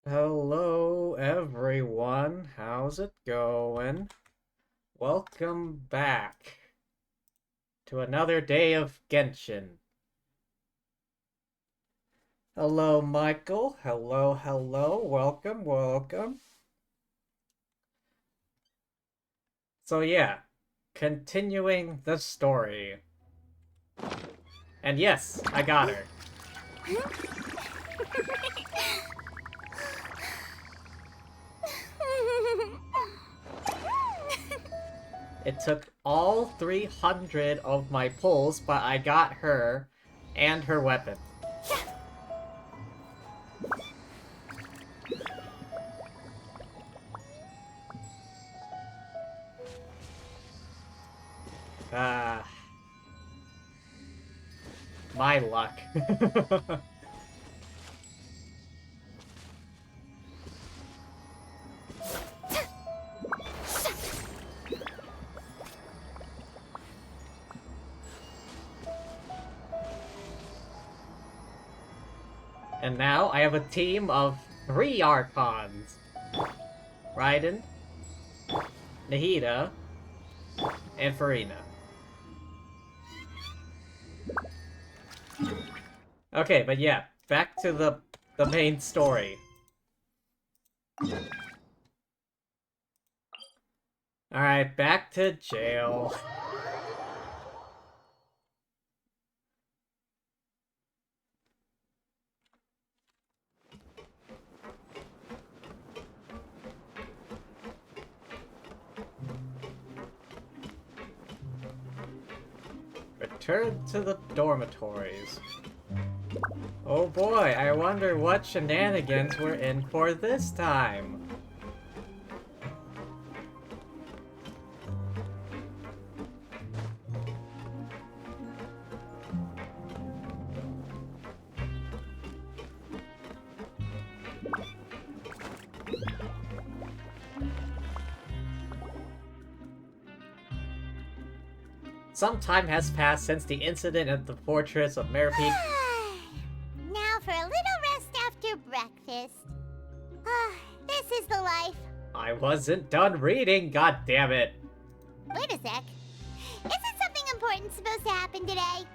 Hello, everyone. How's it going? Welcome back to another day of Genshin. Hello, Michael. Hello. Welcome. So yeah, continuing the story. And yes, I got her. It took all 300 of my pulls, but I got her and her weapon. Ah. My luck. And now I have a team of 3 Archons. Raiden, Nahida, and Farina. Okay, but yeah, back to the main story. Alright, back to jail. Return to the dormitories. Oh boy, I wonder what shenanigans we're in for this time. Some time has passed since the incident at the fortress of Meripede. Now for a little rest after breakfast. This is the life. I wasn't done reading, god damn it. Wait a sec. Isn't something important supposed to happen today?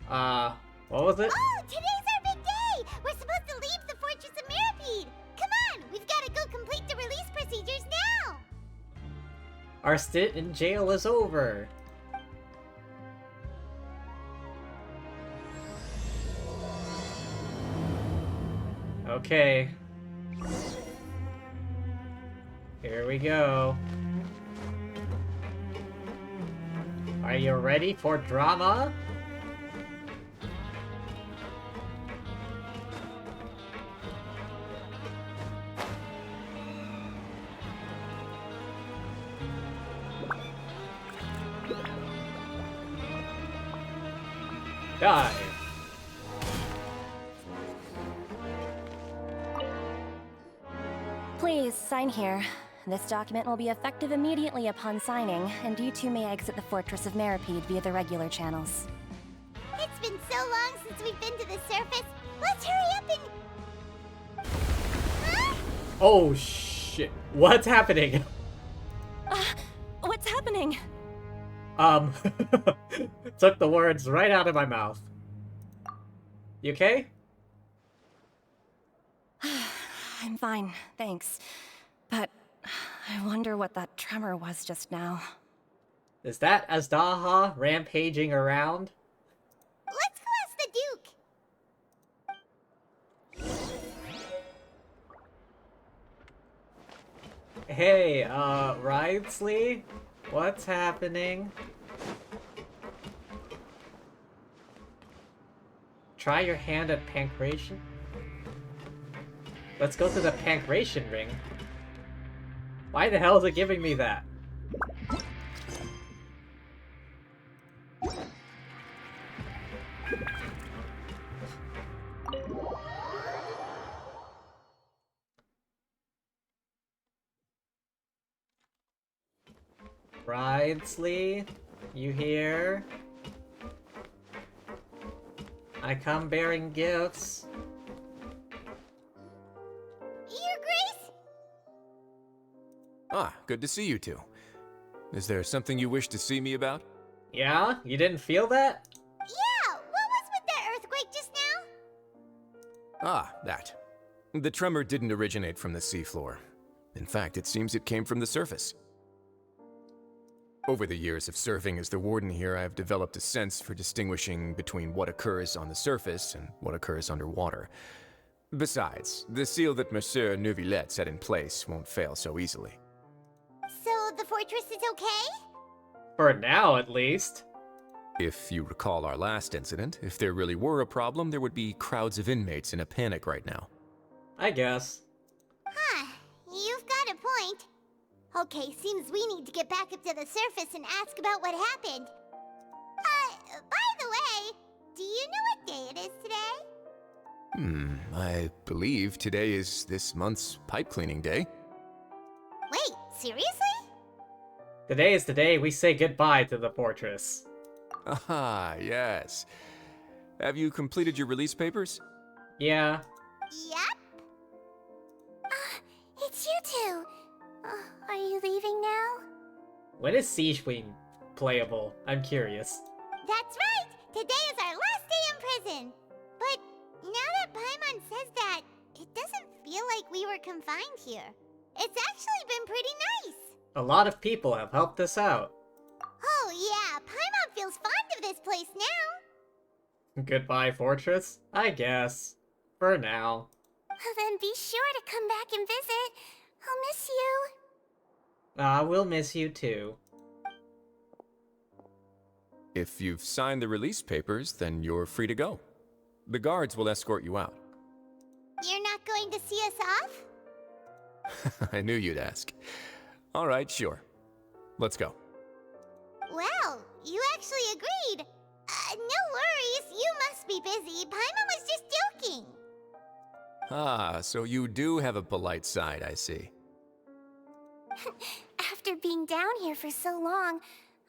What was it? Oh, today's our big day! We're supposed to leave the fortress of Meripede! Come on, we've got to go complete the release procedures now! Our stint in jail is over. Okay. Here we go. Are you ready for drama? Dive. Please, sign here. This document will be effective immediately upon signing, and you two may exit the Fortress of Meripede via the regular channels. It's been so long since we've been to the surface. Let's hurry up and... Huh? Oh shit. What's happening? What's happening? Took the words right out of my mouth. You okay? I'm fine, thanks. But I wonder what that tremor was just now. Is that Azdaha rampaging around? Let's go ask the Duke. Hey, Ridesley? What's happening? Try your hand at Pancration? Let's go to the Pancration ring. Why the hell is it giving me that? Ridesley, you here? I come bearing gifts. Your Grace? Ah, good to see you two. Is there something you wish to see me about? Yeah? You didn't feel that? Yeah, what was with that earthquake just now? Ah, that. The tremor didn't originate from the seafloor. In fact, it seems it came from the surface. Over the years of serving as the warden here, I've developed a sense for distinguishing between what occurs on the surface and what occurs underwater. Besides, the seal that Monsieur Neuvillette set in place won't fail so easily. So the fortress is okay? For now, at least. If you recall our last incident, if there really were a problem, there would be crowds of inmates in a panic right now. I guess. Huh, you've got a point. Okay, seems we need to get back up to the surface and ask about what happened. By the way, do you know what day it is today? I believe today is this month's pipe cleaning day. Wait, seriously? Today is the day we say goodbye to the fortress. Ah, yes. Have you completed your release papers? Yeah. Yep. It's you two. Are you leaving now? When is Siege Queen playable? I'm curious. That's right! Today is our last day in prison! But now that Paimon says that, it doesn't feel feel like we were confined here. It's actually been pretty nice. A lot of people have helped us out. Oh yeah, Paimon feels fond of this place now. Goodbye, Fortress? I guess. For now. Then be sure to come back and visit. I'll miss you. We'll miss you too. If you've signed the release papers, then you're free to go. The guards will escort you out. You're not going to see us off? I knew you'd ask. All right, sure. Let's go. Well, you actually agreed. No worries, you must be busy. Paimon was just joking. Ah, so you do have a polite side, I see. After being down here for so long,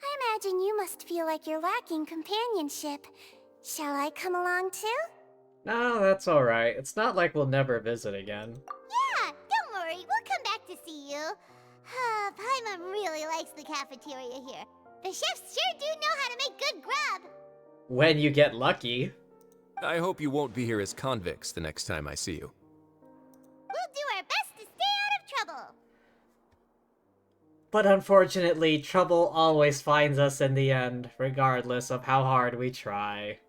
I imagine you must feel like you're lacking companionship. Shall I come along too? No, that's alright. It's not like we'll never visit again. Yeah, don't worry, we'll come back to see you. Paimon really likes the cafeteria here. The chefs sure do know how to make good grub. When you get lucky. I hope you won't be here as convicts the next time I see you. We'll do our best to stay out of trouble. But unfortunately, trouble always finds us in the end, regardless of how hard we try.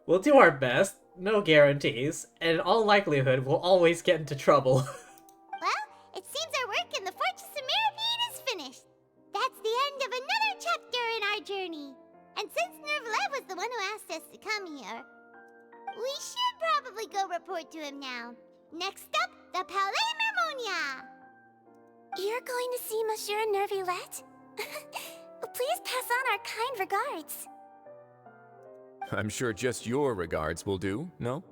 We'll do our best, no guarantees, and in all likelihood, we'll always get into trouble. Well, it seems our work in the Fortress of Mirapede is finished. That's the end of another chapter in our journey. And since Nervalet was the one who asked us to come here, we should probably go report to him now. Next up, the Palais Mermonia. You're going to see Monsieur Nervalet? Please pass on our kind regards. I'm sure just your regards will do, no?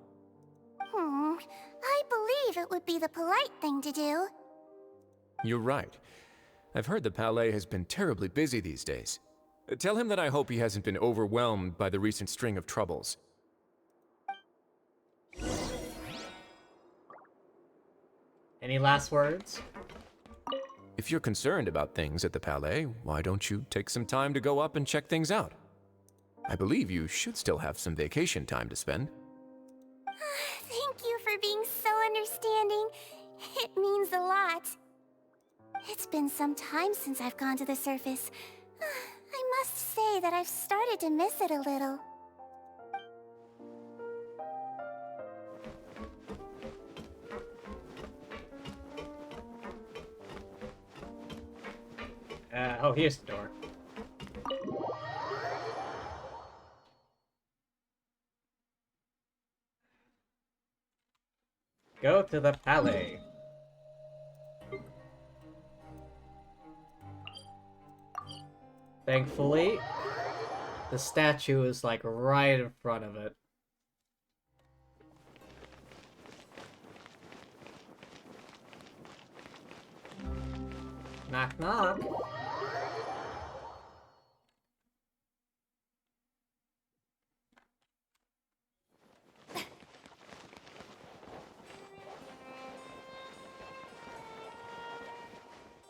I believe it would be the polite thing to do. You're right. I've heard the Palais has been terribly busy these days. Tell him that I hope he hasn't been overwhelmed by the recent string of troubles. Any last words? If you're concerned about things at the Palais, why don't you take some time to go up and check things out? I believe you should still have some vacation time to spend. Thank you for being so understanding. It means a lot. It's been some time since I've gone to the surface. I must say that I've started to miss it a little. Oh, here's the door. Go to the Palais. Thankfully, the statue is like right in front of it. Knock knock.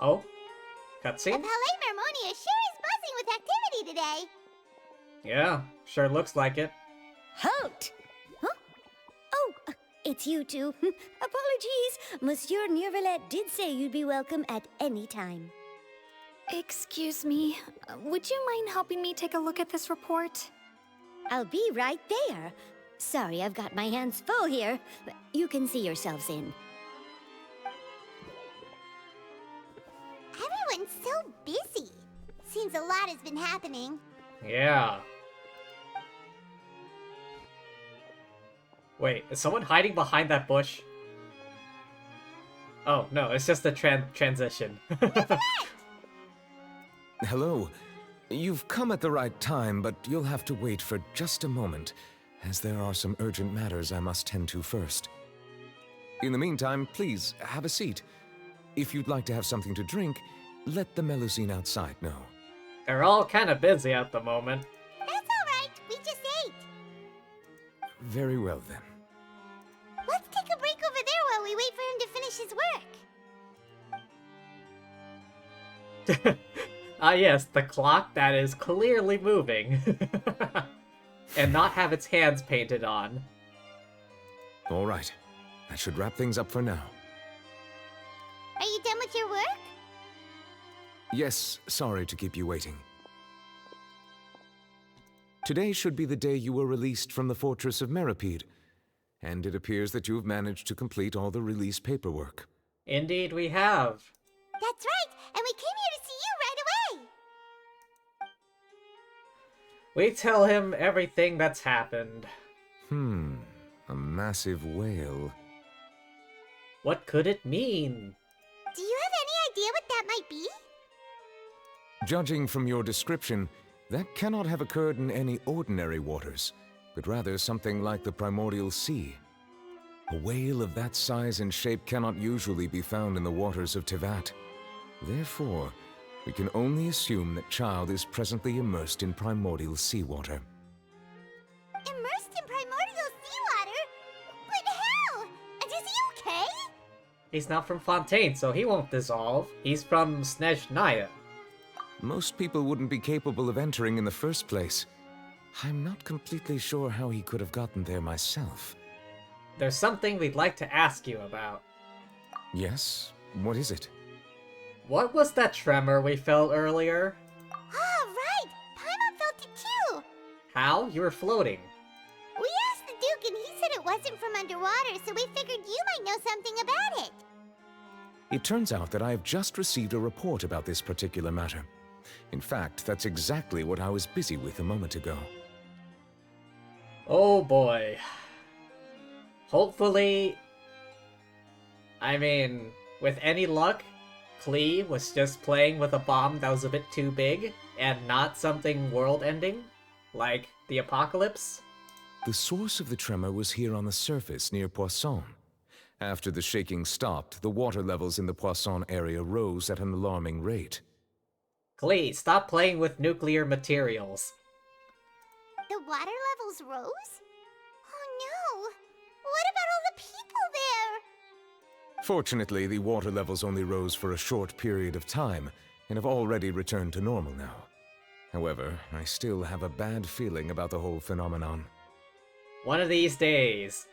Oh, The cutscene? Palais Mermonia sure is buzzing with activity today. Yeah, sure looks like it. Halt! Huh? Oh, it's you two. Apologies. Monsieur Nervalet did say you'd be welcome at any time. Excuse me, would you mind helping me take a look at this report? I'll be right there. Sorry, I've got my hands full here. You can see yourselves in. Everyone's so busy. Seems a lot has been happening. Yeah. Wait, is someone hiding behind that bush? Oh, no, it's just a transition. Hello. You've come at the right time, but you'll have to wait for just a moment, as there are some urgent matters I must tend to first. In the meantime, please, have a seat. If you'd like to have something to drink, let the Melusine outside know. They're all kind of busy at the moment. That's alright, we just ate. Very well, then. Let's take a break over there while we wait for him to finish his work. Ah yes, the clock that is clearly moving. And not have its hands painted on. All right. That should wrap things up for now. Are you done with your work? Yes, sorry to keep you waiting. Today should be the day you were released from the Fortress of Meripede, and it appears that you've managed to complete all the release paperwork. Indeed we have. That's right, and we came here to see you right away! We tell him everything that's happened. A massive whale. What could it mean? Do you have any idea what that might be? Judging from your description, that cannot have occurred in any ordinary waters, but rather something like the primordial sea. A whale of that size and shape cannot usually be found in the waters of Tevat. Therefore, we can only assume that Child is presently immersed in primordial seawater. Immersed in primordial seawater? But how? And is he okay? He's not from Fontaine, so he won't dissolve. He's from Snezhnaya. Most people wouldn't be capable of entering in the first place. I'm not completely sure how he could have gotten there myself. There's something we'd like to ask you about. Yes? What is it? What was that tremor we felt earlier? Ah, right! Paimon felt it too! How? You were floating. We asked the Duke and he said it wasn't from underwater, so we figured you might know something about it. It turns out that I have just received a report about this particular matter. In fact, that's exactly what I was busy with a moment ago. Oh boy. Hopefully... I mean, with any luck, Klee was just playing with a bomb that was a bit too big, and not something world-ending, like the apocalypse. The source of the tremor was here on the surface near Poisson. After the shaking stopped, the water levels in the Poisson area rose at an alarming rate. Klee, stop playing with nuclear materials. The water levels rose? Oh no! What about all the people there? Fortunately, the water levels only rose for a short period of time, and have already returned to normal now. However, I still have a bad feeling about the whole phenomenon. One of these days,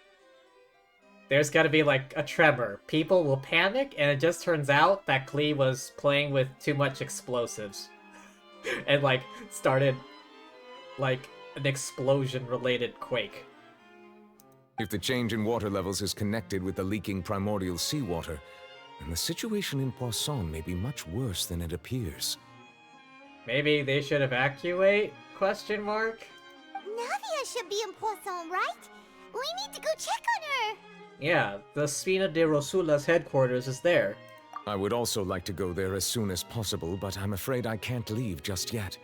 there's gotta be like a tremor. People will panic, and it just turns out that Klee was playing with too much explosives. And like, started like an explosion-related quake. If the change in water levels is connected with the leaking primordial seawater, then the situation in Poisson may be much worse than it appears. Maybe they should evacuate? Question mark? Navia should be in Poisson, right? We need to go check on her! Yeah, the Sfina de Rosula's headquarters is there. I would also like to go there as soon as possible, but I'm afraid I can't leave just yet.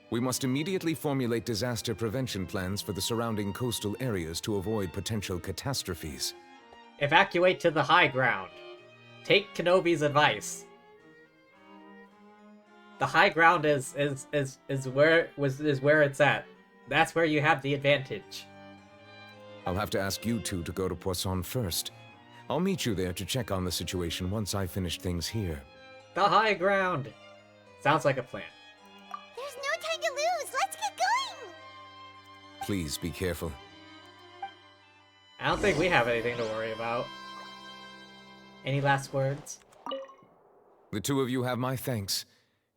We must immediately formulate disaster prevention plans for the surrounding coastal areas to avoid potential catastrophes. Evacuate to the high ground. Take Kenobi's advice. The high ground is where it's at. That's where you have the advantage. I'll have to ask you two to go to Poisson first. I'll meet you there to check on the situation once I finish things here. The high ground. Sounds like a plan. There's no time to lose! Let's get going! Please be careful. I don't think we have anything to worry about. Any last words? The two of you have my thanks.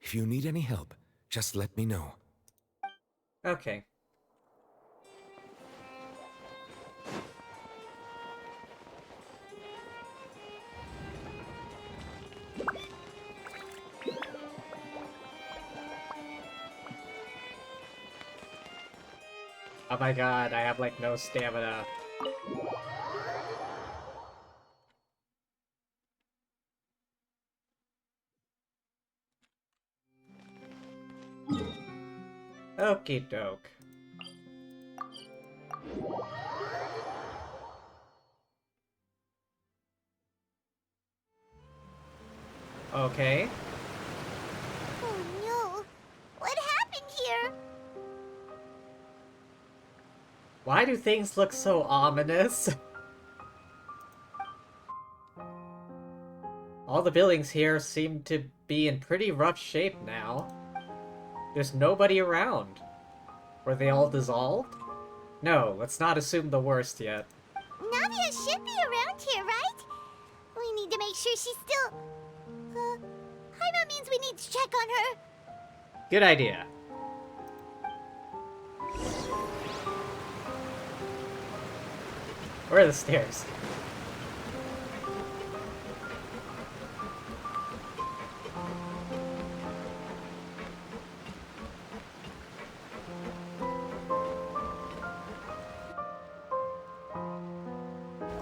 If you need any help, just let me know. Okay. Oh my god, I have like no stamina. Okie doke. Okay. Oh no! What happened here? Why do things look so ominous? All the buildings here seem to be in pretty rough shape now. There's nobody around. Were they all dissolved? No, let's not assume the worst yet. Navia Navia should be around here, right? We need to make sure she's still... Paimon means we need to check on her. Good idea. Where are the stairs?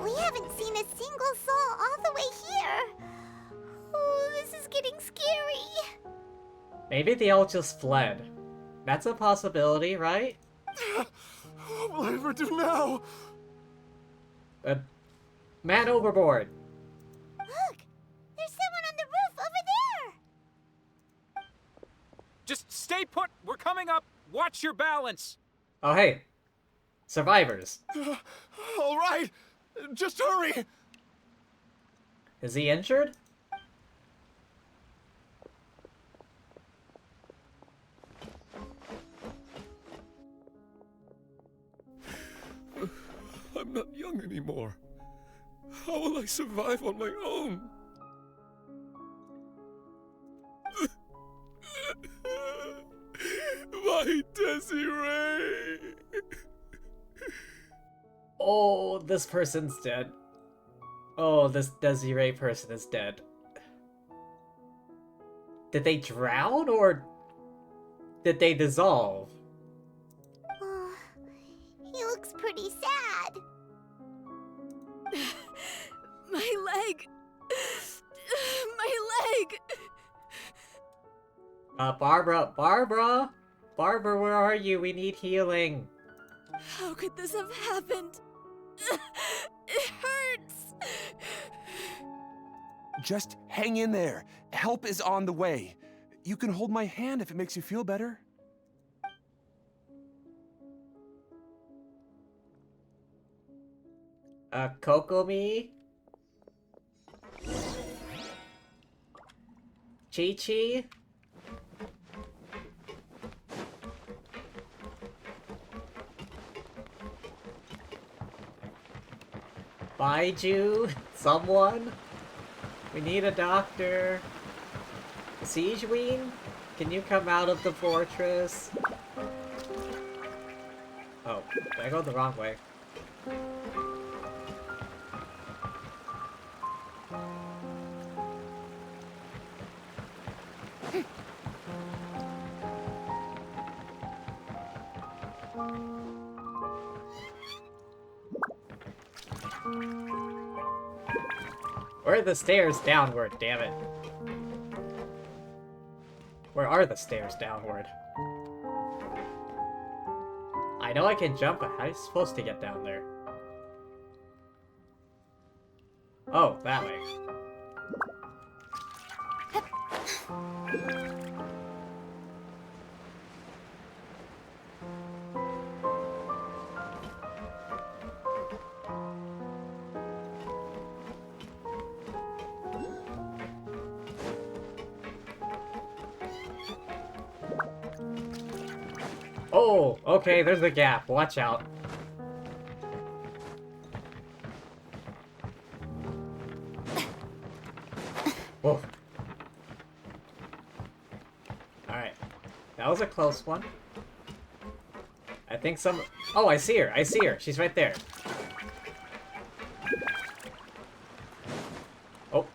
We haven't seen a single soul all the way here. Oh, this is getting scary. Maybe they all just fled. That's a possibility, right? What will I ever do now? Man overboard. Look, there's someone on the roof over there. Just stay put. We're coming up. Watch your balance. Oh, hey. Survivors. All right, just hurry. Is he injured? I'm not young anymore. How will I survive on my own? My Desiree! Oh, this person's dead. Oh, this Desiree person is dead. Did they drown or did they dissolve? Oh, he looks pretty sad. My leg! My leg! Barbara, where are you? We need healing. How could this have happened? It hurts! Just hang in there. Help is on the way. You can hold my hand if it makes you feel better. Kokomi? Chi-Chi? Baiju? Someone? We need a doctor. Siegeween? Can you come out of the fortress? Oh, did I go the wrong way? Where are the stairs downward, damn it? Where are the stairs downward? I know I can jump, but how are you supposed to get down there? Oh, that way. Oh, okay, there's a gap. Watch out. Whoa. Alright. That was a close one. I think some... Oh, I see her. I see her. She's right there. Oh.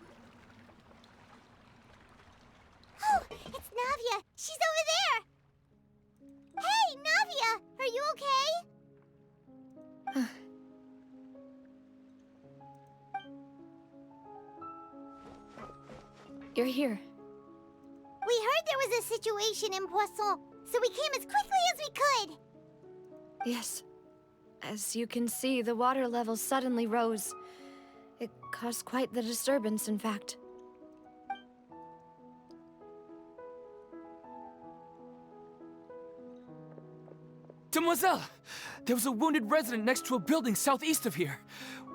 Oh, it's Navia. She's over there. Hey, Navia, are you okay? You're here. We heard there was a situation in Poisson, so we came as quickly as we could. Yes. As you can see, the water level suddenly rose. It caused quite the disturbance, in fact. Demoiselle! There was a wounded resident next to a building southeast of here.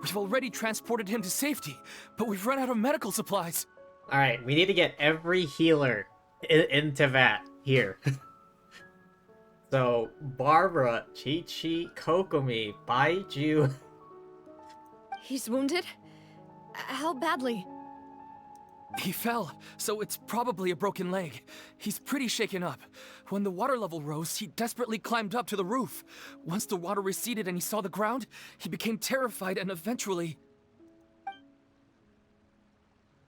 We've already transported him to safety, but we've run out of medical supplies. Alright, we need to get every healer into that here. So, Barbara, Chi-Chi, Kokomi, Baiju, He's wounded? How badly? He fell, so it's probably a broken leg. He's pretty shaken up. When the water level rose, he desperately climbed up to the roof. Once the water receded and he saw the ground, he became terrified and eventually...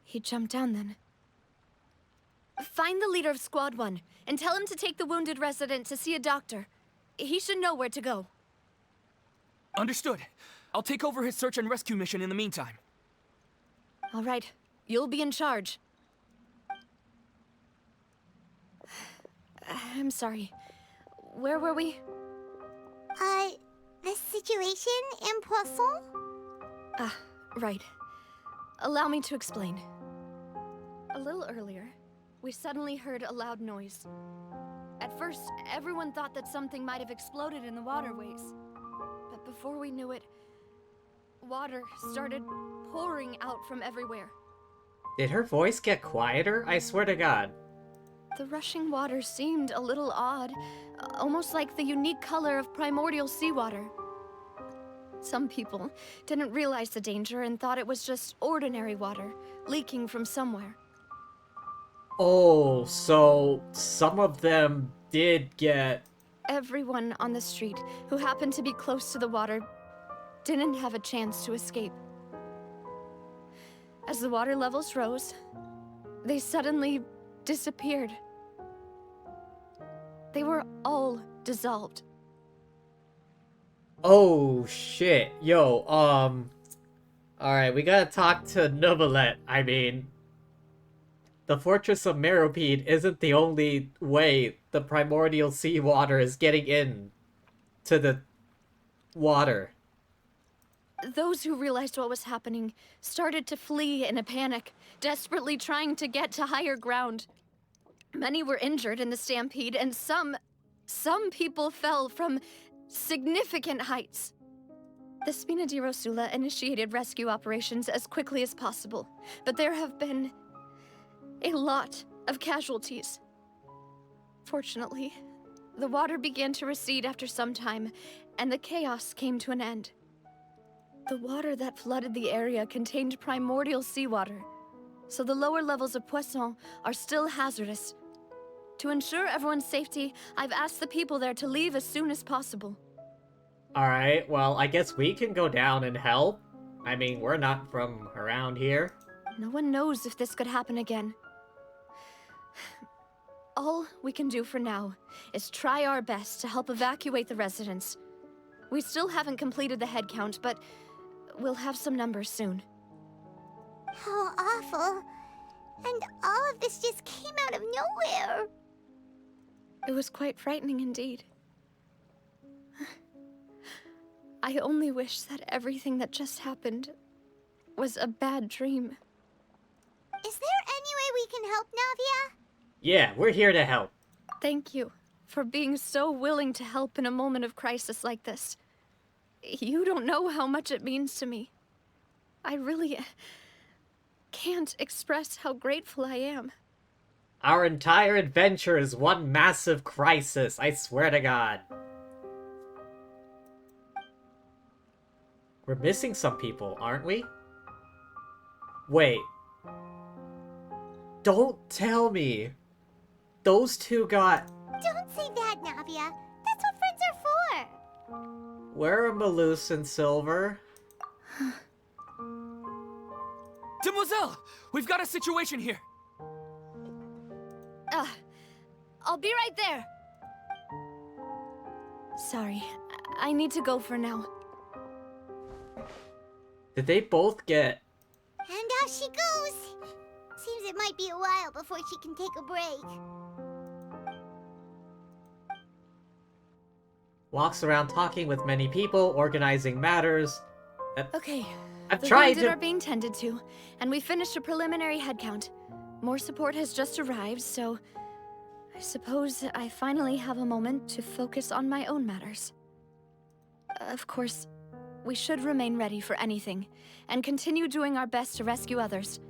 He jumped down then. Find the leader of Squad 1 and tell him to take the wounded resident to see a doctor. He should know where to go. Understood. I'll take over his search and rescue mission in the meantime. All right. You'll be in charge. I'm sorry. Where were we? The situation in Poisson? Ah, right. Allow me to explain. A little earlier, we suddenly heard a loud noise. At first, everyone thought that something might have exploded in the waterways. But before we knew it, water started pouring out from everywhere. Did her voice get quieter? I swear to God. The rushing water seemed a little odd, almost like the unique color of primordial seawater. Some people didn't realize the danger and thought it was just ordinary water, leaking from somewhere. Oh, so some of them did get... Everyone on the street who happened to be close to the water didn't have a chance to escape. As the water levels rose, they suddenly disappeared. They were all dissolved. Oh, shit. Yo, Alright, we gotta talk to Novelette. I mean... The Fortress of Meropide isn't the only way the primordial seawater is getting in to the water. Those who realized what was happening started to flee in a panic, desperately trying to get to higher ground. Many were injured in the stampede, and some people fell from significant heights. The Spina di Rosula initiated rescue operations as quickly as possible, but there have been a lot of casualties. Fortunately, the water began to recede after some time, and the chaos came to an end. The water that flooded the area contained primordial seawater, so the lower levels of Poisson are still hazardous. To ensure everyone's safety, I've asked the people there to leave as soon as possible. Alright, well, I guess we can go down and help. I mean, we're not from around here. No one knows if this could happen again. All we can do for now is try our best to help evacuate the residents. We still haven't completed the head count, but we'll have some numbers soon. How awful. And all of this just came out of nowhere. It was quite frightening indeed. I only wish that everything that just happened was a bad dream. Is there any way we can help, Navia? Yeah, we're here to help. Thank you for being so willing to help in a moment of crisis like this. You don't know how much it means to me. I really can't express how grateful I am. Our entire adventure is one massive crisis, I swear to God. We're missing some people, aren't we? Wait. Don't tell me. Those two got... Don't say that, Navia. That's what friends are for. Where are Malus and Silver? Demoiselle! We've got a situation here! I'll be right there. Sorry, I need to go for now. Did they both get... And out she goes. Seems it might be a while before she can take a break. Walks around talking with many people, organizing matters. Okay, I've the tried wounded to... are being tended to, and we finished a preliminary head count. More support has just arrived, so I suppose I finally have a moment to focus on my own matters. Of course, we should remain ready for anything, and continue doing our best to rescue others.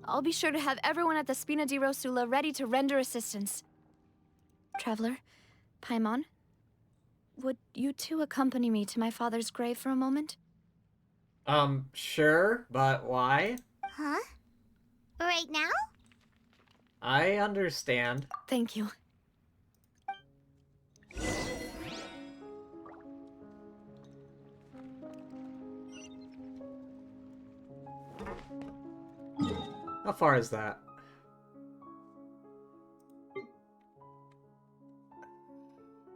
I'll be sure to have everyone at the Spina di Rosula ready to render assistance. Traveler, Paimon, would you two accompany me to my father's grave for a moment? Sure, but why? Huh? Right now? I understand. Thank you. How far is that?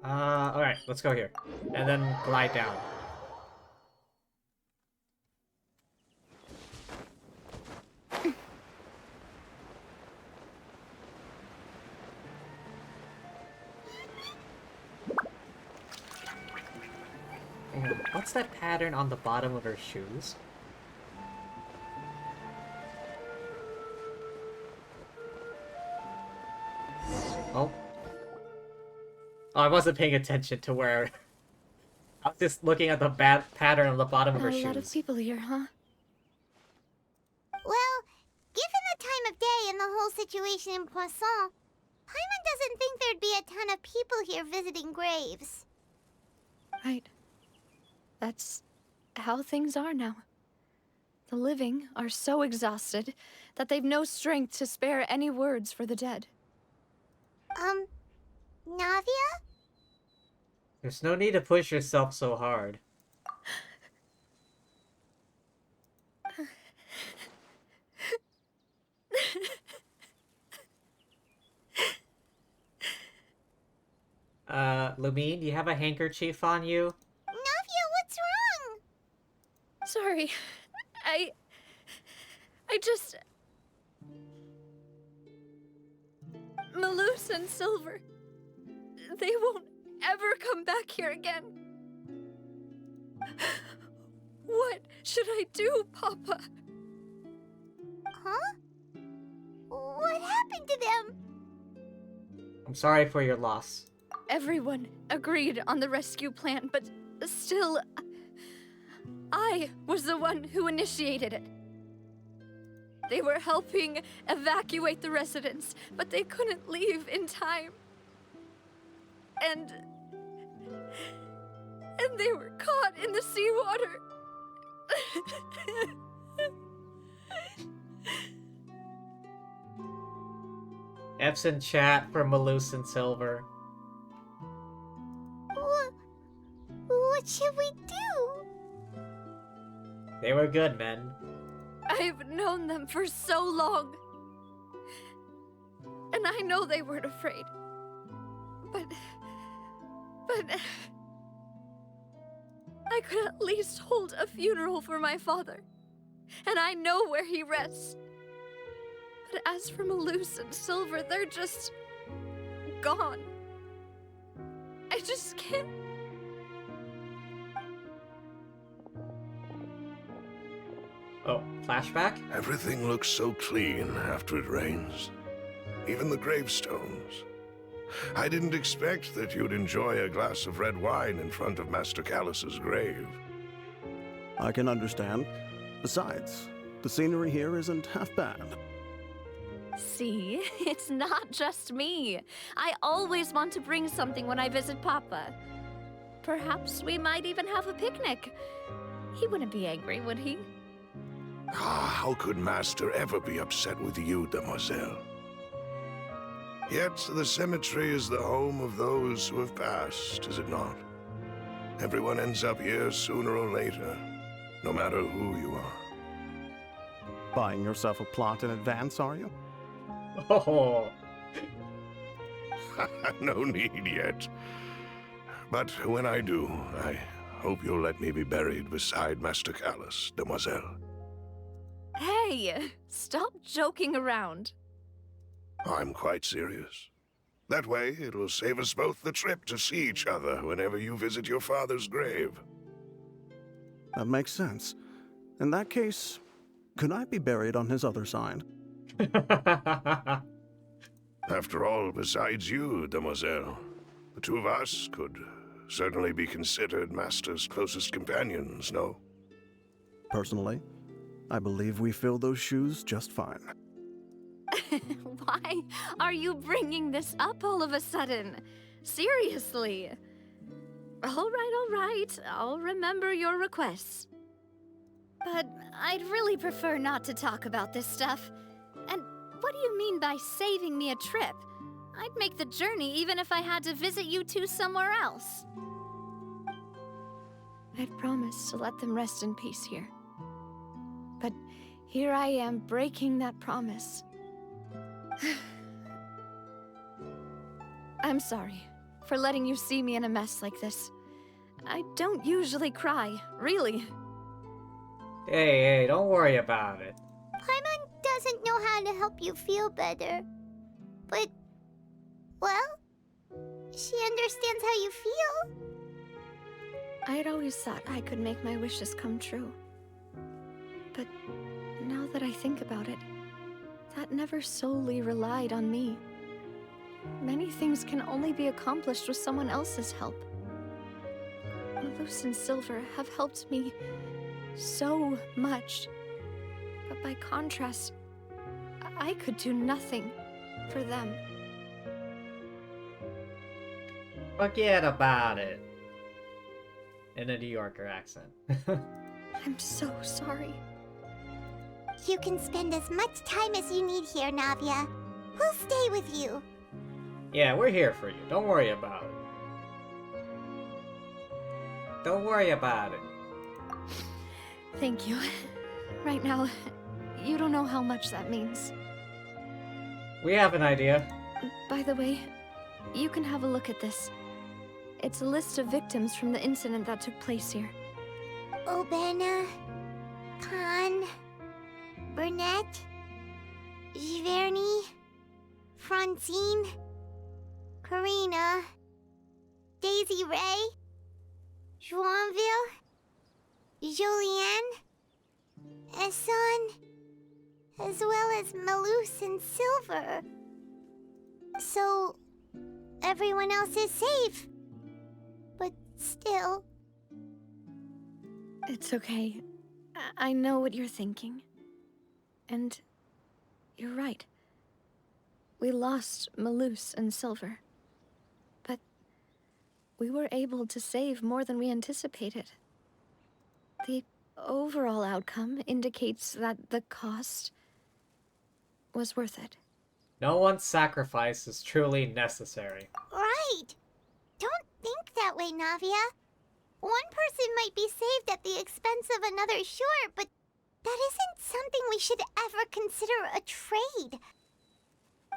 Alright, let's go here. And then glide down. What's that pattern on the bottom of her shoes? Oh. Oh, I wasn't paying attention to where... I was just looking at the bad pattern on the bottom of her shoes. A lot of people here, huh? Well, given the time of day and the whole situation in Poisson, Paimon doesn't think there'd be a ton of people here visiting graves. Right. That's how things are now. The living are so exhausted that they've no strength to spare any words for the dead. Navia? There's no need to push yourself so hard. Lumine, do you have a handkerchief on you? Navia, what's wrong? Sorry. I just... Malus and Silver. They won't ever come back here again. What should I do, Papa? Huh? What happened to them? I'm sorry for your loss. Everyone agreed on the rescue plan, but still, I was the one who initiated it. They were helping evacuate the residents, but they couldn't leave in time. And they were caught in the seawater. F's in chat for Malus and Silver. What should we do? They were good men. I've known them for so long. And I know they weren't afraid. But I could at least hold a funeral for my father. And I know where he rests. But as for Malus and Silver, they're just gone. I just can't. Oh, flashback? Everything looks so clean after it rains. Even the gravestones. I didn't expect that you'd enjoy a glass of red wine in front of Master Callus's grave. I can understand. Besides, the scenery here isn't half bad. See, it's not just me. I always want to bring something when I visit Papa. Perhaps we might even have a picnic. He wouldn't be angry, would he? How could Master ever be upset with you, Demoiselle? Yet the cemetery is the home of those who have passed, is it not? Everyone ends up here sooner or later, no matter who you are. Buying yourself a plot in advance, are you? Oh. No need yet. But when I do, I hope you'll let me be buried beside Master Callus, Demoiselle. Hey, stop joking around. I'm quite serious. That way, it'll save us both the trip to see each other whenever you visit your father's grave. That makes sense. In that case, could I be buried on his other side? After all, besides you, Demoiselle, the two of us could certainly be considered Master's closest companions, no? Personally, I believe we fill those shoes just fine. Why are you bringing this up all of a sudden? Seriously. All right. I'll remember your requests. But I'd really prefer not to talk about this stuff. And what do you mean by saving me a trip? I'd make the journey even if I had to visit you two somewhere else. I'd promised to let them rest in peace here. But here I am breaking that promise. I'm sorry for letting you see me in a mess like this. I don't usually cry, really. Hey, don't worry about it. Paimon doesn't know how to help you feel better. But, well, she understands how you feel. I had always thought I could make my wishes come true. But now that I think about it, that never solely relied on me. Many things can only be accomplished with someone else's help. Malus and Silver have helped me so much. But by contrast, I could do nothing for them. Forget about it. In a New Yorker accent. I'm so sorry. You can spend as much time as you need here, Navia. We'll stay with you. Yeah, we're here for you. Don't worry about it. Don't worry about it. Thank you. Right now, you don't know how much that means. We have an idea. By the way, you can have a look at this. It's a list of victims from the incident that took place here. Obena, Khan, Burnett, Giverny, Francine, Karina, Daisy Ray, Joinville, Jolienne, Esson, as well as Malus and Silver. So, everyone else is safe. But still... It's okay. I know what you're thinking. And you're right. We lost Malus and Silver. But we were able to save more than we anticipated. The overall outcome indicates that the cost was worth it. No one's sacrifice is truly necessary. Right! Don't think that way, Navia. One person might be saved at the expense of another, sure, but that isn't something we should ever consider a trade.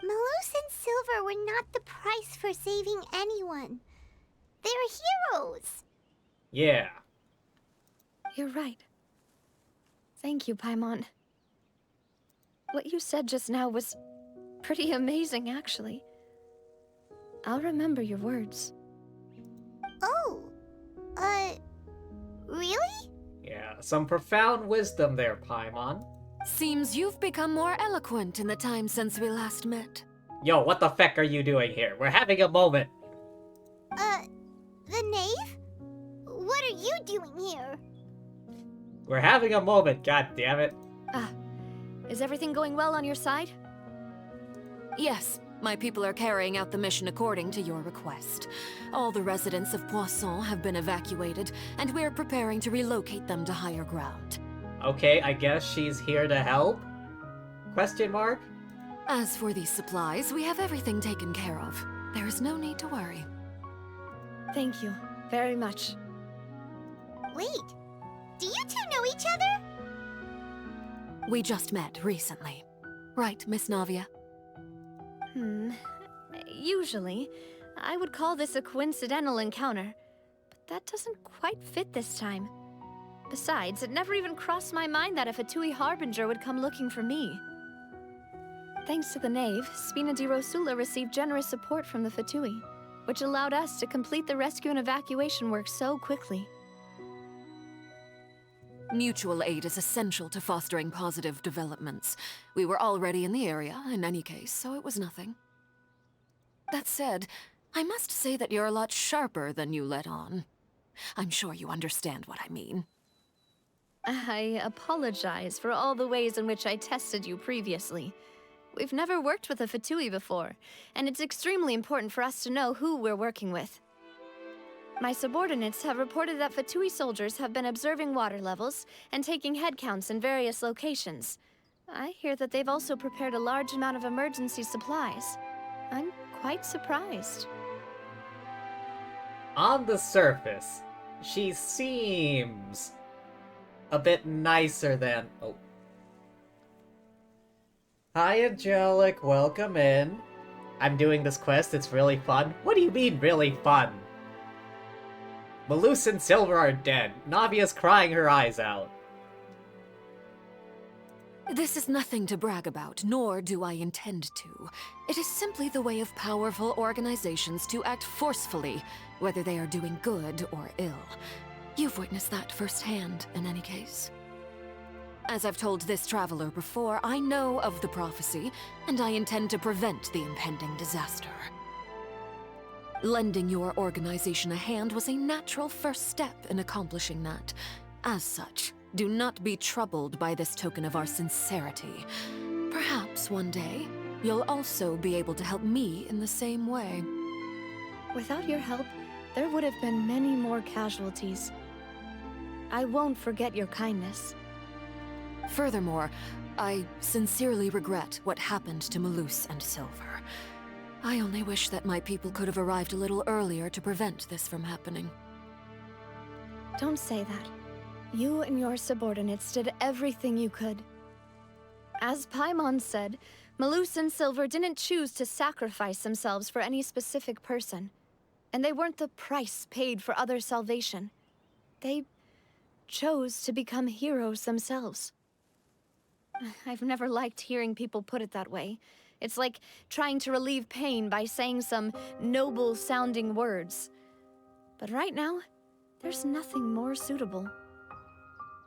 Malus and Silver were not the price for saving anyone. They're heroes. Yeah. You're right. Thank you, Paimon. What you said just now was pretty amazing, actually. I'll remember your words. Oh, really? Yeah, some profound wisdom there, Paimon. Seems you've become more eloquent in the time since we last met. Yo, what the feck are you doing here? We're having a moment. The knave? What are you doing here? We're having a moment, god damn it. Is everything going well on your side? Yes, my people are carrying out the mission according to your request. All the residents of Poisson have been evacuated, and we're preparing to relocate them to higher ground. Okay, I guess she's here to help? Question mark? As for these supplies, we have everything taken care of. There is no need to worry. Thank you very much. Wait, do you two know each other? We just met recently. Right, Miss Navia? Usually, I would call this a coincidental encounter, but that doesn't quite fit this time. Besides, it never even crossed my mind that a Fatui Harbinger would come looking for me. Thanks to the Knave, Spina di Rosula received generous support from the Fatui, which allowed us to complete the rescue and evacuation work so quickly. Mutual aid is essential to fostering positive developments. We were already in the area, in any case, so it was nothing. That said, I must say that you're a lot sharper than you let on. I'm sure you understand what I mean. I apologize for all the ways in which I tested you previously. We've never worked with a Fatui before, and it's extremely important for us to know who we're working with. My subordinates have reported that Fatui soldiers have been observing water levels and taking head counts in various locations. I hear that they've also prepared a large amount of emergency supplies. I'm quite surprised. On the surface, she seems a bit nicer than... Oh. Hi, Angelic. Welcome in. I'm doing this quest. It's really fun. What do you mean, really fun? Malus and Silver are dead. Navia's crying her eyes out. This is nothing to brag about, nor do I intend to. It is simply the way of powerful organizations to act forcefully, whether they are doing good or ill. You've witnessed that firsthand, in any case. As I've told this traveler before, I know of the prophecy, and I intend to prevent the impending disaster. Lending your organization a hand was a natural first step in accomplishing that. As such, do not be troubled by this token of our sincerity. Perhaps one day, you'll also be able to help me in the same way. Without your help, there would have been many more casualties. I won't forget your kindness. Furthermore, I sincerely regret what happened to Malus and Silver. I only wish that my people could have arrived a little earlier to prevent this from happening. Don't say that. You and your subordinates did everything you could. As Paimon said, Malus and Silver didn't choose to sacrifice themselves for any specific person. And they weren't the price paid for other salvation. They chose to become heroes themselves. I've never liked hearing people put it that way. It's like trying to relieve pain by saying some noble-sounding words. But right now, there's nothing more suitable.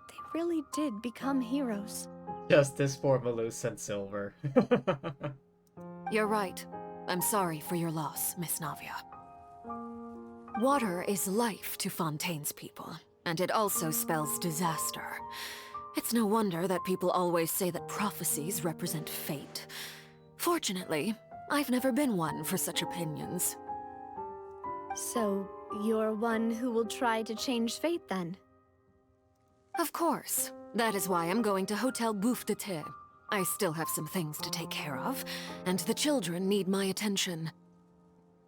They really did become heroes. Justice for Malus and Silver. You're right. I'm sorry for your loss, Miss Navia. Water is life to Fontaine's people, and it also spells disaster. It's no wonder that people always say that prophecies represent fate. Fortunately, I've never been one for such opinions. So, you're one who will try to change fate, then? Of course. That is why I'm going to Hotel Bouffe de Thé. I still have some things to take care of, and the children need my attention.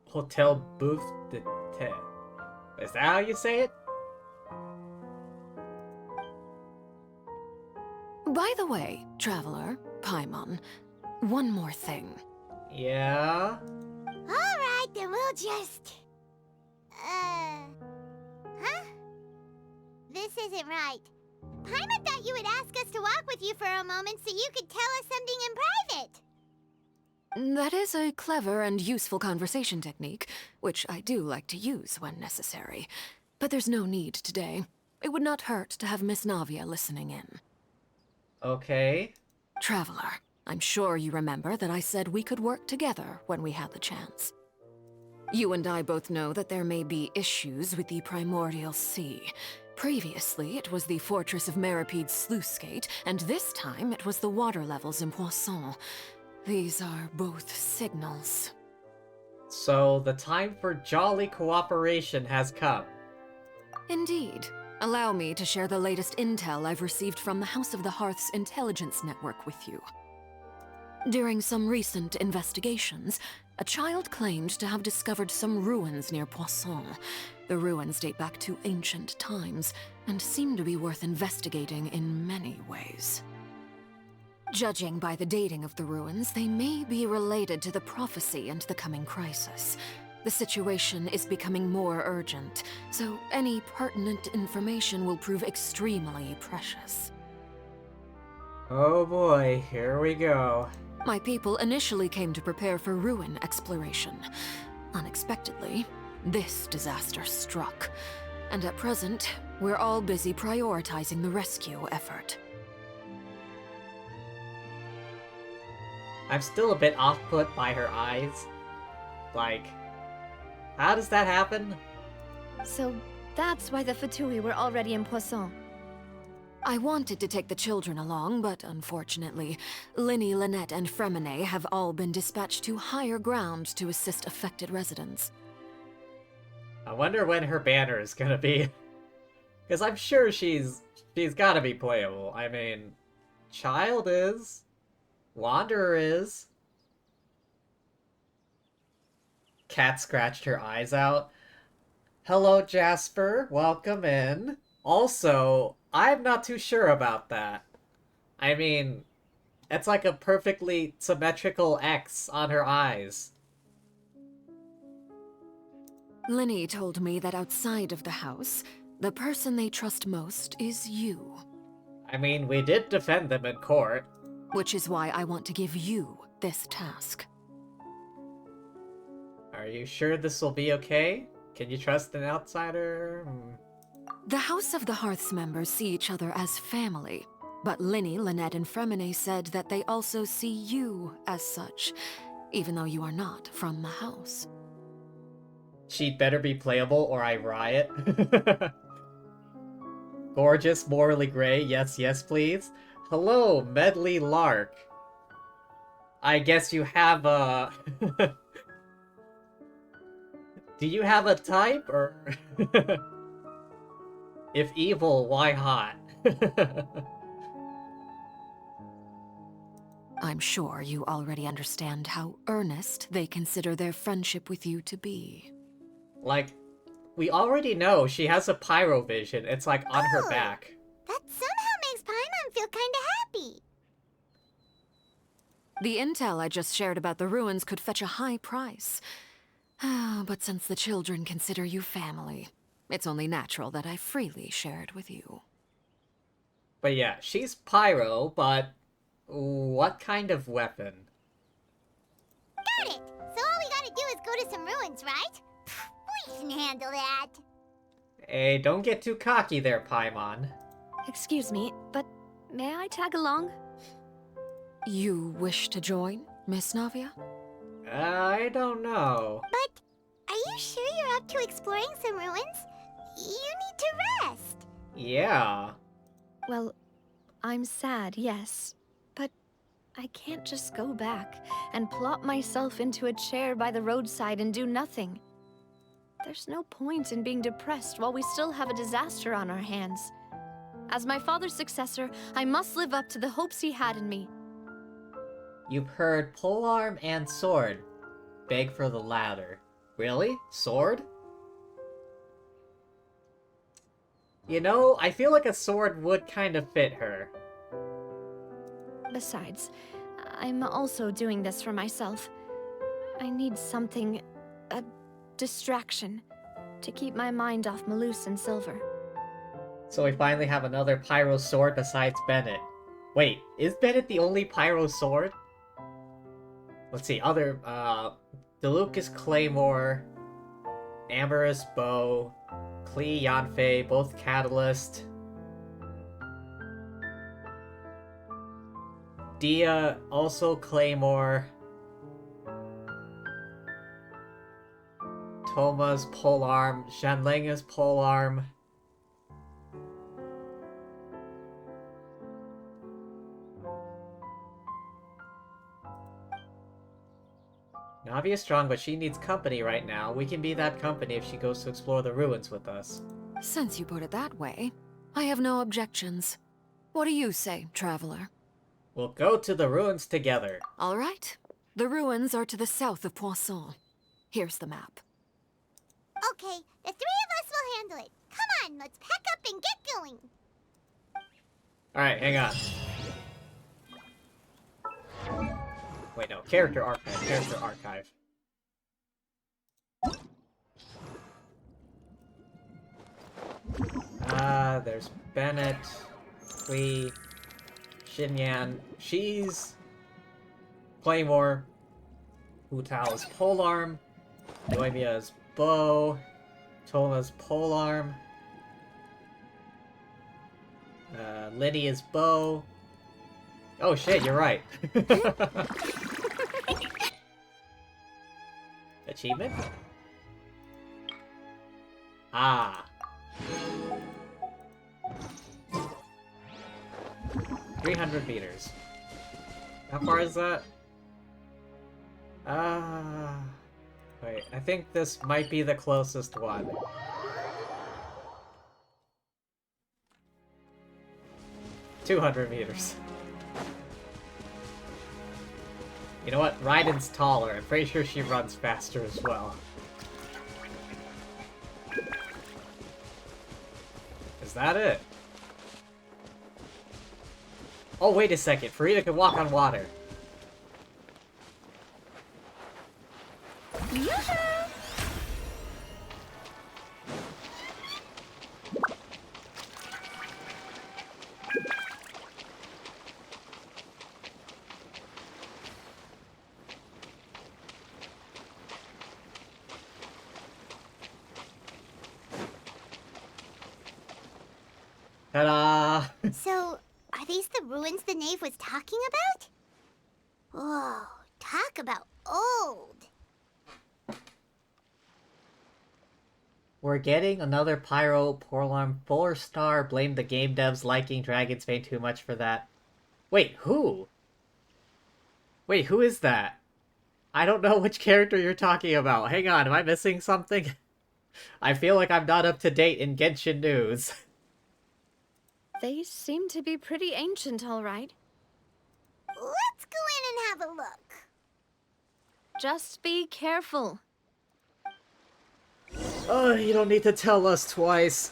Hotel Bouffe de Thé. Is that how you say it? By the way, Traveler, Paimon, one more thing. Yeah? Alright, then we'll just... Huh? This isn't right. Paimon thought you would ask us to walk with you for a moment so you could tell us something in private. That is a clever and useful conversation technique, which I do like to use when necessary. But there's no need today. It would not hurt to have Miss Navia listening in. Okay. Traveler, I'm sure you remember that I said we could work together when we had the chance. You and I both know that there may be issues with the Primordial Sea. Previously, it was the Fortress of Meripede's sluice gate, and this time it was the water levels in Poisson. These are both signals. So, the time for jolly cooperation has come. Indeed. Allow me to share the latest intel I've received from the House of the Hearth's intelligence network with you. During some recent investigations, a child claimed to have discovered some ruins near Poisson. The ruins date back to ancient times, and seem to be worth investigating in many ways. Judging by the dating of the ruins, they may be related to the prophecy and the coming crisis. The situation is becoming more urgent, so any pertinent information will prove extremely precious. Oh boy, here we go. My people initially came to prepare for ruin exploration. Unexpectedly, this disaster struck, and at present, we're all busy prioritizing the rescue effort. I'm still a bit off-put by her eyes. Like, how does that happen? So, that's why the Fatui were already in Poisson. I wanted to take the children along, but unfortunately, Linny, Lynette, and Fremine have all been dispatched to higher ground to assist affected residents. I wonder when her banner is gonna be. Because I'm sure she's gotta be playable. I mean, Child is. Wanderer is. Cat scratched her eyes out. Hello, Jasper. Welcome in. Also, I'm not too sure about that. I mean, it's like a perfectly symmetrical X on her eyes. Linny told me that outside of the house, the person they trust most is you. I mean, we did defend them in court. Which is why I want to give you this task. Are you sure this will be okay? Can you trust an outsider? The House of the Hearth's members see each other as family, but Linny, Lynette, and Fremine said that they also see you as such, even though you are not from the house. She'd better be playable or I riot. Gorgeous, morally gray, yes, yes, please. Hello, Medley Lark. I guess you have a... Do you have a type, or... If evil, why hot? I'm sure you already understand how earnest they consider their friendship with you to be. Like, we already know she has a pyro vision. It's like on her back. That somehow makes Paimon feel kinda happy. The intel I just shared about the ruins could fetch a high price. But since the children consider you family, it's only natural that I freely share it with you. But yeah, she's pyro, but what kind of weapon? Got it! So all we gotta do is go to some ruins, right? We can handle that. Hey, don't get too cocky there, Paimon. Excuse me, but may I tag along? You wish to join, Miss Navia? I don't know. But are you sure you're up to exploring some ruins? You need to rest. Yeah. Well, I'm sad, yes. But I can't just go back and plop myself into a chair by the roadside and do nothing. There's no point in being depressed while we still have a disaster on our hands. As my father's successor, I must live up to the hopes he had in me. You've heard polearm and sword. Beg for the latter. Really? Sword? You know, I feel like a sword would kind of fit her. Besides, I'm also doing this for myself. I need something, a distraction, to keep my mind off Malus and Silver. So we finally have another pyro sword besides Bennett. Wait, is Bennett the only pyro sword? Let's see, other, DeLucas Claymore, Amberous Bow, Klee Yanfei, both Catalyst. Dia, also Claymore. Toma's Polearm, Shanlenga's Polearm. Navia's strong, but she needs company right now. We can be that company if she goes to explore the ruins with us. Since you put it that way, I have no objections. What do you say, traveler? We'll go to the ruins together. All right. The ruins are to the south of Poisson. Here's the map. Okay, the three of us will handle it. Come on, let's pack up and get going. Alright, hang on. Wait, no. Character archive. Character archive. There's Bennett, Klee, Xinyan. She's Claymore. Hu Tao's polearm. Noemia's bow. Toma's polearm. Lydia's bow. Oh shit, you're right. Achievement? Ah. 300 meters. How far is that? Wait, I think this might be the closest one. "200 meters. You know what? Raiden's taller. I'm pretty sure she runs faster as well. Is that it? Oh, wait a second. Farida can walk on water. Ta-da! So, are these the ruins the knave was talking about? Whoa, talk about old. We're getting another Pyro Porlarm 4-star. Blame the game devs liking Dragon's Bane too much for that. Wait, who? Wait, who is that? I don't know which character you're talking about. Hang on, am I missing something? I feel like I'm not up to date in Genshin news. They seem to be pretty ancient, all right. Let's go in and have a look. Just be careful. Oh, you don't need to tell us twice.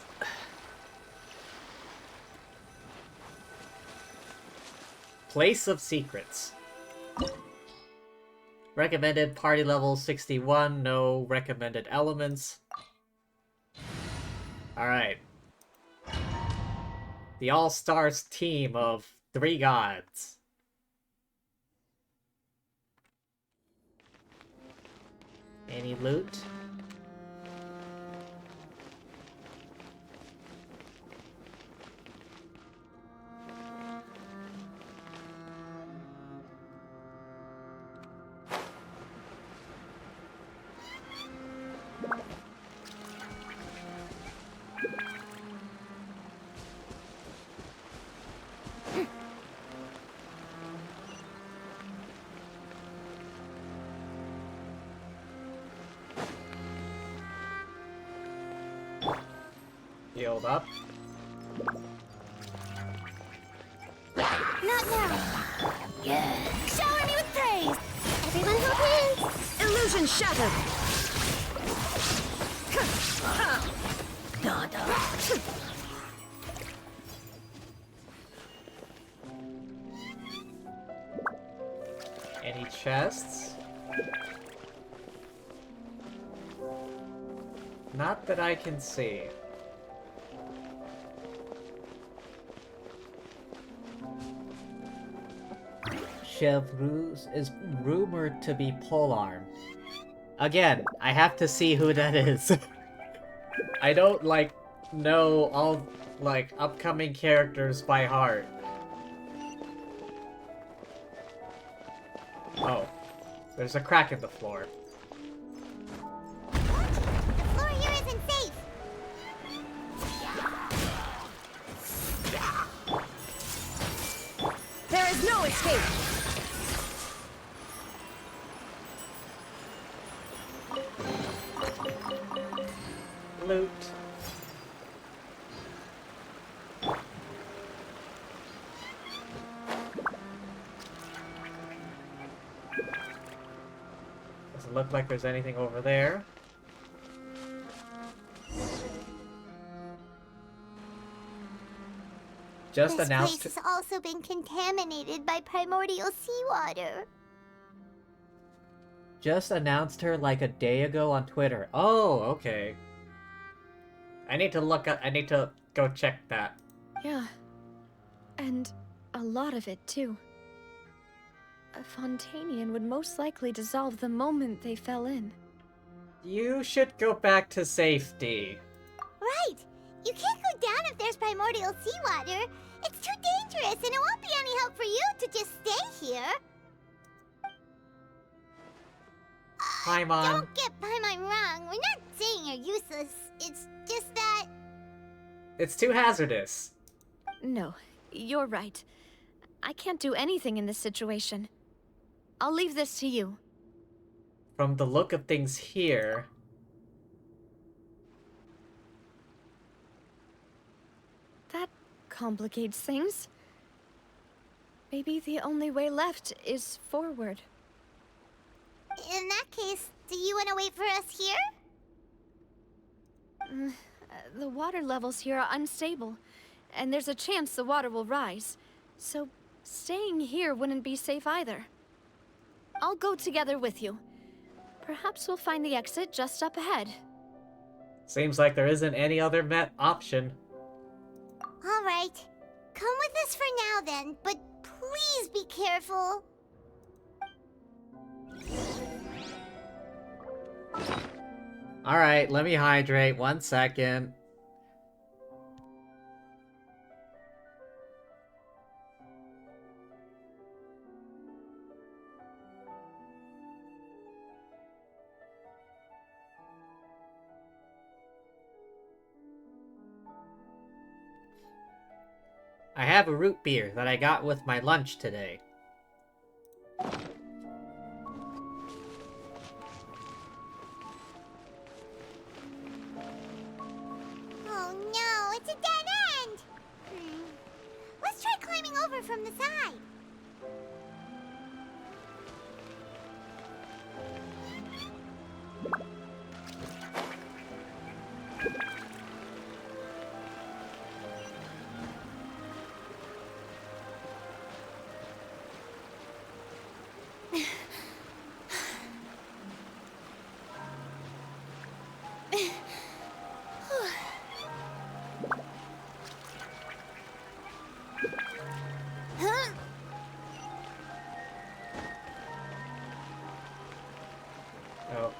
Place of Secrets. Recommended party level 61, no recommended elements. Alright. The All-Stars team of 3 gods. Any loot? Healed up. Not now. Yeah. Shower me with praise. Everyone help in. Illusion shattered. Nada. Any chests? Not that I can see. Chevreuse is rumored to be polearm. Again, I have to see who that is. I don't, like, know all, like, upcoming characters by heart. Oh. There's a crack in the floor. The floor here isn't safe. There is no escape. Loot. Doesn't look like there's anything over there. Just This announced. place has also been contaminated by primordial seawater. Just announced her like a day ago on Twitter. Oh, okay. I need to look up. I need to go check that. Yeah. And a lot of it, too. A Fontainian would most likely dissolve the moment they fell in. You should go back to safety. Right. You can't go down if there's primordial seawater. It's too dangerous, and it won't be any help for you to just stay here. Paimon. Don't get Paimon wrong. We're not saying you're useless. It's just that... It's too hazardous. No, you're right. I can't do anything in this situation. I'll leave this to you. from the look of things here... That complicates things. Maybe the only way left is forward. In that case, do you want to wait for us here? The water levels here are unstable, and there's a chance the water will rise. So staying here wouldn't be safe either. I'll go together with you. Perhaps we'll find the exit just up ahead. Seems like there isn't any other option. All right. Come with us for now then, but please be careful. Alright, let me hydrate. 1 second. I have a root beer that I got with my lunch today. Oh no, it's a dead end! Let's try climbing over from the side.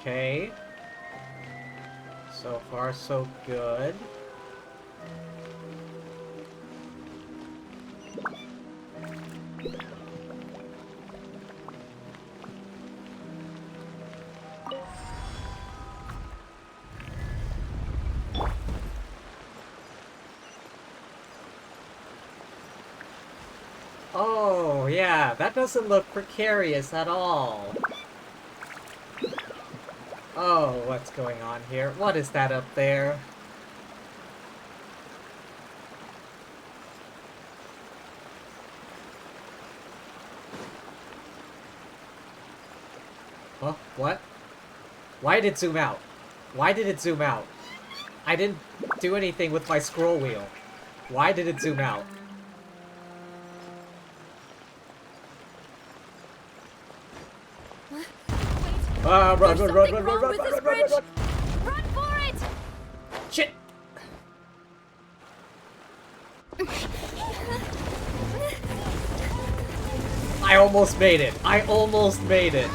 Okay. So far, so good. Oh, yeah, that doesn't look precarious at all. Oh, what's going on here? What is that up there? Huh? What? Why did it zoom out? Why did it zoom out? I didn't do anything with my scroll wheel. Why did it zoom out? Run, run, run, run, run, run, run, run, run, run! Run for it! Shit! I almost made it! I almost made it!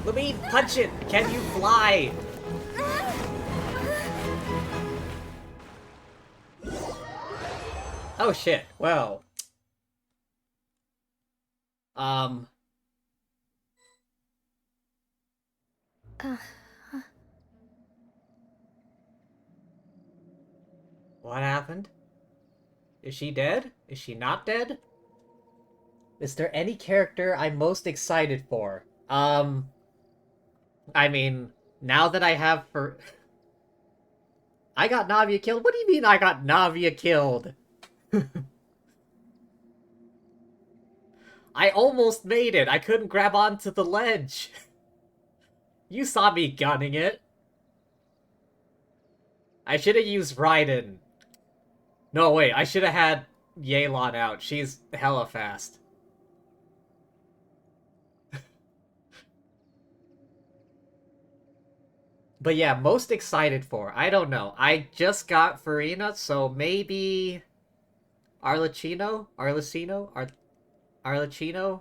Let me punch it! Can you fly? Oh shit, well. What happened? Is she dead? Is she not dead? Is there any character I'm most excited for? I mean, now that I have for... I got Navia killed? What do you mean I got Navia killed? I almost made it! I couldn't grab onto the ledge! You saw me gunning it! I should have used Raiden. No, wait, I should have had Yelan out. She's hella fast. But yeah, most excited for. I don't know. I just got Farina, so maybe... Arlecchino? Arlecchino?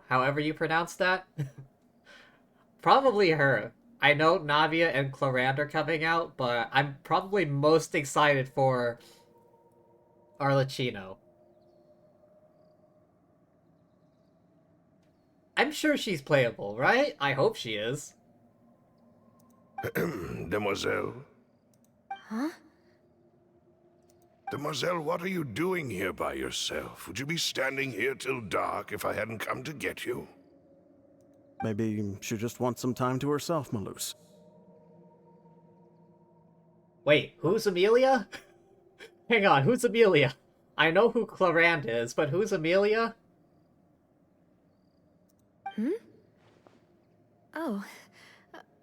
However you pronounce that? Probably her. I know Navia and Clorand are coming out, but I'm probably most excited for Arlecchino. I'm sure she's playable, right? I hope she is. Demoiselle? Huh? Demoiselle, what are you doing here by yourself? Would you be standing here till dark if I hadn't come to get you? Maybe she just wants some time to herself, Malus. Wait, who's Amelia? Hang on, who's Amelia? I know who Clarand is, but who's Amelia? Oh,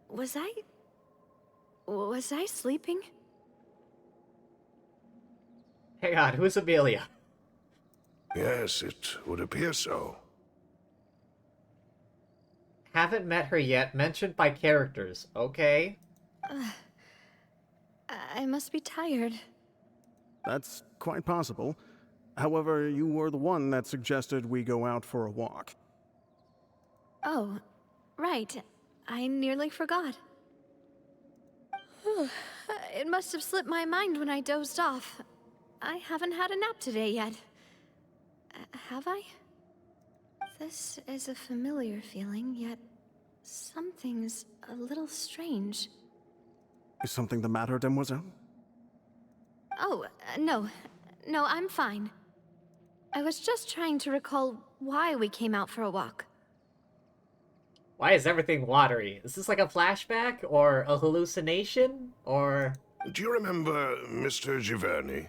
was I sleeping? Hang on, who's Amelia? Yes, it would appear so. Haven't met her yet, mentioned by characters, okay? I must be tired. That's quite possible. However, you were the one that suggested we go out for a walk. Oh, right. I nearly forgot. It must have slipped my mind when I dozed off. I haven't had a nap today yet. Have I? This is a familiar feeling, yet something's a little strange. Is something the matter, Demoiselle? Oh, no. No, I'm fine. I was just trying to recall why we came out for a walk. Why is everything watery? Is this like a flashback? Or a hallucination? Or... Do you remember Mr. Giverny?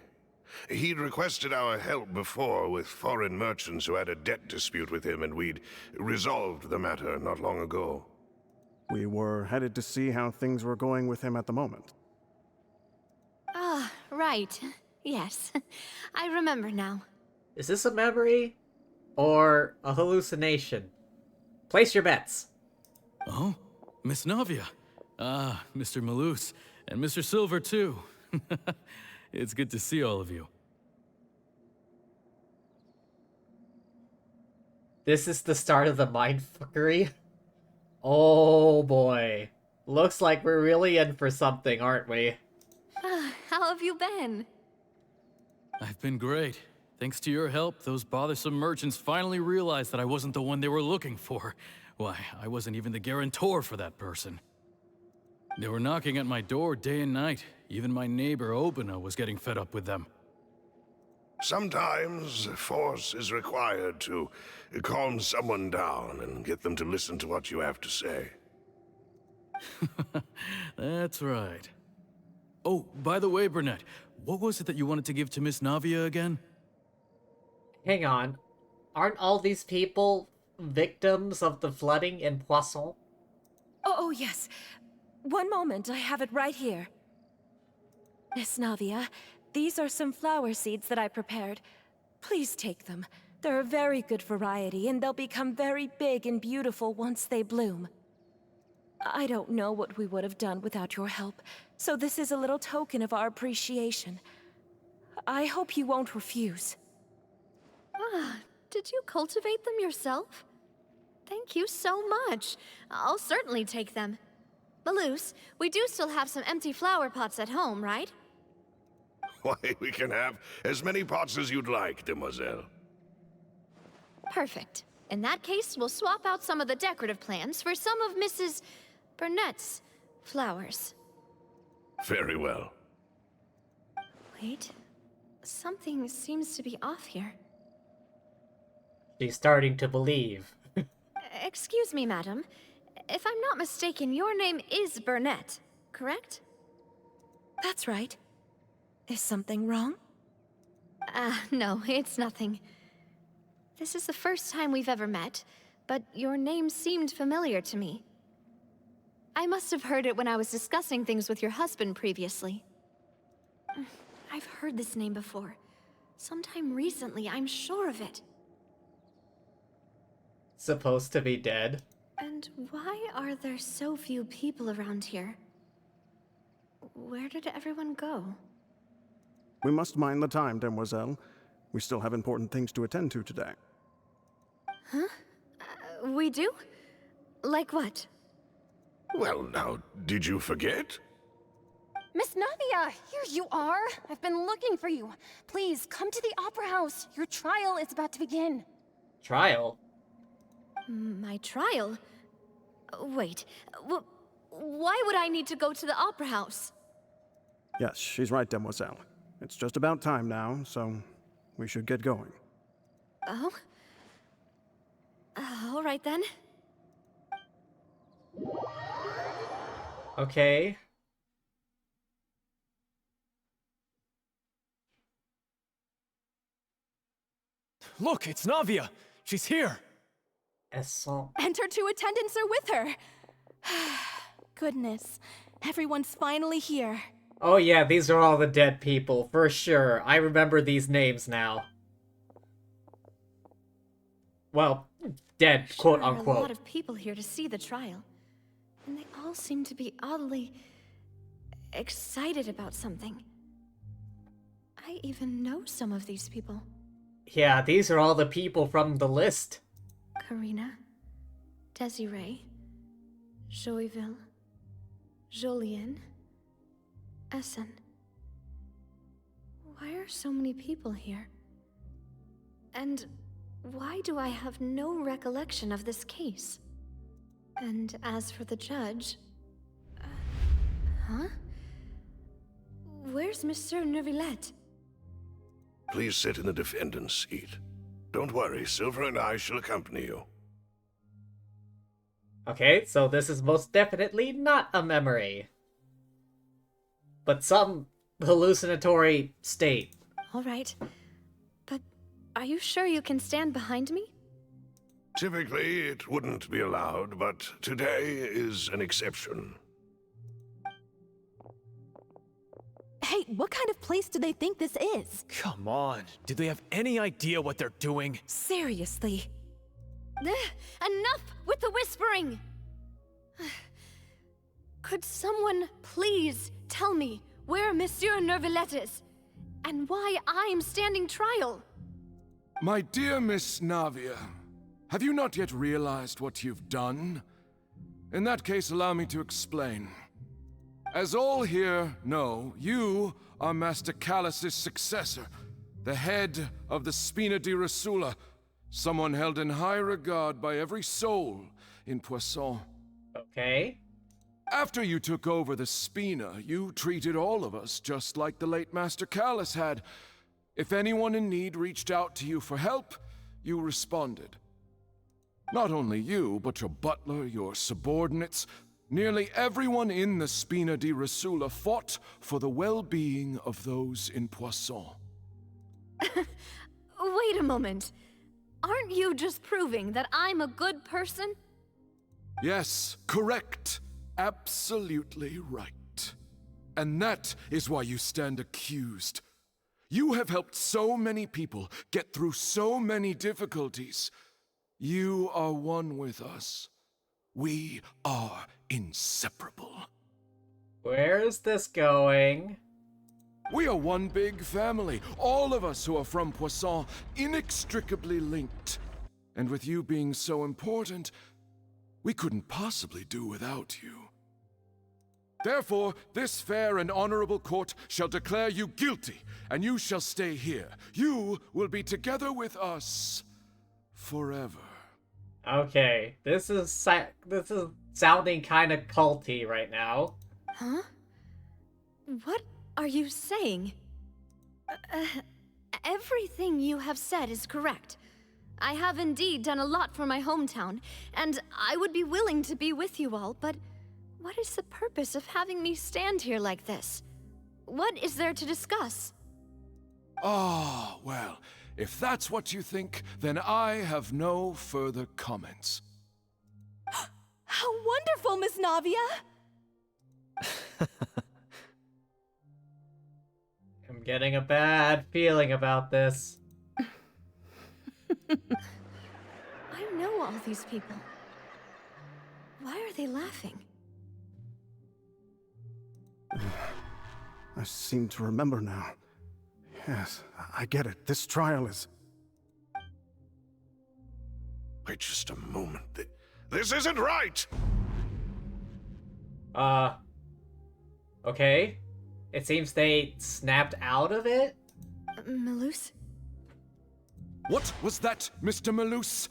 He'd requested our help before with foreign merchants who had a debt dispute with him, and we'd resolved the matter not long ago. We were headed to see how things were going with him at the moment. Ah, right. Yes. I remember now. is this a memory? Or a hallucination? Place your bets. Oh, Miss Navia. Ah, Mr. Malus. And Mr. Silver, too. It's good to see all of you. This is the start of the mindfuckery? Oh boy. Looks like we're really in for something, aren't we? How have you been? I've been great. Thanks to your help, those bothersome merchants finally realized that I wasn't the one they were looking for. Why, I wasn't even the guarantor for that person. They were knocking at my door day and night. Even my neighbor, Obina, was getting fed up with them. Sometimes force is required to calm someone down and get them to listen to what you have to say. That's right. Oh, by the way, Burnett, what was it that you wanted to give to Miss Navia again? Hang on. Aren't all these people victims of the flooding in Poisson? Oh, yes. One moment, I have it right here. Miss Navia, these are some flower seeds that I prepared. Please take them. They're a very good variety, and they'll become very big and beautiful once they bloom. I don't know what we would have done without your help, so this is a little token of our appreciation. I hope you won't refuse. Ah, did you cultivate them yourself? Thank you so much. I'll certainly take them. Malus, we do still have some empty flower pots at home, right? Why, we can have as many pots as you'd like, demoiselle. Perfect. In that case, we'll swap out some of the decorative plants for some of Mrs. Burnett's flowers. Very well. Wait. Something seems to be off here. She's starting to believe. Excuse me, madam. If I'm not mistaken, your name is Burnett, correct? That's right. Is something wrong? No, it's nothing. This is the first time we've ever met, but your name seemed familiar to me. I must have heard it when I was discussing things with your husband previously. I've heard this name before. Sometime recently, I'm sure of it. Supposed to be dead. And why are there so few people around here? Where did everyone go? We must mind the time, demoiselle. We still have important things to attend to today. Huh? We do? Like what? Well, now, did you forget? Miss Navia, here you are. I've been looking for you. Please, come to the Opera House. Your trial is about to begin. Trial? My trial? Wait, why would I need to go to the Opera House? Yes, she's right, demoiselle. It's just about time now, so we should get going. Oh? All right then. Okay. Look, it's Navia! She's here! And her two attendants are with her! Goodness, everyone's finally here. Oh yeah, these are all the dead people, for sure. I remember these names now. Well, dead, quote unquote. There are a lot of people here to see the trial. And they all seem to be oddly excited about something. I even know some of these people. Yeah, these are all the people from the list. Karina, Desiree, Joyville, Jolien, Essen. Why are so many people here? And why do I have no recollection of this case? And as for the judge... huh? Where's Monsieur Neuvillette? Please sit in the defendant's seat. Don't worry, Silver and I shall accompany you. Okay, so this is most definitely not a memory. But some hallucinatory state. All right. But are you sure you can stand behind me? Typically, it wouldn't be allowed, but today is an exception. Hey, what kind of place do they think this is? Come on, do they have any idea what they're doing? Seriously. Enough with the whispering! Could someone please tell me where Monsieur Neuvillette is? And why I'm standing trial? My dear Miss Navia, have you not yet realized what you've done? In that case, allow me to explain. As all here know, you are Master Callus's successor, the head of the Spina di Rosula, someone held in high regard by every soul in Poisson. Okay. After you took over the Spina, you treated all of us just like the late Master Callus had. If anyone in need reached out to you for help, you responded. Not only you, but your butler, your subordinates, nearly everyone in the Spina di Rosula fought for the well-being of those in Poisson. Wait a moment. Aren't you just proving that I'm a good person? Yes, correct. Absolutely right. And that is why you stand accused. You have helped so many people get through so many difficulties. You are one with us. We are inseparable. Where is this going? We are one big family, all of us who are from Poisson, inextricably linked. And with you being so important, we couldn't possibly do without you. Therefore, this fair and honorable court shall declare you guilty, and you shall stay here. You will be together with us forever. Okay, this is sounding kind of culty right now. Huh? What are you saying? Everything you have said is correct. I have indeed done a lot for my hometown, and I would be willing to be with you all, but what is the purpose of having me stand here like this? What is there to discuss? Ah, well, if that's what you think, then I have no further comments. How wonderful, Miss Navia! I'm getting a bad feeling about this. I know all these people. Why are they laughing? I seem to remember now. Yes, I get it. This trial is... Wait just a moment. This isn't right! Okay. It seems they snapped out of it? Malus? What was that, Mr. Malus?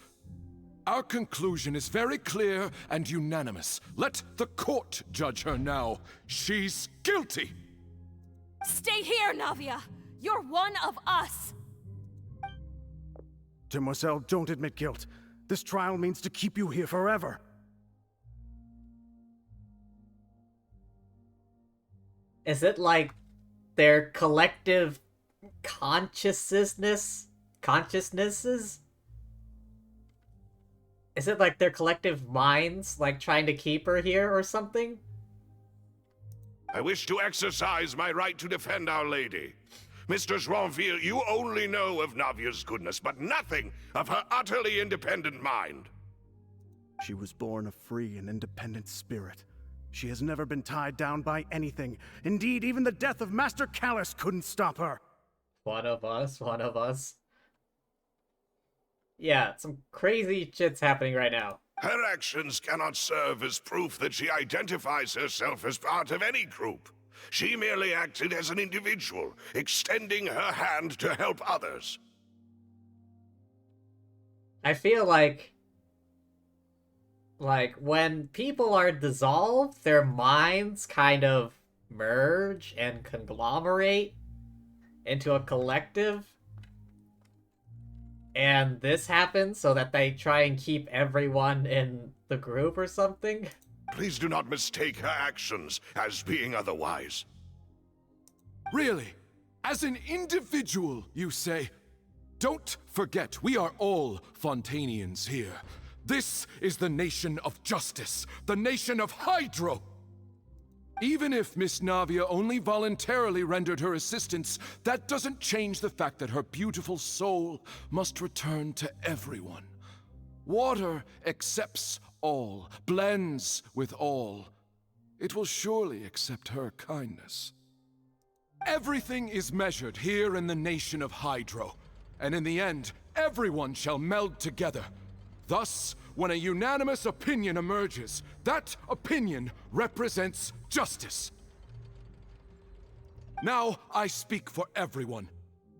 Our conclusion is very clear and unanimous. Let the court judge her now. She's guilty! Stay here, Navia! You're one of us! Demoiselle, don't admit guilt. This trial means to keep you here forever. Is it like their collective consciousnesses? Is it like their collective minds, like, trying to keep her here or something? I wish to exercise my right to defend Our Lady. Mr. Joinville, you only know of Navia's goodness, but nothing of her utterly independent mind. She was born a free and independent spirit. She has never been tied down by anything. Indeed, even the death of Master Callus couldn't stop her. One of us. Yeah, some crazy shit's happening right now. Her actions cannot serve as proof that she identifies herself as part of any group. She merely acted as an individual, extending her hand to help others. I feel like when people are dissolved, their minds kind of merge and conglomerate into a collective. And this happens so that they try and keep everyone in the group or something. Please do not mistake her actions as being otherwise. Really? As an individual, you say? Don't forget, we are all Fontainians here. This is the nation of justice, the nation of Hydro! Even if Miss Navia only voluntarily rendered her assistance, that doesn't change the fact that her beautiful soul must return to everyone. Water accepts all, blends with all. It will surely accept her kindness. Everything is measured here in the nation of Hydro, and in the end, everyone shall meld together. Thus, when a unanimous opinion emerges, that opinion represents justice. Now, I speak for everyone.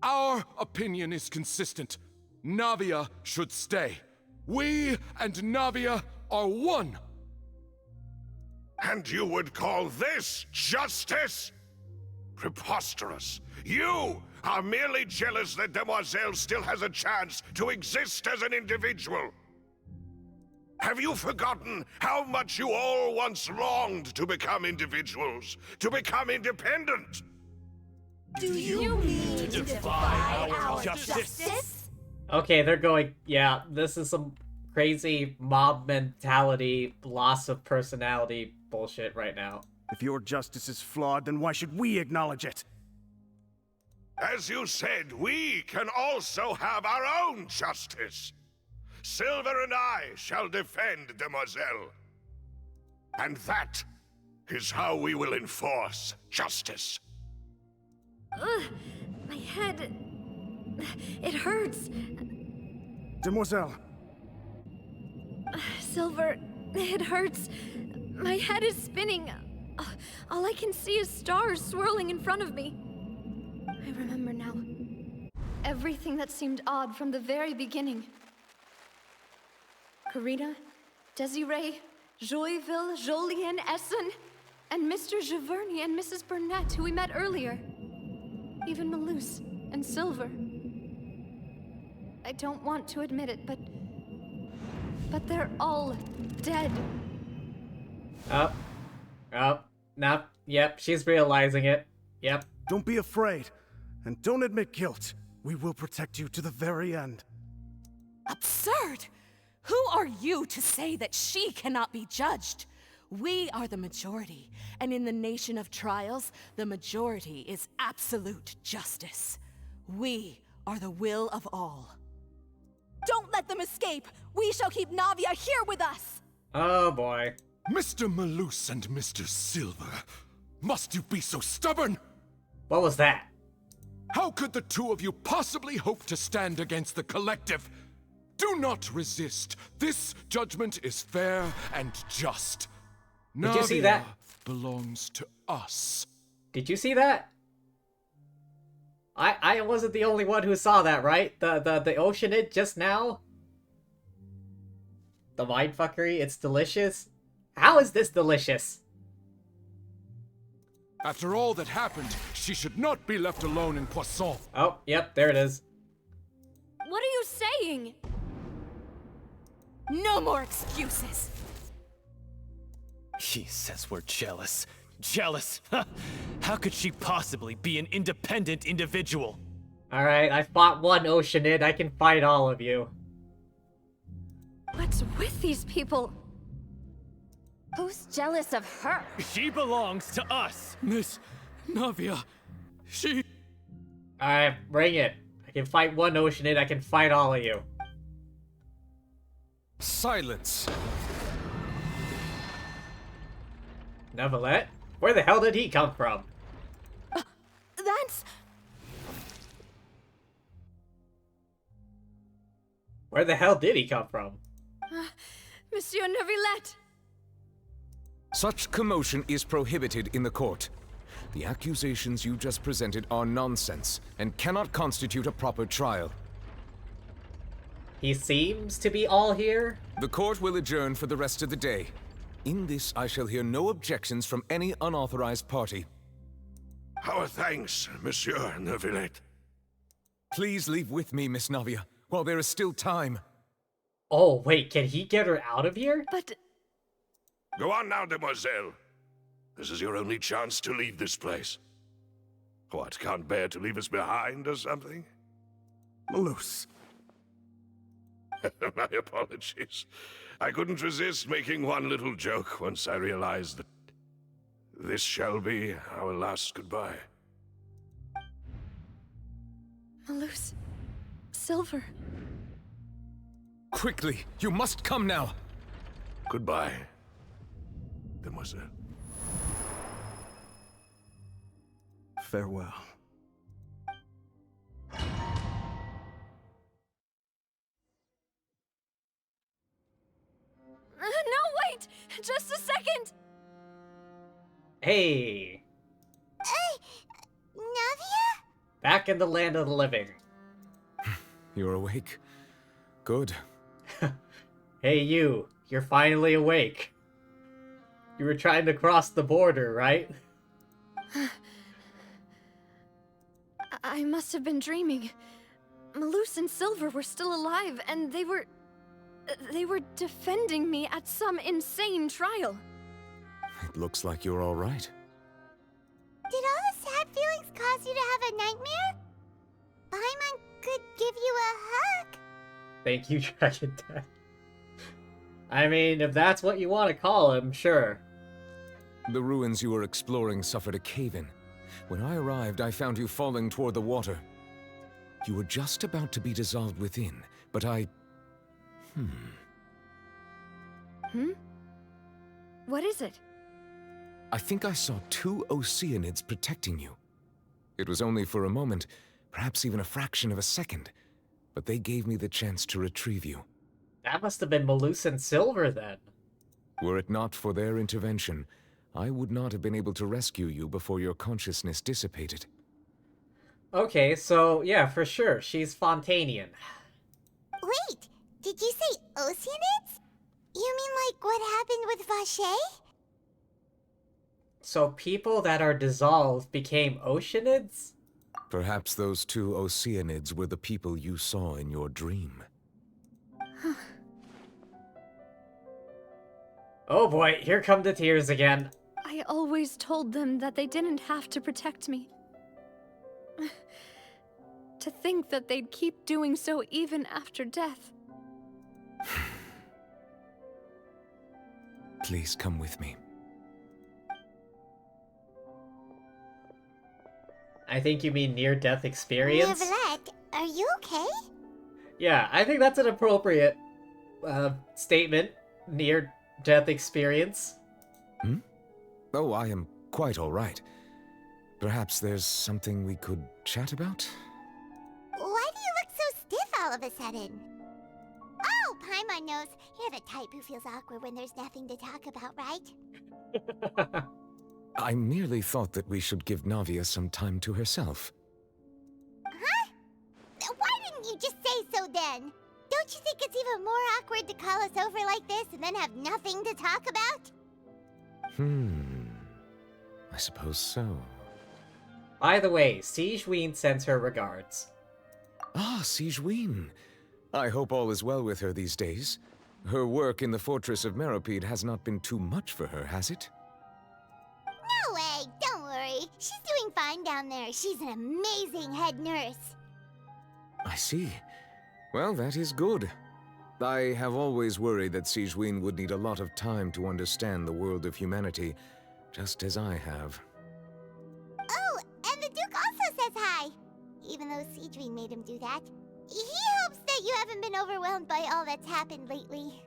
Our opinion is consistent. Navia should stay. We and Navia are one. And you would call this justice? Preposterous. You are merely jealous that Demoiselle still has a chance to exist as an individual. Have you forgotten how much you all once longed to become individuals, to become independent? Do you mean to defy our justice? Okay, they're going, yeah, this is some crazy mob mentality, loss of personality bullshit right now. If your justice is flawed, then why should we acknowledge it? As you said, we can also have our own justice. Silver and I shall defend Demoiselle. And that is how we will enforce justice. Ugh, my head... It hurts. Demoiselle. Silver, it hurts. My head is spinning. All I can see is stars swirling in front of me. I remember now. Everything that seemed odd from the very beginning. Karina, Desiree, Joyville, Jolien, Essen, and Mr. Giverny and Mrs. Burnett, who we met earlier. Even Malus and Silver. I don't want to admit it, but they're all dead. No, yep, she's realizing it. Yep. Don't be afraid, and don't admit guilt. We will protect you to the very end. Absurd! Who are you to say that she cannot be judged? We are the majority, and in the nation of trials, the majority is absolute justice. We are the will of all. Don't let them escape! We shall keep Navia here with us! Oh boy. Mr. Malus and Mr. Silver, must you be so stubborn? What was that? How could the two of you possibly hope to stand against the collective? Do not resist. This judgment is fair and just. Did you see that? Belongs to us. Did you see that? I wasn't the only one who saw that, right? The Oceanid just now? The mindfuckery, it's delicious. How is this delicious? After all that happened, she should not be left alone in Poisson. Oh, yep, there it is. What are you saying? No more excuses. He says we're jealous. Jealous? How could she possibly be an independent individual? Alright, I fought one Oceanid, I can fight all of you. What's with these people? Who's jealous of her? She belongs to us. Miss Navia, she... Alright, bring it. I can fight one Oceanid, I can fight all of you. Silence! Neuvillette? Where the hell did he come from? That's... Where the hell did he come from? Monsieur Neuvillette! Such commotion is prohibited in the court. The accusations you just presented are nonsense and cannot constitute a proper trial. He seems to be all here? The court will adjourn for the rest of the day. In this, I shall hear no objections from any unauthorized party. Our thanks, Monsieur Neuvillette. Please leave with me, Miss Navia, while there is still time. Oh, wait, can he get her out of here? But... Go on now, demoiselle. This is your only chance to leave this place. What, can't bear to leave us behind or something? Malus. My apologies. I couldn't resist making one little joke once I realized that this shall be our last goodbye. Malus... Silver... Quickly, you must come now! Goodbye, demoiselle. Farewell. No, wait! Just a second! Hey! Navia? Back in the land of the living. You're awake. Good. Hey you, you're finally awake. You were trying to cross the border, right? I must have been dreaming. Malus and Silver were still alive, and they were defending me at some insane trial. It looks like you're all right. Did all the sad feelings cause you to have a nightmare? Paimon could give you a hug. Thank you, Dragon Dad. I mean, if that's what you want to call him, sure. The ruins you were exploring suffered a cave-in. When I arrived, I found you falling toward the water. You were just about to be dissolved within, but I... What is it? I think I saw 2 Oceanids protecting you. It was only for a moment, perhaps even a fraction of a second, but they gave me the chance to retrieve you. That must have been Malus and Silver, then. Were it not for their intervention, I would not have been able to rescue you before your consciousness dissipated. Okay, so, yeah, for sure, she's Fontainian. Wait, did you say Oceanids? You mean like what happened with Vache? So people that are dissolved became Oceanids? Perhaps those 2 Oceanids were the people you saw in your dream. Oh boy, here come the tears again. I always told them that they didn't have to protect me. To think that they'd keep doing so even after death. Please come with me. I think you mean near-death experience? Neuvillette, are you okay? Yeah, I think that's an appropriate statement. Near-death experience. Oh, I am quite all right. Perhaps there's something we could chat about? Why do you look so stiff all of a sudden? Oh, Paimon knows. You're the type who feels awkward when there's nothing to talk about, right? I merely thought that we should give Navia some time to herself. Huh? Why didn't you just say so then? Don't you think it's even more awkward to call us over like this and then have nothing to talk about? I suppose so. By the way, Sigeween sends her regards. Ah, Sigeween. I hope all is well with her these days. Her work in the Fortress of Meropide has not been too much for her, has it? No way, don't worry. She's doing fine down there. She's an amazing head nurse. I see. Well, that is good. I have always worried that Sigeween would need a lot of time to understand the world of humanity, just as I have. Oh, and the Duke also says hi. Even though Sigeween made him do that. He hopes that you haven't been overwhelmed by all that's happened lately.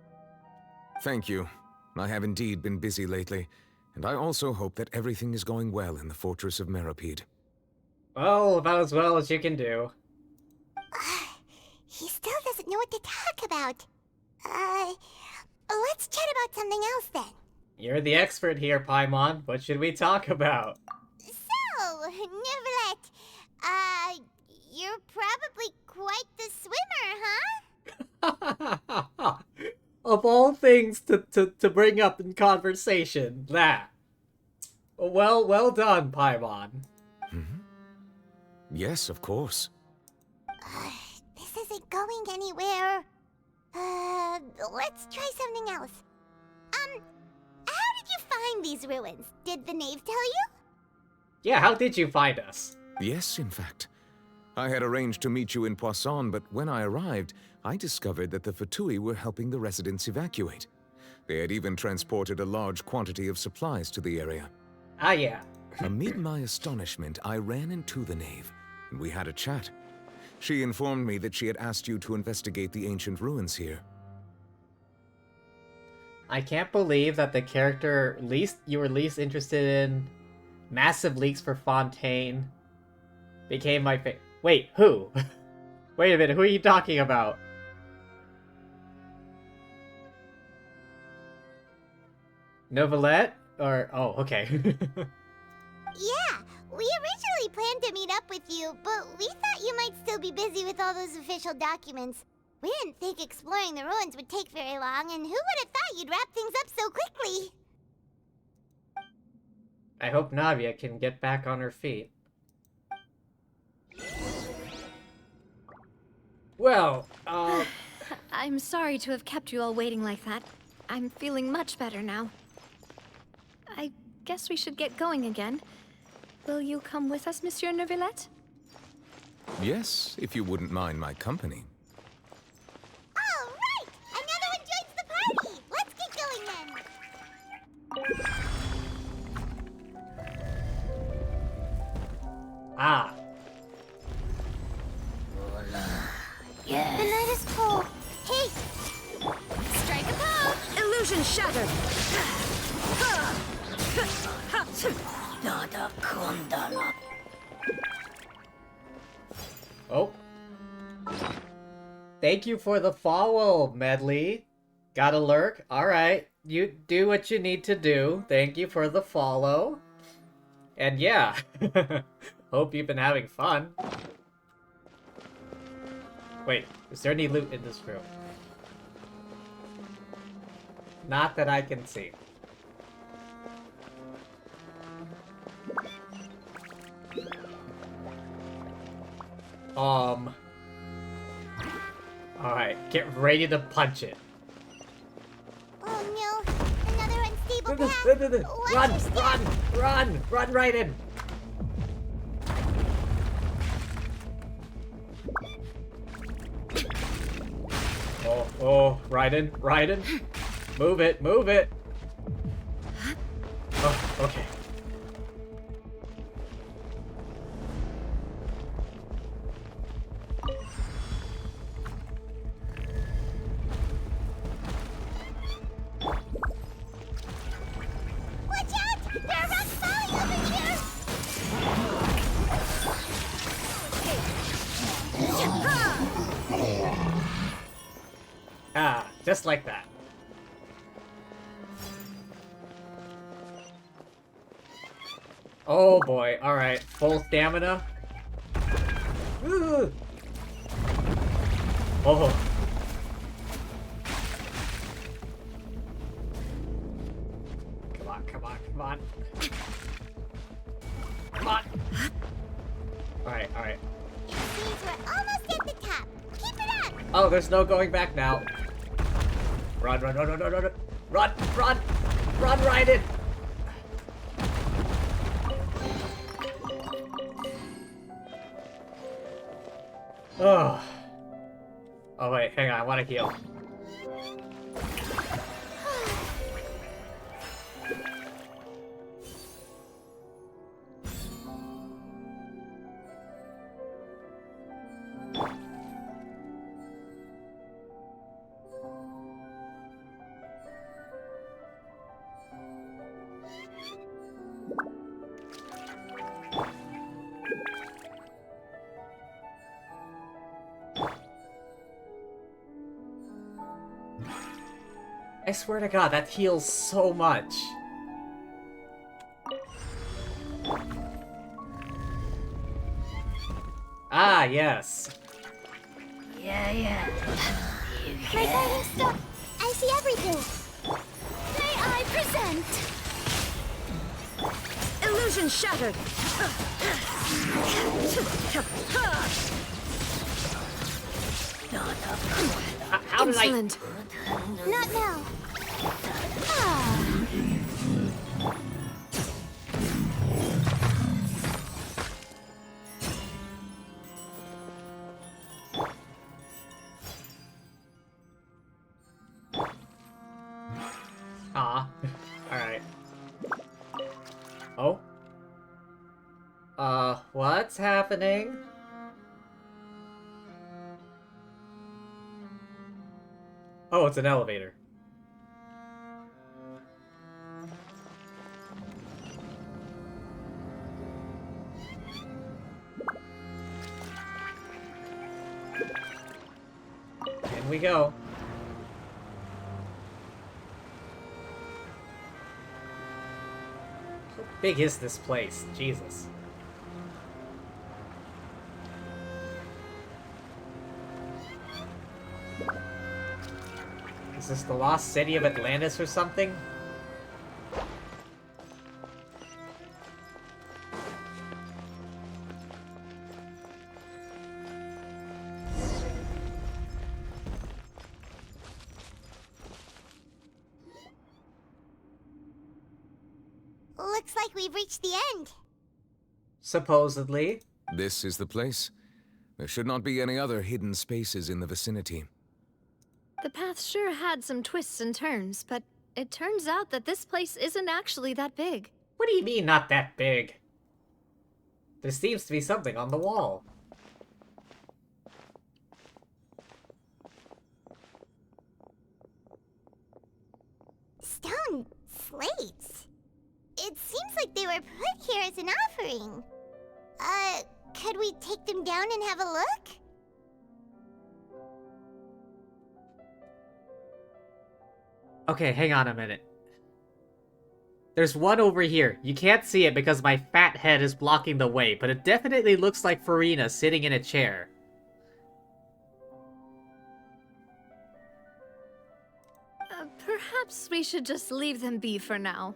Thank you. I have indeed been busy lately, and I also hope that everything is going well in the Fortress of Meropide. Well, about as well as you can do. He still doesn't know what to talk about. Let's chat about something else then. You're the expert here, Paimon. What should we talk about? So, Neverlet, you're probably quite the swimmer, huh? Of all things to bring up in conversation, that. Well done, Paimon. Yes, of course. This isn't going anywhere. Let's try something else. How did you find these ruins? Did the knave tell you? Yeah, how did you find us? Yes, in fact. I had arranged to meet you in Poisson, but when I arrived, I discovered that the Fatui were helping the residents evacuate. They had even transported a large quantity of supplies to the area. Ah, yeah. Amid my astonishment, I ran into the knave, and we had a chat. She informed me that she had asked you to investigate the ancient ruins here. I can't believe that the character you were least interested in, massive leaks for Fontaine, became my favorite. Wait, who? Wait a minute, who are you talking about? Novelette? Or, oh, okay. Yeah, we originally planned to meet up with you, but we thought you might still be busy with all those official documents. We didn't think exploring the ruins would take very long, and who would have thought you'd wrap things up so quickly? I hope Navia can get back on her feet. Well, I'm sorry to have kept you all waiting like that. I'm feeling much better now. I guess we should get going again. Will you come with us, Monsieur Neuvillette? Yes, if you wouldn't mind my company. All right! Another one joins the party! Let's get going then! Ah. Yes. The night is cold. Hey! Strike a pose! Illusion shattered! Oh. Thank you for the follow, Medley. Got a lurk? Alright. You do what you need to do. Thank you for the follow. And yeah. Hope you've been having fun. Wait, is there any loot in this room? Not that I can see. Alright, get ready to punch it. Oh no, another unstable path. Run right in. Oh, Raiden. Move it. Oh, okay. Watch out! There are rocks falling over here! Ah, just like that. Oh boy, alright. Full stamina. Ooh. Oh. Come on. Come on! Alright, alright. It seems we're almost at the top. Keep it up! Oh, there's no going back now. Run, run, run, run, run, run, run, run, run, Raiden! Oh. Oh wait, hang on, I want to heal. I swear to God, that heals so much. Ah, yes. Yeah. My fighting stuff. I see everything. May I present? Illusion shattered. How did Excellent. Not now. Ah. Alright. Oh? What's happening? Oh, it's an elevator. In we go. How big is this place? Jesus. Is this the lost city of Atlantis or something? Looks like we've reached the end. Supposedly. This is the place. There should not be any other hidden spaces in the vicinity. The path sure had some twists and turns, but it turns out that this place isn't actually that big. What do you mean, not that big? There seems to be something on the wall. Stone slates. It seems like they were put here as an offering. Could we take them down and have a look? Okay, hang on a minute. There's one over here. You can't see it because my fat head is blocking the way, but it definitely looks like Farina sitting in a chair. Perhaps we should just leave them be for now.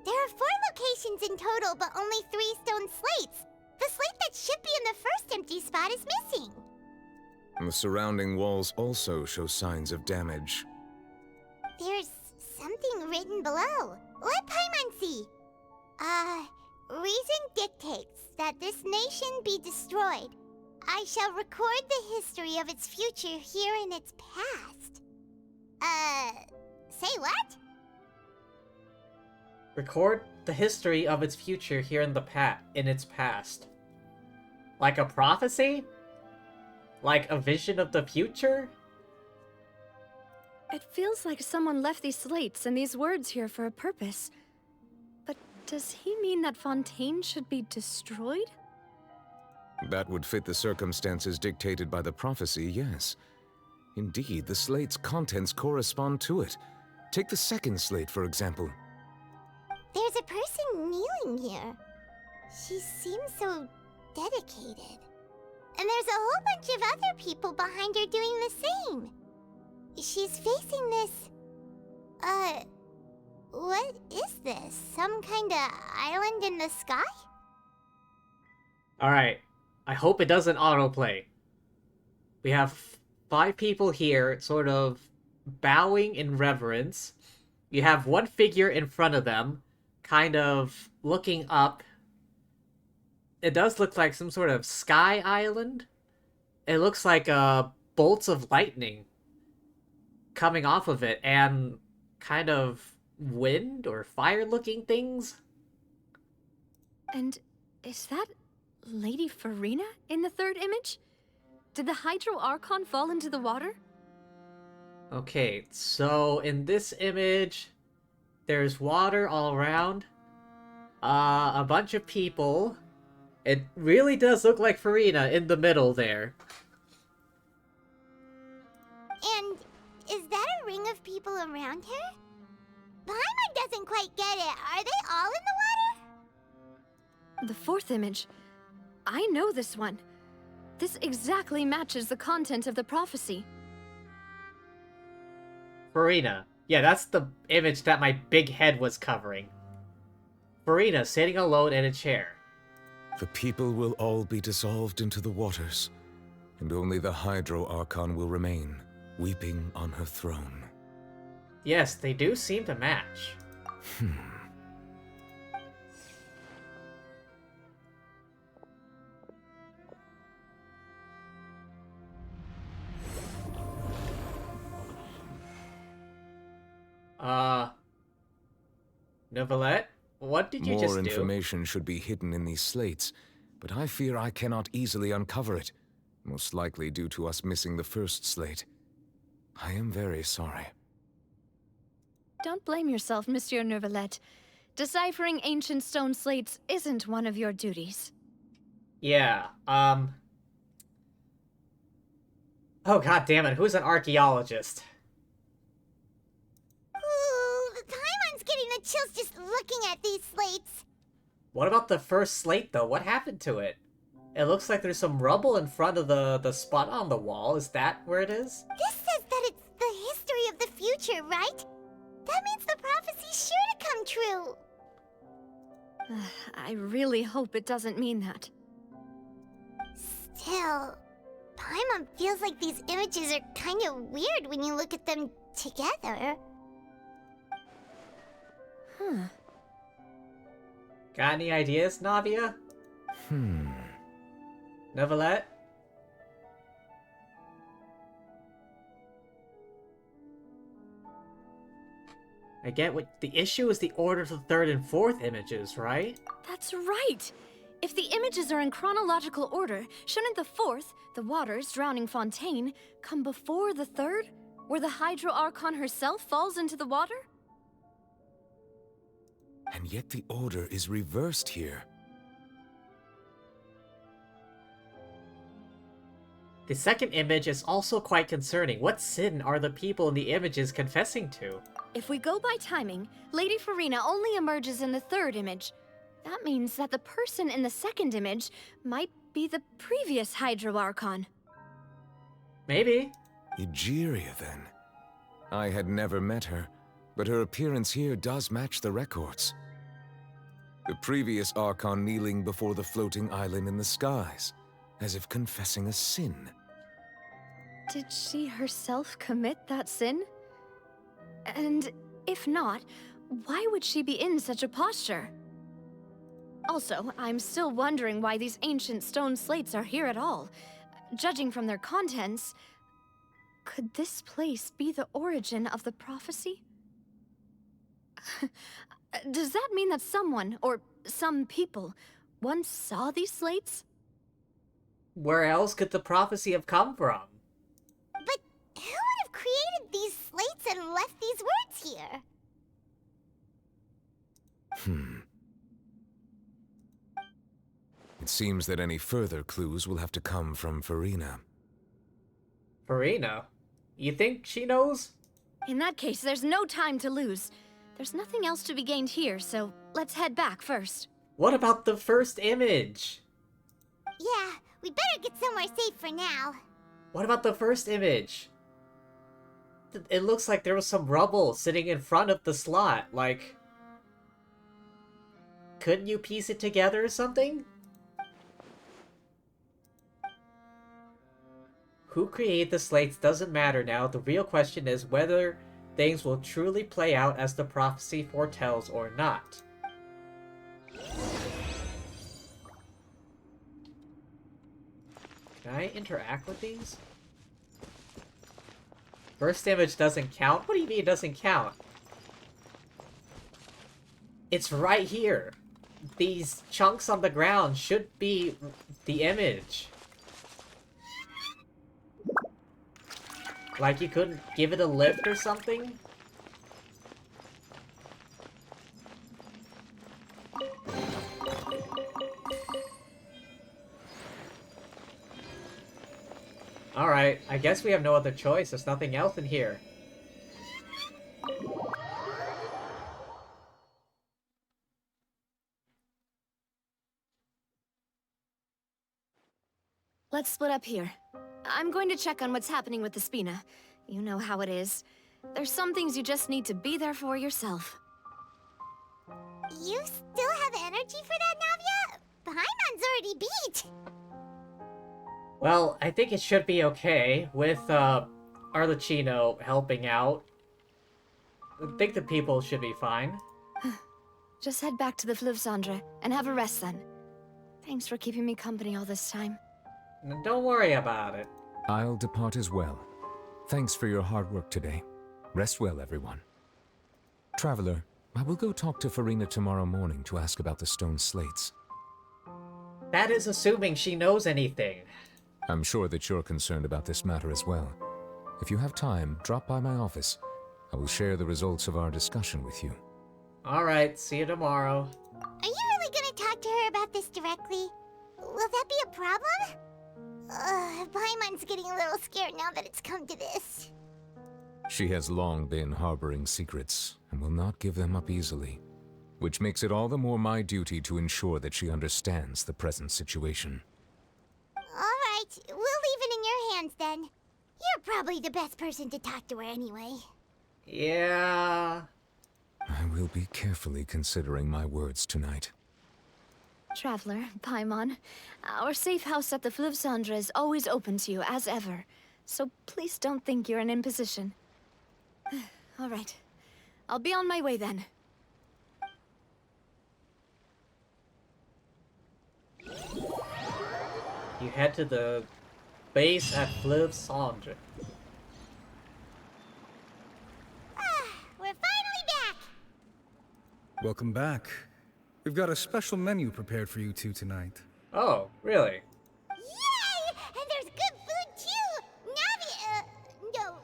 There are 4 locations in total, but only 3 stone slates. The slate that should be in the first empty spot is missing. The surrounding walls also show signs of damage. There's something written below. Let Paimon see. Reason dictates that this nation be destroyed. I shall record the history of its future here in its past. Say what? Record the history of its future here in its past. Like a prophecy? Like a vision of the future? It feels like someone left these slates and these words here for a purpose. But does he mean that Fontaine should be destroyed? That would fit the circumstances dictated by the prophecy, yes. Indeed, the slate's contents correspond to it. Take the second slate, for example. There's a person kneeling here. She seems so dedicated. And there's a whole bunch of other people behind her doing the same. She's facing this, What is this? Some kind of island in the sky? Alright, I hope it doesn't autoplay. We have 5 people here, sort of bowing in reverence. You have one figure in front of them, kind of looking up. It does look like some sort of sky island. It looks like bolts of lightning coming off of it, and kind of wind or fire-looking things. And is that Lady Farina in the third image? Did the Hydro Archon fall into the water? Okay, so in this image, there's water all around. A bunch of people. It really does look like Farina in the middle there. And is that a ring of people around her? Paimon doesn't quite get it. Are they all in the water? The fourth image. I know this one. This exactly matches the content of the prophecy. Farina. Yeah, that's the image that my big head was covering. Farina sitting alone in a chair. The people will all be dissolved into the waters, and only the Hydro Archon will remain, weeping on her throne. Yes, they do seem to match. Novelette? What did you just do? More information should be hidden in these slates, but I fear I cannot easily uncover it, most likely due to us missing the first slate. I am very sorry. Don't blame yourself, Monsieur Neuvillette. Deciphering ancient stone slates isn't one of your duties. Yeah, Oh, god damn it, who's an archaeologist? Ooh, the Paimon's getting the chills just looking at these slates. What about the first slate, though? What happened to it? It looks like there's some rubble in front of the spot on the wall. Is that where it is? This says that it's the history of the future, right? That means the prophecy's sure to come true. I really hope it doesn't mean that. Still, Paimon feels like these images are kind of weird when you look at them together. Huh. Got any ideas, Navia? Novelette? I get what the issue is. The order of the third and fourth images, right? That's right! If the images are in chronological order, shouldn't the fourth, the waters drowning Fontaine, come before the third, where the Hydro Archon herself falls into the water? And yet the order is reversed here. The second image is also quite concerning. What sin are the people in the images confessing to? If we go by timing, Lady Farina only emerges in the third image. That means that the person in the second image might be the previous Hydro Archon. Maybe. Egeria, then. I had never met her, but her appearance here does match the records. The previous Archon kneeling before the floating island in the skies, as if confessing a sin. Did she herself commit that sin? And if not, why would she be in such a posture? Also, I'm still wondering why these ancient stone slates are here at all. Judging from their contents, could this place be the origin of the prophecy? Does that mean that someone, or some people, once saw these slates? Where else could the prophecy have come from? But who would have created these slates and left these words here? It seems that any further clues will have to come from Farina. Farina? You think she knows? In that case, there's no time to lose. There's nothing else to be gained here, so let's head back first. What about the first image? Yeah, we better get somewhere safe for now. What about the first image? it looks like there was some rubble sitting in front of the slot. Like, couldn't you piece it together or something? Who created the slates doesn't matter now. The real question is whether things will truly play out as the prophecy foretells or not. Can I interact with these? Burst damage doesn't count? What do you mean it doesn't count? It's right here. These chunks on the ground should be the image. Like you couldn't give it a lift or something? Alright, I guess we have no other choice. There's nothing else in here. Let's split up here. I'm going to check on what's happening with the Spina. You know how it is. There's some things you just need to be there for yourself. You still have energy for that, Navia? Paimon's already beat! Well, I think it should be okay with, Arlecchino helping out. I think the people should be fine. Just head back to the Fleuve Cendre and have a rest then. Thanks for keeping me company all this time. Don't worry about it. I'll depart as well. Thanks for your hard work today. Rest well, everyone. Traveler, I will go talk to Farina tomorrow morning to ask about the stone slates. That is assuming she knows anything. I'm sure that you're concerned about this matter as well. If you have time, drop by my office. I will share the results of our discussion with you. Alright, see you tomorrow. Are you really gonna talk to her about this directly? Will that be a problem? Paimon's getting a little scared now that it's come to this. She has long been harboring secrets, and will not give them up easily. Which makes it all the more my duty to ensure that she understands the present situation. Alright, we'll leave it in your hands then. You're probably the best person to talk to her anyway. Yeah... I will be carefully considering my words tonight. Traveler, Paimon, our safe house at the Fleuve Cendre is always open to you, as ever. So please don't think you're an imposition. All right. I'll be on my way then. You head to the base at Fleuve Cendre. We're finally back! Welcome back. We've got a special menu prepared for you two tonight. Oh, really? Yay! And there's good food too! No,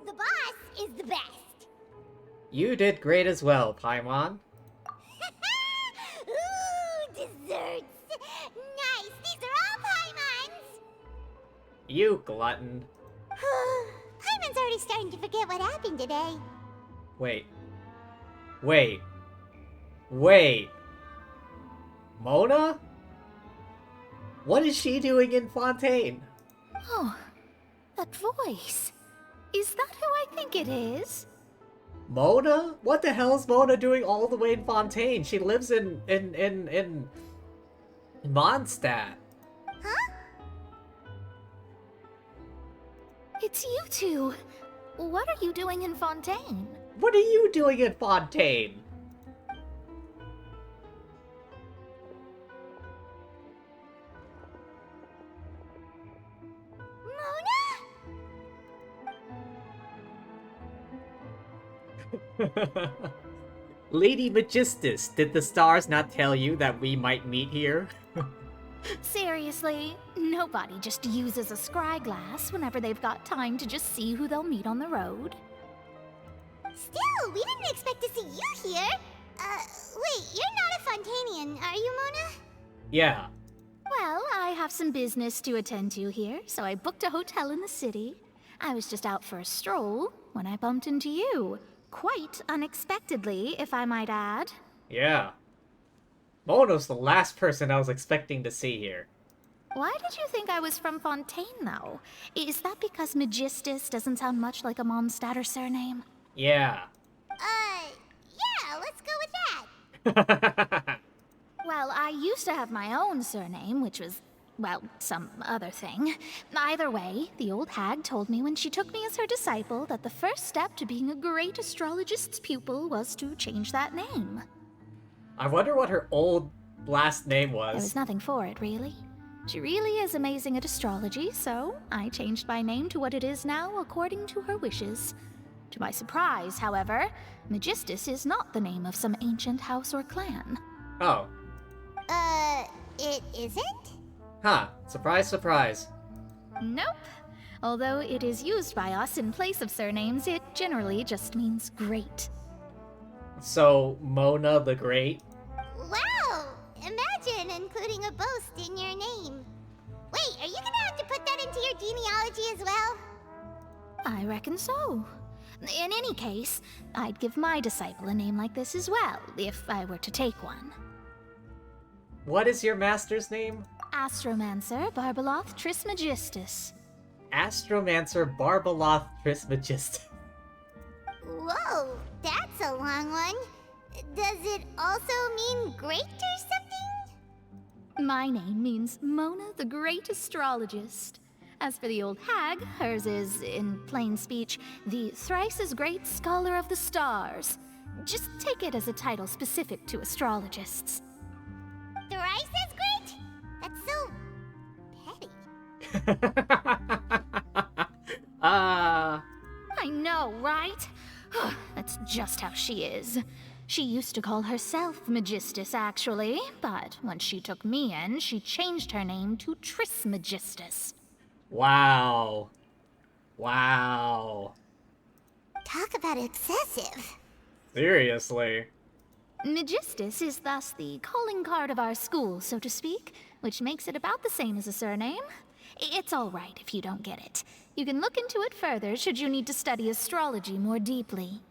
the boss is the best. You did great as well, Paimon. Ooh, desserts! Nice, these are all Paimon's! You glutton. Paimon's already starting to forget what happened today. Wait. Mona? What is she doing in Fontaine? Oh, that voice. Is that who I think it is? Mona? What the hell is Mona doing all the way in Fontaine? She lives in Mondstadt. Huh? It's you two. What are you doing in Fontaine? What are you doing in Fontaine? Lady Magistus, did the stars not tell you that we might meet here? Seriously, nobody just uses a scry glass whenever they've got time to just see who they'll meet on the road. Still, we didn't expect to see you here. Wait, you're not a Fontanian, are you, Mona? Yeah. Well, I have some business to attend to here, so I booked a hotel in the city. I was just out for a stroll when I bumped into you. Quite unexpectedly, if I might add. Yeah. Mona's the last person I was expecting to see here. Why did you think I was from Fontaine, though? Is that because Magistus doesn't sound much like a Mondstadt surname? Yeah. Yeah, let's go with that. Well, I used to have my own surname, which was, well, some other thing. Either way, the old hag told me when she took me as her disciple that the first step to being a great astrologist's pupil was to change that name. I wonder what her old last name There was was. nothing for it, really. She really is amazing at astrology, so I changed my name to what it is now according to her wishes. To my surprise, however, Magistus is not the name of some ancient house or clan. Oh. It isn't? Huh. Surprise, surprise. Nope. Although it is used by us in place of surnames, it generally just means great. So, Mona the Great? Wow! Imagine including a boast in your name. Wait, are you gonna have to put that into your genealogy as well? I reckon so. In any case, I'd give my disciple a name like this as well, if I were to take one. What is your master's name? Astromancer Barbeloth Trismegistus. Astromancer Barbeloth Trismegistus. Whoa, that's a long one. Does it also mean great or something? My name means Mona the Great Astrologist. As for the old hag, hers is, in plain speech, the thrice-as-great Scholar of the Stars. Just take it as a title specific to astrologists. Thrice as great? That's so petty. I know, right? That's just how she is. She used to call herself Magistus, actually, but when she took me in, she changed her name to Trismegistus. Wow. Wow. Talk about excessive. Seriously. Magistus is thus the calling card of our school, so to speak, which makes it about the same as a surname. It's all right if you don't get it. You can look into it further should you need to study astrology more deeply.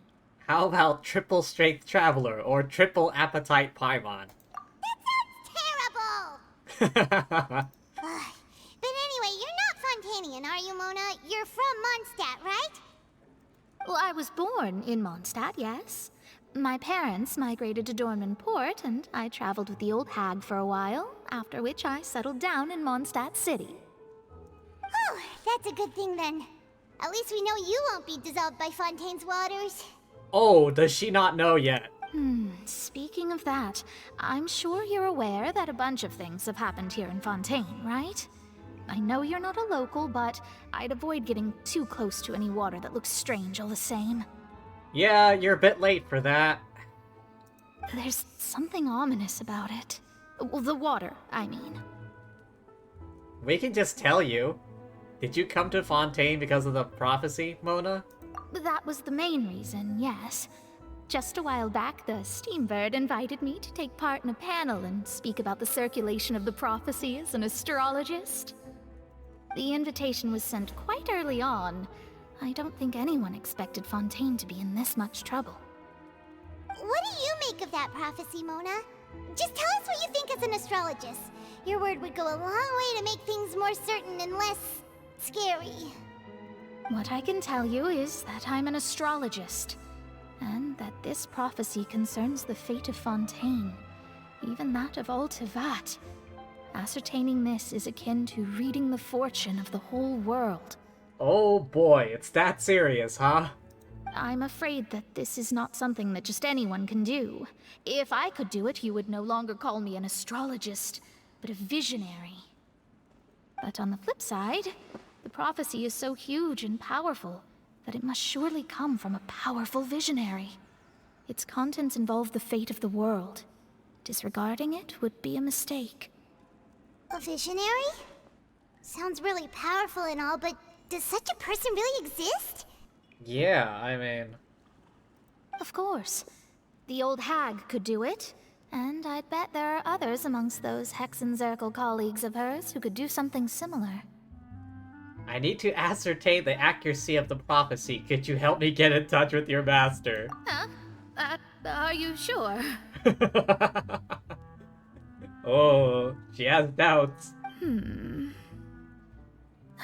How about Triple Strength Traveler or Triple Appetite Paimon? Terrible! But anyway, you're not Fontainian, are you, Mona? You're from Mondstadt, right? Well, I was born in Mondstadt, yes. My parents migrated to Dornman Port, and I traveled with the old hag for a while, after which I settled down in Mondstadt City. Oh, that's a good thing then. At least we know you won't be dissolved by Fontaine's waters. Oh, does she not know yet? Speaking of that, I'm sure you're aware that a bunch of things have happened here in Fontaine, right? I know you're not a local, but I'd avoid getting too close to any water that looks strange all the same. Yeah, you're a bit late for that. There's something ominous about it. Well, the water, I mean. We can just tell you. Did you come to Fontaine because of the prophecy, Mona? That was the main reason, yes. Just a while back, the Steambird invited me to take part in a panel and speak about the circulation of the prophecy as an astrologist. The invitation was sent quite early on. I don't think anyone expected Fontaine to be in this much trouble. What do you make of that prophecy, Mona? Just tell us what you think as an astrologist. Your word would go a long way to make things more certain and less scary. What I can tell you is that I'm an astrologist, and that this prophecy concerns the fate of Fontaine, even that of all Tevat. Ascertaining this is akin to reading the fortune of the whole world. Oh boy, it's that serious, huh? I'm afraid that this is not something that just anyone can do. If I could do it, you would no longer call me an astrologist, but a visionary. But on the flip side, the prophecy is so huge and powerful that it must surely come from a powerful visionary. Its contents involve the fate of the world. Disregarding it would be a mistake. A visionary? Sounds really powerful and all, but does such a person really exist? Yeah, I mean... Of course. The old hag could do it, and I'd bet there are others amongst those Hexenzirkel colleagues of hers who could do something similar. I need to ascertain the accuracy of the prophecy. Could you help me get in touch with your master? Huh? Are you sure? Oh, she has doubts.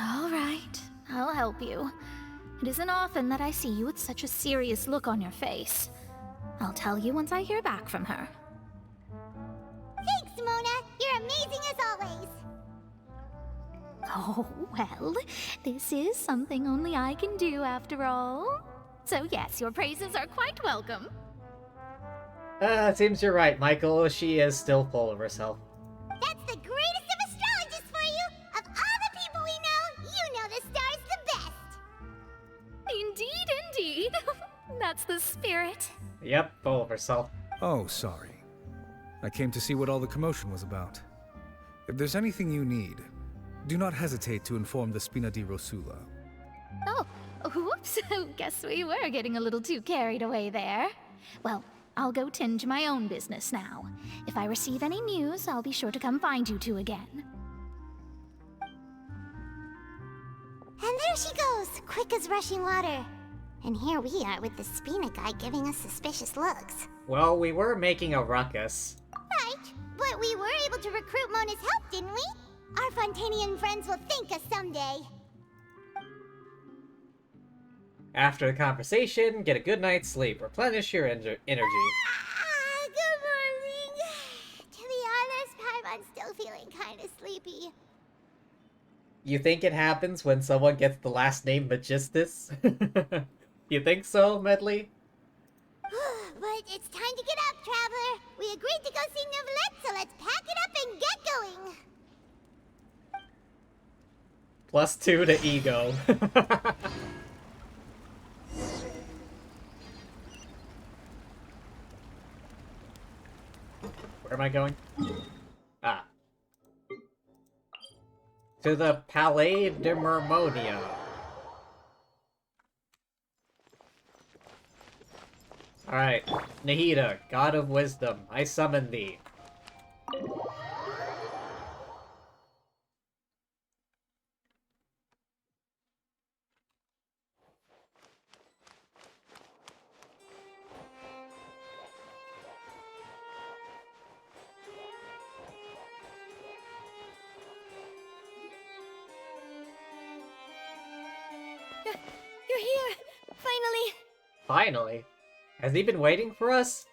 All right, I'll help you. It isn't often that I see you with such a serious look on your face. I'll tell you once I hear back from her. Thanks, Mona! You're amazing as always! Oh, well, this is something only I can do after all. So yes, your praises are quite welcome. It seems you're right, Michael. She is still full of herself. That's the greatest of astrologists for you! Of all the people we know, you know the star's the best! Indeed, indeed. That's the spirit. Yep, full of herself. Oh, sorry. I came to see what all the commotion was about. If there's anything you need, do not hesitate to inform the Spina di Rosula. Oh, whoops. Guess we were getting a little too carried away there. Well, I'll go tend to my own business now. If I receive any news, I'll be sure to come find you two again. And there she goes, quick as rushing water. And here we are with the Spina guy giving us suspicious looks. Well, we were making a ruckus. Right, but we were able to recruit Mona's help, didn't we? Our Fontanian friends will thank us someday. After the conversation, get a good night's sleep. Replenish your energy. Good morning. To be honest, I'm still feeling kind of sleepy. You think it happens when someone gets the last name Magistus? You think so, Medley? But it's time to get up, Traveler. We agreed to go see Novelette, so let's pack it up and get going. +2 to ego. Where am I going? Ah. To the Palais de Mermonia. Alright. Nahida, God of Wisdom, I summon thee. You're here! Finally! Finally? Has he been waiting for us?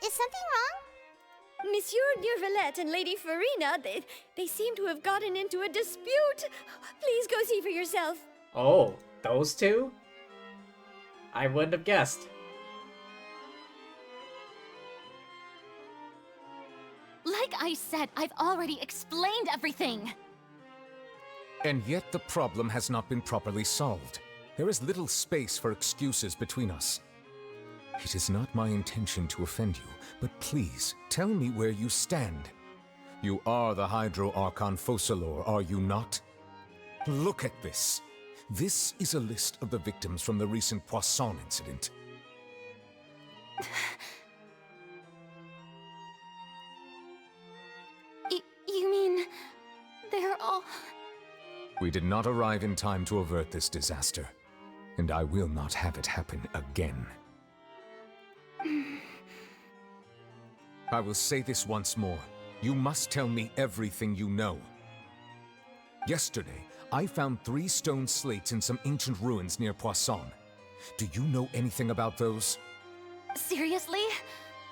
Is something wrong? Monsieur Neuvillette and Lady Farina, they seem to have gotten into a dispute. Please go see for yourself. Oh, those two? I wouldn't have guessed. Like I said, I've already explained everything. And yet the problem has not been properly solved. There is little space for excuses between us. It is not my intention to offend you, but please, tell me where you stand. You are the Hydro Archon Focalor, are you not? Look at this. This is a list of the victims from the recent Poisson incident. You mean... they're all... We did not arrive in time to avert this disaster, and I will not have it happen again. I will say this once more. You must tell me everything you know. Yesterday, I found 3 stone slates in some ancient ruins near Poisson. Do you know anything about those? Seriously?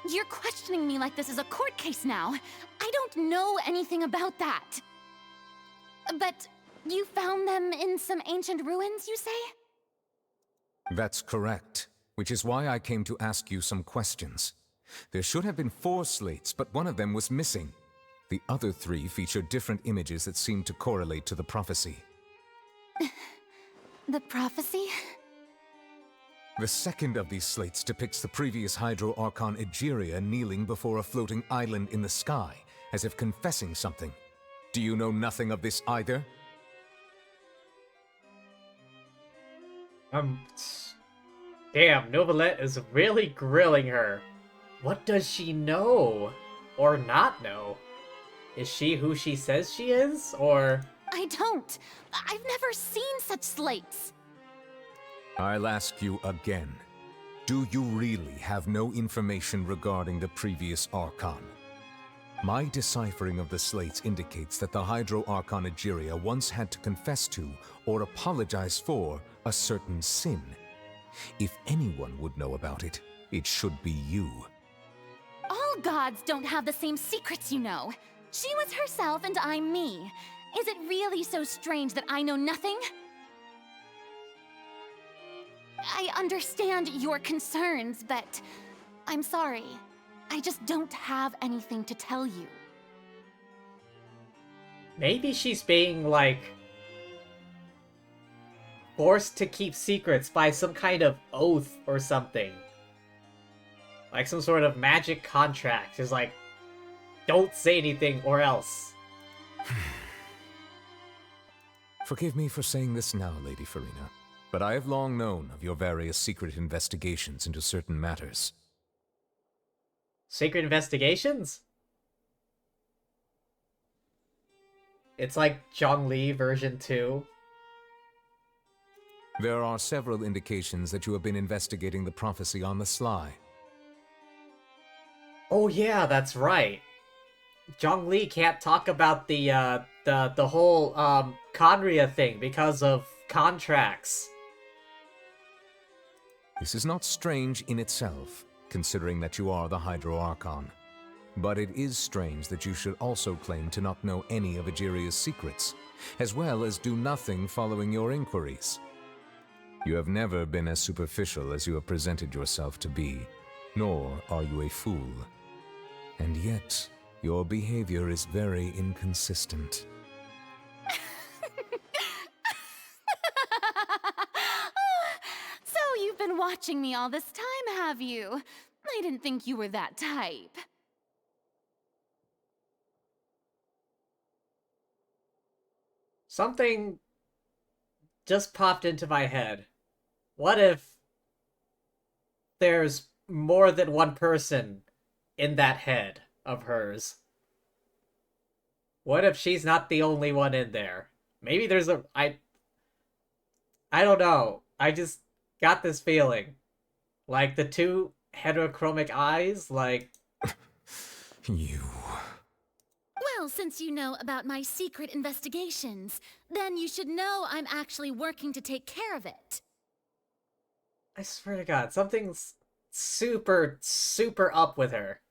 You're questioning me like this is a court case now. I don't know anything about that. But you found them in some ancient ruins, you say? That's correct, which is why I came to ask you some questions. There should have been 4 slates, but one of them was missing. The other 3 feature different images that seem to correlate to the prophecy. The prophecy? The second of these slates depicts the previous Hydro Archon Egeria kneeling before a floating island in the sky, as if confessing something. Do you know nothing of this either? Damn, Novelette is really grilling her. What does she know? Or not know? Is she who she says she is, or...? I don't. I've never seen such slates. I'll ask you again. Do you really have no information regarding the previous Archon? My deciphering of the slates indicates that the Hydro Archon Egeria once had to confess to, or apologize for, a certain sin. If anyone would know about it, it should be you. All gods don't have the same secrets, you know. She was herself and I'm me. Is it really so strange that I know nothing? I understand your concerns, but I'm sorry. I just don't have anything to tell you. Maybe she's being, like, forced to keep secrets by some kind of oath or something. Like some sort of magic contract. It's like, don't say anything or else. Forgive me for saying this now, Lady Farina, but I have long known of your various secret investigations into certain matters. Secret investigations? It's like Zhongli version 2. There are several indications that you have been investigating the prophecy on the sly. Oh yeah, that's right. Zhongli can't talk about the whole Conria thing because of contracts. This is not strange in itself, considering that you are the Hydro Archon. But it is strange that you should also claim to not know any of Egeria's secrets, as well as do nothing following your inquiries. You have never been as superficial as you have presented yourself to be, nor are you a fool. And yet, your behavior is very inconsistent. So you've been watching me all this time, have you? I didn't think you were that type. Something just popped into my head. What if there's more than one person in that head of hers? What if she's not the only one in there? Maybe there's a... I don't know. I just got this feeling. Like, the two heterochromic eyes, like... You... Well, since you know about my secret investigations, then you should know I'm actually working to take care of it. I swear to God, something's super, super up with her.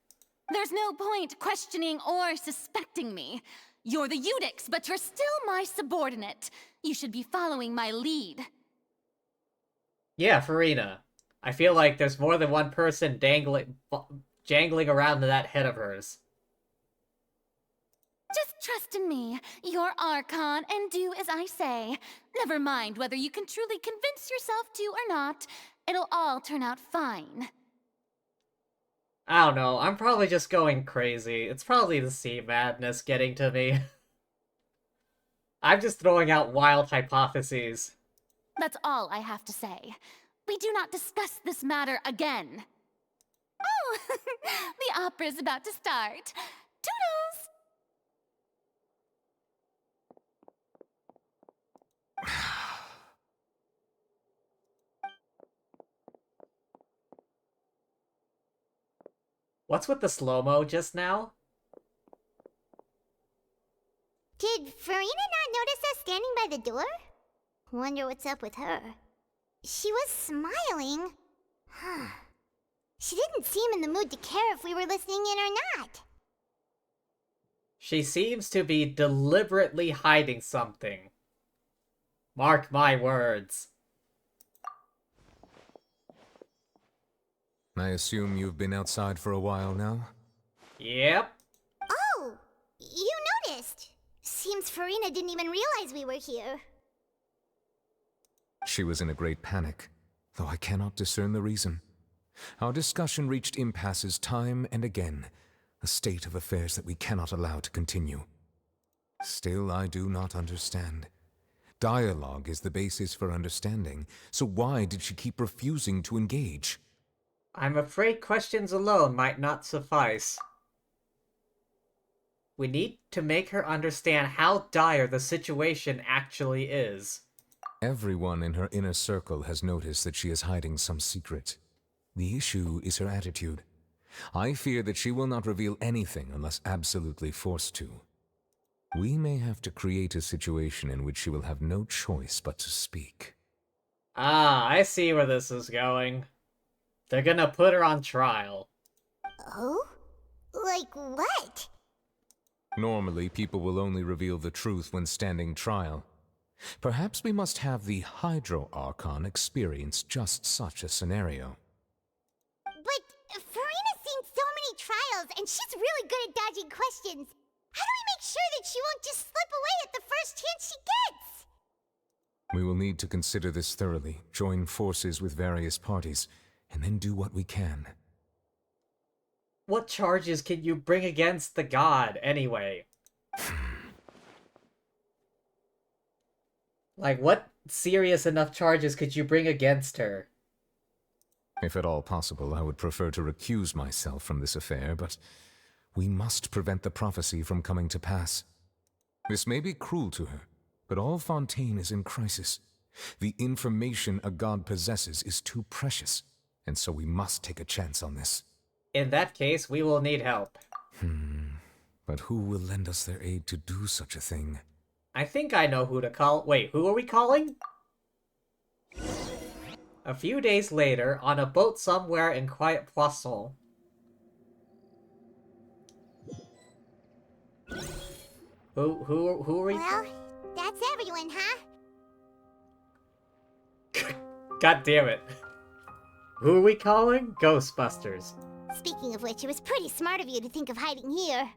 There's no point questioning or suspecting me. You're the Eudix, but you're still my subordinate. You should be following my lead. Yeah, Farina. I feel like there's more than one person jangling around in that head of hers. Just trust in me. You're Archon, and do as I say. Never mind whether you can truly convince yourself to or not. It'll all turn out fine. I don't know, I'm probably just going crazy. It's probably the sea madness getting to me. I'm just throwing out wild hypotheses. That's all I have to say. We do not discuss this matter again. Oh, the opera's about to start. Toodles! What's with the slow-mo just now? Did Farina not notice us standing by the door? Wonder what's up with her. She was smiling. Huh. She didn't seem in the mood to care if we were listening in or not. She seems to be deliberately hiding something. Mark my words. I assume you've been outside for a while now? Yep. Oh, you noticed. Seems Farina didn't even realize we were here. She was in a great panic, though I cannot discern the reason. Our discussion reached impasses time and again, a state of affairs that we cannot allow to continue. Still, I do not understand. Dialogue is the basis for understanding, so why did she keep refusing to engage? I'm afraid questions alone might not suffice. We need to make her understand how dire the situation actually is. Everyone in her inner circle has noticed that she is hiding some secret. The issue is her attitude. I fear that she will not reveal anything unless absolutely forced to. We may have to create a situation in which she will have no choice but to speak. Ah, I see where this is going. They're gonna put her on trial. Oh? Like what? Normally, people will only reveal the truth when standing trial. Perhaps we must have the Hydro Archon experience just such a scenario. But Farina's seen so many trials, and she's really good at dodging questions. How do we make sure that she won't just slip away at the first chance she gets? We will need to consider this thoroughly, join forces with various parties, and then do what we can. What charges can you bring against the god, anyway? Like, what serious enough charges could you bring against her? If at all possible, I would prefer to recuse myself from this affair, but we must prevent the prophecy from coming to pass. This may be cruel to her, but all Fontaine is in crisis. The information a god possesses is too precious, and so we must take a chance on this. In that case, we will need help. But who will lend us their aid to do such a thing? I think I know who to call. Wait, who are we calling? A few days later, on a boat somewhere in quiet Poisson. Who are we? Well, that's everyone, huh? God damn it. Who are we calling? Ghostbusters. Speaking of which, it was pretty smart of you to think of hiding here.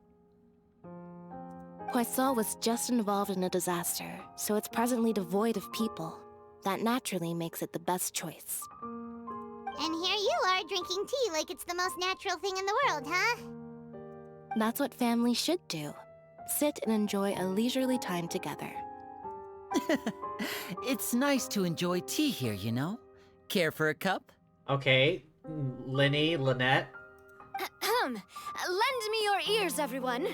Poisson was just involved in a disaster, so it's presently devoid of people. That naturally makes it the best choice. And here you are drinking tea like it's the most natural thing in the world, huh? That's what family should do. Sit and enjoy a leisurely time together. It's nice to enjoy tea here, you know? Care for a cup? Okay, Lynette. Lend me your ears, everyone.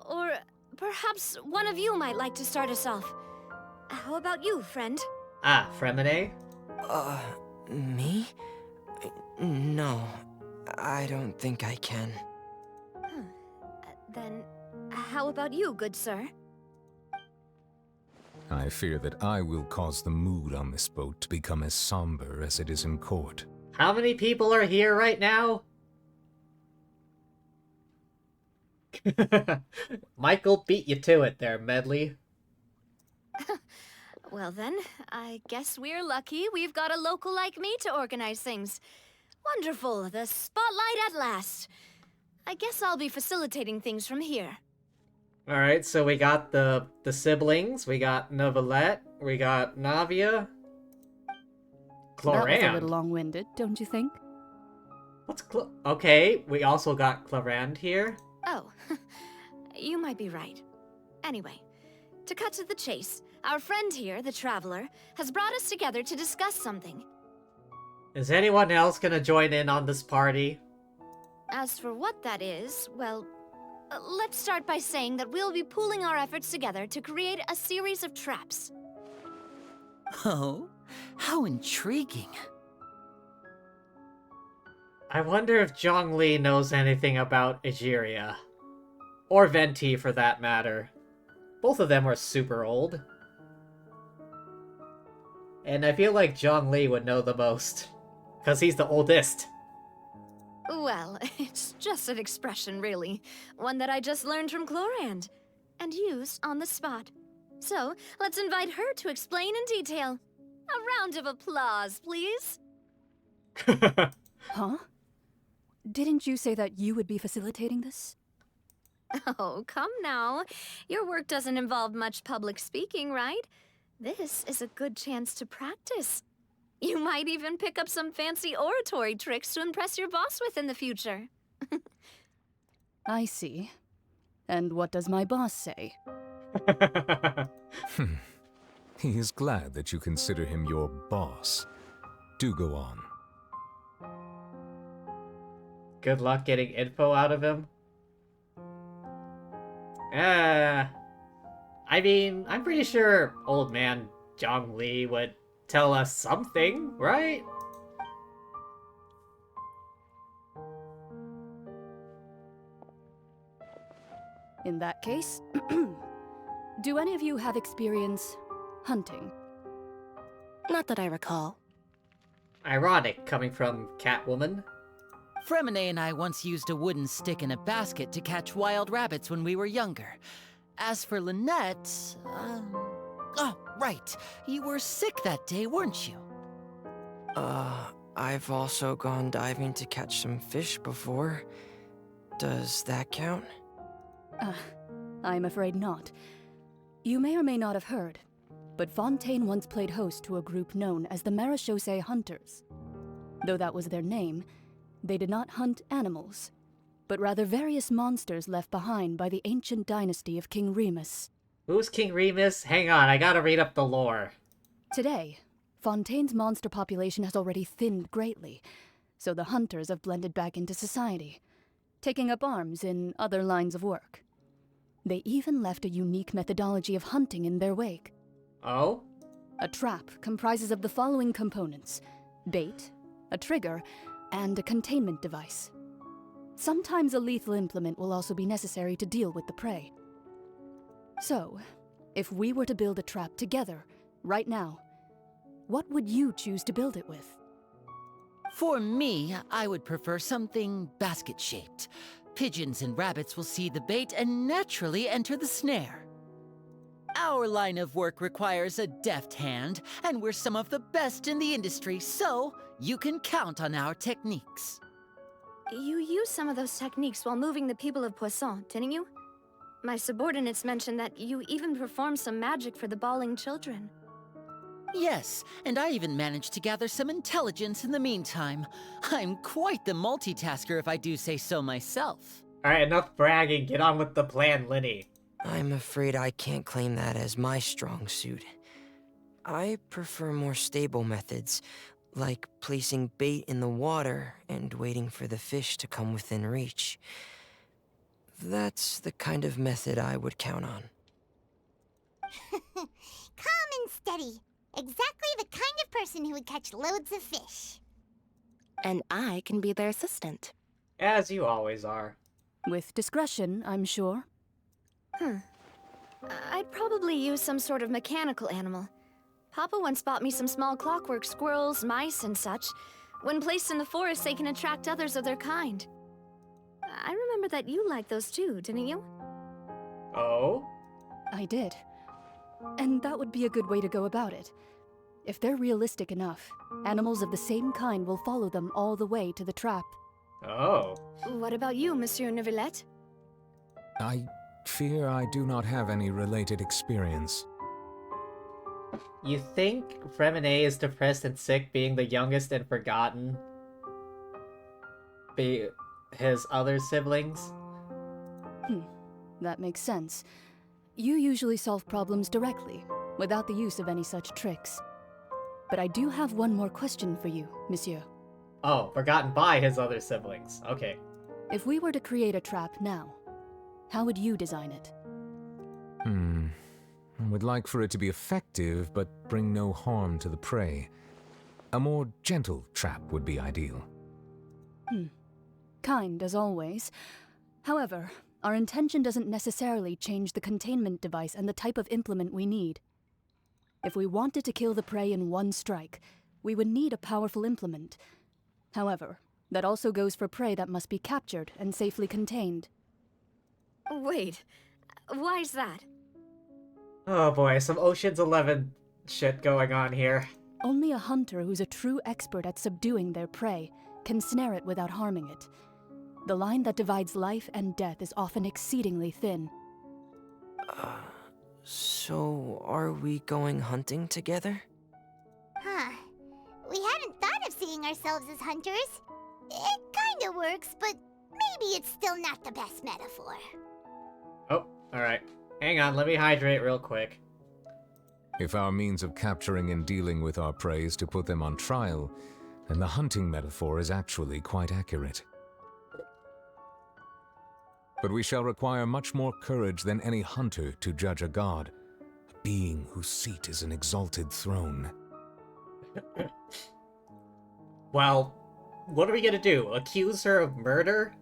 Or perhaps one of you might like to start us off. How about you, friend? Ah, Fremine? Me? No, I don't think I can. Then, how about you, good sir? I fear that I will cause the mood on this boat to become as somber as it is in court. How many people are here right now? Michael beat you to it there, Medley. Well then, I guess we're lucky we've got a local like me to organize things. Wonderful, the spotlight at last. I guess I'll be facilitating things from here. Alright, so we got the siblings, we got Novelette, we got Navia. Clorand. That was a little long-winded, don't you think? What's okay, we also got Clorand here. Oh, you might be right. Anyway, to cut to the chase, our friend here, the Traveler, has brought us together to discuss something. Is anyone else gonna join in on this party? As for what that is, well, let's start by saying that we'll be pooling our efforts together to create a series of traps. Oh, how intriguing. I wonder if Zhongli knows anything about Egeria. Or Venti, for that matter. Both of them are super old. And I feel like Zhongli would know the most. Because he's the oldest. Well, it's just an expression, really. One that I just learned from Clorand. And used on the spot. So, let's invite her to explain in detail. A round of applause, please. Huh? Didn't you say that you would be facilitating this? Oh, come now. Your work doesn't involve much public speaking, right? This is a good chance to practice. You might even pick up some fancy oratory tricks to impress your boss with in the future. I see. And what does my boss say? He is glad that you consider him your boss. Do go on. Good luck getting info out of him. I mean, I'm pretty sure old man Zhongli would tell us something, right? In that case, do any of you have experience hunting? Not that I recall. Ironic, coming from Catwoman. Fremine and I once used a wooden stick in a basket to catch wild rabbits when we were younger. As for Lynette, oh, right. You were sick that day, weren't you? I've also gone diving to catch some fish before. Does that count? I'm afraid not. You may or may not have heard, but Fontaine once played host to a group known as the Marechaussee Hunters. Though that was their name, they did not hunt animals, but rather various monsters left behind by the ancient dynasty of King Remus. Who's King Remus? Hang on, I gotta read up the lore. Today, Fontaine's monster population has already thinned greatly, so the hunters have blended back into society, taking up arms in other lines of work. They even left a unique methodology of hunting in their wake. Oh? A trap comprises of the following components: bait, a trigger, and a containment device. Sometimes a lethal implement will also be necessary to deal with the prey. So, if we were to build a trap together, right now, what would you choose to build it with? For me, I would prefer something basket-shaped. Pigeons and rabbits will see the bait and naturally enter the snare. Our line of work requires a deft hand, and we're some of the best in the industry, so you can count on our techniques. You used some of those techniques while moving the people of Poisson, didn't you? My subordinates mentioned that you even performed some magic for the bawling children. Yes, and I even managed to gather some intelligence in the meantime. I'm quite the multitasker if I do say so myself. Alright, enough bragging, get on with the plan, Linny. I'm afraid I can't claim that as my strong suit. I prefer more stable methods, like placing bait in the water and waiting for the fish to come within reach. That's the kind of method I would count on. Calm and steady. Exactly the kind of person who would catch loads of fish. And I can be their assistant. As you always are. With discretion, I'm sure. I'd probably use some sort of mechanical animal. Papa once bought me some small clockwork squirrels, mice, and such. When placed in the forest, they can attract others of their kind. I remember that you liked those too, didn't you? Oh? I did. And that would be a good way to go about it. If they're realistic enough, animals of the same kind will follow them all the way to the trap. Oh. What about you, Monsieur Neuvillette? I fear I do not have any related experience. You think Fremine is depressed and sick, being the youngest and forgotten? Be his other siblings? That makes sense. You usually solve problems directly, without the use of any such tricks. But I do have one more question for you, monsieur. Oh, forgotten by his other siblings. Okay. If we were to create a trap now, how would you design it? I would like for it to be effective, but bring no harm to the prey. A more gentle trap would be ideal. Kind, as always. However, our intention doesn't necessarily change the containment device and the type of implement we need. If we wanted to kill the prey in one strike, we would need a powerful implement. However, that also goes for prey that must be captured and safely contained. Wait, why's that? Oh boy, some Ocean's 11 shit going on here. Only a hunter who's a true expert at subduing their prey can snare it without harming it. The line that divides life and death is often exceedingly thin. So are we going hunting together? Huh. We hadn't thought of seeing ourselves as hunters. It kinda works, but maybe it's still not the best metaphor. Oh, alright. Hang on, let me hydrate real quick. If our means of capturing and dealing with our prey is to put them on trial, then the hunting metaphor is actually quite accurate. But we shall require much more courage than any hunter to judge a god, a being whose seat is an exalted throne. Well, what are we gonna do? Accuse her of murder?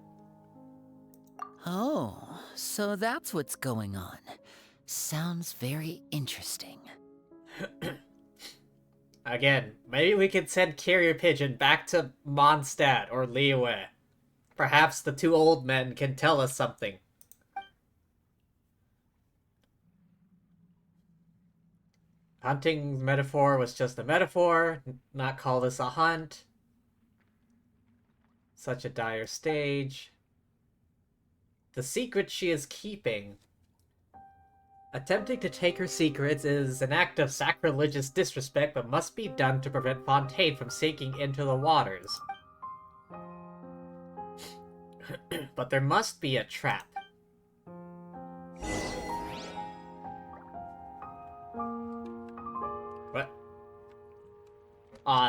Oh, so that's what's going on. Sounds very interesting. Again, maybe we could send Carrier Pigeon back to Mondstadt or Liyue. Perhaps the two old men can tell us something. Hunting metaphor was just a metaphor, not call this a hunt. Such a dire stage. The secret she is keeping. Attempting to take her secrets is an act of sacrilegious disrespect but must be done to prevent Fontaine from sinking into the waters. But there must be a trap. What?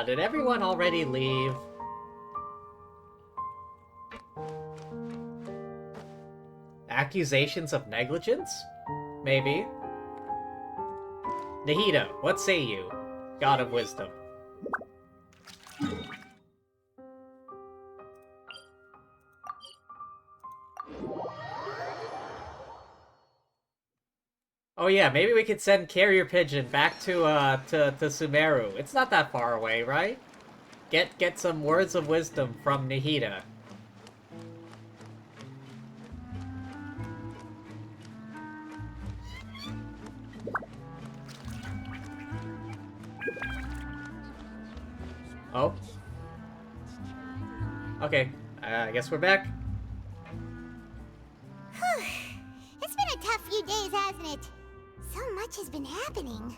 Did everyone already leave? Accusations of negligence? Maybe. Nahida, what say you? God of Wisdom. Oh yeah, maybe we could send Carrier Pigeon back to Sumeru. It's not that far away, right? Get some words of wisdom from Nahida. Oh. Okay, I guess we're back. It's been a tough few days, hasn't it? So much has been happening.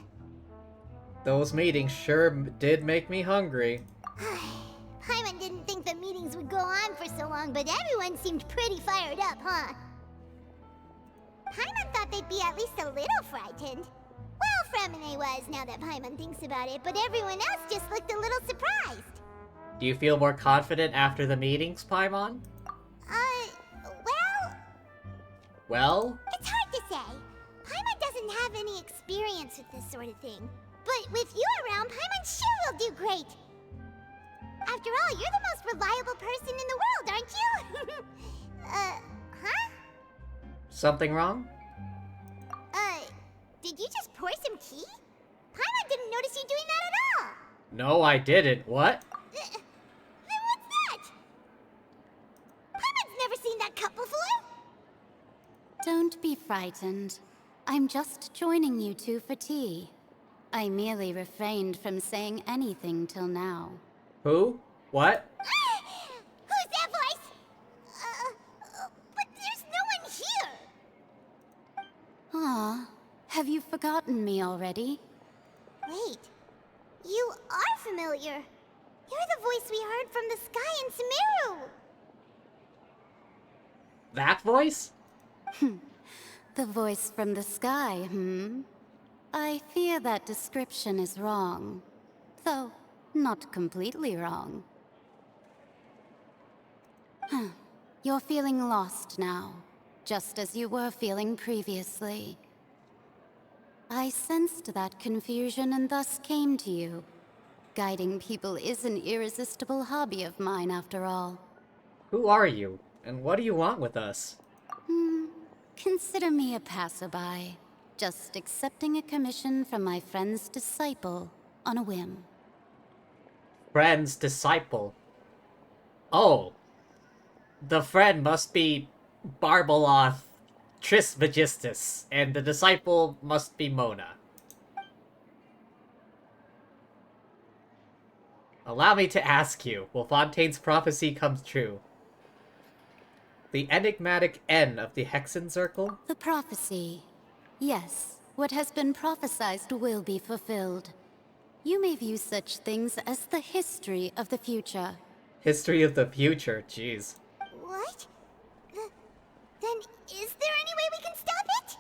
Those meetings sure did make me hungry. Paimon didn't think the meetings would go on for so long, but everyone seemed pretty fired up, huh? Paimon thought they'd be at least a little frightened. Well, Fremine was, now that Paimon thinks about it, but everyone else just looked a little surprised. Do you feel more confident after the meetings, Paimon? Well... Well? It's hard to say. Paimon doesn't have any experience with this sort of thing. But with you around, Paimon sure will do great. After all, you're the most reliable person in the world, aren't you? Huh? Something wrong? Did you just pour some tea? Paimon didn't notice you doing that at all. No, I didn't. What? Then what's that? Paimon's never seen that cup before. Don't be frightened. I'm just joining you two for tea. I merely refrained from saying anything till now. Who? What? Who's that voice? But there's no one here. Ah, have you forgotten me already? Wait, you are familiar. You're the voice we heard from the sky in Sumeru. That voice? The voice from the sky, I fear that description is wrong. Though, not completely wrong. You're feeling lost now, just as you were feeling previously. I sensed that confusion and thus came to you. Guiding people is an irresistible hobby of mine, after all. Who are you, and what do you want with us? Consider me a passerby, just accepting a commission from my friend's disciple on a whim. Friend's disciple? Oh. The friend must be Barbeloth Trismegistus, and the disciple must be Mona. Allow me to ask you, will Fontaine's prophecy come true? The enigmatic N of the Hexen Circle? The prophecy. Yes, what has been prophesized will be fulfilled. You may view such things as the history of the future. History of the future, jeez. What? Then is there any way we can stop it?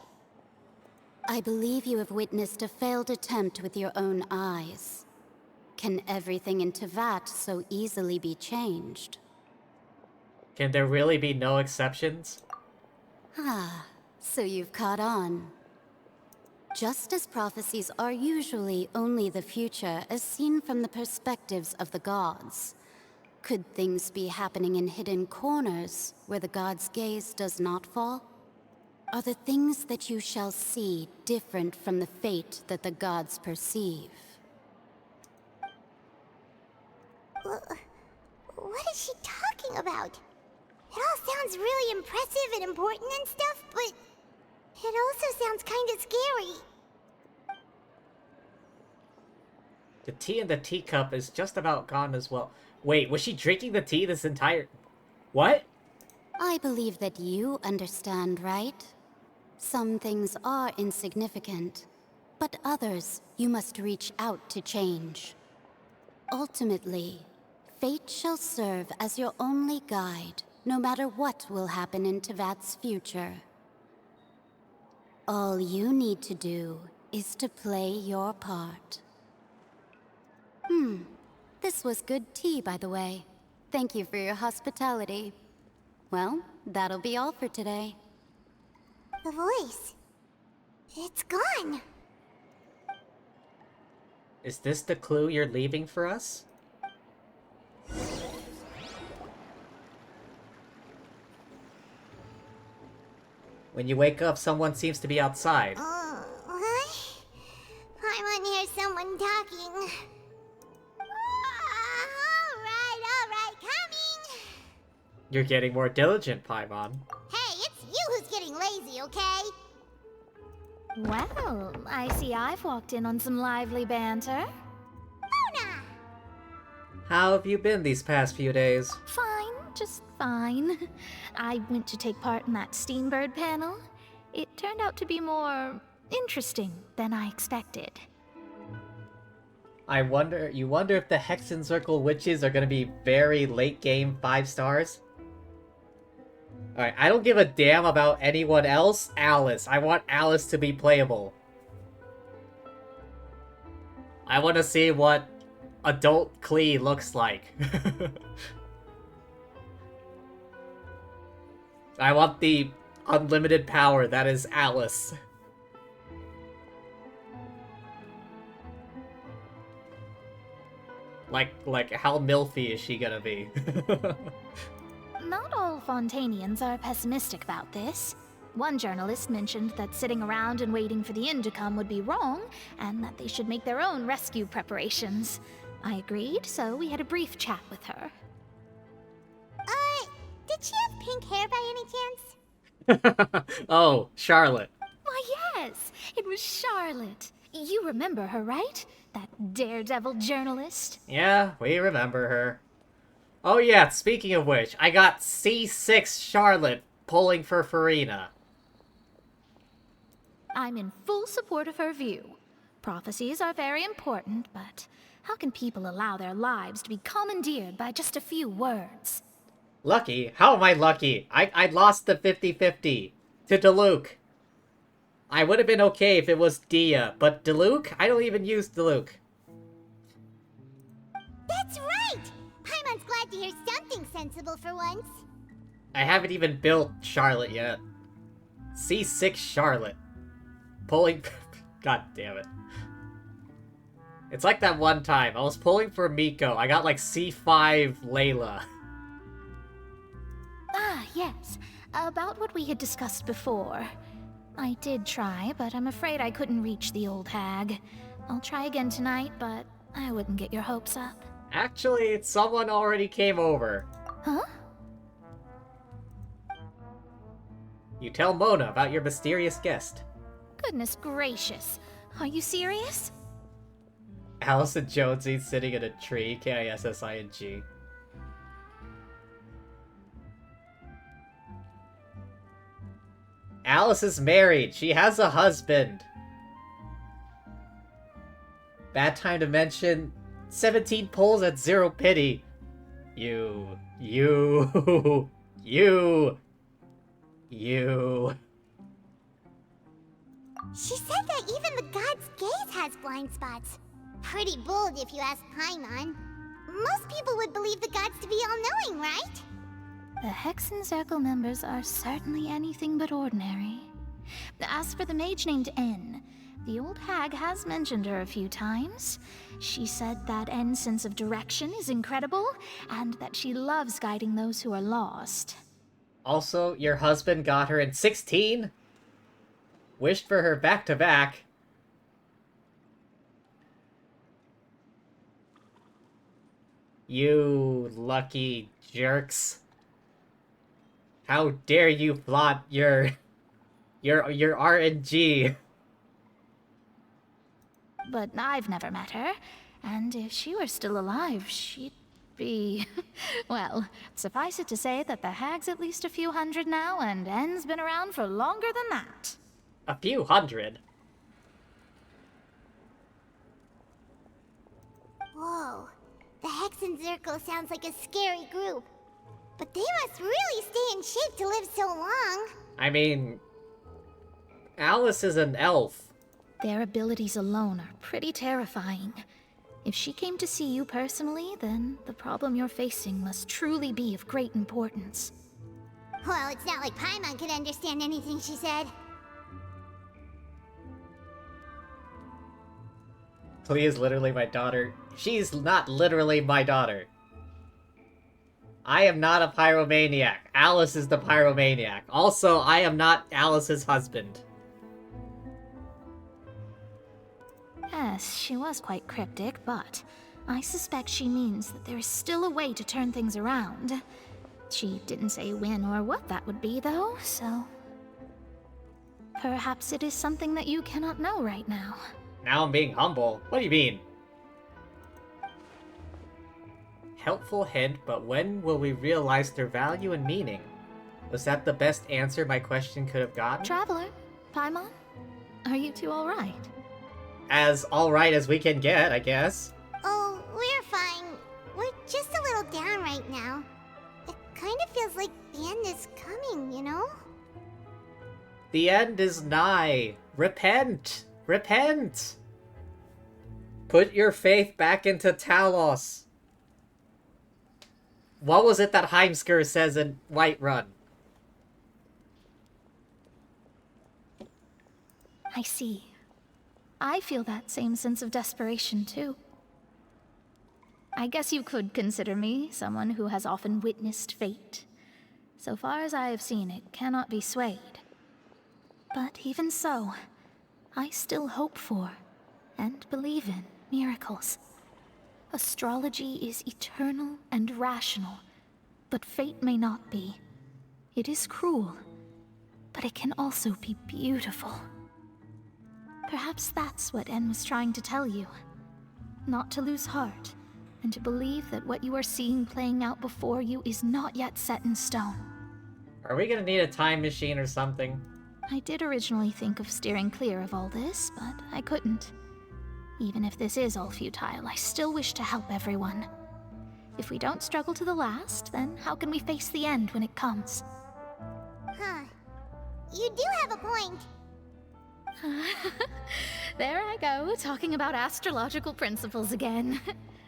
I believe you have witnessed a failed attempt with your own eyes. Can everything in Tevat so easily be changed? Can there really be no exceptions? Ah, so you've caught on. Just as prophecies are usually only the future as seen from the perspectives of the gods, Could things be happening in hidden corners where the god's gaze does not fall? Are the things that you shall see different from the fate that the gods perceive? What is she talking about? It all sounds really impressive and important and stuff, but it also sounds kind of scary. The tea in the teacup is just about gone as well. Wait, was she drinking the tea this entire... What? I believe that you understand, right? Some things are insignificant, but others you must reach out to change. Ultimately, fate shall serve as your only guide, no matter what will happen in Tevat's future. All you need to do is to play your part. This was good tea, by the way. Thank you for your hospitality. Well, that'll be all for today. The voice. It's gone. Is this the clue you're leaving for us? When you wake up, someone seems to be outside. What? Paimon hears someone talking. Alright, coming! You're getting more diligent, Paimon. Hey, it's you who's getting lazy, okay? Well, I see I've walked in on some lively banter. Mona! How have you been these past few days? Fine, just fine. I went to take part in that Steambird panel. It turned out to be more interesting than I expected. You wonder if the Hexen Circle witches are gonna be very late game 5 stars? Alright, I don't give a damn about anyone else. Alice. I want Alice to be playable. I want to see what adult Klee looks like. I want the unlimited power that is Alice. Like how milfy is she gonna be? Not all Fontainians are pessimistic about this. One journalist mentioned that sitting around and waiting for the end to come would be wrong, and that they should make their own rescue preparations. I agreed, so we had a brief chat with her. Did she have pink hair by any chance? Oh, Charlotte. Why, yes, it was Charlotte. You remember her, right? That daredevil journalist? Yeah, we remember her. Oh yeah, speaking of which, I got C6 Charlotte pulling for Farina. I'm in full support of her view. Prophecies are very important, but how can people allow their lives to be commandeered by just a few words? Lucky? How am I lucky? I lost the 50-50 to Diluc. I would have been okay if it was Dia, but Diluc? I don't even use Diluc. That's right! Paimon's glad to hear something sensible for once. I haven't even built Charlotte yet. C6 Charlotte. Pulling... God damn it. It's like that one time. I was pulling for Miko. I got like C5 Layla. Ah, yes. About what we had discussed before. I did try, but I'm afraid I couldn't reach the old hag. I'll try again tonight, but I wouldn't get your hopes up. Actually, someone already came over. Huh? You tell Mona about your mysterious guest. Goodness gracious. Are you serious? Alice and Jonesy sitting in a tree. K-I-S-S-I-N-G. Alice is married. She has a husband. Bad time to mention 17 pulls at 0 pity. You. She said that even the god's gaze has blind spots. Pretty bold if you ask Paimon. Most people would believe the gods to be all-knowing, right? The Hexen Circle members are certainly anything but ordinary. As for the mage named N, The old hag has mentioned her a few times. She said that N's sense of direction is incredible, and that she loves guiding those who are lost. Also, your husband got her in 16? Wished for her back-to-back. You lucky jerks. How dare you flaunt your RNG. But I've never met her, and if she were still alive, she'd be... well, suffice it to say that the hag's at least a few hundred now, and N's been around for longer than that. A few hundred? Whoa. The Hex and Zirko sounds like a scary group. But they must really stay in shape to live so long. I mean... Alice is an elf. Their abilities alone are pretty terrifying. If she came to see you personally, then the problem you're facing must truly be of great importance. Well, it's not like Paimon could understand anything she said. Klee is literally my daughter. She's not literally my daughter. I am not a pyromaniac. Alice is the pyromaniac. Also, I am not Alice's husband. Yes, she was quite cryptic, but I suspect she means that there is still a way to turn things around. She didn't say when or what that would be, though, so... perhaps it is something that you cannot know right now. Now I'm being humble. What do you mean? Helpful hint, but when will we realize their value and meaning? Was that the best answer my question could have gotten? Traveler, Paimon, are you two alright? As alright as we can get, I guess. Oh, we're fine. We're just a little down right now. It kind of feels like the end is coming, you know? The end is nigh. Repent! Repent! Put your faith back into Talos. What was it that Heimskr says in Whiterun? I see. I feel that same sense of desperation, too. I guess you could consider me someone who has often witnessed fate. So far as I have seen, it cannot be swayed. But even so, I still hope for, and believe in, miracles. Astrology is eternal and rational, but fate may not be. It is cruel, but it can also be beautiful. Perhaps that's what N was trying to tell you. Not to lose heart, and to believe that what you are seeing playing out before you is not yet set in stone. Are we gonna need a time machine or something? I did originally think of steering clear of all this, but I couldn't. Even if this is all futile, I still wish to help everyone. If we don't struggle to the last, then how can we face the end when it comes? Huh. You do have a point. There I go, talking about astrological principles again.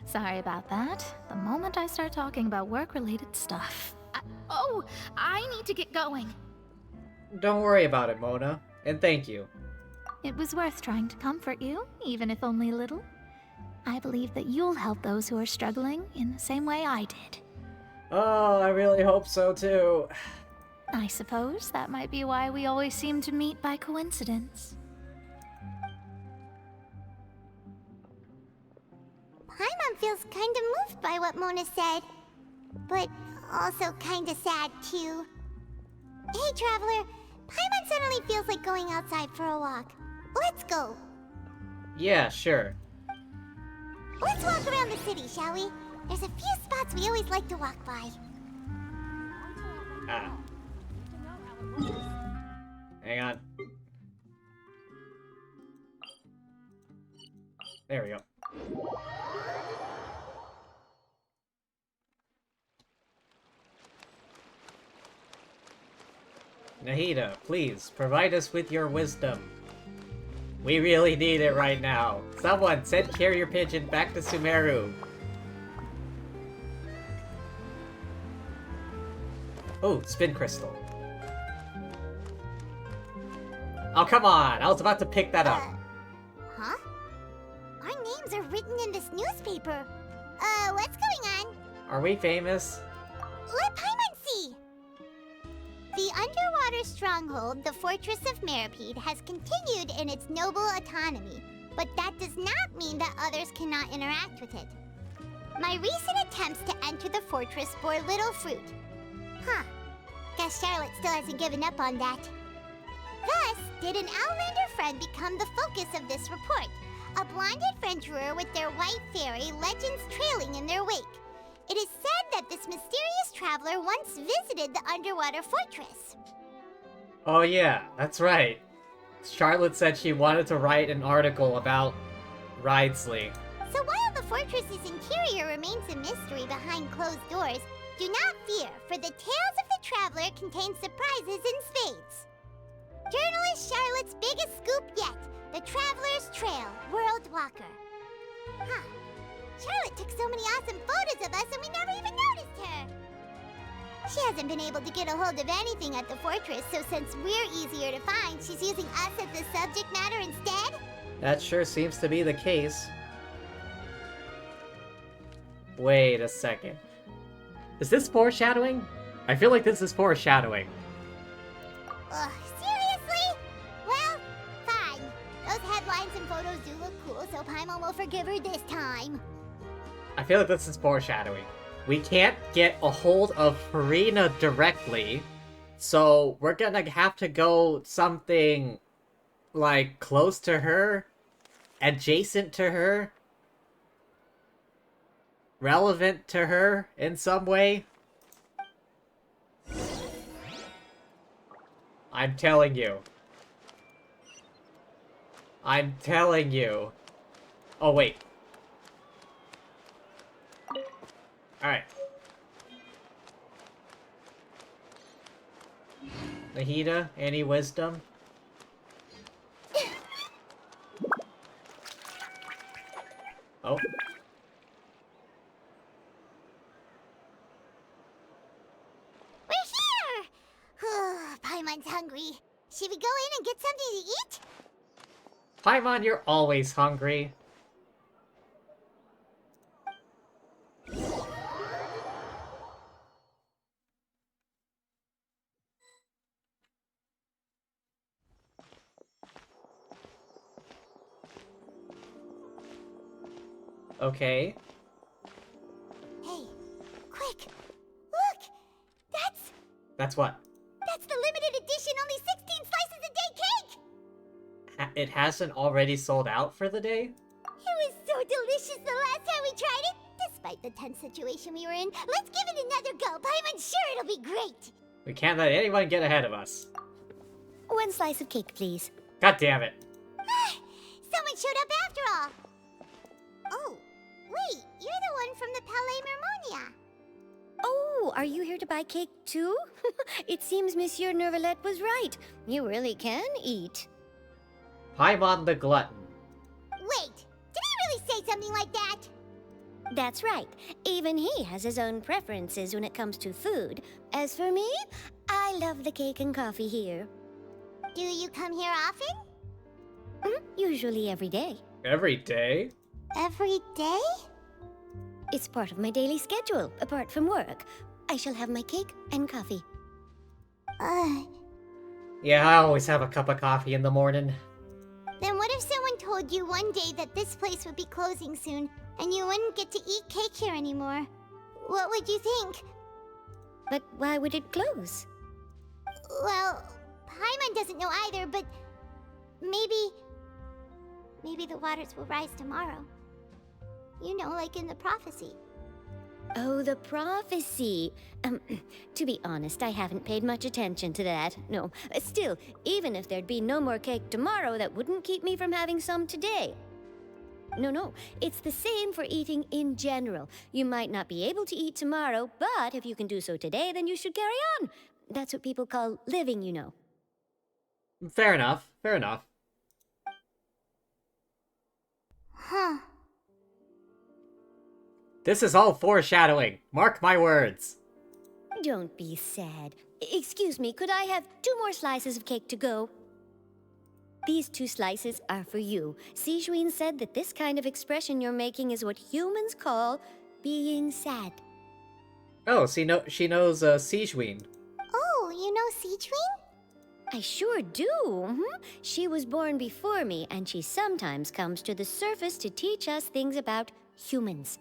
Sorry about that. The moment I start talking about work-related stuff... I need to get going. Don't worry about it, Mona. And thank you. It was worth trying to comfort you, even if only a little. I believe that you'll help those who are struggling in the same way I did. Oh, I really hope so too. I suppose that might be why we always seem to meet by coincidence. Paimon feels kind of moved by what Mona said, but also kind of sad too. Hey, Traveler, Paimon suddenly feels like going outside for a walk. Let's go. Yeah, sure. Let's walk around the city, shall we? There's a few spots we always like to walk by. Ah. Hang on. There we go. Nahida, please, provide us with your wisdom. We really need it right now. Someone, send Carrier Pigeon back to Sumeru. Oh, Spin Crystal. Oh, come on! I was about to pick that up. are written in this newspaper. What's going on? Are we famous? Let Paimon see! The underwater stronghold, the Fortress of Meripede, has continued in its noble autonomy, but that does not mean that others cannot interact with it. My recent attempts to enter the fortress bore little fruit. Huh. Guess Charlotte still hasn't given up on that. Thus, did an Outlander friend become the focus of this report? A blonde adventurer with their white fairy, legends trailing in their wake. It is said that this mysterious traveler once visited the underwater fortress. Oh yeah, that's right. Charlotte said she wanted to write an article about Ridesley. So while the fortress's interior remains a mystery behind closed doors, do not fear, for the tales of the traveler contain surprises in spades. Journalist Charlotte's biggest scoop yet, the Traveler's Trail, World Walker. Huh. Charlotte took so many awesome photos of us and we never even noticed her. She hasn't been able to get a hold of anything at the fortress, so since we're easier to find, she's using us as the subject matter instead? That sure seems to be the case. Wait a second. Is this foreshadowing? I feel like this is foreshadowing. Ugh, seriously? Well, fine. Those headlines and photos do look cool, so Paimon will forgive her this time. I feel like this is foreshadowing. We can't get a hold of Farina directly, so we're gonna have to go something, like, close to her, adjacent to her, relevant to her in some way. I'm telling you. I'm telling you. Oh, wait. Alright. Nahida, any wisdom? Oh. We're here! Paimon's hungry. Should we go in and get something to eat? Paimon, you're always hungry. Okay. Hey, quick! Look! That's what? That's the limited edition only 16 slices a day cake! It hasn't already sold out for the day? It was so delicious the last time we tried it! Despite the tense situation we were in, let's give it another go! Paimon's sure it'll be great! We can't let anyone get ahead of us. One slice of cake, please. God damn it. Someone showed up after all! Oh, wait, you're the one from the Palais Mermonia. Oh, are you here to buy cake too? It seems Monsieur Neuvillette was right. You really can eat. Paimon the Glutton. Wait, did he really say something like that? That's right. Even he has his own preferences when it comes to food. As for me, I love the cake and coffee here. Do you come here often? Usually every day. Every day? Every day? It's part of my daily schedule, apart from work. I shall have my cake and coffee. Yeah, I always have a cup of coffee in the morning. Then what if someone told you one day that this place would be closing soon, and you wouldn't get to eat cake here anymore? What would you think? But why would it close? Well, Paimon doesn't know either, but maybe the waters will rise tomorrow. You know, like in the prophecy. Oh, the prophecy. To be honest, I haven't paid much attention to that. No, still, even if there'd be no more cake tomorrow, that wouldn't keep me from having some today. No, it's the same for eating in general. You might not be able to eat tomorrow, but if you can do so today, then you should carry on. That's what people call living, you know. Fair enough, fair enough. Huh. This is all foreshadowing. Mark my words. Don't be sad. Excuse me, could I have 2 more slices of cake to go? These 2 slices are for you. Sijuin said that this kind of expression you're making is what humans call being sad. Oh, she knows Sijuin. Oh, you know Sijuin? I sure do. She was born before me, and she sometimes comes to the surface to teach us things about humans.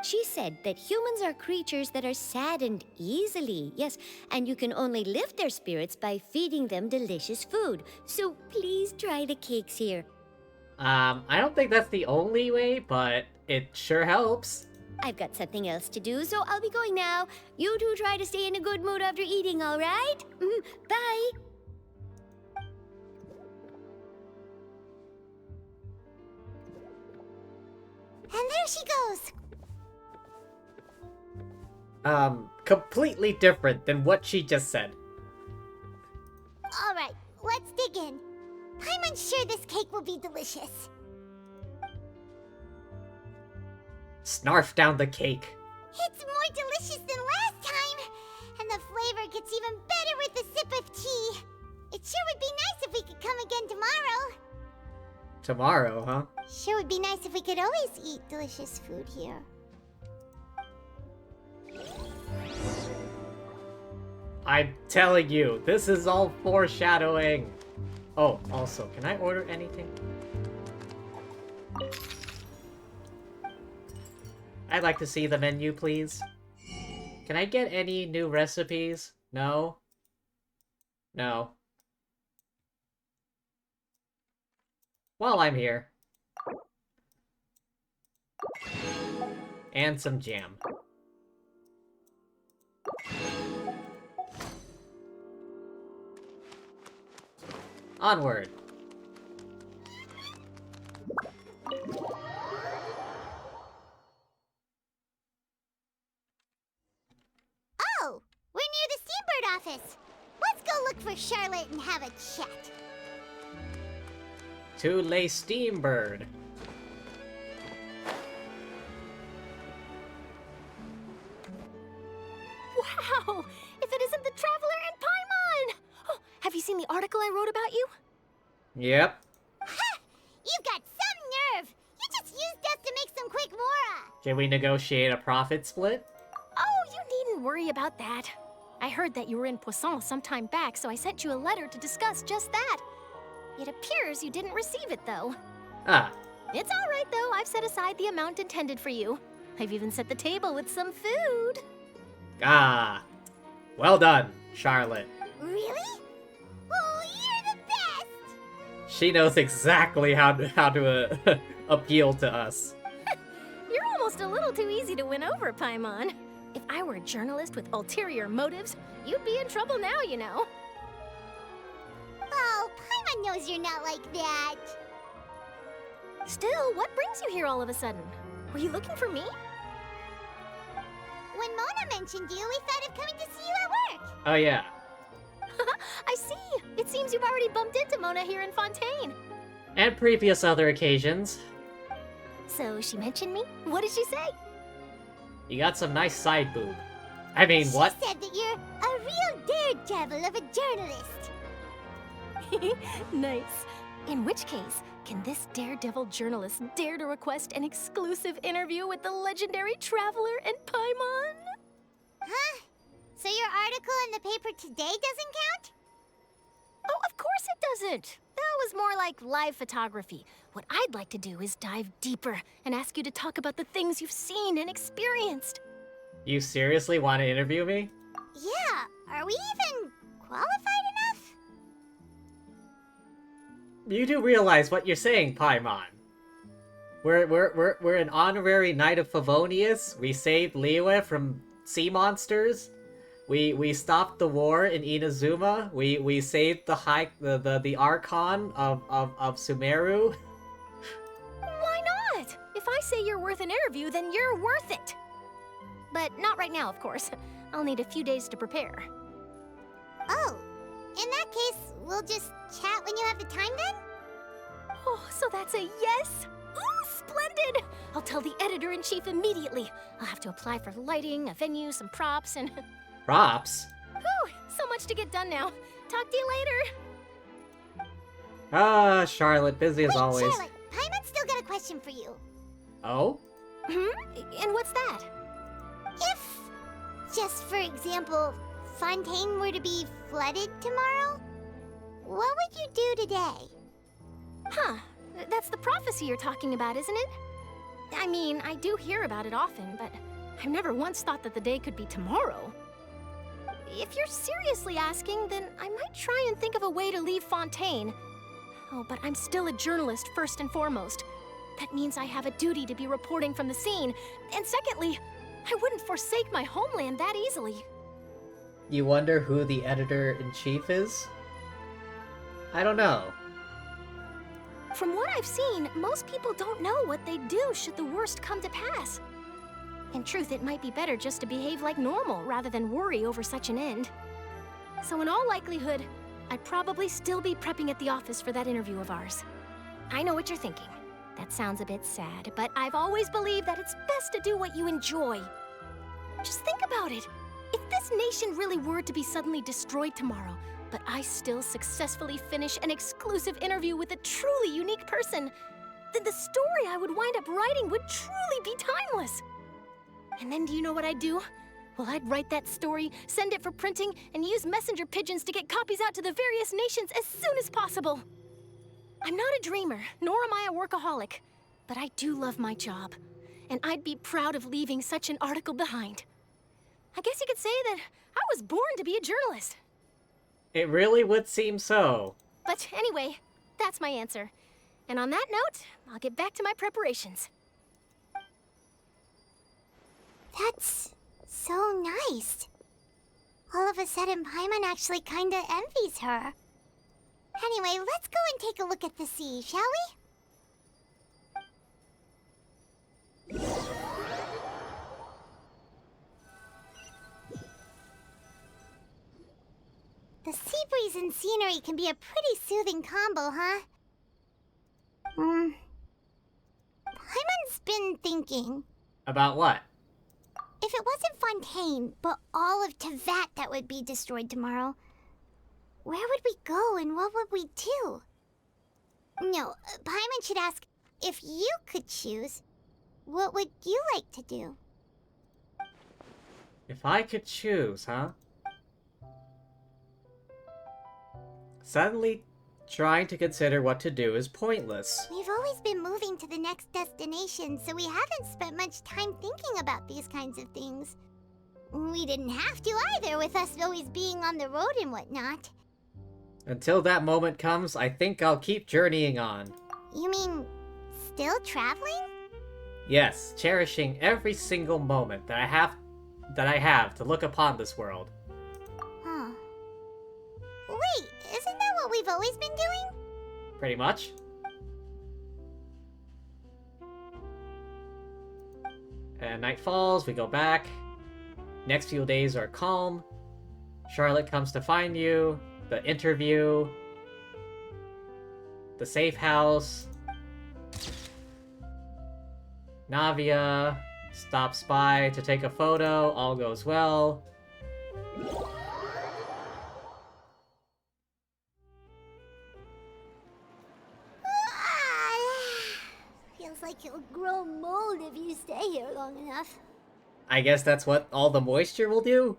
She said that humans are creatures that are saddened easily, yes, and you can only lift their spirits by feeding them delicious food. So please try the cakes here. I don't think that's the only way, but it sure helps. I've got something else to do, so I'll be going now. You two try to stay in a good mood after eating, all right? Bye. And there she goes. Completely different than what she just said. Alright, let's dig in. Paimon's sure this cake will be delicious. Snarf down the cake. It's more delicious than last time! And the flavor gets even better with a sip of tea. It sure would be nice if we could come again tomorrow. Tomorrow, huh? Sure would be nice if we could always eat delicious food here. I'm telling you, this is all foreshadowing. Oh, also, can I order anything? I'd like to see the menu, please. Can I get any new recipes? No? No. While I'm here. And some jam. Onward. Oh, we're near the Steambird office. Let's go look for Charlotte and have a chat. To lay Steambird. Wow! If it isn't the Traveler and Paimon! Oh, have you seen the article I wrote about you? Yep. Ha! You've got some nerve! You just used us to make some quick mora! Can we negotiate a profit split? Oh, you needn't worry about that. I heard that you were in Poisson some time back, so I sent you a letter to discuss just that. It appears you didn't receive it, though. Ah. It's all right, though. I've set aside the amount intended for you. I've even set the table with some food. Ah. Well done, Charlotte. Really? Oh, you're the best! She knows exactly how to appeal to us. You're almost a little too easy to win over, Paimon. If I were a journalist with ulterior motives, you'd be in trouble now, you know. Oh, Paimon knows you're not like that. Still, what brings you here all of a sudden? Were you looking for me? When Mona mentioned you, we thought of coming to see you at work. Oh, yeah. I see. It seems you've already bumped into Mona here in Fontaine. And previous other occasions. So she mentioned me? What did she say? You got some nice side boob. I mean, what? She said that you're a real daredevil of a journalist. Nice. In which case, can this daredevil journalist dare to request an exclusive interview with the legendary Traveler and Paimon? Huh? So your article in the paper today doesn't count? Oh, of course it doesn't. That was more like live photography. What I'd like to do is dive deeper and ask you to talk about the things you've seen and experienced. You seriously want to interview me? Yeah, are we even qualified enough? You do realize what you're saying, Paimon. We're an honorary Knight of Favonius. We saved Liyue from sea monsters. We stopped the war in Inazuma. We saved the Archon of Sumeru. Why not? If I say you're worth an interview, then you're worth it. But not right now, of course. I'll need a few days to prepare. Oh, in that case, we'll just chat when you have the time then? Oh, so that's a yes? Ooh, splendid! I'll tell the editor-in-chief immediately. I'll have to apply for lighting, a venue, some props, and... Props? Whew, so much to get done now. Talk to you later. Ah, Charlotte, busy as Wait, always. Charlotte, Paimon's still got a question for you. Oh? And what's that? If, just for example, Fontaine were to be flooded tomorrow, what would you do today? Huh. That's the prophecy you're talking about, isn't it? I mean, I do hear about it often, but I've never once thought that the day could be tomorrow. If you're seriously asking, then I might try and think of a way to leave Fontaine. Oh, but I'm still a journalist first and foremost. That means I have a duty to be reporting from the scene. And secondly, I wouldn't forsake my homeland that easily. You wonder who the editor-in-chief is? I don't know. From what I've seen, most people don't know what they'd do should the worst come to pass. In truth, it might be better just to behave like normal rather than worry over such an end. So in all likelihood, I'd probably still be prepping at the office for that interview of ours. I know what you're thinking. That sounds a bit sad, but I've always believed that it's best to do what you enjoy. Just think about it. If this nation really were to be suddenly destroyed tomorrow, but I still successfully finish an exclusive interview with a truly unique person, then the story I would wind up writing would truly be timeless. And then do you know what I'd do? Well, I'd write that story, send it for printing, and use messenger pigeons to get copies out to the various nations as soon as possible. I'm not a dreamer, nor am I a workaholic, but I do love my job, and I'd be proud of leaving such an article behind. I guess you could say that I was born to be a journalist. It really would seem so. But anyway, that's my answer. And on that note, I'll get back to my preparations. That's so nice. All of a sudden, Paimon actually kinda envies her. Anyway, let's go and take a look at the sea, shall we? The sea breeze and scenery can be a pretty soothing combo, huh? Paimon's been thinking. About what? If it wasn't Fontaine, but all of Tevat that would be destroyed tomorrow, where would we go and what would we do? No, Paimon should ask, if you could choose, what would you like to do? If I could choose, huh? Suddenly, trying to consider what to do is pointless. We've always been moving to the next destination, so we haven't spent much time thinking about these kinds of things. We didn't have to either, with us always being on the road and whatnot. Until that moment comes, I think I'll keep journeying on. You mean, still traveling? Yes, cherishing every single moment that I have to look upon this world. Huh. Wait, isn't that what we've always been doing? Pretty much. And night falls, we go back. Next few days are calm. Charlotte comes to find you. The interview. The safe house. Navia stops by to take a photo. All goes well. Feels like you'll grow mold if you stay here long enough. I guess that's what all the moisture will do?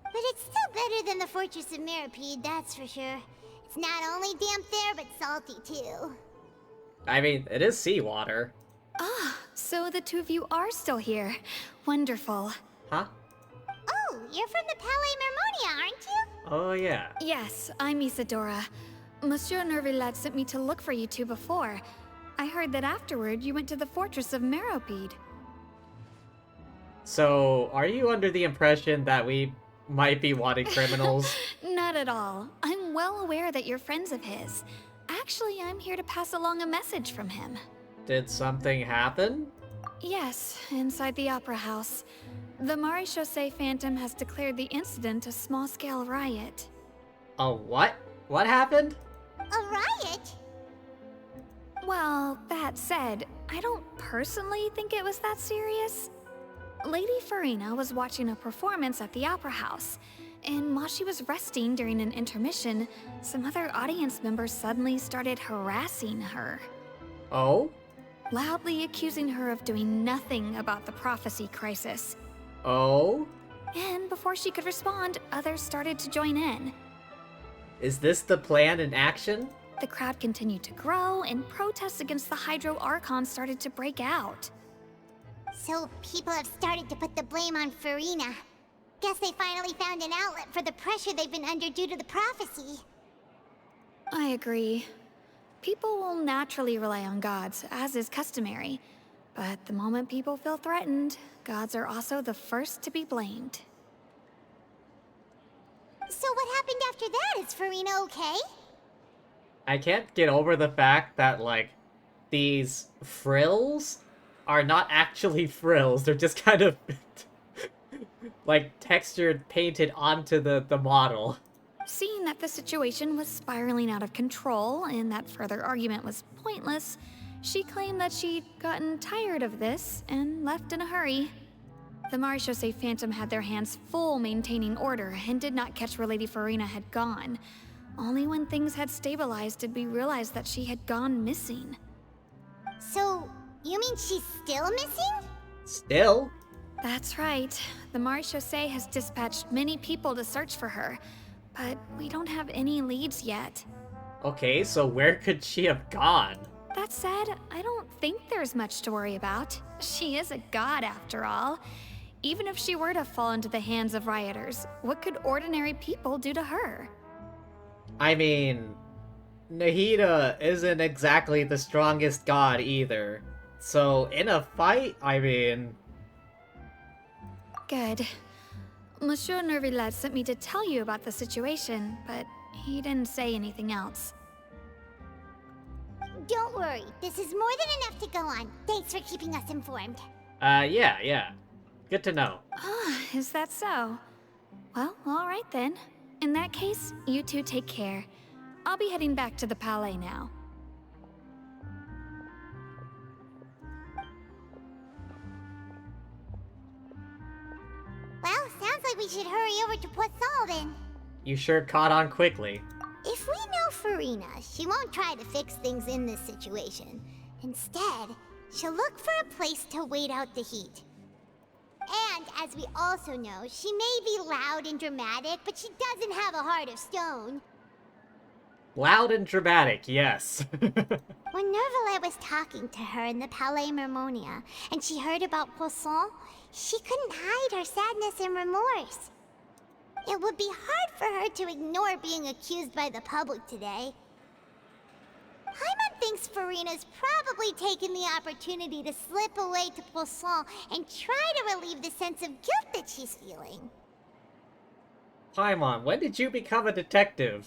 But it's still better than the Fortress of Meripede, that's for sure. It's not only damp there, but salty too. I mean, it is seawater. Ah, so the two of you are still here. Wonderful. Huh? Oh, you're from the Palais Mermonia, aren't you? Oh, yeah. Yes, I'm Isadora. Monsieur Nervilat sent me to look for you two before. I heard that afterward you went to the Fortress of Meropide. So, are you under the impression that we might be wanted criminals? Not at all. I'm well aware that you're friends of his. Actually, I'm here to pass along a message from him. Did something happen? Yes, inside the Opera House. The Maréchaussée Phantom has declared the incident a small-scale riot. A what? What happened? A riot? Well, that said, I don't personally think it was that serious. Lady Farina was watching a performance at the Opera House, And while she was resting during an intermission, some other audience members suddenly started harassing her. Oh? Loudly accusing her of doing nothing about the prophecy crisis. Oh? And before she could respond, others started to join in. Is this the plan in action? The crowd continued to grow, and protests against the Hydro Archon started to break out. So people have started to put the blame on Farina. Guess they finally found an outlet for the pressure they've been under due to the prophecy. I agree. People will naturally rely on gods, as is customary. But the moment people feel threatened, gods are also the first to be blamed. So what happened after that? Is Farina okay? I can't get over the fact that, like, these frills are not actually frills. They're just kind of, like, textured, painted onto the model. Seeing that the situation was spiraling out of control and that further argument was pointless, she claimed that she'd gotten tired of this and left in a hurry. The Marechaussee Phantom had their hands full maintaining order and did not catch where Lady Farina had gone. Only when things had stabilized did we realize that she had gone missing. So, you mean she's still missing? Still? That's right. The Marechaussee has dispatched many people to search for her, but we don't have any leads yet. Okay, so where could she have gone? That said, I don't think there's much to worry about. She is a god after all. Even if she were to fall into the hands of rioters, what could ordinary people do to her? I mean, Nahida isn't exactly the strongest god either. So, in a fight, I mean... Good. Monsieur Nervillet sent me to tell you about the situation, but he didn't say anything else. Don't worry, this is more than enough to go on. Thanks for keeping us informed. Yeah. Good to know. Ah, is that so? Well, alright then. In that case, you two take care. I'll be heading back to the Palais now. Well, sounds like we should hurry over to Poisson then. You sure caught on quickly. If we know Farina, she won't try to fix things in this situation. Instead, she'll look for a place to wait out the heat. And, as we also know, she may be loud and dramatic, but she doesn't have a heart of stone. Loud and dramatic, yes. When Nervillet was talking to her in the Palais Mermonia, and she heard about Poisson, she couldn't hide her sadness and remorse. It would be hard for her to ignore being accused by the public today. Paimon thinks Farina's probably taken the opportunity to slip away to Poisson and try to relieve the sense of guilt that she's feeling. Paimon, when did you become a detective?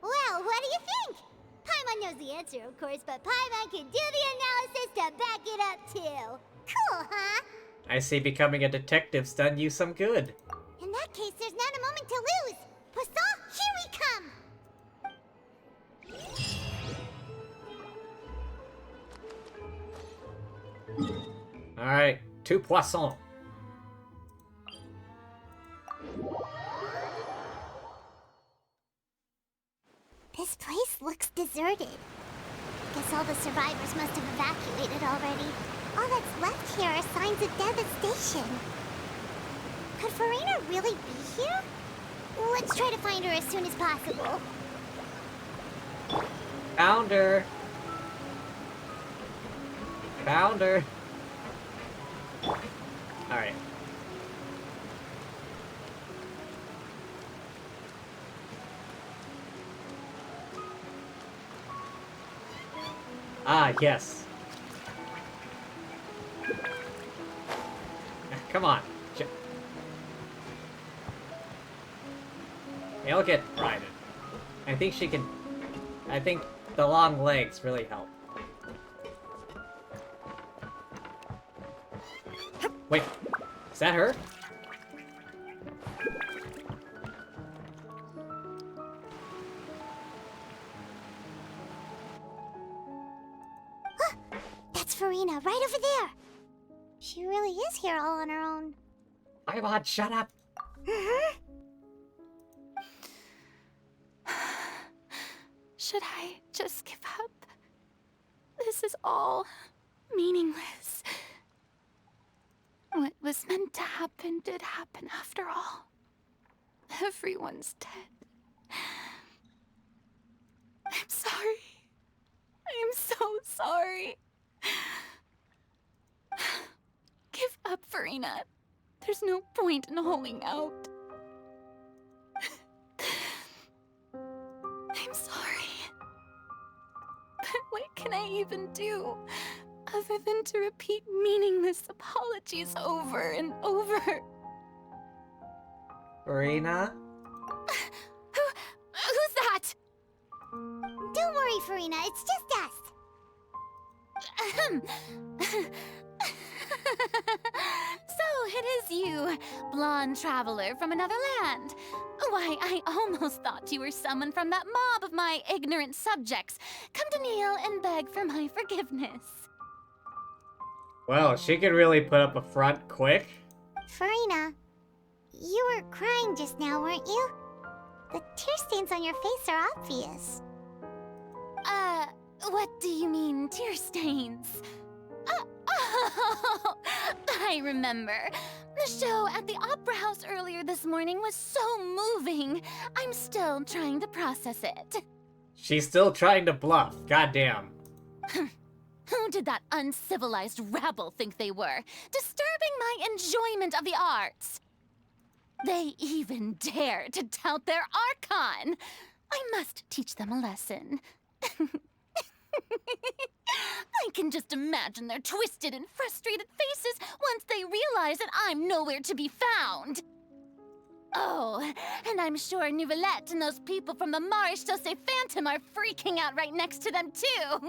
Well, what do you think? Paimon knows the answer, of course, but Paimon can do the analysis to back it up, too. Cool, huh? I see becoming a detective's done you some good. In that case, there's not a moment to lose. Poisson, here we come! Alright, to Poisson. This place looks deserted. Guess all the survivors must have evacuated already. All that's left here are signs of devastation. Could Farina really be here? Let's try to find her as soon as possible. Found her. Found her. Alright. Ah, yes. Come on. They'll get riding. I think she can... I think the long legs really help. Wait, is that her? That's Farina, right over there. She really is here all on her own. Paimon, shut up. Should I just give up? This is all meaningless. What was meant to happen did happen after all. Everyone's dead. I'm sorry. I'm so sorry. Give up, Farina. There's no point in holding out. I'm sorry. But what can I even do other than to repeat meaningless apologies over and over? Farina? Who's that? Don't worry, Farina, it's just us. So it is you, blonde traveler from another land. Why, I almost thought you were someone from that mob of my ignorant subjects. Come to kneel and beg for my forgiveness. Well, she could really put up a front quick. Farina, you were crying just now, weren't you? The tear stains on your face are obvious. What do you mean, tear stains? Oh, I remember. The show at the Opera House earlier this morning was so moving. I'm still trying to process it. She's still trying to bluff, goddamn. Who did that uncivilized rabble think they were? Disturbing my enjoyment of the arts. They even dare to tout their Archon. I must teach them a lesson. I can just imagine their twisted and frustrated faces once they realize that I'm nowhere to be found. Oh, and I'm sure Nouvellette and those people from the Marish Chaussee Phantom are freaking out right next to them, too.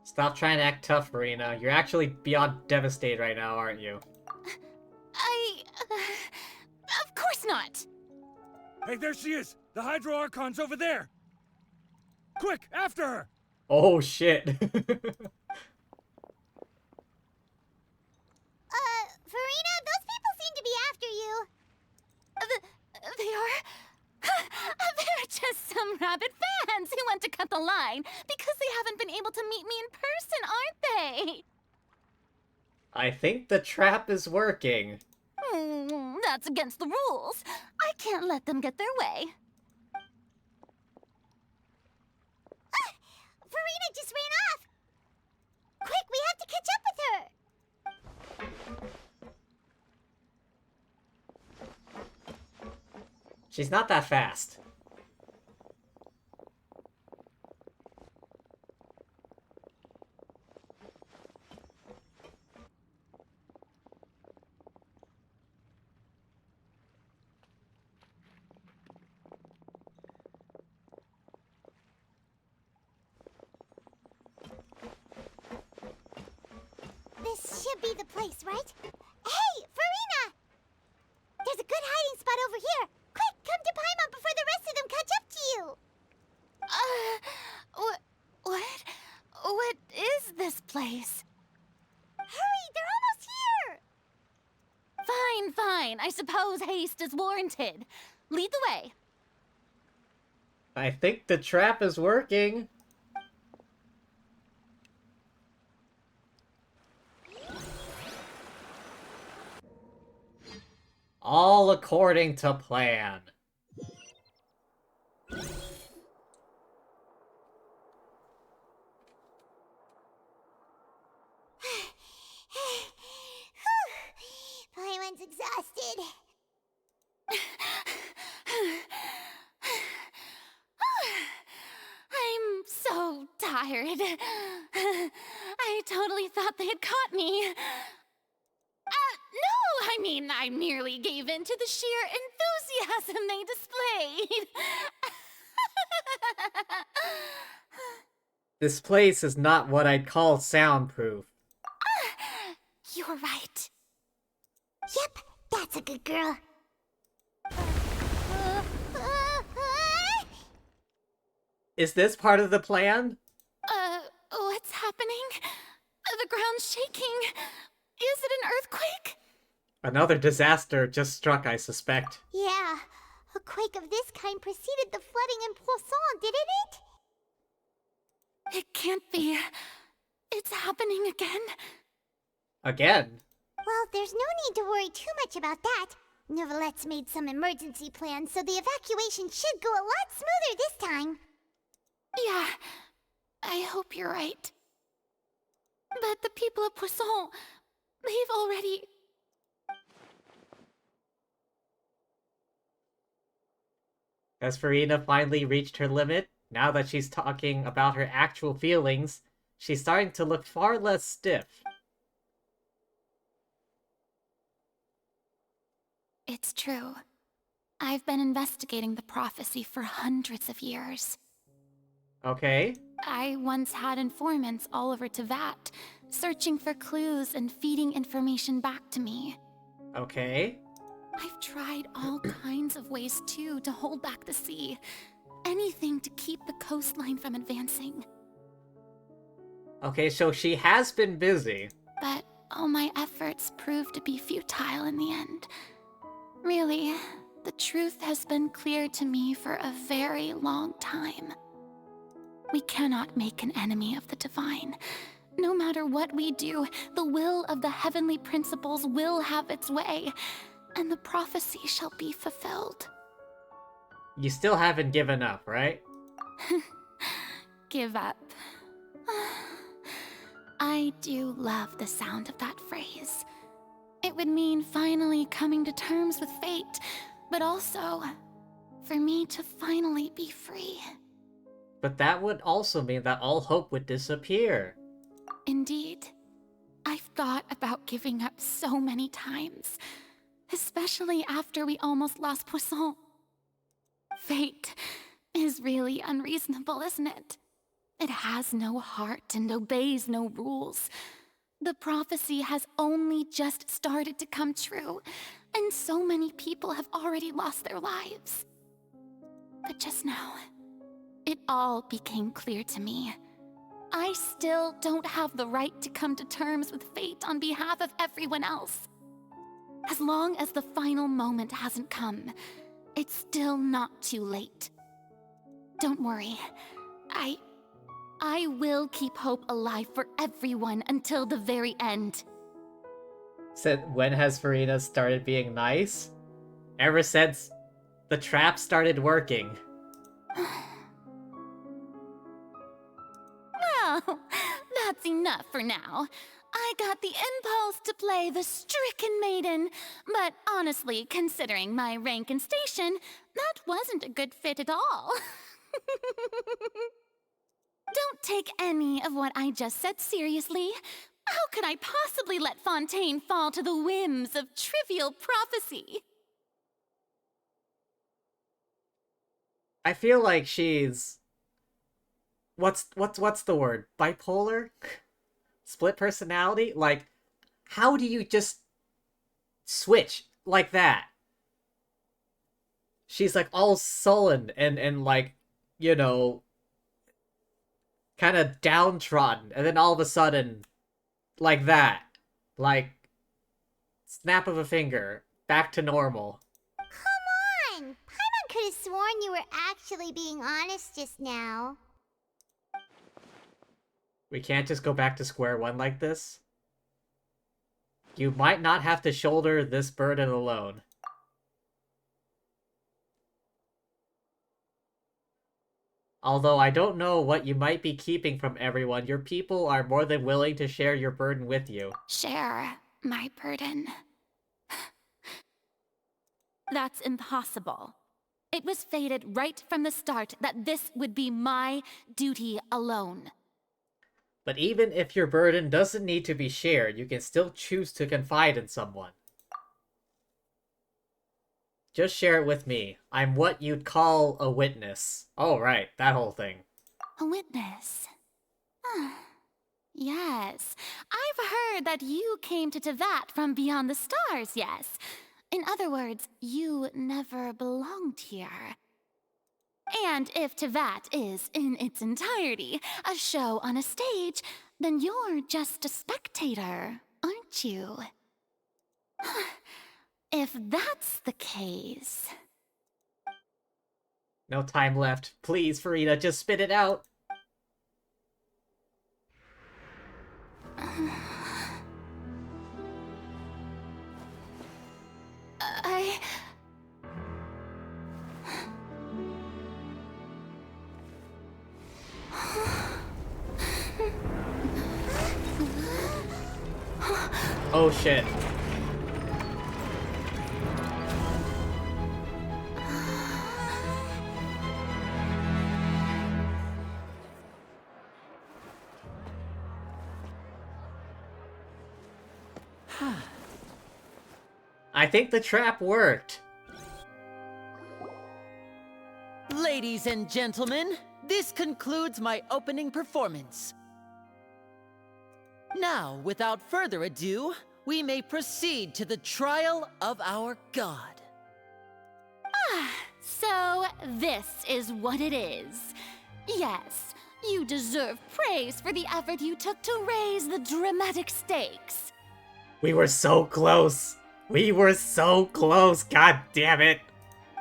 Stop trying to act tough, Farina. You're actually beyond devastated right now, aren't you? Of course not. Hey, there she is! The Hydro Archon's over there! Quick, after her! Oh, shit. Farina, those people seem to be after you. They are? They're just some rabid fans who want to cut the line because they haven't been able to meet me in person, aren't they? I think the trap is working. That's against the rules. I can't let them get their way. Farina just ran off! Quick, we have to catch up with her! She's not that fast. This should be the place, right? Hey, Farina! There's a good hiding spot over here. Quick, come to Paimon before the rest of them catch up to you. What is this place? Hurry, they're almost here! Fine. I suppose haste is warranted. Lead the way. I think the trap is working. All according to plan. Paimon's exhausted. I'm so tired. I totally thought they had caught me. No, I mean, I merely gave in to the sheer enthusiasm they displayed. This place is not what I'd call soundproof. You're right. Yep, that's a good girl. Is this part of the plan? What's happening? The ground's shaking. Is it an earthquake? Another disaster just struck, I suspect. Yeah, a quake of this kind preceded the flooding in Poisson, didn't it? It can't be. It's happening again. Again? Well, there's no need to worry too much about that. Neuvillettes made some emergency plans, so the evacuation should go a lot smoother this time. Yeah, I hope you're right. But the people of Poisson, they've already... Has Farina finally reached her limit? Now that she's talking about her actual feelings, she's starting to look far less stiff. It's true. I've been investigating the prophecy for hundreds of years. Okay. I once had informants all over Tevat, searching for clues and feeding information back to me. Okay. I've tried all kinds of ways, too, to hold back the sea. Anything to keep the coastline from advancing. Okay, so she has been busy. But all my efforts proved to be futile in the end. Really, the truth has been clear to me for a very long time. We cannot make an enemy of the divine. No matter what we do, the will of the heavenly principles will have its way, and the prophecy shall be fulfilled. You still haven't given up, right? Give up. I do love the sound of that phrase. It would mean finally coming to terms with fate, but also for me to finally be free. But that would also mean that all hope would disappear. Indeed. I've thought about giving up so many times, especially after we almost lost Poisson. Fate is really unreasonable, isn't it? It has no heart and obeys no rules. The prophecy has only just started to come true, and so many people have already lost their lives. But just now, it all became clear to me. I still don't have the right to come to terms with fate on behalf of everyone else. As long as the final moment hasn't come, it's still not too late. Don't worry. I will keep hope alive for everyone until the very end. Said, when has Farina started being nice? Ever since the trap started working. Well, that's enough for now. I got the impulse to play the stricken maiden, but honestly, considering my rank and station, that wasn't a good fit at all. Don't take any of what I just said seriously. How could I possibly let Fontaine fall to the whims of trivial prophecy? I feel like she's... What's the word? Bipolar? Split personality? Like, how do you just switch like that? She's like all sullen and like, you know, kind of downtrodden, and then all of a sudden, like that. Like, snap of a finger, back to normal. Come on! Paimon could have sworn you were actually being honest just now. We can't just go back to square one like this. You might not have to shoulder this burden alone. Although I don't know what you might be keeping from everyone, your people are more than willing to share your burden with you. Share my burden. That's impossible. It was fated right from the start that this would be my duty alone. But even if your burden doesn't need to be shared, you can still choose to confide in someone. Just share it with me. I'm what you'd call a witness. Oh, right, that whole thing. A witness? Yes. I've heard that you came to Tevat from beyond the stars, yes. In other words, you never belonged here. And if Tevat is, in its entirety, a show on a stage, then you're just a spectator, aren't you? If that's the case... No time left. Please, Farina, just spit it out. Oh shit. I think the trap worked. Ladies and gentlemen, this concludes my opening performance. Now, without further ado, we may proceed to the trial of our god. So this is what it is. Yes, you deserve praise for the effort you took to raise the dramatic stakes. We were so close. We were so close, god damn it.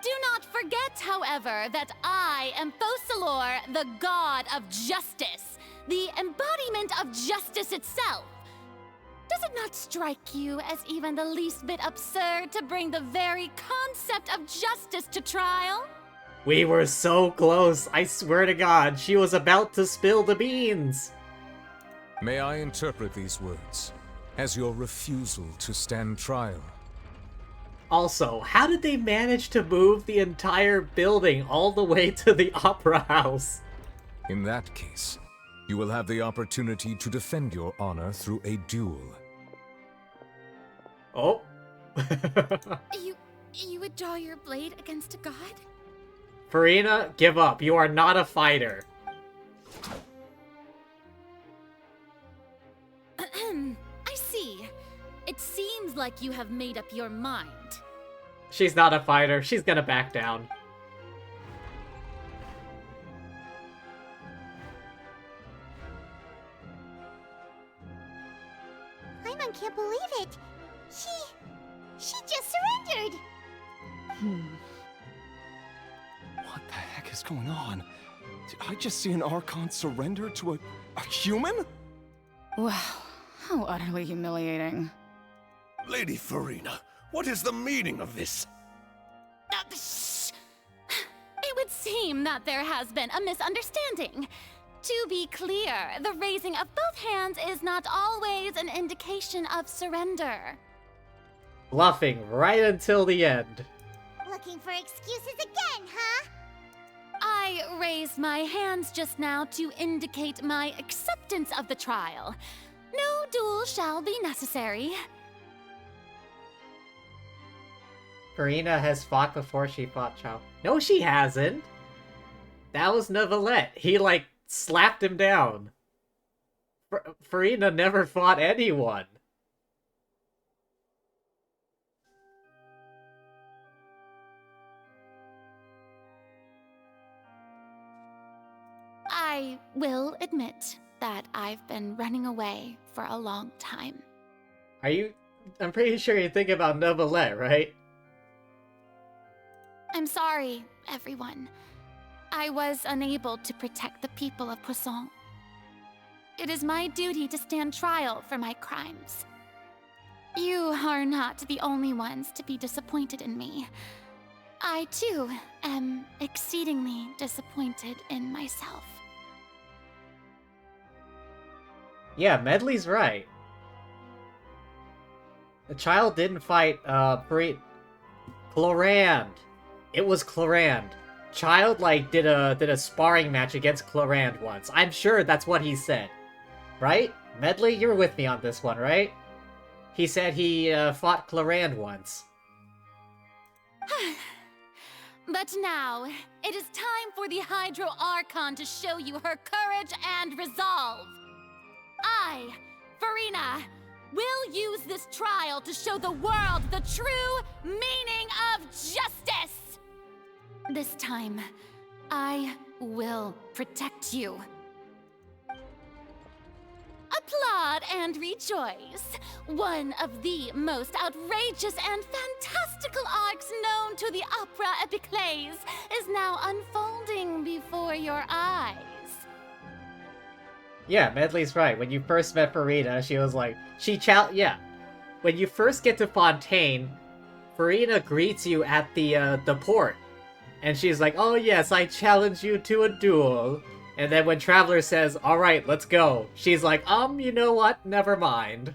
Do not forget, however, that I am Focalor, the god of justice, the embodiment of justice itself. Does it not strike you as even the least bit absurd to bring the very concept of justice to trial? We were so close, I swear to God, she was about to spill the beans. May I interpret these words as your refusal to stand trial? Also, how did they manage to move the entire building all the way to the Opera House? In that case, you will have the opportunity to defend your honor through a duel. Oh. You would draw your blade against a god? Farina, give up. You are not a fighter. I see. It seems like you have made up your mind. She's not a fighter. She's gonna back down. Paimon can't believe it. She just surrendered. What the heck is going on? Did I just see an Archon surrender to a human? Wow, how utterly humiliating. Lady Farina, what is the meaning of this? Shh! It would seem that there has been a misunderstanding. To be clear, the raising of both hands is not always an indication of surrender. Bluffing right until the end. Looking for excuses again, huh? I raised my hands just now to indicate my acceptance of the trial. No duel shall be necessary. Farina has fought before she fought Chao. No, she hasn't. That was Neuvillette. He, like, slapped him down. Farina never fought anyone. I will admit that I've been running away for a long time. Are you... I'm pretty sure you think about Neuvillette, right? I'm sorry, everyone. I was unable to protect the people of Poisson. It is my duty to stand trial for my crimes. You are not the only ones to be disappointed in me. I, too, am exceedingly disappointed in myself. Yeah, Medley's right. The child didn't fight, Clorand. It was Clorand. Child, like, did a sparring match against Clorand once. I'm sure that's what he said. Right? Medley, you're with me on this one, right? He said he, fought Clorand once. But now, it is time for the Hydro Archon to show you her courage and resolve. I, Farina, will use this trial to show the world the true meaning of justice! This time, I will protect you. Applause applaud and rejoice. One of the most outrageous and fantastical arcs known to the opera epiclese is now unfolding before your eyes. Yeah, Medley's right. When you first met Farina, she was like, yeah. When you first get to Fontaine, Farina greets you at the port. And she's like, oh yes, I challenge you to a duel. And then when Traveler says, alright, let's go, she's like, you know what? Never mind.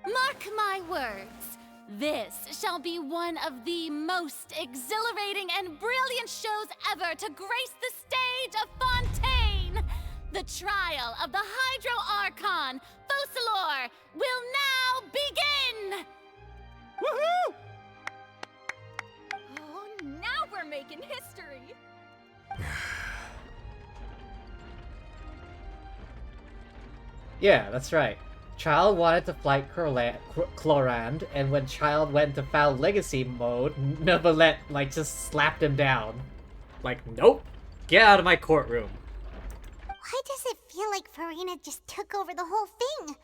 Mark my words. This shall be one of the most exhilarating and brilliant shows ever to grace the stage of Fontaine. The trial of the Hydro Archon, Focalor, will now begin! Woohoo! Oh, now we're making history! Yeah, that's right. Child wanted to fight Clorand, and when Child went to foul legacy mode, Neuvillette, just slapped him down. Like, nope! Get out of my courtroom! Why does it feel like Farina just took over the whole thing?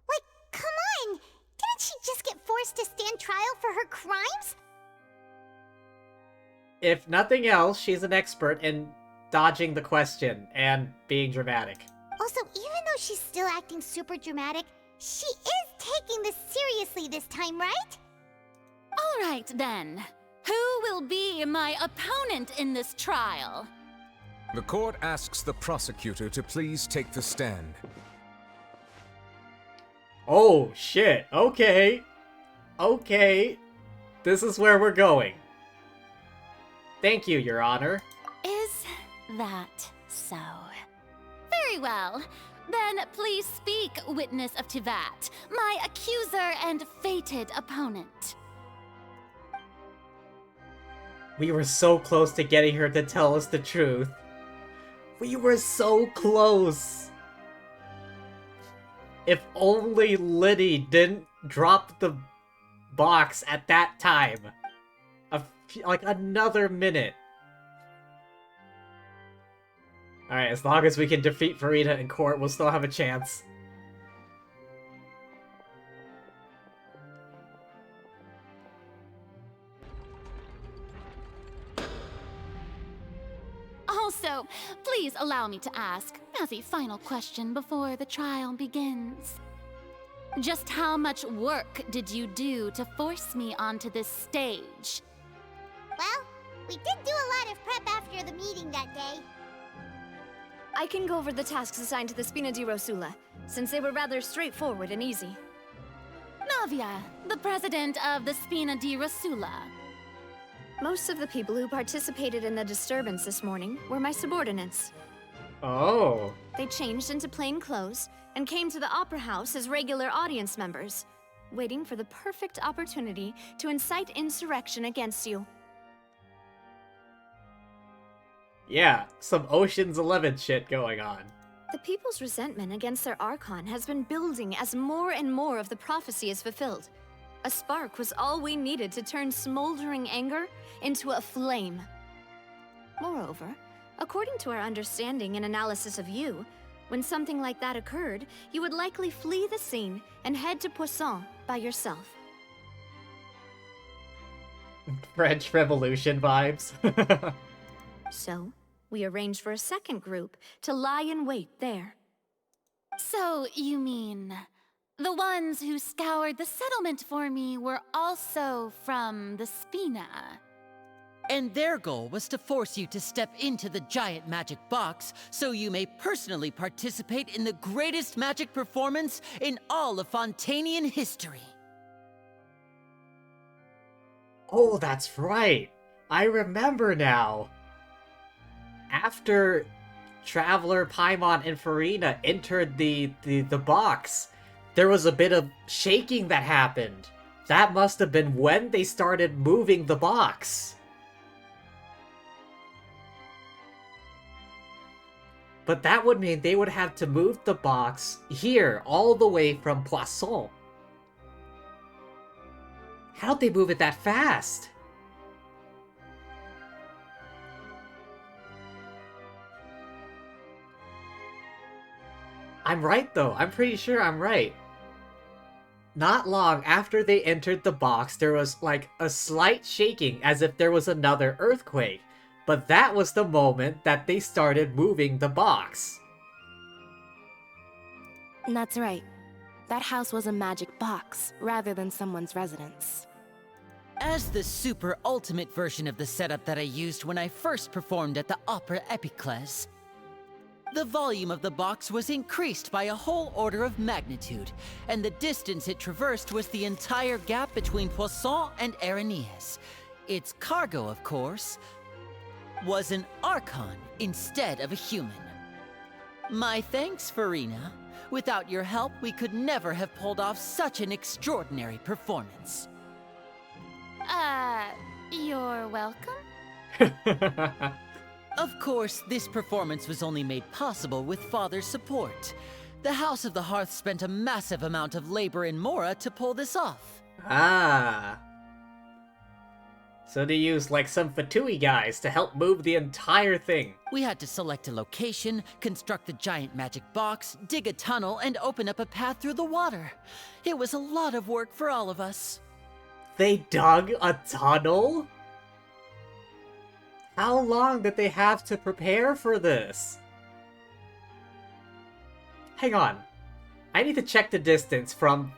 Like, come on! Didn't she just get forced to stand trial for her crimes? If nothing else, she's an expert in dodging the question and being dramatic. Also, even though she's still acting super dramatic, she is taking this seriously this time, right? All right, then. Who will be my opponent in this trial? The court asks the prosecutor to please take the stand. Oh, shit. Okay. Okay. This is where we're going. Thank you, Your Honor. Is that so? Very well. Then please speak, witness of Tivat, my accuser and fated opponent. We were so close to getting her to tell us the truth. We were so close. If only Liddy didn't drop the box at that time. Like another minute. Alright, as long as we can defeat Farina in court, we'll still have a chance. Also, please allow me to ask, as a final question before the trial begins. Just how much work did you do to force me onto this stage? Well, we did do a lot of prep after the meeting that day. I can go over the tasks assigned to the Spina di Rosula, since they were rather straightforward and easy. Navia, the president of the Spina di Rosula. Most of the people who participated in the disturbance this morning were my subordinates. Oh. They changed into plain clothes and came to the Opera House as regular audience members, waiting for the perfect opportunity to incite insurrection against you. Yeah, some Ocean's 11 shit going on. The people's resentment against their Archon has been building as more and more of the prophecy is fulfilled. A spark was all we needed to turn smoldering anger into a flame. Moreover, according to our understanding and analysis of you, when something like that occurred, you would likely flee the scene and head to Poisson by yourself. French Revolution vibes. So, we arranged for a second group to lie in wait there. So, you mean... the ones who scoured the settlement for me were also from the Spina? And their goal was to force you to step into the giant magic box so you may personally participate in the greatest magic performance in all of Fontainian history. Oh, that's right. I remember now. After Traveler, Paimon, and Farina entered the box, there was a bit of shaking that happened. That must have been when they started moving the box. But that would mean they would have to move the box here, all the way from Poisson. How'd they move it that fast? I'm right, though. I'm pretty sure I'm right. Not long after they entered the box, there was, like, a slight shaking as if there was another earthquake. But that was the moment that they started moving the box. That's right. That house was a magic box, rather than someone's residence. As the super ultimate version of the setup that I used when I first performed at the Opera Epiclese, the volume of the box was increased by a whole order of magnitude, and the distance it traversed was the entire gap between Poisson and Araneas. Its cargo, of course, was an Archon instead of a human. My thanks, Farina. Without your help, we could never have pulled off such an extraordinary performance. You're welcome? Of course, this performance was only made possible with Father's support. The House of the Hearth spent a massive amount of labor in Mora to pull this off. Ah. So they used, like, some Fatui guys to help move the entire thing. We had to select a location, construct the giant magic box, dig a tunnel, and open up a path through the water. It was a lot of work for all of us. They dug a tunnel? How long did they have to prepare for this? Hang on. I need to check the distance from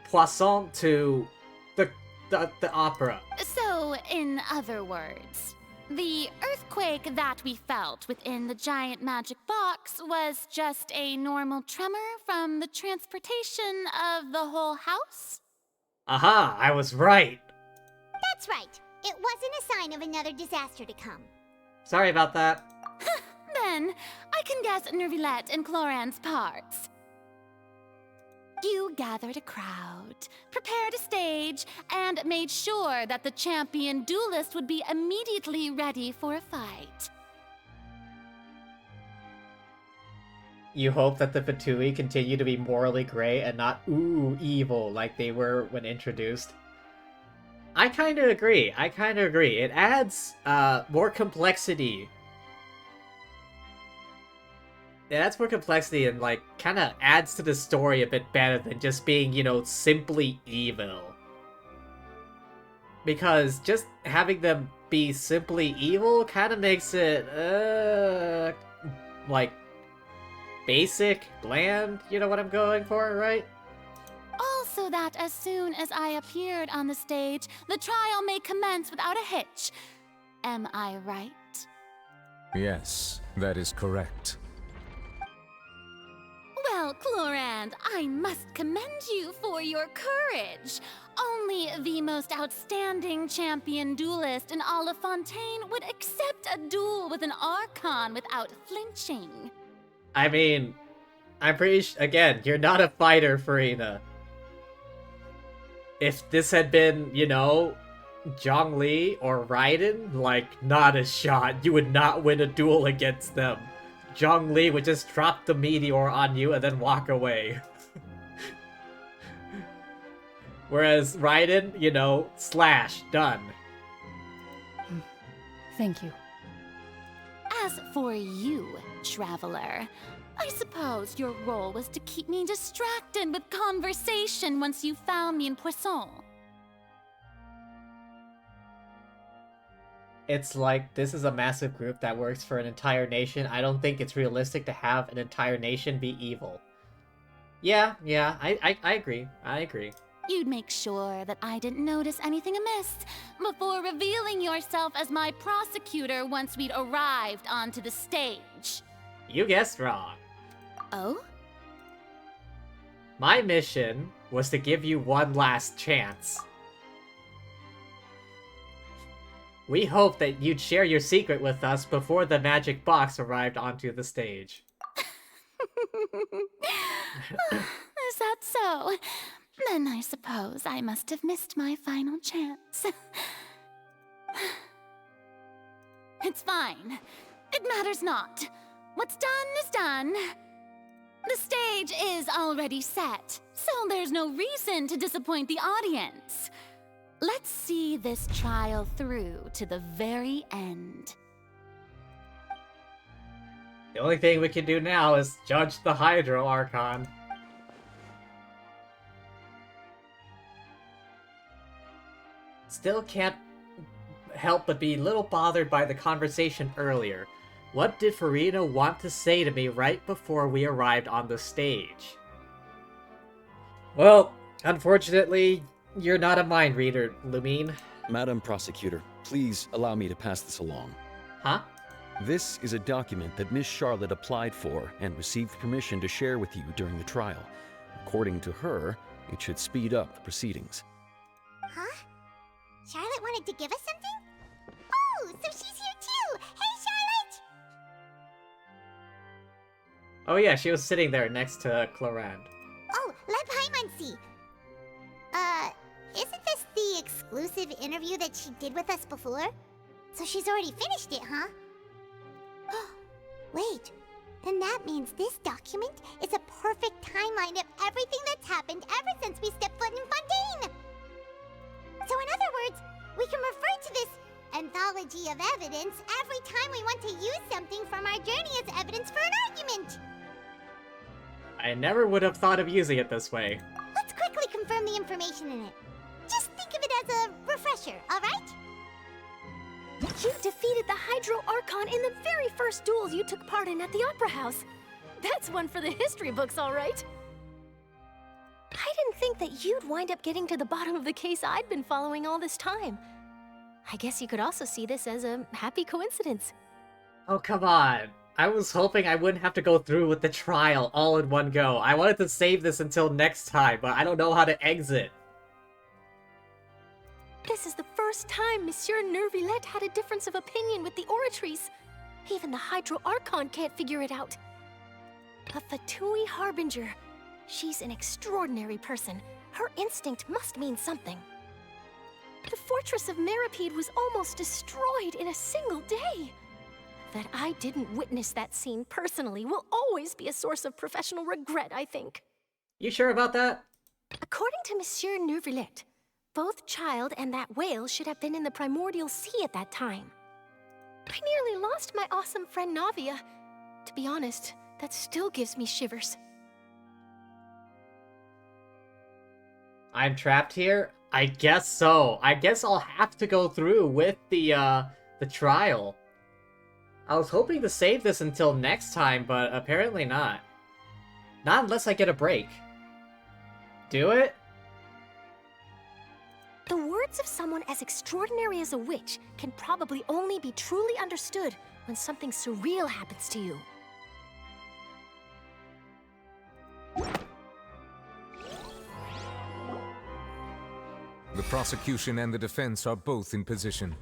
Poisson to the opera. So, in other words, the earthquake that we felt within the giant magic box was just a normal tremor from the transportation of the whole house? Aha, I was right. That's right. It wasn't a sign of another disaster to come. Sorry about that. Then, I can guess Nervillette and Cloran's parts. You gathered a crowd, prepared a stage, and made sure that the champion duelist would be immediately ready for a fight. You hope that the Fatui continue to be morally gray and not evil like they were when introduced. I kind of agree. It adds more complexity. It adds more complexity and, like, kind of adds to the story a bit better than just being, you know, simply evil. Because just having them be simply evil kind of makes it, like, basic, bland, you know what I'm going for, right? Also that as soon as I appeared on the stage, the trial may commence without a hitch. Am I right? Yes, that is correct. Well, Clorand, I must commend you for your courage. Only the most outstanding champion duelist in all of Fontaine would accept a duel with an Archon without flinching. I mean, I'm pretty again, you're not a fighter, Farina. If this had been, you know, Zhongli or Raiden, like, not a shot. You would not win a duel against them. Zhongli would just drop the meteor on you and then walk away. Whereas Raiden, you know, slash, done. Thank you. As for you, Traveler, I suppose your role was to keep me distracted with conversation once you found me in Poisson. It's like, this is a massive group that works for an entire nation. I don't think it's realistic to have an entire nation be evil. Yeah, I agree. You'd make sure that I didn't notice anything amiss before revealing yourself as my prosecutor once we'd arrived onto the stage. You guessed wrong. Oh? My mission was to give you one last chance. We hoped that you'd share your secret with us before the magic box arrived onto the stage. Is that so? Then I suppose I must have missed my final chance. It's fine. It matters not. What's done is done. The stage is already set, so there's no reason to disappoint the audience. Let's see this trial through to the very end. The only thing we can do now is judge the Hydro Archon. Still can't help but be a little bothered by the conversation earlier. What did Farina want to say to me right before we arrived on the stage? Well, unfortunately, you're not a mind reader, Lumine. Madam Prosecutor, please allow me to pass this along. Huh? This is a document that Miss Charlotte applied for and received permission to share with you during the trial. According to her, it should speed up the proceedings. Huh? Charlotte wanted to give us something? Oh, so she's here too! Hey, Charlotte! Oh yeah, she was sitting there next to Clorand. Oh, let Paimon see. Isn't this the exclusive interview that she did with us before? So she's already finished it, huh? Wait, then that means this document is a perfect timeline of everything that's happened ever since we stepped foot in Fontaine! So in other words, we can refer to this anthology of evidence every time we want to use something from our journey as evidence for an argument! I never would have thought of using it this way. Let's quickly confirm the information in it. Just think of it as a refresher, alright? You defeated the Hydro Archon in the very first duels you took part in at the Opera House. That's one for the history books, all right. I didn't think that you'd wind up getting to the bottom of the case I'd been following all this time. I guess you could also see this as a happy coincidence. Oh, come on. I was hoping I wouldn't have to go through with the trial all in one go. I wanted to save this until next time, but I don't know how to exit. This is the first time Monsieur Neuvillette had a difference of opinion with the Oratrice. Even the Hydro Archon can't figure it out. A Fatui Harbinger. She's an extraordinary person. Her instinct must mean something. The fortress of Meripede was almost destroyed in a single day. That I didn't witness that scene personally will always be a source of professional regret, I think. You sure about that? According to Monsieur Neuvillette, both Child and that whale should have been in the primordial sea at that time. I nearly lost my awesome friend Navia. To be honest, that still gives me shivers. I'm trapped here? I guess so. I guess I'll have to go through with the trial. I was hoping to save this until next time, but apparently not. Not unless I get a break. Do it? The words of someone as extraordinary as a witch can probably only be truly understood when something surreal happens to you. The prosecution and the defense are both in position.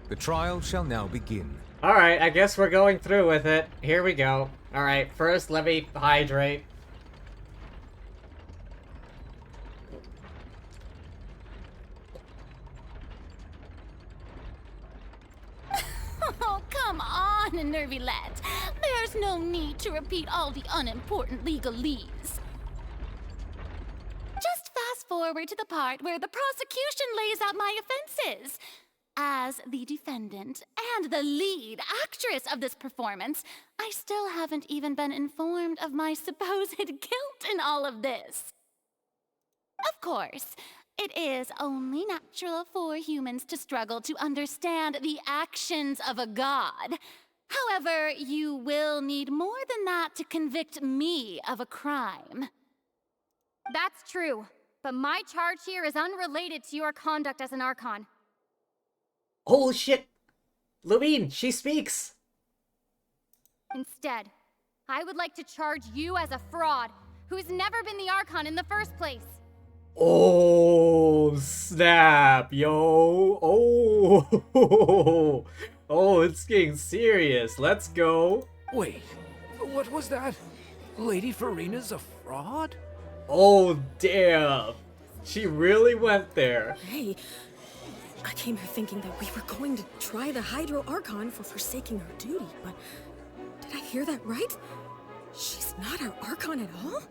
The trial shall now begin. Alright, I guess we're going through with it. Here we go. Alright, first let me hydrate. Oh, come on, Neuvillette. There's no need to repeat all the unimportant legalese. Just fast forward to the part where the prosecution lays out my offenses. As the defendant and the lead actress of this performance, I still haven't even been informed of my supposed guilt in all of this. Of course, it is only natural for humans to struggle to understand the actions of a god. However, you will need more than that to convict me of a crime. That's true, but my charge here is unrelated to your conduct as an Archon. Holy shit! Lumine, she speaks! Instead, I would like to charge you as a fraud who's never been the Archon in the first place. Oh, snap, yo! Oh! Oh, it's getting serious. Let's go. Wait, what was that? Lady Farina's a fraud? Oh, damn. She really went there. Hey, I came here thinking that we were going to try the Hydro Archon for forsaking her duty, but did I hear that right? She's not our Archon at all?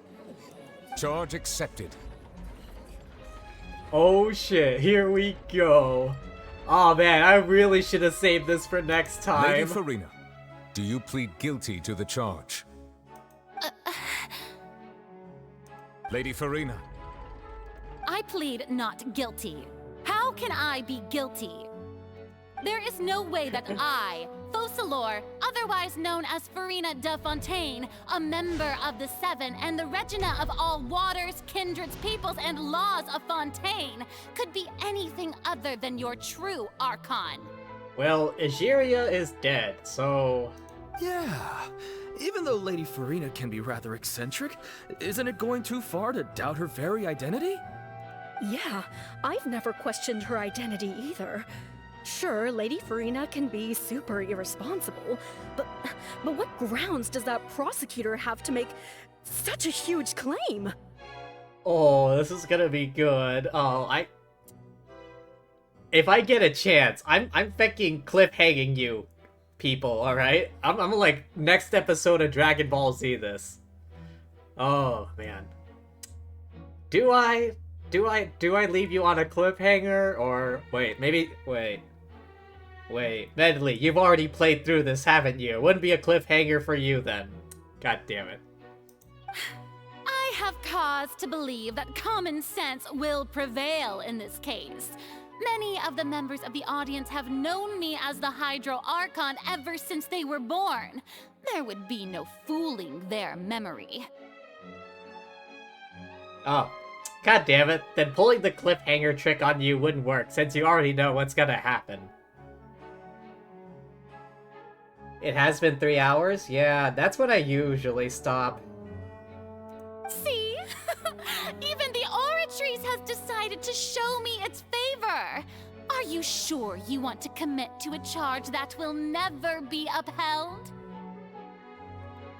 Charge accepted. Oh shit, here we go. Oh man, I really should have saved this for next time. Lady Farina, Do you plead guilty to the charge? Lady Farina. I plead not guilty. How can I be guilty? There is no way that I, Focalor, otherwise known as Farina de Fontaine, a member of the Seven and the Regina of all waters, kindreds, peoples, and laws of Fontaine, could be anything other than your true Archon. Well, Egeria is dead, so... Yeah. Even though Lady Farina can be rather eccentric, isn't it going too far to doubt her very identity? Yeah, I've never questioned her identity either. Sure, Lady Farina can be super irresponsible, but what grounds does that prosecutor have to make such a huge claim? Oh, this is gonna be good. If I get a chance, I'm fucking cliffhanging you, people, alright? I'm like, next episode of Dragon Ball Z this. Oh, man. Do I leave you on a cliffhanger, or... Wait, Medley, you've already played through this, haven't you? It wouldn't be a cliffhanger for you, then. God damn it. I have cause to believe that common sense will prevail in this case. Many of the members of the audience have known me as the Hydro Archon ever since they were born. There would be no fooling their memory. Oh. God damn it. Then pulling the cliffhanger trick on you wouldn't work, since you already know what's gonna happen. It has been 3 hours? Yeah, that's when I usually stop. See? Even the Oratrice has decided to show me its favor. Are you sure you want to commit to a charge that will never be upheld?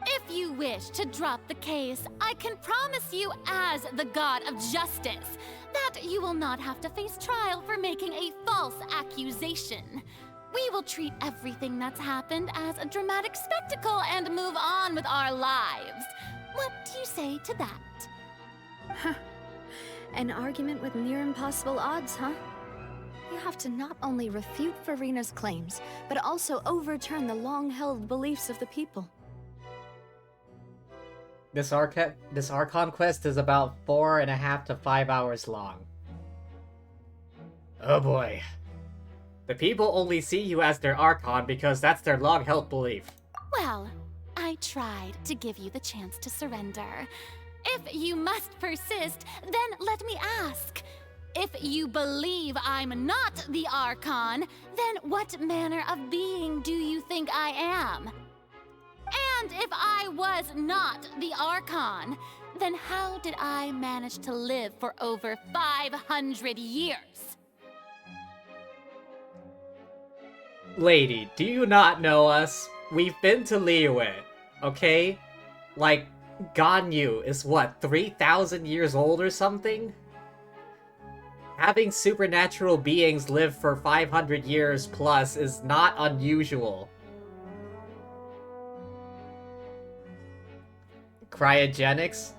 If you wish to drop the case, I can promise you as the God of Justice that you will not have to face trial for making a false accusation. We will treat everything that's happened as a dramatic spectacle and move on with our lives. What do you say to that? Huh. An argument with near impossible odds, huh? You have to not only refute Farina's claims, but also overturn the long-held beliefs of the people. This Archon quest is about 4.5 to 5 hours long. Oh boy. The people only see you as their Archon because that's their long-held belief. Well, I tried to give you the chance to surrender. If you must persist, then let me ask. If you believe I'm not the Archon, then what manner of being do you think I am? And if I was not the Archon, then how did I manage to live for over 500 years? Lady, do you not know us? We've been to Liyue, okay? Like, Ganyu is what, 3,000 years old or something? Having supernatural beings live for 500 years plus is not unusual. Cryogenics?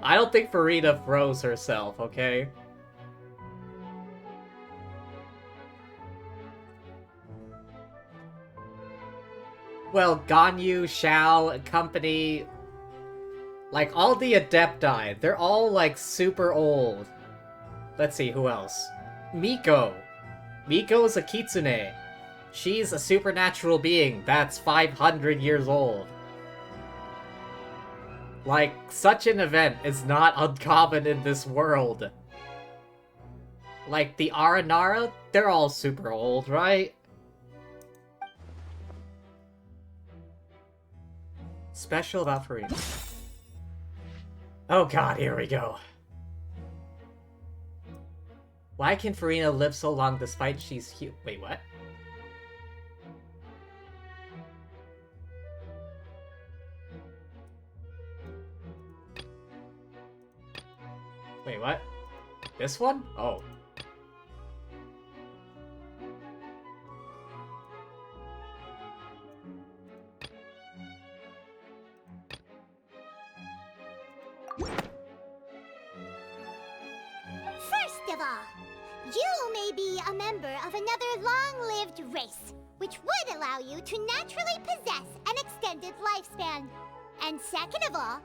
I don't think Farina froze herself, okay? Well, Ganyu, Xiao, company... Like, all the Adepti, they're all, like, super old. Let's see, who else? Miko. Miko's a Kitsune. She's a supernatural being that's 500 years old. Like, such an event is not uncommon in this world. Like, the Aranara, they're all super old, right? Special about Farina. Oh god, here we go. Why can Farina live so long despite she's human? Wait, what? Wait, what? This one? Oh. First of all, you may be a member of another long-lived race, which would allow you to naturally possess extended lifespan. And second of all,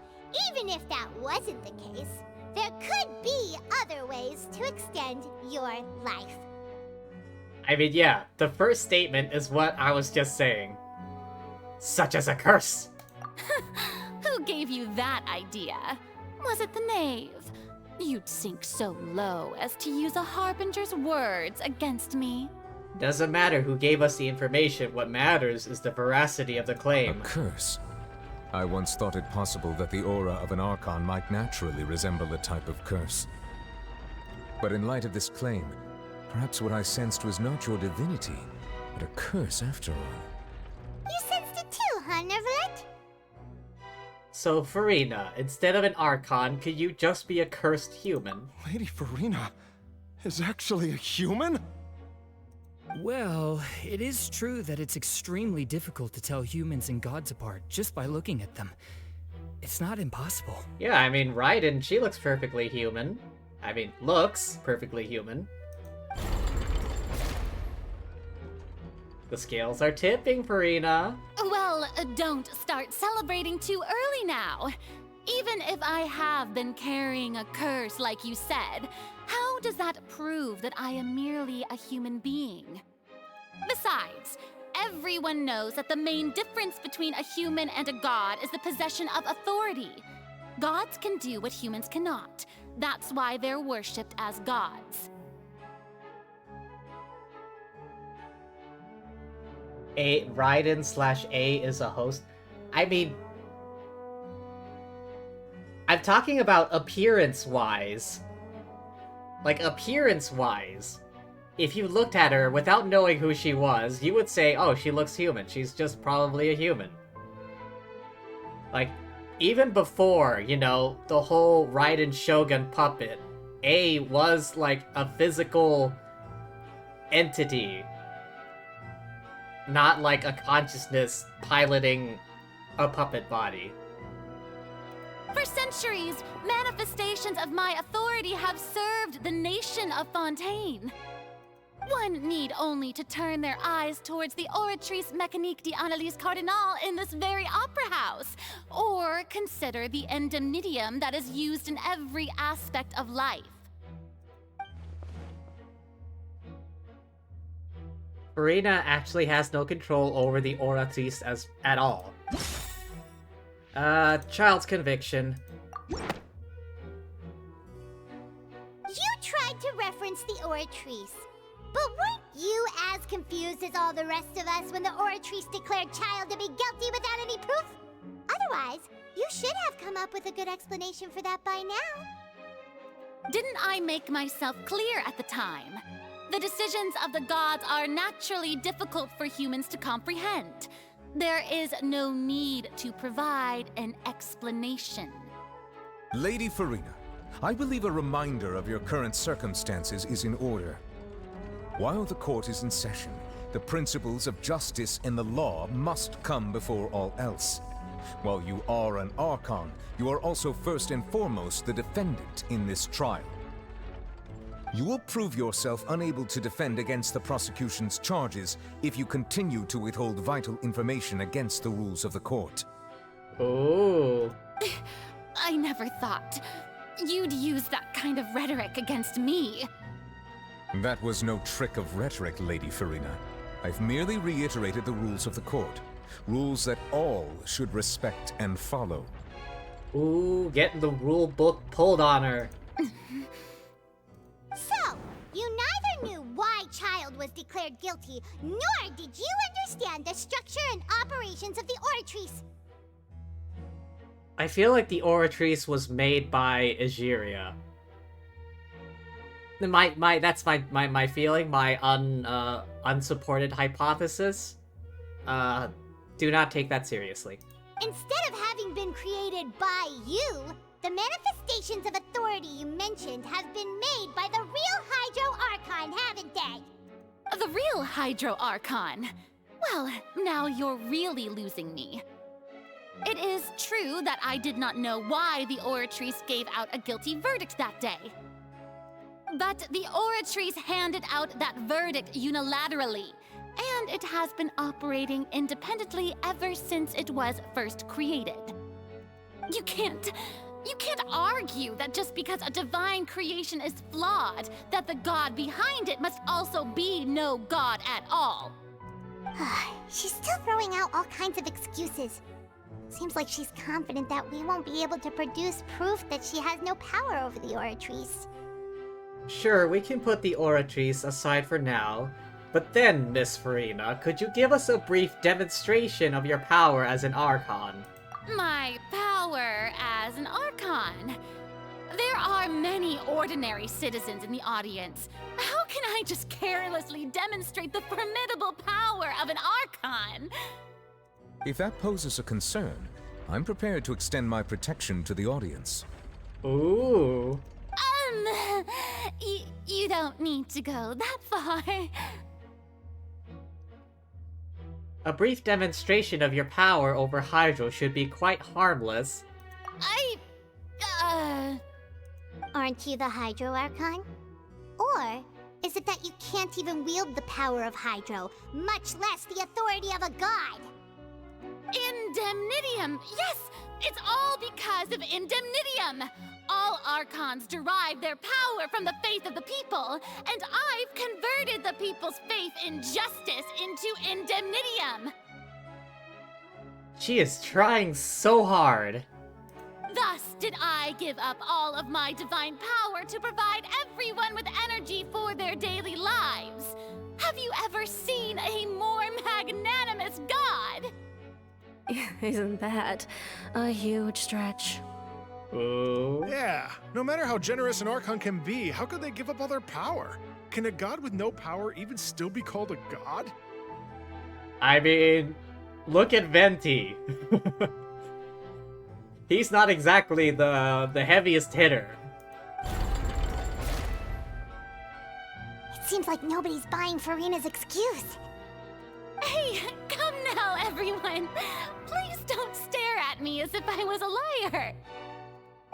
even if that wasn't the case, there could be other ways to extend your life. I mean, yeah, the first statement is what I was just saying. Such as a curse. Who gave you that idea? Was it the knave? You'd sink so low as to use a harbinger's words against me. Doesn't matter who gave us the information, what matters is the veracity of the claim. A curse? I once thought it possible that the aura of an Archon might naturally resemble a type of curse. But in light of this claim, perhaps what I sensed was not your divinity, but a curse after all. You sensed it too, huh, Neverlet? So, Farina, instead of an Archon, could you just be a cursed human? Lady Farina is actually a human? Well, it is true that it's extremely difficult to tell humans and gods apart just by looking at them. It's not impossible. Yeah, I mean, Raiden, she looks perfectly human. I mean, looks perfectly human. The scales are tipping, Farina. Well, don't start celebrating too early now. Even if I have been carrying a curse like you said, how does that prove that I am merely a human being? Besides, everyone knows that the main difference between a human and a god is the possession of authority. Gods can do what humans cannot. That's why they're worshipped as gods. Raiden/A is a host. I mean, I'm talking about appearance-wise. Like, appearance-wise. If you looked at her without knowing who she was, you would say, oh, she looks human. She's just probably a human. Like, even before, you know, the whole Raiden Shogun puppet, A was like a physical entity. Not like a consciousness piloting a puppet body. For centuries, manifestations of my authority have served the nation of Fontaine. One need only to turn their eyes towards the Oratrice Mécanique d'Analyse Cardinal in this very opera house, or consider the indemnitium that is used in every aspect of life. Farina actually has no control over the Oratrice at all. Child's conviction. You tried to reference the Oratrice, but weren't you as confused as all the rest of us when the Oratrice declared Child to be guilty without any proof? Otherwise, you should have come up with a good explanation for that by now. Didn't I make myself clear at the time? The decisions of the gods are naturally difficult for humans to comprehend. There is no need to provide an explanation. Lady Farina, I believe a reminder of your current circumstances is in order. While the court is in session, the principles of justice and the law must come before all else. While you are an Archon, you are also first and foremost the defendant in this trial. You will prove yourself unable to defend against the prosecution's charges if you continue to withhold vital information against the rules of the court. Oh. I never thought you'd use that kind of rhetoric against me. That was no trick of rhetoric, Lady Farina. I've merely reiterated the rules of the court. Rules that all should respect and follow. Ooh, getting the rule book pulled on her. So, you neither knew why Child was declared guilty, nor did you understand the structure and operations of the Oratrice. I feel like the Oratrice was made by Egeria. That's my feeling, my unsupported hypothesis. Do not take that seriously. Instead of having been created by you, the manifestations of authority you mentioned have been made by the real Hydro Archon, haven't they? The real Hydro Archon? Well, now you're really losing me. It is true that I did not know why the Oratrice gave out a guilty verdict that day. But the Oratrice handed out that verdict unilaterally, And it has been operating independently ever since it was first created. You can't argue that just because a divine creation is flawed, that the god behind it must also be no god at all. She's still throwing out all kinds of excuses. Seems like she's confident that we won't be able to produce proof that she has no power over the Oratrice. Sure, we can put the Oratrice aside for now, but then, Miss Farina, could you give us a brief demonstration of your power as an Archon? My power as an Archon. There are many ordinary citizens in the audience. How can I just carelessly demonstrate the formidable power of an Archon? If that poses a concern, I'm prepared to extend my protection to the audience. Ooh. You don't need to go that far. A brief demonstration of your power over Hydro should be quite harmless. Aren't you the Hydro Archon? Or is it that you can't even wield the power of Hydro, much less the authority of a god? Indemnitium! Yes! It's all because of Indemnitium! All Archons derive their power from the faith of the people, and I've converted the people's faith in justice into Indemnitium! She is trying so hard. Thus did I give up all of my divine power to provide everyone with energy for their daily lives. Have you ever seen a more magnanimous god? Isn't that a huge stretch? Ooh. Yeah, no matter how generous an Archon can be, how could they give up all their power? Can a god with no power even still be called a god? I mean, look at Venti. He's not exactly the heaviest hitter. It seems like nobody's buying Farina's excuse. Hey, come now, everyone. Please don't stare at me as if I was a liar.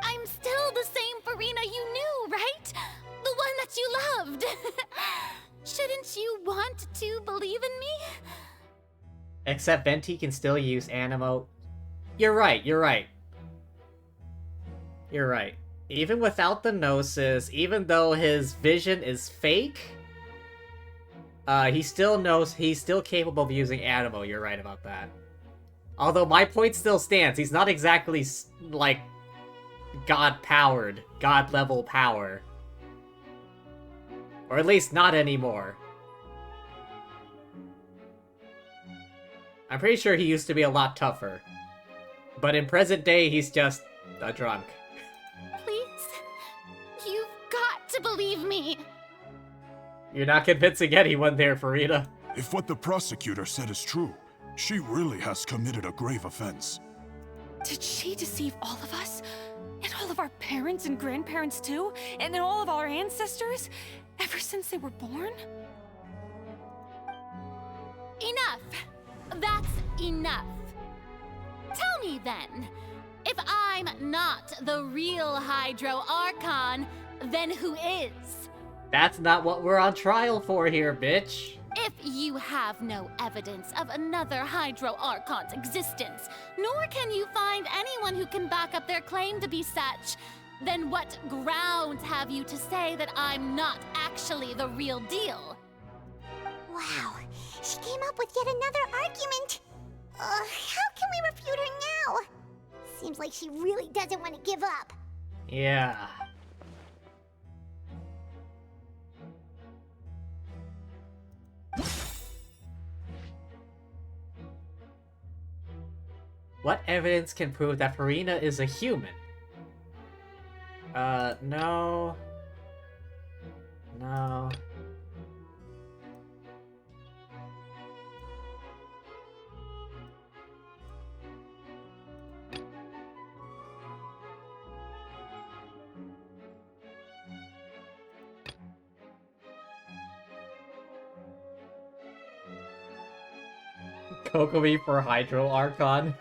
I'm still the same Farina you knew, right? The one that you loved. Shouldn't you want to believe in me? Except Venti can still use Animo. You're right. Even without the Gnosis, even though his vision is fake, he still knows he's still capable of using Animo. You're right about that. Although my point still stands. He's not exactly, like, God-powered, God-level power. Or at least not anymore. I'm pretty sure he used to be a lot tougher. But in present day, he's just a drunk. Please, you've got to believe me. You're not convincing anyone there, Farina. If what the prosecutor said is true, she really has committed a grave offense. Did she deceive all of us? And all of our parents and grandparents too? And then all of our ancestors? Ever since they were born? Enough! That's enough. Tell me then, if I'm not the real Hydro Archon, then who is? That's not what we're on trial for here, bitch. If you have no evidence of another Hydro Archon's existence, nor can you find anyone who can back up their claim to be such, then what grounds have you to say that I'm not actually the real deal? Wow, she came up with yet another argument. How can we refute her now? Seems like she really doesn't want to give up. Yeah. What evidence can prove that Farina is a human? No. No. Kokomi for Hydro Archon.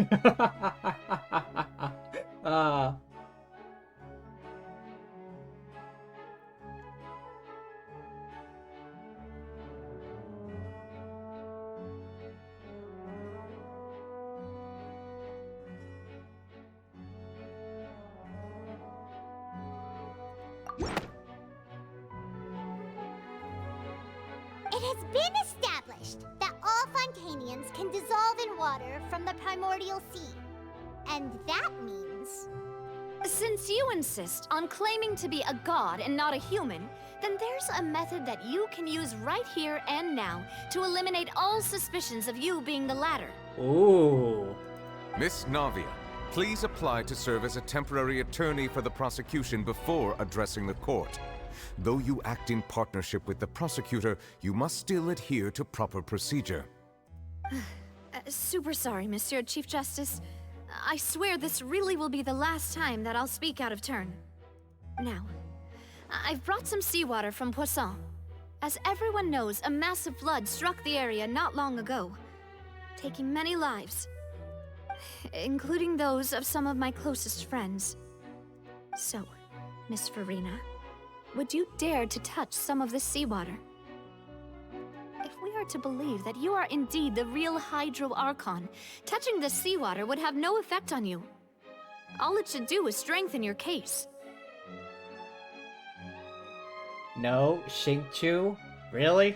has been established that all Fontainians can dissolve in water from the primordial sea. And that means... Since you insist on claiming to be a god and not a human, then there's a method that you can use right here and now to eliminate all suspicions of you being the latter. Ooh. Miss Navia, please apply to serve as a temporary attorney for the prosecution before addressing the court. Though you act in partnership with the prosecutor, you must still adhere to proper procedure. Super sorry, Monsieur Chief Justice. I swear this really will be the last time that I'll speak out of turn. Now, I've brought some seawater from Poisson. As everyone knows, a massive flood struck the area not long ago, taking many lives, including those of some of my closest friends. So, Miss Farina, would you dare to touch some of this seawater? If we are to believe that you are indeed the real Hydro Archon, touching the seawater would have no effect on you. All it should do is strengthen your case. No, Xingqiu? Really?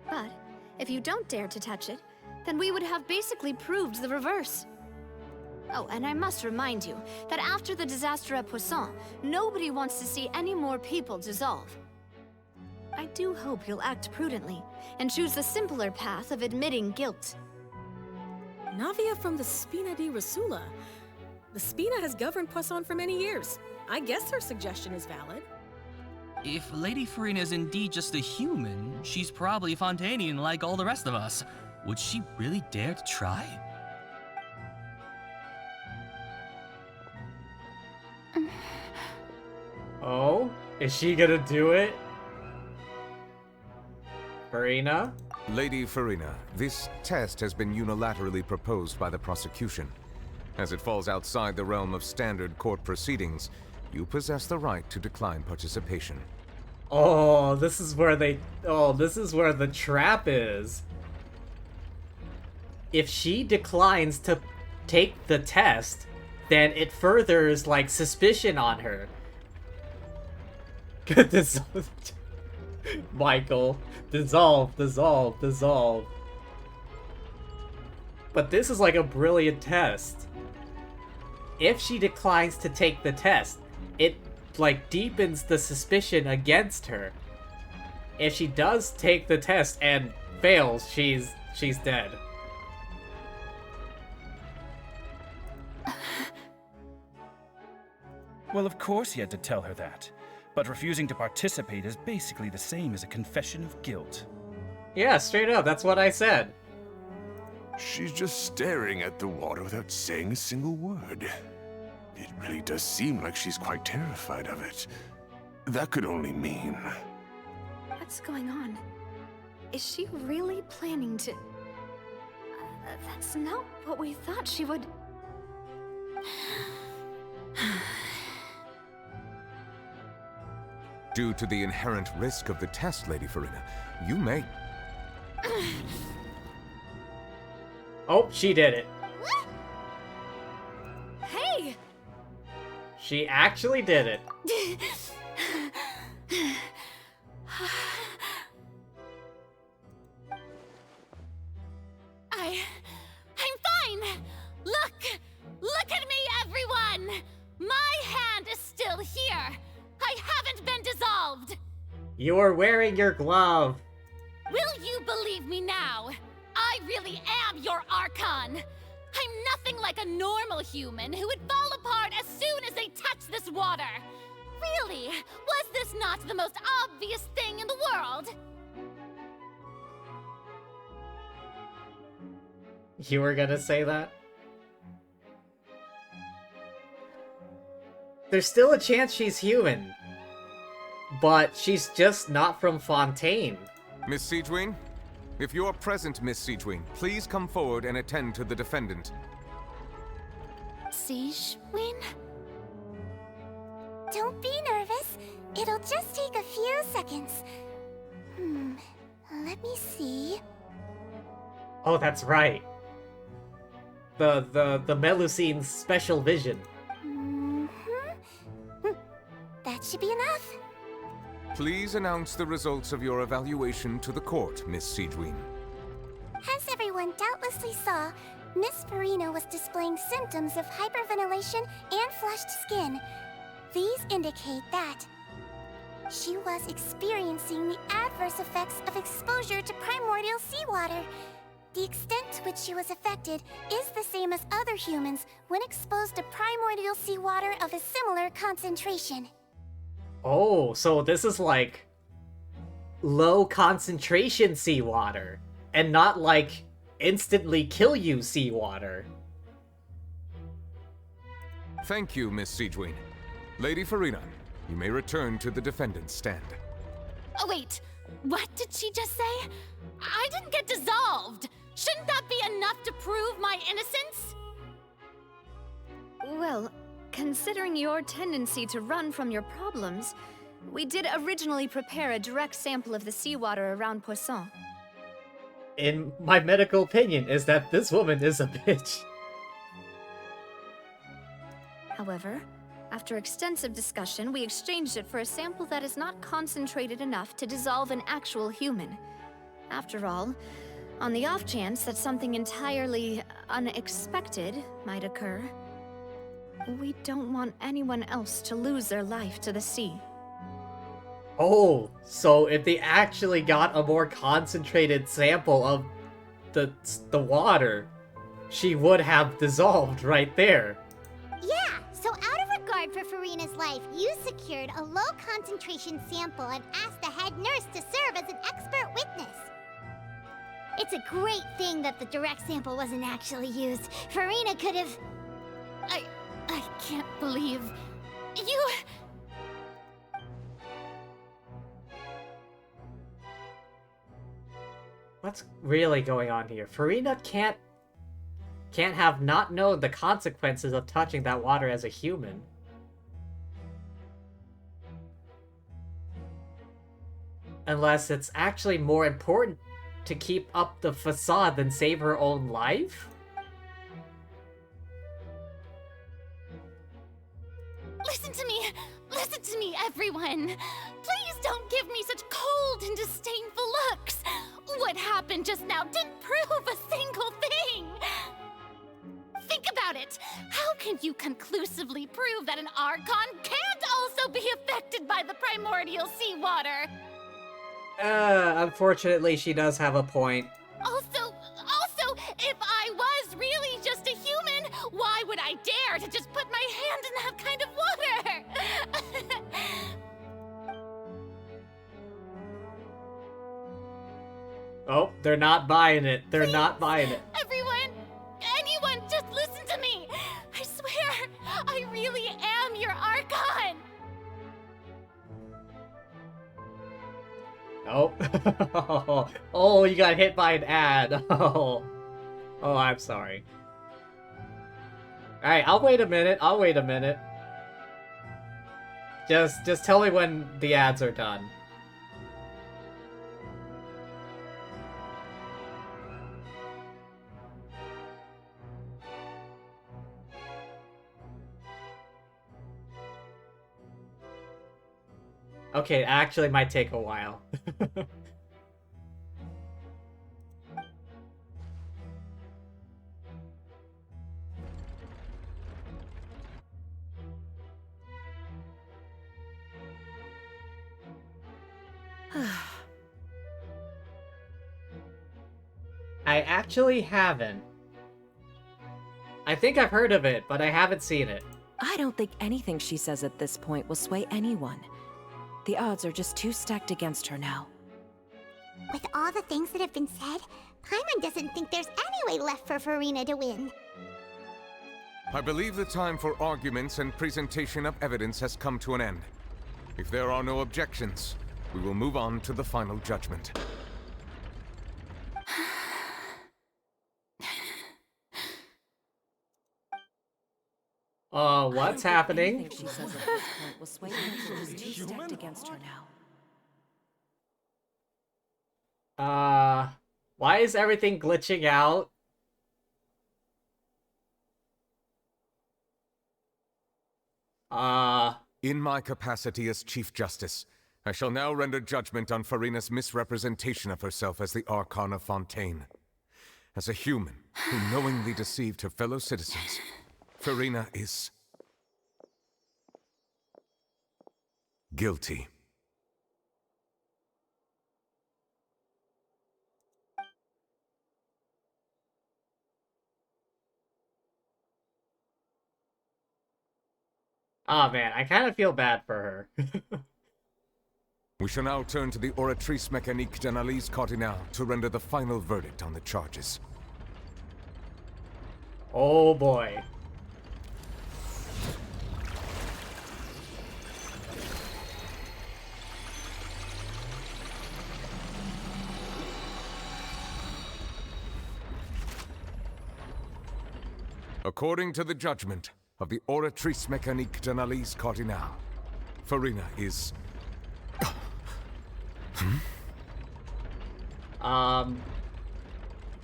But if you don't dare to touch it, then we would have basically proved the reverse. Oh, and I must remind you that after the disaster at Poisson, nobody wants to see any more people dissolve. I do hope you'll act prudently and choose the simpler path of admitting guilt. Navia from the Spina di Rasula. The Spina has governed Poisson for many years. I guess her suggestion is valid. If Lady Farina is indeed just a human, she's probably Fontainian like all the rest of us. Would she really dare to try? Oh? Is she gonna do it? Farina? Lady Farina, this test has been unilaterally proposed by the prosecution. As it falls outside the realm of standard court proceedings, you possess the right to decline participation. Oh, this is where the trap is. If she declines to take the test, then it furthers, like, suspicion on her. Michael, dissolve, dissolve, dissolve. But this is like a brilliant test. If she declines to take the test, it, like, deepens the suspicion against her. If she does take the test and fails, she's dead. Well, of course he had to tell her that. But refusing to participate is basically the same as a confession of guilt. Yeah, straight up, that's what I said. She's just staring at the water without saying a single word. It really does seem like she's quite terrified of it. That could only mean... What's going on? Is she really planning to... that's not what we thought she would... Due to the inherent risk of the test, Lady Farina, you may... Oh, she did it. Hey! She actually did it. I'm fine! Look at me, everyone! My hand is still here! I haven't been dissolved! You're wearing your glove. Will you believe me now? I really am your Archon! I'm nothing like a normal human who would fall apart as soon as they touch this water! Really? Was this not the most obvious thing in the world? You were gonna say that? There's still a chance she's human. But she's just not from Fontaine. Miss Siegewin? If you are present, Miss Siegewin, please come forward and attend to the defendant. Siegewin? Don't be nervous. It'll just take a few seconds. Let me see. Oh, that's right. The Melusine's special vision. That should be enough. Please announce the results of your evaluation to the court, Miss Siegewien. As everyone doubtlessly saw, Miss Farina was displaying symptoms of hyperventilation and flushed skin. These indicate that she was experiencing the adverse effects of exposure to primordial seawater. The extent to which she was affected is the same as other humans when exposed to primordial seawater of a similar concentration. Oh, so this is like low concentration seawater, and not like instantly kill you seawater. Thank you, Miss Siegewien. Lady Farina, you may return to the defendant's stand. Oh, wait. What did she just say? I didn't get dissolved. Shouldn't that be enough to prove my innocence? Well, considering your tendency to run from your problems, we did originally prepare a direct sample of the seawater around Poisson. In my medical opinion is that this woman is a bitch. However, after extensive discussion, we exchanged it for a sample that is not concentrated enough to dissolve an actual human. After all, on the off chance that something entirely unexpected might occur, we don't want anyone else to lose their life to the sea. Oh, so if they actually got a more concentrated sample of the water, she would have dissolved right there. Yeah, so out of regard for Farina's life, you secured a low concentration sample and asked the head nurse to serve as an expert witness. It's a great thing that the direct sample wasn't actually used. Farina could have... I can't believe... You... What's really going on here? Farina can't have not known the consequences of touching that water as a human. Unless it's actually more important to keep up the facade than save her own life? Listen to me, everyone! Please don't give me such cold and disdainful looks! What happened just now didn't prove a single thing! Think about it! How can you conclusively prove that an Archon can't also be affected by the primordial seawater? Unfortunately, she does have a point. Also, if I was really just a human, why would I dare to just put my hand in that kind of water? Oh, they're not buying it. They're not buying it. Anyone, just listen to me! I swear, I really am your Archon! Oh. Oh, you got hit by an ad. Oh, I'm sorry. Alright, I'll wait a minute. Just tell me when the ads are done. Okay, it actually might take a while. I actually haven't. I think I've heard of it, but I haven't seen it. I don't think anything she says at this point will sway anyone. The odds are just too stacked against her now. With all the things that have been said, Paimon doesn't think there's any way left for Farina to win. I believe the time for arguments and presentation of evidence has come to an end. If there are no objections, we will move on to the final judgment. What's happening? She says at this point will sway her just too stacked against her now. Why is everything glitching out? In my capacity as Chief Justice, I shall now render judgment on Farina's misrepresentation of herself as the Archon of Fontaine. As a human who knowingly deceived her fellow citizens, Farina is guilty. Oh man, I kind of feel bad for her. We shall now turn to the Oratrice Mécanique d'Analyse Cardinale to render the final verdict on the charges. Oh boy. According to the judgment of the Oratrice Mécanique d'Analyse Cardinale, Farina is...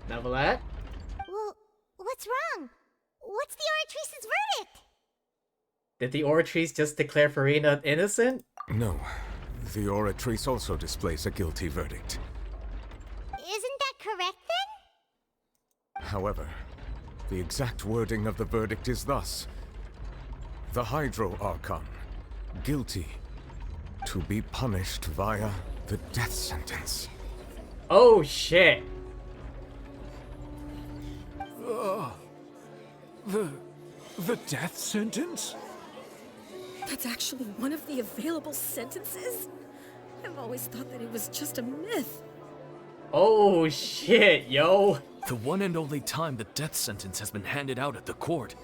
Neuvillette? Well, what's wrong? What's the Oratrice's verdict? Did the Oratrice just declare Farina innocent? No. The Oratrice also displays a guilty verdict. Isn't that correct then? However, the exact wording of the verdict is thus. The Hydro Archon, guilty, to be punished via the death sentence. Oh shit! The death sentence? That's actually one of the available sentences? I've always thought that it was just a myth. Oh shit, yo! The one and only time the death sentence has been handed out at the court,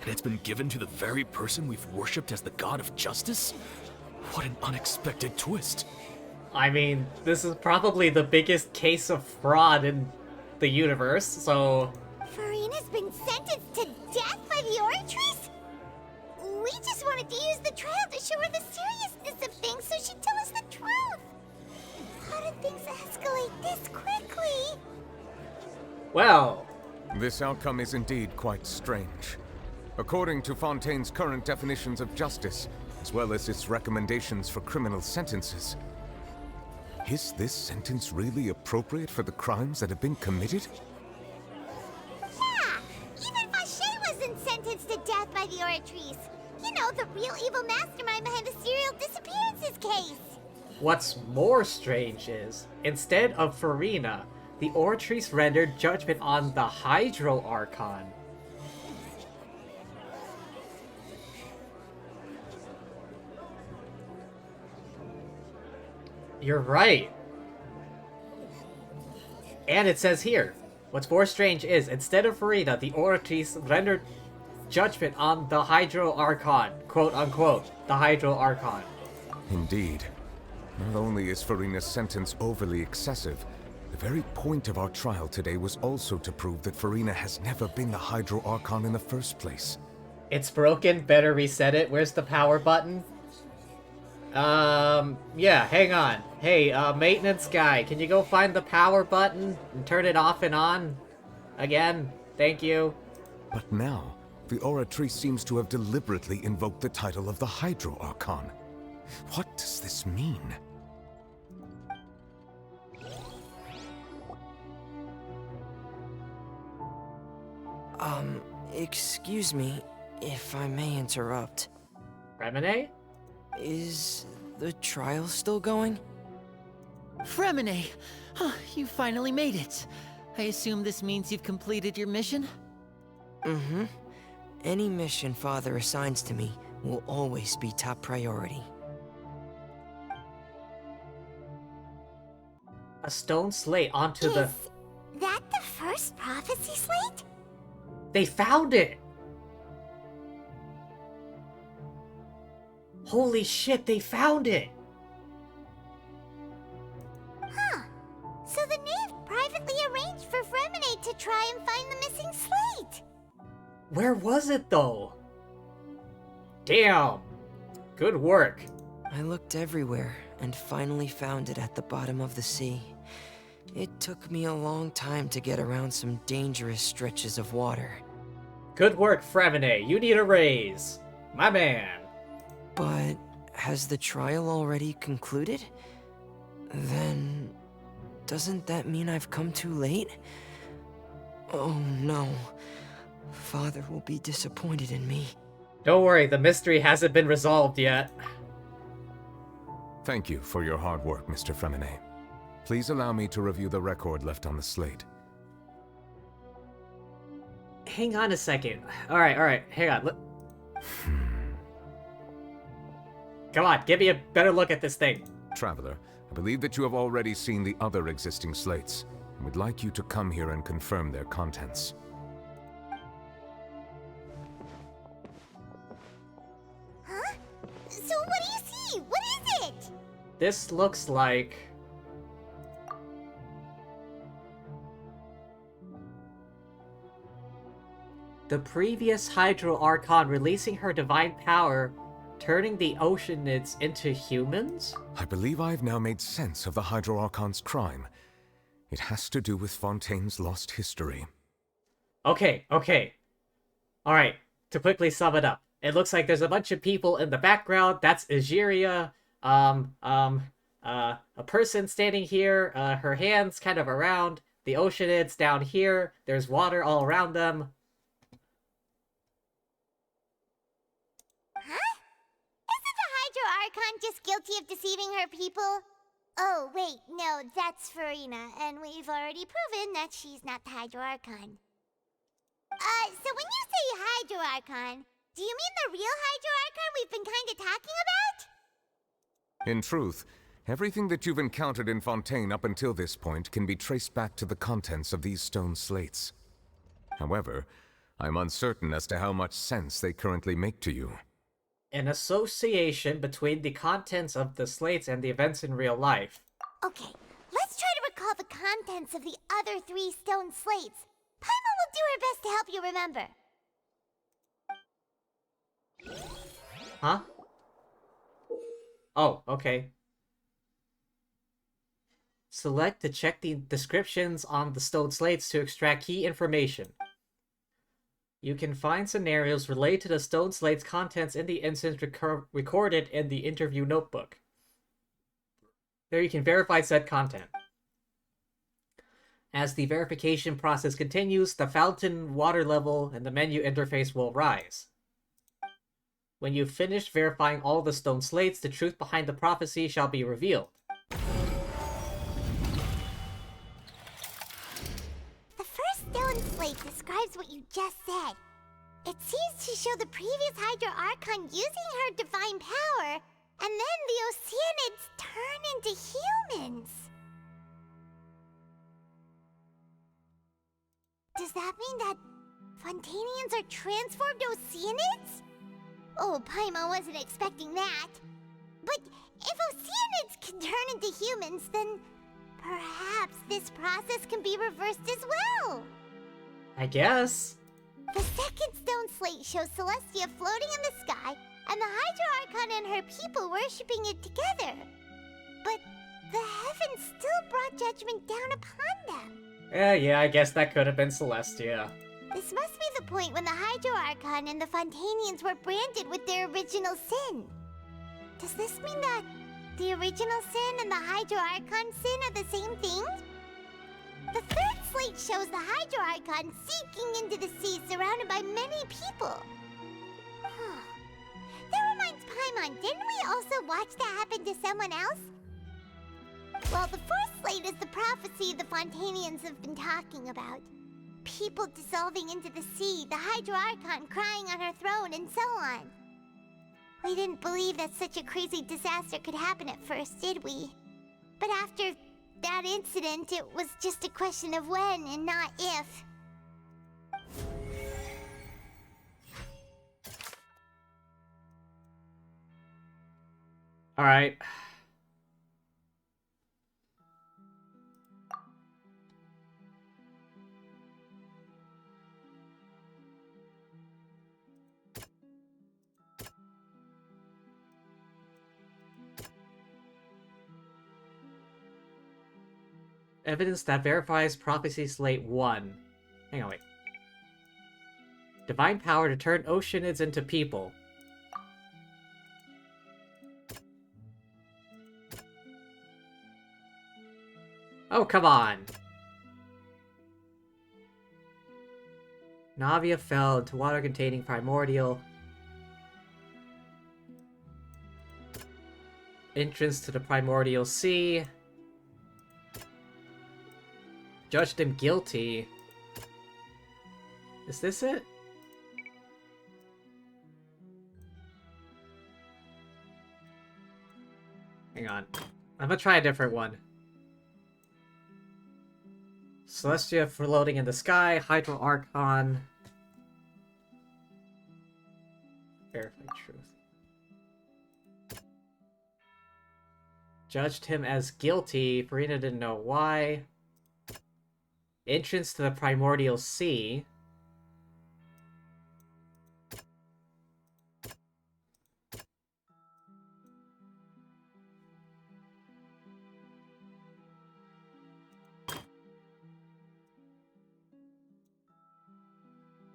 and it's been given to the very person we've worshipped as the god of justice? What an unexpected twist. I mean, this is probably the biggest case of fraud in the universe, so... Farina's been sentenced to death by the Oratrice? We just wanted to use the trial to show her the seriousness of things so she'd tell us the truth. How did things escalate this quickly? Well... This outcome is indeed quite strange. According to Fontaine's current definitions of justice, as well as its recommendations for criminal sentences, is this sentence really appropriate for the crimes that have been committed? Yeah! Even Vacher wasn't sentenced to death by the Oratrice. You know, the real evil mastermind behind the serial disappearances case. What's more strange is, instead of Farina, the Oratrice rendered judgment on the Hydro Archon. You're right. And it says here, what's more strange is, instead of Farina, the Oratrice rendered judgment on the Hydro Archon. Quote unquote, the Hydro Archon. Indeed. Not only is Farina's sentence overly excessive, the very point of our trial today was also to prove that Farina has never been the Hydro Archon in the first place. It's broken, better reset it. Where's the power button? Yeah, hang on. Hey, maintenance guy, can you go find the power button and turn it off and on? Again, thank you. But now, the Oratrice seems to have deliberately invoked the title of the Hydro Archon. What does this mean? Excuse me, if I may interrupt. Remine? Is the trial still going? Fremine! Huh, you finally made it. I assume this means you've completed your mission? Mm-hmm. Any mission Father assigns to me will always be top priority. A stone slate onto the... Is that the first prophecy slate? They found it! Holy shit, they found it! Huh. So the knave privately arranged for Fremine to try and find the missing slate. Where was it, though? Damn! Good work. I looked everywhere and finally found it at the bottom of the sea. It took me a long time to get around some dangerous stretches of water. Good work, Fremine. You need a raise. My man. But Has the trial already concluded? Then... doesn't that mean I've come too late? Oh no. Father will be disappointed in me. Don't worry, the mystery hasn't been resolved yet. Thank you for your hard work, Mr. Fremine. Please allow me to review the record left on the slate. Hang on a second. Alright, hang on. Come on, give me a better look at this thing. Traveler, I believe that you have already seen the other existing slates, and would like you to come here and confirm their contents. Huh? So what do you see? What is it? This looks like... the previous Hydro Archon releasing her divine power, turning the Oceanids into humans? I believe I've now made sense of the Hydro Archon's crime. It has to do with Fontaine's lost history. Okay. Alright, to quickly sum it up. It looks like there's a bunch of people in the background. That's Egeria. A person standing here, her hands kind of around. The Oceanids down here. There's water all around them. Archon just guilty of deceiving her people? Oh, wait, no, that's Farina, and we've already proven that she's not the Hydro Archon. So when you say Hydro Archon, do you mean the real Hydro Archon we've been kinda talking about? In truth, everything that you've encountered in Fontaine up until this point can be traced back to the contents of these stone slates. However, I'm uncertain as to how much sense they currently make to you. An association between the contents of the slates and the events in real life. Okay, let's try to recall the contents of the other 3 stone slates. Paimon will do her best to help you remember. Huh? Oh, okay. Select to check the descriptions on the stone slates to extract key information. You can find scenarios related to the stone slate's contents in the instance recorded in the interview notebook. There you can verify said content. As the verification process continues, the fountain water level and the menu interface will rise. When you've finished verifying all the stone slates, the truth behind the prophecy shall be revealed. Stone slate describes what you just said. It seems to show the previous Hydro Archon using her divine power, and then the Oceanids turn into humans. Does that mean that Fontainians are transformed Oceanids? Oh, Paimon wasn't expecting that. But if Oceanids can turn into humans, then perhaps this process can be reversed as well. I guess. The second stone slate shows Celestia floating in the sky, and the Hydro Archon and her people worshipping it together. But the heavens still brought judgment down upon them. Yeah, I guess that could have been Celestia. This must be the point when the Hydro Archon and the Fontainians were branded with their original sin. Does this mean that the original sin and the Hydro Archon sin are the same thing? The third slate shows the Hydro Archon sinking into the sea surrounded by many people. That reminds Paimon, didn't we also watch that happen to someone else? Well, the fourth slate is the prophecy the Fontainians have been talking about. People dissolving into the sea, the Hydro Archon crying on her throne, and so on. We didn't believe that such a crazy disaster could happen at first, did we? But after that incident, it was just a question of when and not if. Alright. Evidence that verifies Prophecy Slate 1. Hang on, wait. Divine power to turn Oceanids into people. Oh, come on! Navia fell into water containing primordial. Entrance to the primordial sea. Judged him guilty. Is this it? Hang on. I'm gonna try a different one. Celestia floating in the sky, Hydro Archon. Verify truth. Judged him as guilty. Farina didn't know why. Entrance to the primordial sea.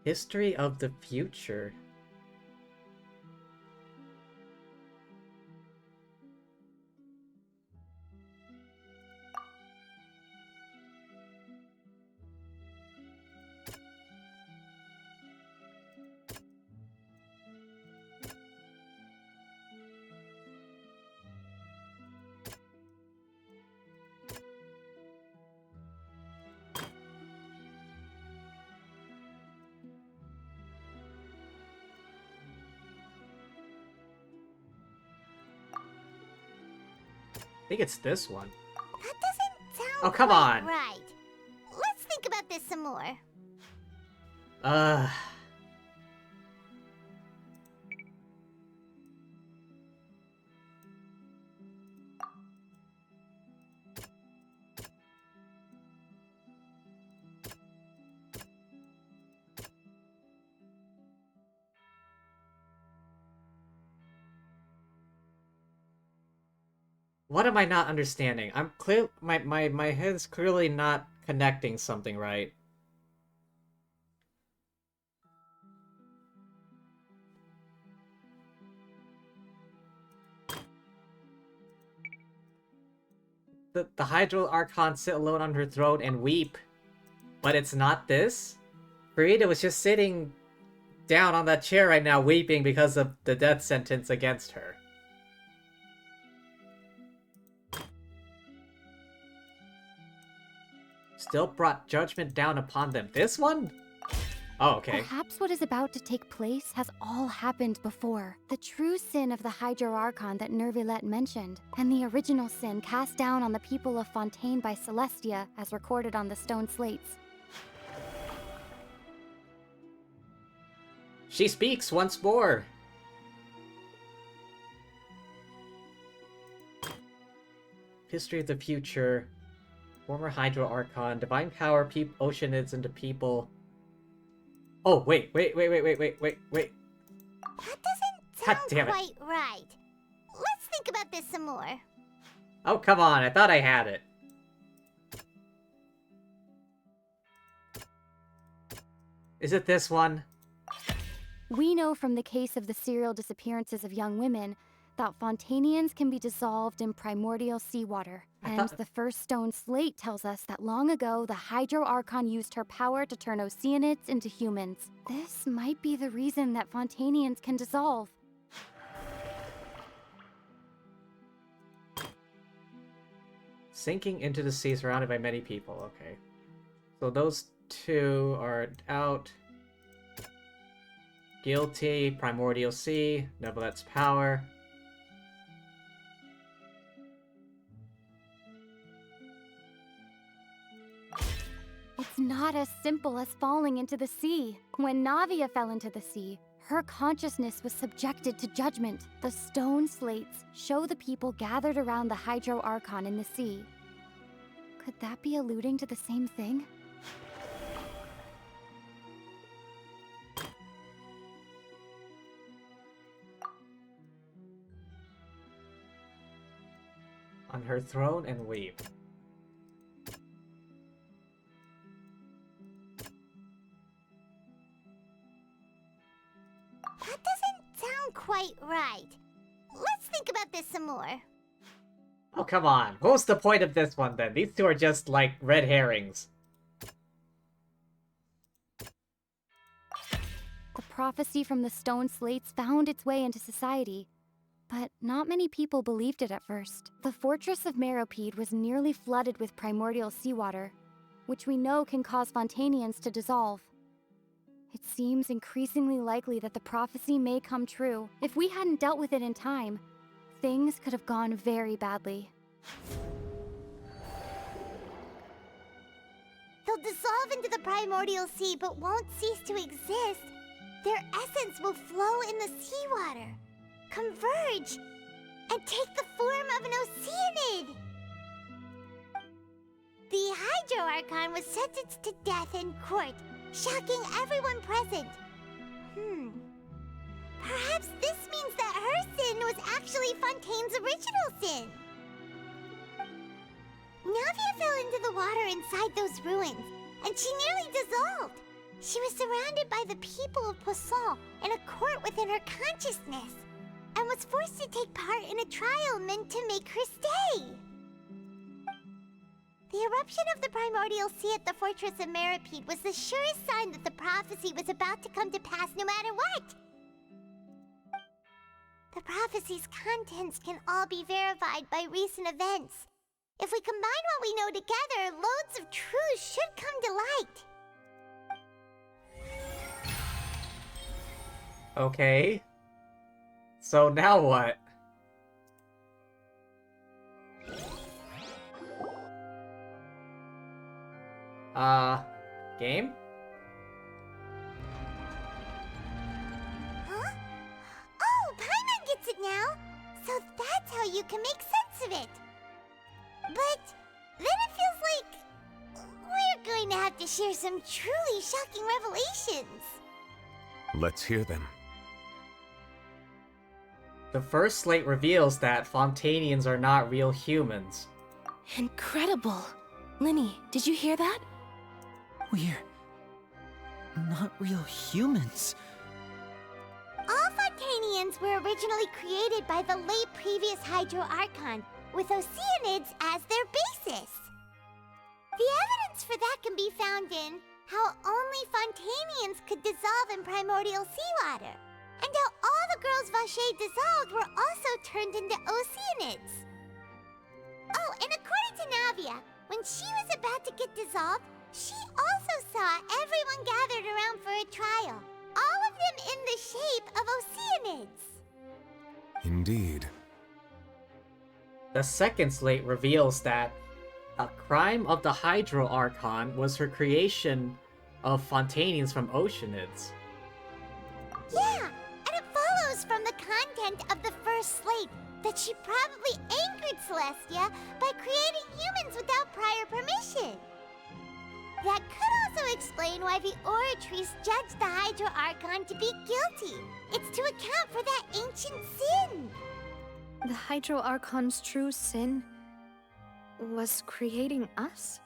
History of the future. I think it's this one. That doesn't sound Oh, come quite on. right. Let's think about this some more. What am I not understanding? I'm clear. My head's clearly not connecting something right. The Hydro Archon sit alone on her throne and weep, but it's not this. Farida was just sitting down on that chair right now, weeping because of the death sentence against her. Still brought judgment down upon them. This one? Oh, okay. Perhaps what is about to take place has all happened before. The true sin of the Hydro Archon that Nervilette mentioned, and the original sin cast down on the people of Fontaine by Celestia, as recorded on the stone slates. She speaks once more. History of the future. Former Hydro Archon. Divine power. Oceanids into people. Oh, wait. That doesn't God sound damn it. quite right. Let's think about this some more. Oh, come on. I thought I had it. Is it this one? We know from the case of the serial disappearances of young women that Fontainians can be dissolved in primordial seawater. And the first stone slate tells us that long ago, the Hydro Archon used her power to turn Oceanids into humans. This might be the reason that Fontainians can dissolve. Sinking into the sea surrounded by many people. Okay. So those two are out. Guilty, Primordial Sea, Neverlette's power. It's not as simple as falling into the sea. When Navia fell into the sea, her consciousness was subjected to judgment. The stone slates show the people gathered around the Hydro Archon in the sea. Could that be alluding to the same thing? On her throne and weep. That doesn't sound quite right. Let's think about this some more. Oh, come on. What was the point of this one, then? These two are just, like, red herrings. The prophecy from the stone slates found its way into society, but not many people believed it at first. The fortress of Meropide was nearly flooded with primordial seawater, which we know can cause Fontainians to dissolve. It seems increasingly likely that the prophecy may come true. If we hadn't dealt with it in time, things could have gone very badly. They'll dissolve into the primordial sea but won't cease to exist. Their essence will flow in the seawater, converge, and take the form of an oceanid. The Hydro Archon was sentenced to death in court, shocking everyone present. Perhaps this means that her sin was actually Fontaine's original sin. Navia fell into the water inside those ruins, and she nearly dissolved. She was surrounded by the people of Poisson in a court within her consciousness, and was forced to take part in a trial meant to make her stay. The eruption of the primordial sea at the fortress of Meropide was the surest sign that the prophecy was about to come to pass no matter what. The prophecy's contents can all be verified by recent events. If we combine what we know together, loads of truths should come to light. Okay. So now what? Game? Huh? Oh, Paimon gets it now! So that's how you can make sense of it. But then it feels like we're going to have to share some truly shocking revelations. Let's hear them. The first slate reveals that Fontainians are not real humans. Incredible! Linny, did you hear that? We're not real humans. All Fontainians were originally created by the late previous Hydro Archon, with oceanids as their basis. The evidence for that can be found in how only Fontainians could dissolve in primordial seawater, and how all the girls Vacher dissolved were also turned into oceanids. Oh, and according to Navia, when she was about to get dissolved, she also saw everyone gathered around for a trial, all of them in the shape of oceanids. Indeed. The second slate reveals that a crime of the Hydro Archon was her creation of Fontainians from oceanids. Yeah, and it follows from the content of the first slate that she probably angered Celestia by creating humans without prior permission. That could also explain why the Oratrice judged the Hydro Archon to be guilty. It's to account for that ancient sin. The Hydro Archon's true sin was creating us?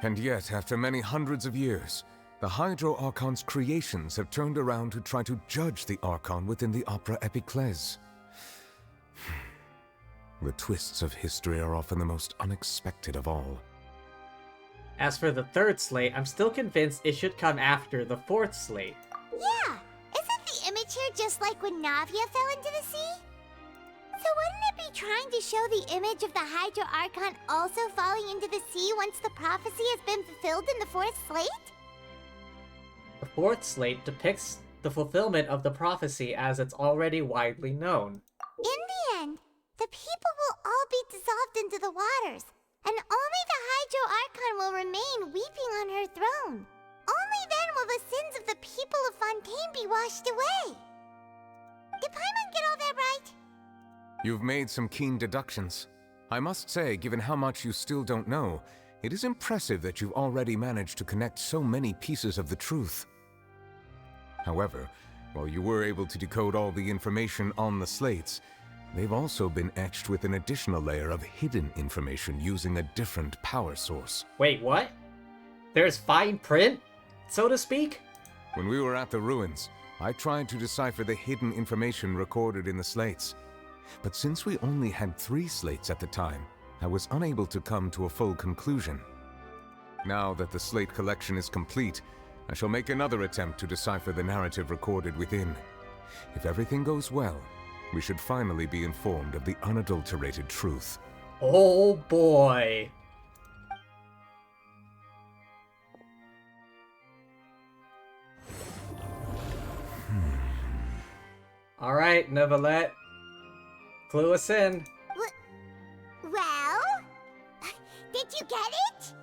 And yet, after many hundreds of years, the Hydro Archon's creations have turned around to try to judge the Archon within the Opera Epiclese. The twists of history are often the most unexpected of all. As for the third slate, I'm still convinced it should come after the fourth slate. Yeah, isn't the image here just like when Navia fell into the sea? So wouldn't it be trying to show the image of the Hydro Archon also falling into the sea once the prophecy has been fulfilled in the fourth slate? The fourth slate depicts the fulfillment of the prophecy as it's already widely known. In the end, the people will all be dissolved into the waters, and only the Hydro Archon will remain weeping on her throne. Only then will the sins of the people of Fontaine be washed away. Did Paimon get all that right? You've made some keen deductions. I must say, given how much you still don't know, it is impressive that you've already managed to connect so many pieces of the truth. However, while you were able to decode all the information on the slates, they've also been etched with an additional layer of hidden information using a different power source. Wait, what? There's fine print, so to speak? When we were at the ruins, I tried to decipher the hidden information recorded in the slates. But since we only had 3 slates at the time, I was unable to come to a full conclusion. Now that the slate collection is complete, I shall make another attempt to decipher the narrative recorded within. If everything goes well, we should finally be informed of the unadulterated truth. Oh boy. Alright, Neuvillette. Clue us in. Well? Did you get it?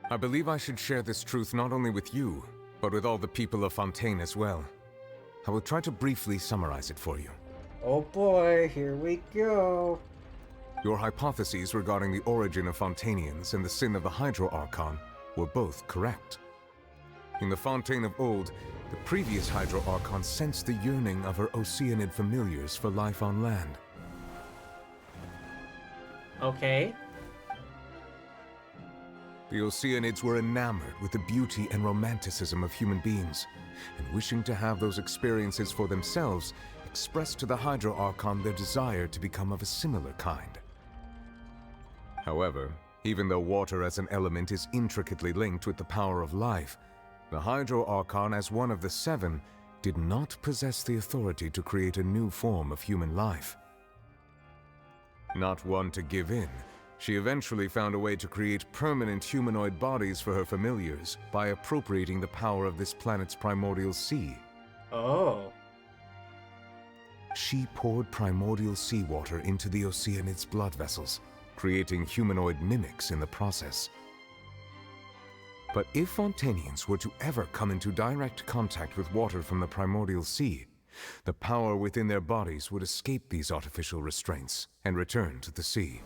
I believe I should share this truth not only with you, but with all the people of Fontaine as well. I will try to briefly summarize it for you. Oh boy, here we go. Your hypotheses regarding the origin of Fontainians and the sin of the Hydro Archon were both correct. In the Fontaine of old, the previous Hydro Archon sensed the yearning of her Oceanid familiars for life on land. Okay. The Oceanids were enamored with the beauty and romanticism of human beings, and wishing to have those experiences for themselves, expressed to the Hydro Archon their desire to become of a similar kind. However, even though water as an element is intricately linked with the power of life, the Hydro Archon, as one of the 7, did not possess the authority to create a new form of human life. Not one to give in, she eventually found a way to create permanent humanoid bodies for her familiars by appropriating the power of this planet's primordial sea. Oh. She poured primordial seawater into the Oceanid's blood vessels, creating humanoid mimics in the process. But if Fontainians were to ever come into direct contact with water from the primordial sea, the power within their bodies would escape these artificial restraints and return to the sea.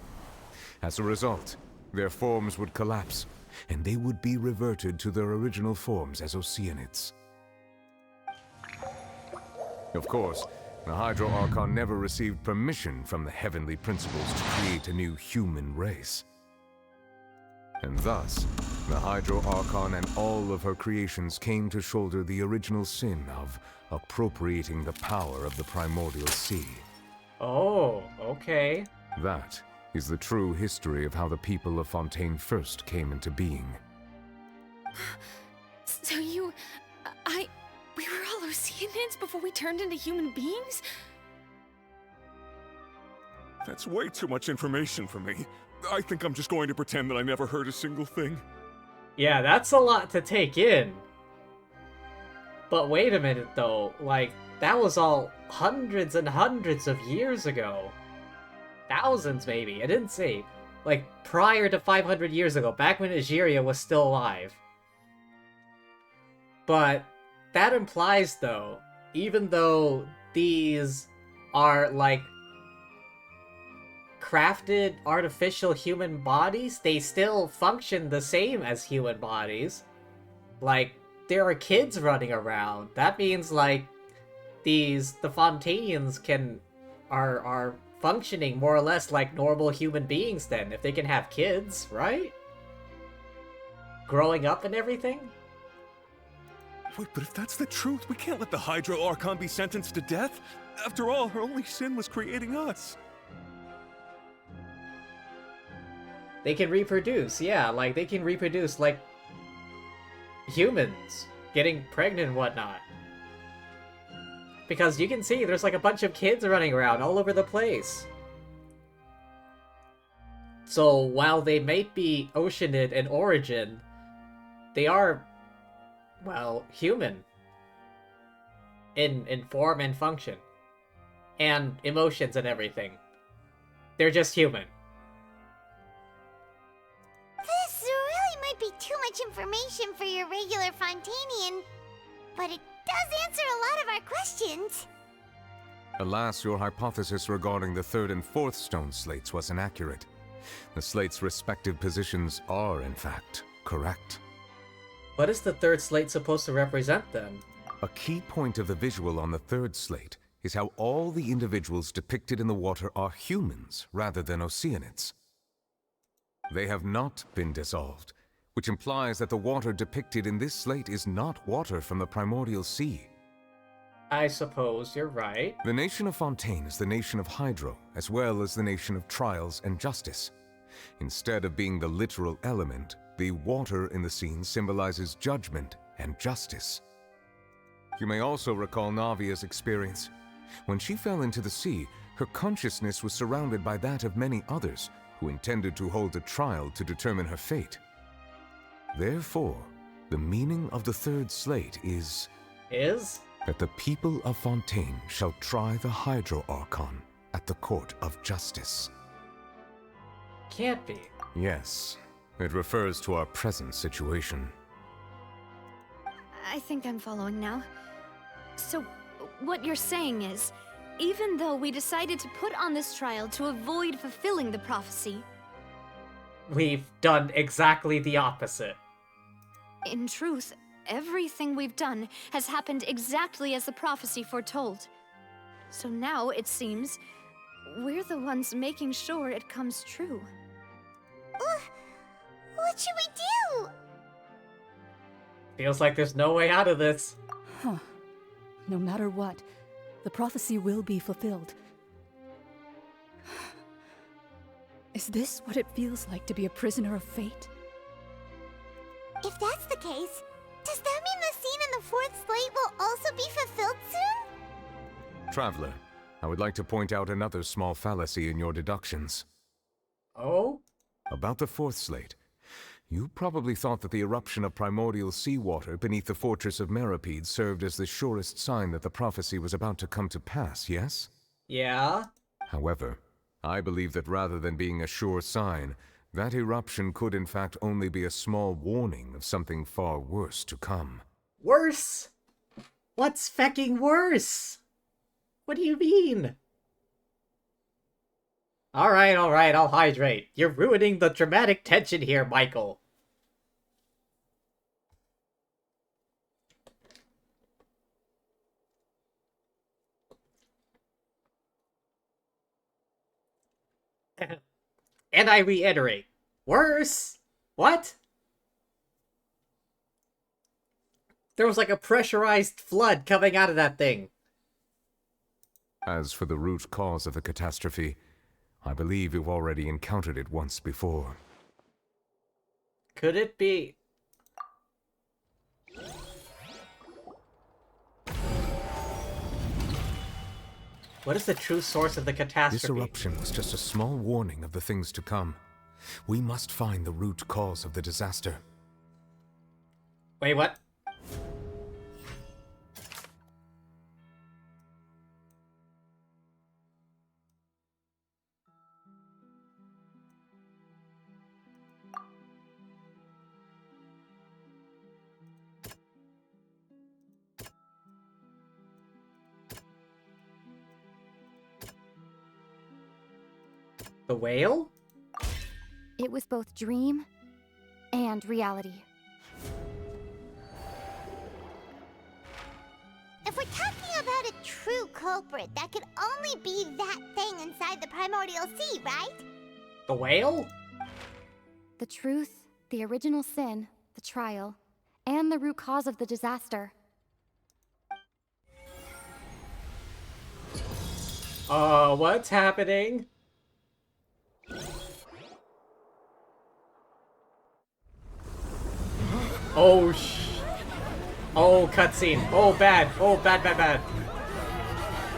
As a result, their forms would collapse, and they would be reverted to their original forms as Oceanids. Of course, the Hydro Archon never received permission from the heavenly principles to create a new human race. And thus, the Hydro Archon and all of her creations came to shoulder the original sin of appropriating the power of the primordial sea. Oh, okay. That is the true history of how the people of Fontaine first came into being. So we were all Oceanids before we turned into human beings? That's way too much information for me. I think I'm just going to pretend that I never heard a single thing. Yeah, that's a lot to take in. But wait a minute though, like, that was all hundreds and hundreds of years ago. Thousands maybe, I didn't say. Like, prior to 500 years ago, back when Egeria was still alive. But that implies though, even though these are like crafted artificial human bodies, they still function the same as human bodies. Like, there are kids running around. That means like the Fontainians are functioning more or less like normal human beings then, if they can have kids, right? Growing up and everything? Wait, but if that's the truth, we can't let the Hydro Archon be sentenced to death. After all, her only sin was creating us. They can reproduce, yeah, like, they can reproduce like humans, getting pregnant and whatnot. Because you can see there's like a bunch of kids running around all over the place. So while they might be Oceanid in origin, they are, well, human. In form and function. And emotions and everything. They're just human. This really might be too much information for your regular Fontainian, but it does answer a lot of our questions. Alas, your hypothesis regarding the 3rd and 4th stone slates was inaccurate. The slates' respective positions are, in fact, correct. What is the 3rd slate supposed to represent, then? A key point of the visual on the 3rd slate is how all the individuals depicted in the water are humans rather than Oceanids. They have not been dissolved, which implies that the water depicted in this slate is not water from the primordial sea. I suppose you're right. The nation of Fontaine is the nation of Hydro, as well as the nation of trials and justice. Instead of being the literal element, the water in the scene symbolizes judgment and justice. You may also recall Navia's experience. When she fell into the sea, her consciousness was surrounded by that of many others who intended to hold a trial to determine her fate. Therefore, the meaning of the third slate is that the people of Fontaine shall try the Hydro Archon at the Court of Justice. Can't be. Yes, it refers to our present situation. I think I'm following now. So, what you're saying is, even though we decided to put on this trial to avoid fulfilling the prophecy, we've done exactly the opposite. In truth, everything we've done has happened exactly as the prophecy foretold. So now, it seems, we're the ones making sure it comes true. What should we do? Feels like there's no way out of this. Huh. No matter what, the prophecy will be fulfilled. Is this what it feels like to be a prisoner of fate? If that's the case, does that mean the scene in the fourth slate will also be fulfilled soon? Traveler, I would like to point out another small fallacy in your deductions. Oh? About the fourth slate. You probably thought that the eruption of primordial seawater beneath the fortress of Meripede served as the surest sign that the prophecy was about to come to pass, yes? Yeah? However, I believe that rather than being a sure sign, that eruption could in fact only be a small warning of something far worse to come. Worse? What's fecking worse? What do you mean? Alright, I'll hydrate. You're ruining the dramatic tension here, Michael. And I reiterate, worse? What? There was like a pressurized flood coming out of that thing. As for the root cause of the catastrophe, I believe you've already encountered it once before. Could it be... What is the true source of the catastrophe? This eruption was just a small warning of the things to come. We must find the root cause of the disaster. Wait, what? The whale? It was both dream and reality. If we're talking about a true culprit, that could only be that thing inside the primordial sea, right? The whale? The truth, the original sin, the trial, and the root cause of the disaster. What's happening? Oh, oh, cutscene. Oh, bad. Oh, bad.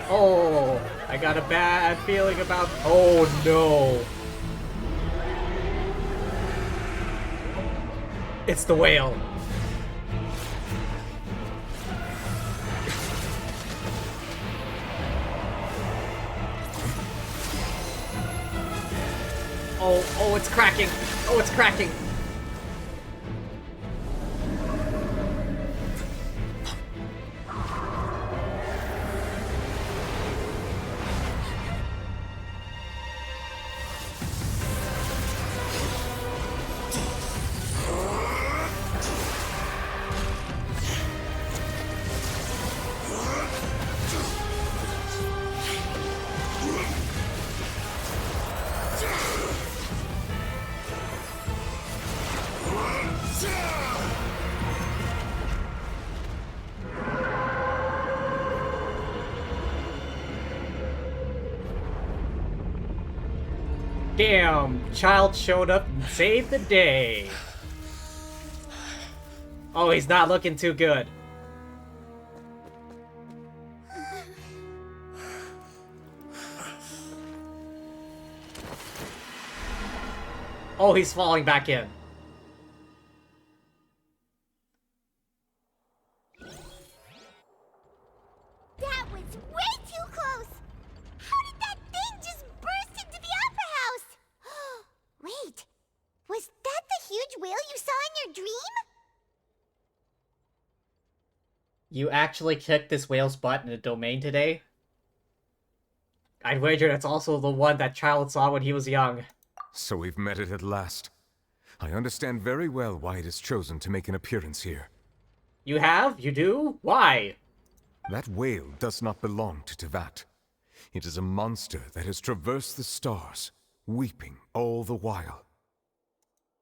Oh, I got a bad feeling about... Oh, no. It's the whale. Oh, it's cracking. Oh, it's cracking. Damn, child showed up and saved the day. Oh, he's not looking too good. Oh, he's falling back in. That was way too close! How did that thing just burst into the Opera House? Wait, was that the huge whale you saw in your dream? You actually kicked this whale's butt in a domain today? I'd wager that's also the one that child saw when he was young. So we've met it at last. I understand very well why it has chosen to make an appearance here. You have? You do? Why? That whale does not belong to Tevat. It is a monster that has traversed the stars, weeping all the while.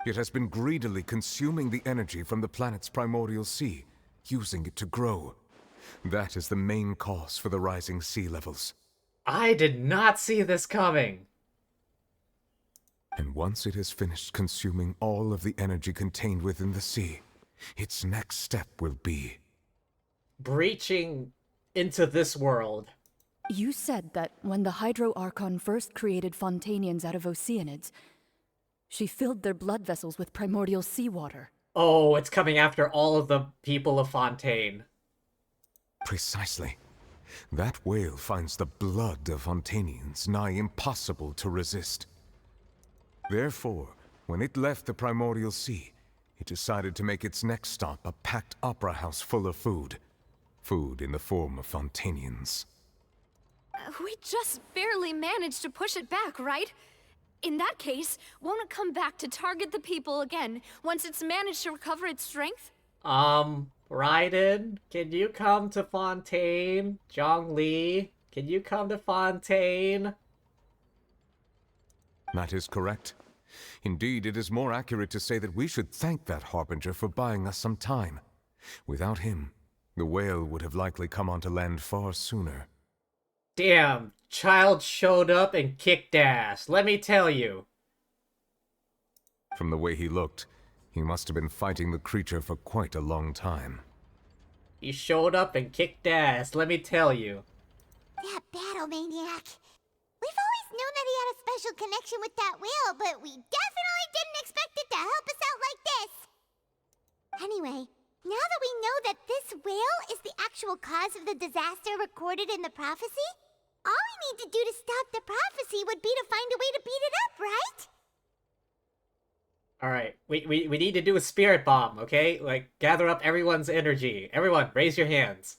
It has been greedily consuming the energy from the planet's primordial sea, using it to grow. That is the main cause for the rising sea levels. I did not see this coming. And once it has finished consuming all of the energy contained within the sea, its next step will be breaching into this world. You said that when the Hydro Archon first created Fontainians out of Oceanids, she filled their blood vessels with primordial seawater. Oh, it's coming after all of the people of Fontaine. Precisely. That whale finds the blood of Fontainians nigh impossible to resist. Therefore, when it left the primordial sea, it decided to make its next stop a packed opera house full of food. Food in the form of Fontainians. We just barely managed to push it back, right? In that case, won't it come back to target the people again once it's managed to recover its strength? Raiden, can you come to Fontaine? Zhongli, can you come to Fontaine? That is correct. Indeed, it is more accurate to say that we should thank that Harbinger for buying us some time. Without him, the whale would have likely come onto land far sooner. Damn, child showed up and kicked ass, let me tell you. From the way he looked, he must have been fighting the creature for quite a long time. He showed up and kicked ass, let me tell you. That battle maniac. We've always known that he had a special connection with that whale, but we definitely didn't expect it to help us out like this. Anyway, now that we know that this whale is the actual cause of the disaster recorded in the prophecy, all we need to do to stop the prophecy would be to find a way to beat it up, right? Alright, we need to do a spirit bomb, okay? Like, gather up everyone's energy. Everyone, raise your hands.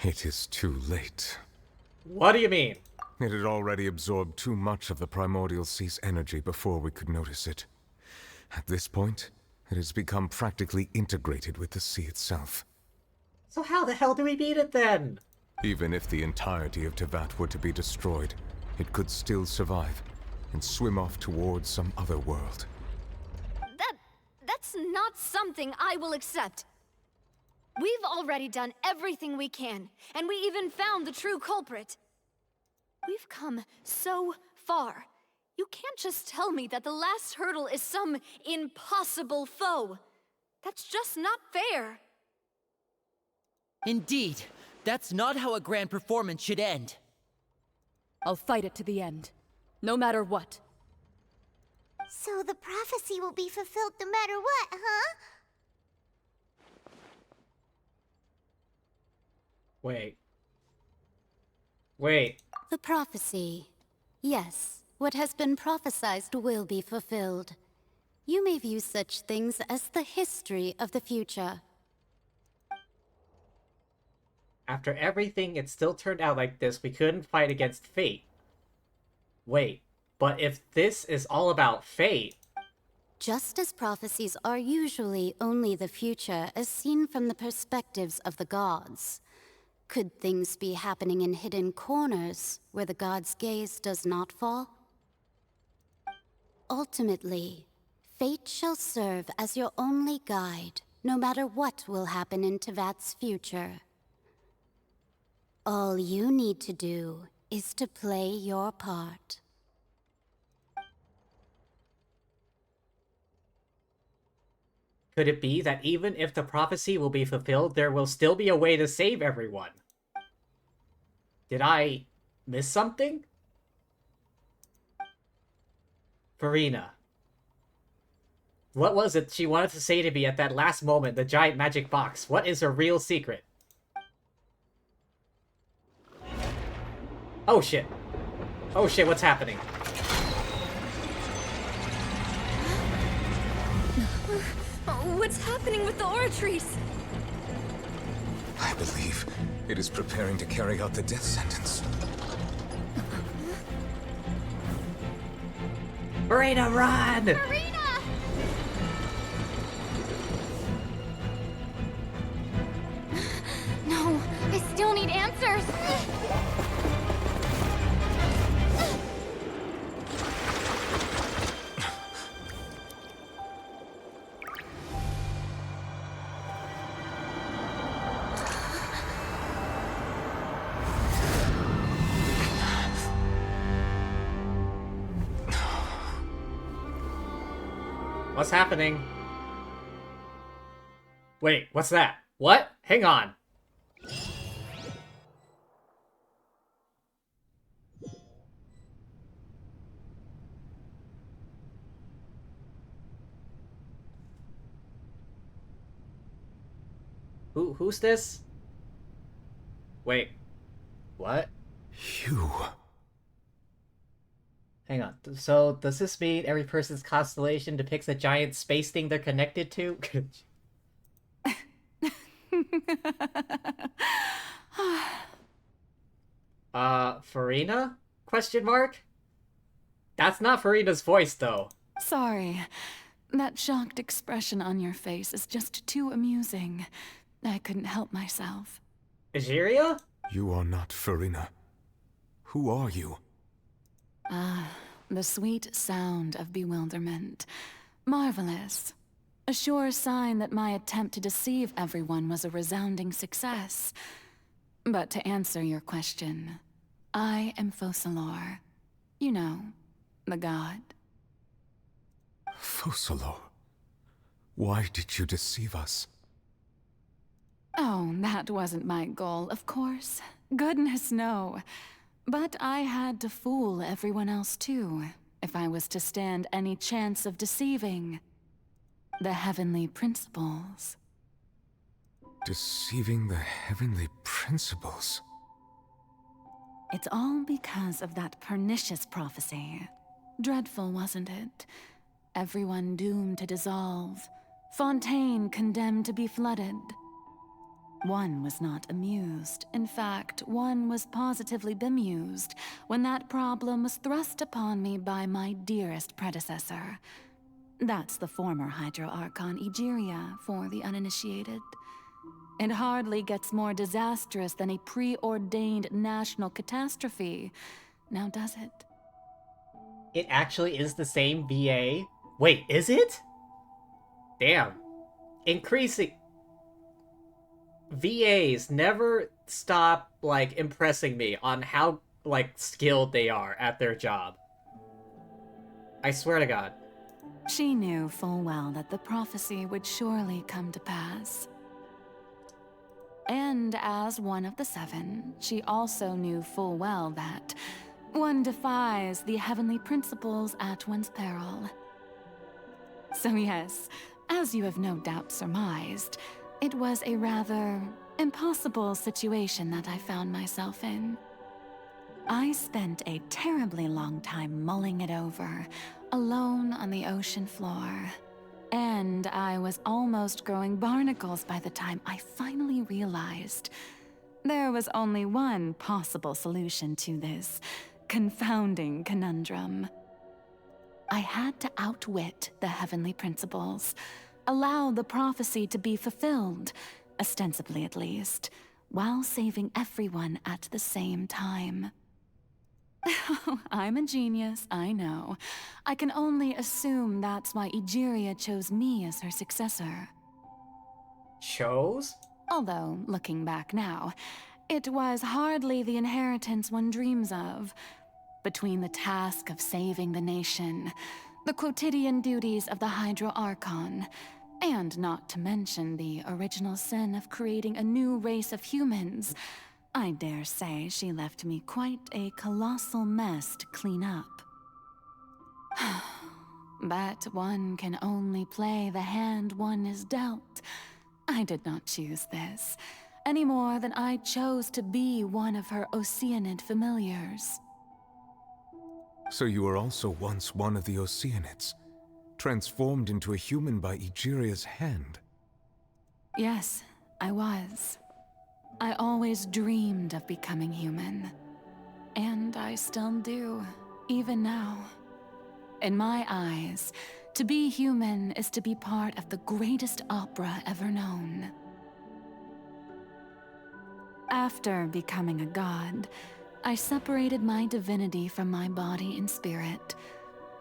It is too late. What do you mean? It had already absorbed too much of the primordial sea's energy before we could notice it. At this point, it has become practically integrated with the sea itself. So how the hell do we beat it then? Even if the entirety of Tevat were to be destroyed, it could still survive and swim off towards some other world. That's not something I will accept. We've already done everything we can, and we even found the true culprit. We've come so far. You can't just tell me that the last hurdle is some impossible foe. That's just not fair. Indeed, that's not how a grand performance should end. I'll fight it to the end, no matter what. So the prophecy will be fulfilled no matter what, huh? Wait. The prophecy. Yes, what has been prophesied will be fulfilled. You may view such things as the history of the future. After everything, it still turned out like this. We couldn't fight against fate. Wait, but if this is all about fate... Just as prophecies are usually only the future as seen from the perspectives of the gods, could things be happening in hidden corners where the gods' gaze does not fall? Ultimately, fate shall serve as your only guide, no matter what will happen in Tevat's future. All you need to do is to play your part. Could it be that even if the prophecy will be fulfilled, there will still be a way to save everyone? Did I miss something? Farina. What was it she wanted to say to me at that last moment, the giant magic box? What is her real secret? Oh shit. Oh shit, what's happening? What's happening with the aura trees? I believe it is preparing to carry out the death sentence. Farina, run! Farina! No, I still need answers. What's happening? Wait, what's that? What? Hang on. Who's this? Wait. What? You. Hang on. So, does this mean every person's constellation depicts a giant space thing they're connected to? Farina? Question mark? That's not Farina's voice, though. Sorry. That shocked expression on your face is just too amusing. I couldn't help myself. Egeria? You are not Farina. Who are you? Ah, the sweet sound of bewilderment. Marvelous. A sure sign that my attempt to deceive everyone was a resounding success. But to answer your question, I am Focalor. You know, the god. Focalor? Why did you deceive us? Oh, that wasn't my goal, of course. Goodness, no. But I had to fool everyone else too, if I was to stand any chance of deceiving the heavenly principles. Deceiving the heavenly principles? It's all because of that pernicious prophecy. Dreadful, wasn't it? Everyone doomed to dissolve. Fontaine condemned to be flooded. One was not amused. In fact, one was positively bemused when that problem was thrust upon me by my dearest predecessor. That's the former Hydro Archon Egeria for the uninitiated. It hardly gets more disastrous than a preordained national catastrophe, now does it? It actually is the same VA? Wait, is it? Damn. Increasing... VAs never stop, like, impressing me on how, like, skilled they are at their job. I swear to God. She knew full well that the prophecy would surely come to pass. And as one of the seven, she also knew full well that one defies the heavenly principles at one's peril. So yes, as you have no doubt surmised, it was a rather impossible situation that I found myself in. I spent a terribly long time mulling it over, alone on the ocean floor. And I was almost growing barnacles by the time I finally realized there was only one possible solution to this confounding conundrum. I had to outwit the heavenly principles, allow the prophecy to be fulfilled, ostensibly at least, while saving everyone at the same time. I'm a genius, I know. I can only assume that's why Egeria chose me as her successor. Chose? Although, looking back now, it was hardly the inheritance one dreams of. Between the task of saving the nation, the quotidian duties of the Hydro Archon, And not to mention the original sin of creating a new race of humans. I dare say she left me quite a colossal mess to clean up. But one can only play the hand one is dealt. I did not choose this, any more than I chose to be one of her Oceanid familiars. So you were also once one of the Oceanids, transformed into a human by Egeria's hand. Yes, I was. I always dreamed of becoming human. And I still do, even now. In my eyes, to be human is to be part of the greatest opera ever known. After becoming a god, I separated my divinity from my body and spirit,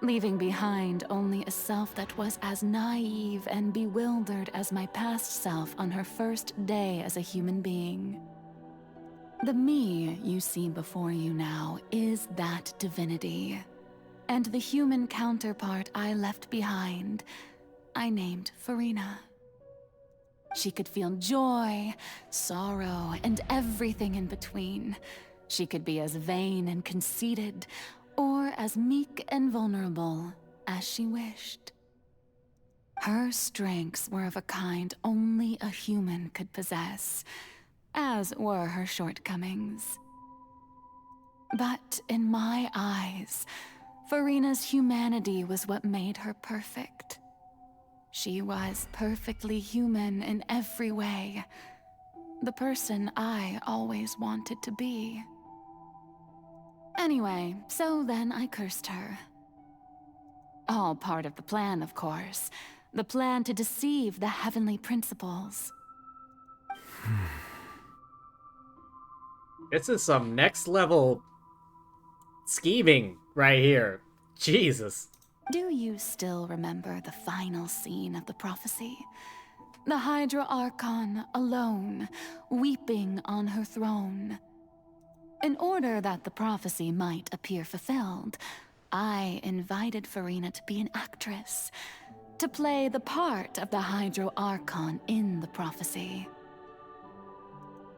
leaving behind only a self that was as naive and bewildered as my past self on her first day as a human being. The me you see before you now is that divinity, and the human counterpart I left behind, I named Furina. She could feel joy, sorrow, and everything in between. She could be as vain and conceited, or as meek and vulnerable as she wished. Her strengths were of a kind only a human could possess, as were her shortcomings. But in my eyes, Furina's humanity was what made her perfect. She was perfectly human in every way, the person I always wanted to be. Anyway, so then I cursed her. All part of the plan, of course. The plan to deceive the heavenly principles. This is some next level scheming right here. Jesus. Do you still remember the final scene of the prophecy? The Hydra Archon alone, weeping on her throne. In order that the prophecy might appear fulfilled, I invited Furina to be an actress, to play the part of the Hydro Archon in the prophecy.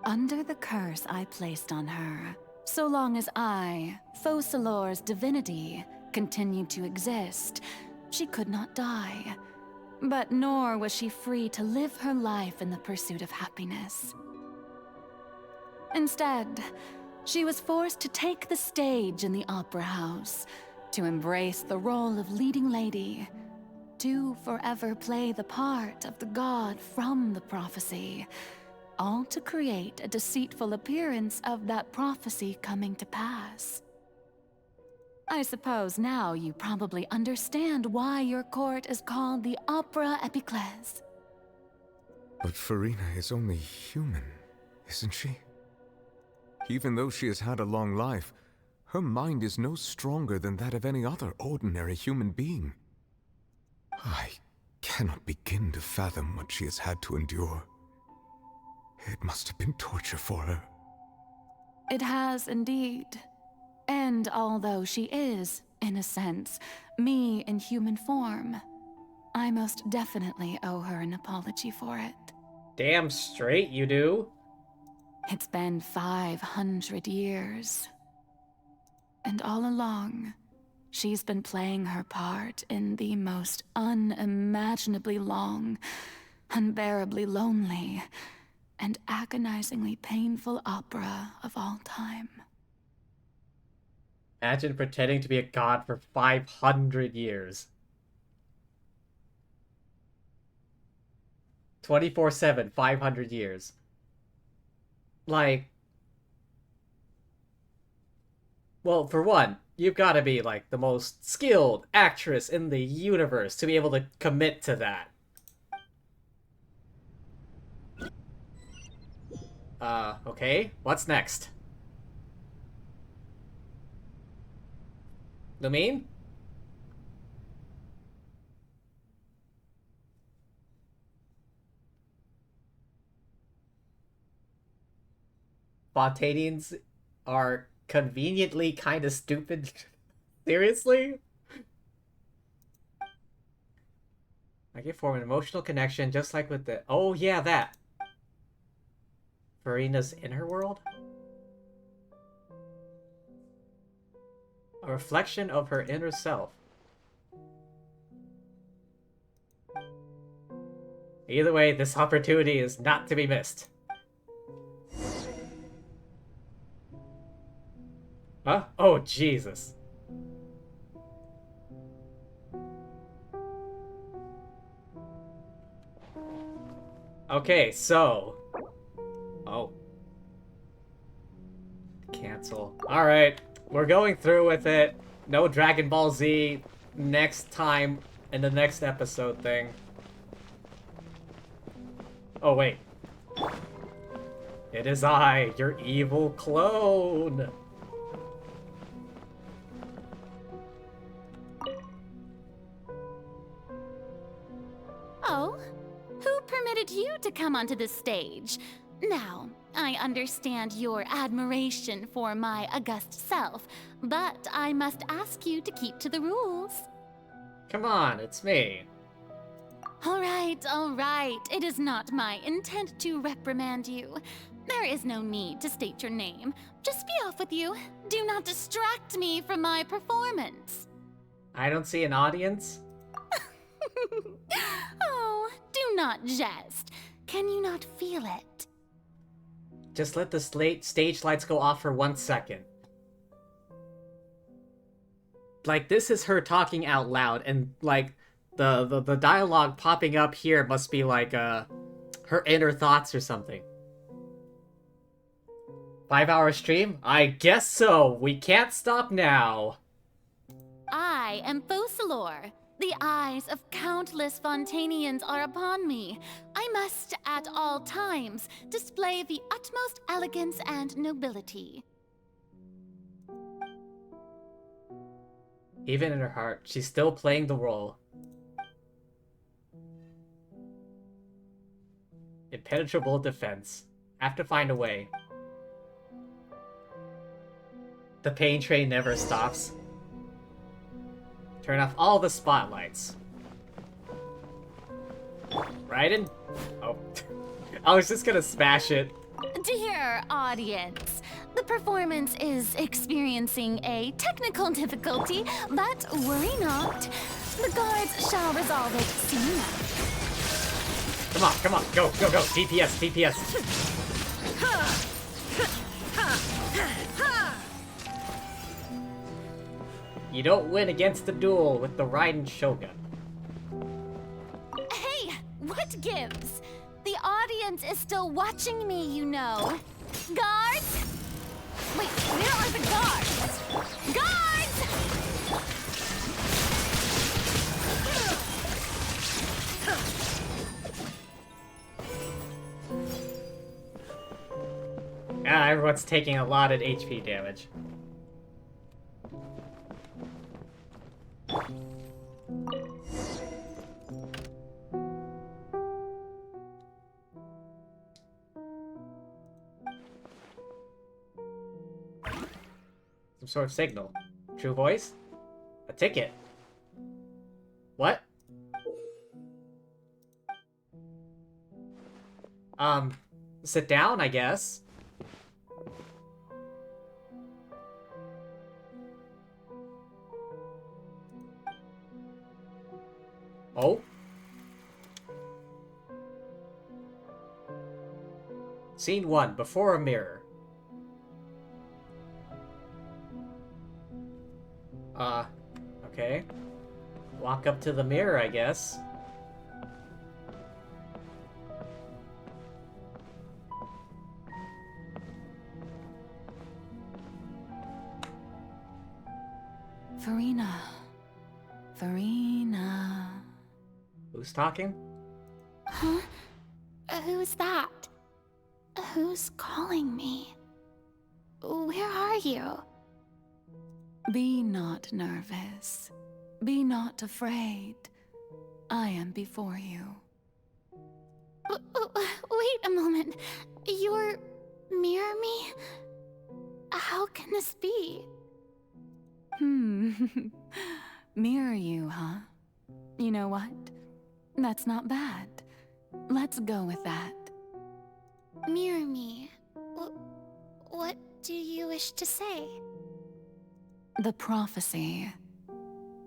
Under the curse I placed on her, so long as I, Focalor's divinity, continued to exist, she could not die. But nor was she free to live her life in the pursuit of happiness. Instead, she was forced to take the stage in the opera house, to embrace the role of leading lady, to forever play the part of the god from the prophecy, all to create a deceitful appearance of that prophecy coming to pass. I suppose now you probably understand why your court is called the Opera Epiclese. But Furina is only human, isn't she? Even though she has had a long life, her mind is no stronger than that of any other ordinary human being. I cannot begin to fathom what she has had to endure. It must have been torture for her. It has indeed. And although she is, in a sense, me in human form, I most definitely owe her an apology for it. Damn straight you do. It's been 500 years. And all along, she's been playing her part in the most unimaginably long, unbearably lonely, and agonizingly painful opera of all time. Imagine pretending to be a god for 500 years. 24/7, 500 years. Like... Well, for one, you've got to be, like, the most skilled actress in the universe to be able to commit to that. Okay. What's next? Lumine? Fontainians are conveniently kind of stupid. Seriously? I can form an emotional connection just like with the... Oh, yeah, that. Furina's inner world? A reflection of her inner self. Either way, this opportunity is not to be missed. Huh? Oh, Jesus. Okay, so... Oh. Cancel. Alright, we're going through with it. No Dragon Ball Z next time in the next episode thing. Oh, wait. It is I, your evil clone. Oh? Who permitted you to come onto the stage? Now, I understand your admiration for my august self, but I must ask you to keep to the rules. Come on, it's me. All right. It is not my intent to reprimand you. There is no need to state your name. Just be off with you. Do not distract me from my performance. I don't see an audience. Oh, do not jest. Can you not feel it? Just let the stage lights go off for 1 second. Like, this is her talking out loud, and, like, the dialogue popping up here must be, like, her inner thoughts or something. 5-hour stream? I guess so! We can't stop now! I am Focalor. The eyes of countless Fontainians are upon me. I must, at all times, display the utmost elegance and nobility. Even in her heart, she's still playing the role. Impenetrable defense. Have to find a way. The pain train never stops. Turn off all the spotlights. Raiden? Oh. I was just gonna smash it. Dear audience, the performance is experiencing a technical difficulty, but worry not. The guards shall resolve it soon enough. Come on, go. DPS. You don't win against the duel with the Raiden Shogun. Hey, what gives? The audience is still watching me, you know. Guards? Wait, where are the guards? Guards! Ah, everyone's taking a lot of HP damage. Some sort of signal. True voice? A ticket. What? Sit down, I guess. Oh? Scene 1, before a mirror. Okay. Walk up to the mirror, I guess. Furina. Who's talking? Huh? Who's that? Who's calling me? Where are you? Be not nervous. Be not afraid. I am before you. Wait a moment. You're mirror me? How can this be? Mirror you, huh? You know what? That's not bad. Let's go with that. Mirror me. What do you wish to say? The prophecy.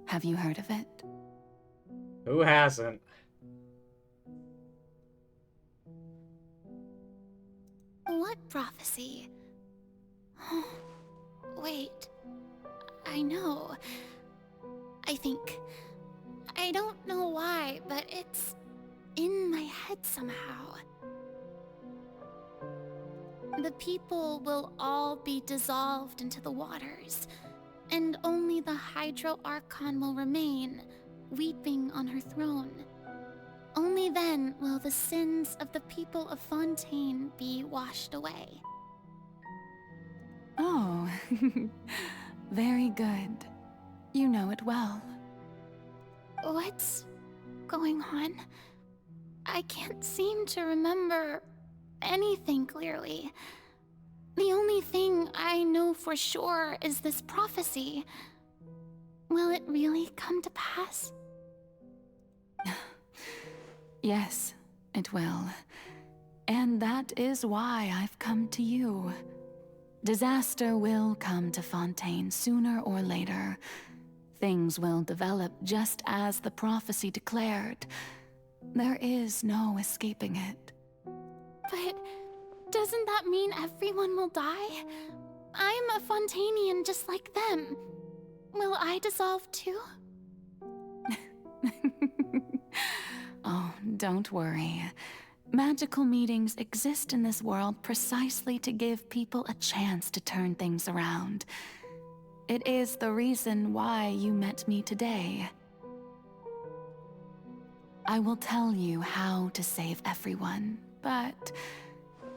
Have you heard of it? Who hasn't? What prophecy? Wait. I know. I think... I don't know why, but it's in my head somehow. The people will all be dissolved into the waters, and only the Hydro Archon will remain, weeping on her throne. Only then will the sins of the people of Fontaine be washed away. Oh, very good. You know it well. What's going on? I can't seem to remember anything clearly. The only thing I know for sure is this prophecy. Will it really come to pass? Yes, it will. And that is why I've come to you. Disaster will come to Fontaine sooner or later. Things will develop just as the prophecy declared. There is no escaping it. But doesn't that mean everyone will die? I'm a Fontainian just like them. Will I dissolve too? Oh, don't worry. Magical meetings exist in this world precisely to give people a chance to turn things around. It is the reason why you met me today. I will tell you how to save everyone, but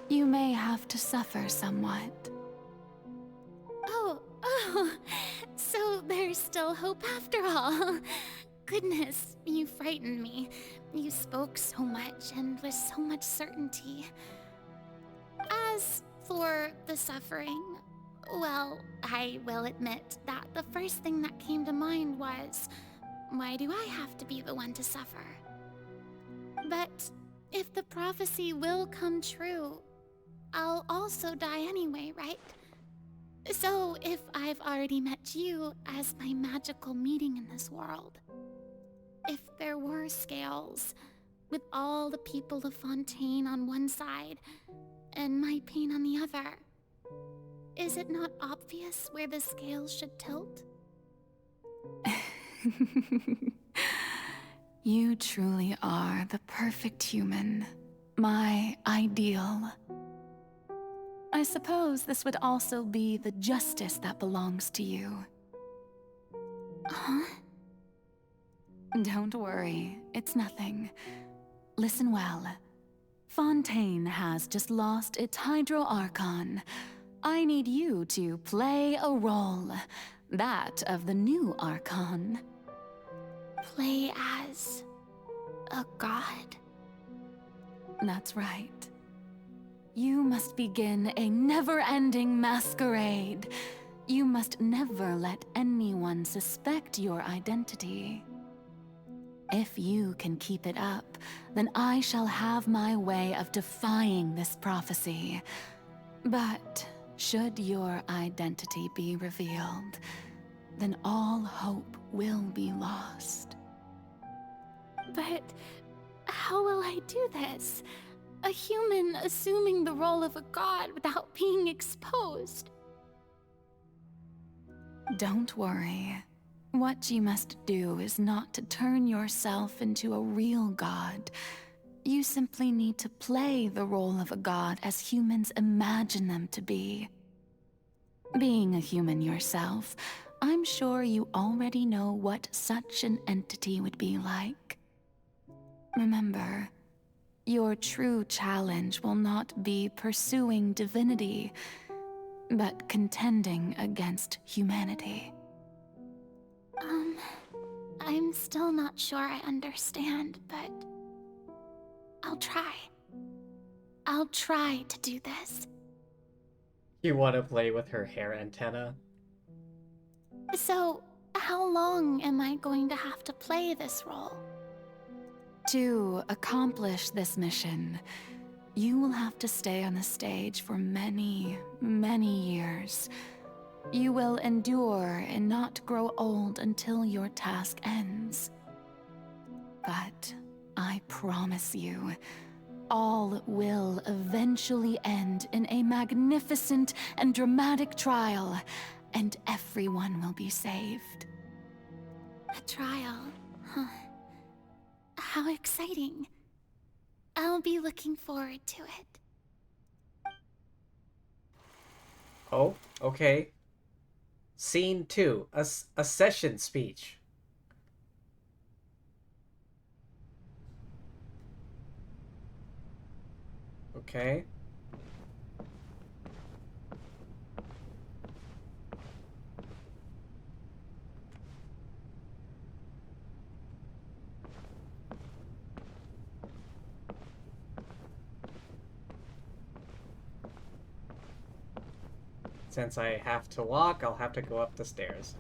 you may have to suffer somewhat. Oh, so there's still hope after all. Goodness, you frightened me. You spoke so much and with so much certainty. As for the suffering, well, I will admit that the first thing that came to mind was, why do I have to be the one to suffer? But if the prophecy will come true, I'll also die anyway, right? So if I've already met you as my magical meeting in this world, if there were scales, with all the people of Fontaine on one side, and my pain on the other, is it not obvious where the scales should tilt? You truly are the perfect human, my ideal. I suppose this would also be the justice that belongs to you. Huh? Don't worry, it's nothing. Listen well. Fontaine has just lost its Hydro Archon. I need you to play a role, that of the new Archon. Play as a god? That's right. You must begin a never-ending masquerade. You must never let anyone suspect your identity. If you can keep it up, then I shall have my way of defying this prophecy. But should your identity be revealed, then all hope will be lost. But how will I do this? A human assuming the role of a god without being exposed. Don't worry. What you must do is not to turn yourself into a real god. You simply need to play the role of a god as humans imagine them to be. Being a human yourself, I'm sure you already know what such an entity would be like. Remember, your true challenge will not be pursuing divinity, but contending against humanity. I'm still not sure I understand, but I'll try. I'll try to do this. You want to play with her hair antenna? So, how long am I going to have to play this role? To accomplish this mission, you will have to stay on the stage for many, many years. You will endure and not grow old until your task ends. But I promise you, all will eventually end in a magnificent and dramatic trial, and everyone will be saved. A trial, huh? How exciting. I'll be looking forward to it. Oh, okay. Scene 2, a session speech. Okay. Since I have to walk, I'll have to go up the stairs.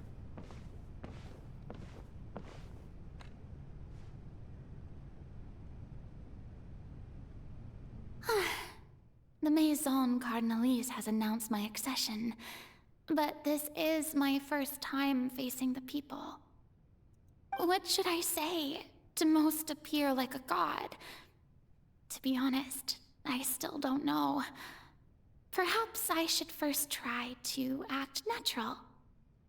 The Maison Cardinalise has announced my accession, but this is my first time facing the people. What should I say to most appear like a god? To be honest, I still don't know. Perhaps I should first try to act natural.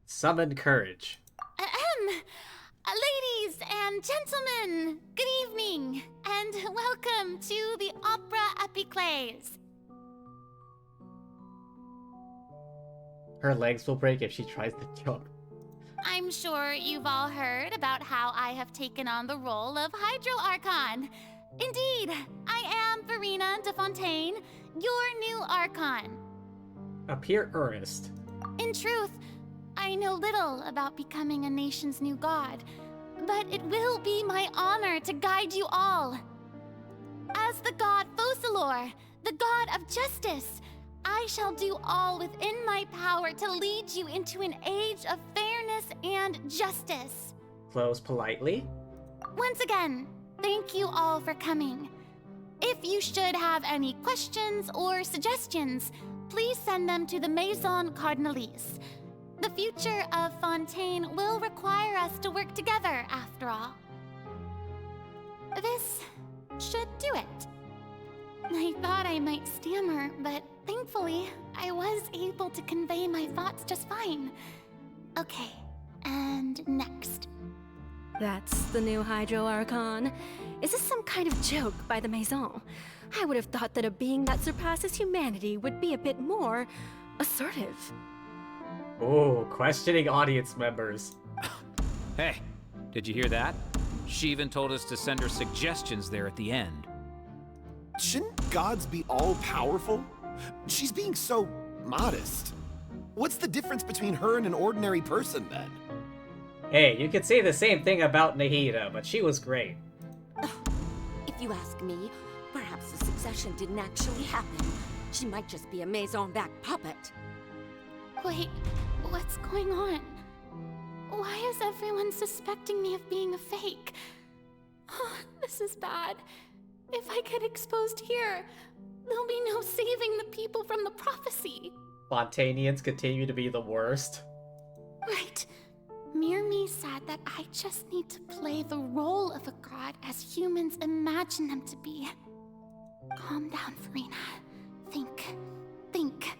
Summon courage. Ladies and gentlemen, good evening, and welcome to the Opera Epiclese. Her legs will break if she tries to jump. I'm sure you've all heard about how I have taken on the role of Hydro Archon. Indeed, I am Verena de Fontaine, your new Archon. Appear earnest. In truth, I know little about becoming a nation's new god, but it will be my honor to guide you all. As the god Focalor, the god of justice, I shall do all within my power to lead you into an age of fairness and justice. Close politely. Once again, thank you all for coming. If you should have any questions or suggestions, please send them to the Maison Cardinalise. The future of Fontaine will require us to work together, after all. This should do it. I thought I might stammer, but thankfully, I was able to convey my thoughts just fine. Okay, and next. That's the new Hydro Archon. Is this some kind of joke by the Maison? I would have thought that a being that surpasses humanity would be a bit more assertive. Oh, questioning audience members. Hey, did you hear that? She even told us to send her suggestions there at the end. Shouldn't gods be all-powerful? She's being so modest. What's the difference between her and an ordinary person, then? Hey, you could say the same thing about Nahida, but she was great. If you ask me, perhaps the succession didn't actually happen. She might just be a Maison-back puppet. Wait, what's going on? Why is everyone suspecting me of being a fake? Oh, this is bad. If I get exposed here, there'll be no saving the people from the prophecy. Fontainians continue to be the worst. Right. Mirmi said that I just need to play the role of a god as humans imagine them to be. Calm down, Verena. Think.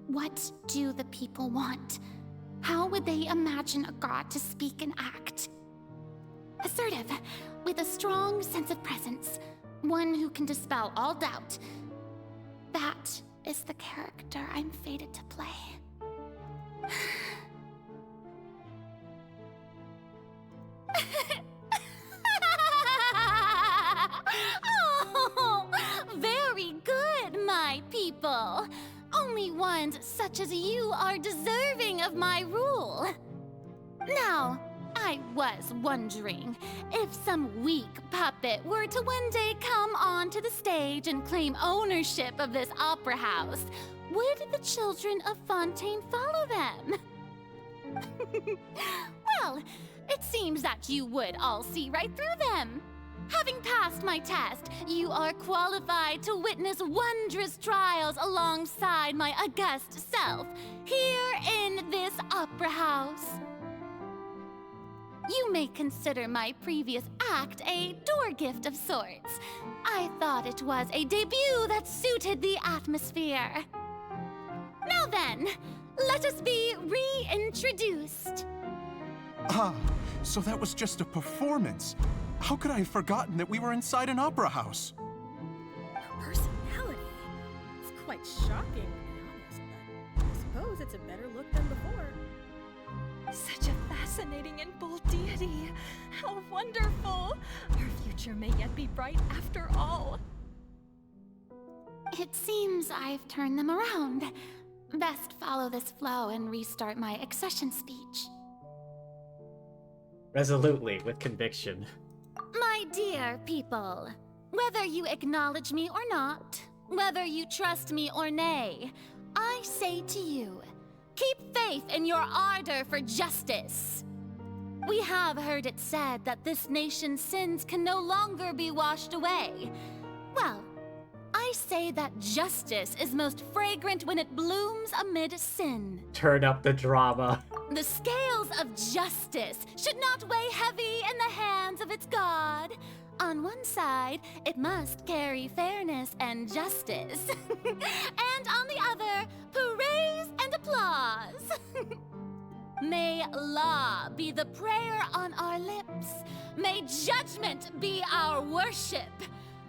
What do the people want? How would they imagine a god to speak and act? Assertive, with a strong sense of presence. One who can dispel all doubt. That is the character I'm fated to play. Oh, very good, my people. Only ones such as you are deserving of my rule. Now, I was wondering, if some weak puppet were to one day come onto the stage and claim ownership of this opera house, would the children of Fontaine follow them? Well, it seems that you would all see right through them. Having passed my test, you are qualified to witness wondrous trials alongside my august self, here in this opera house. You may consider my previous act a door gift of sorts. I thought it was a debut that suited the atmosphere. Now then, let us be reintroduced. Ah, so that was just a performance. How could I have forgotten that we were inside an opera house? Her personality. It's quite shocking, to be honest, but I suppose it's a better look than before. Such a fascinating and bold deity. How wonderful! Our future may yet be bright after all. It seems I've turned them around. Best follow this flow and restart my accession speech. Resolutely, with conviction. My dear people, whether you acknowledge me or not, whether you trust me or nay, I say to you, keep faith in your ardor for justice. We have heard it said that this nation's sins can no longer be washed away. Well, I say that justice is most fragrant when it blooms amid sin. Turn up the drama. The scales of justice should not weigh heavy in the hands of its God. On one side, it must carry fairness and justice. And on the other, praise and applause. May law be the prayer on our lips. May judgment be our worship.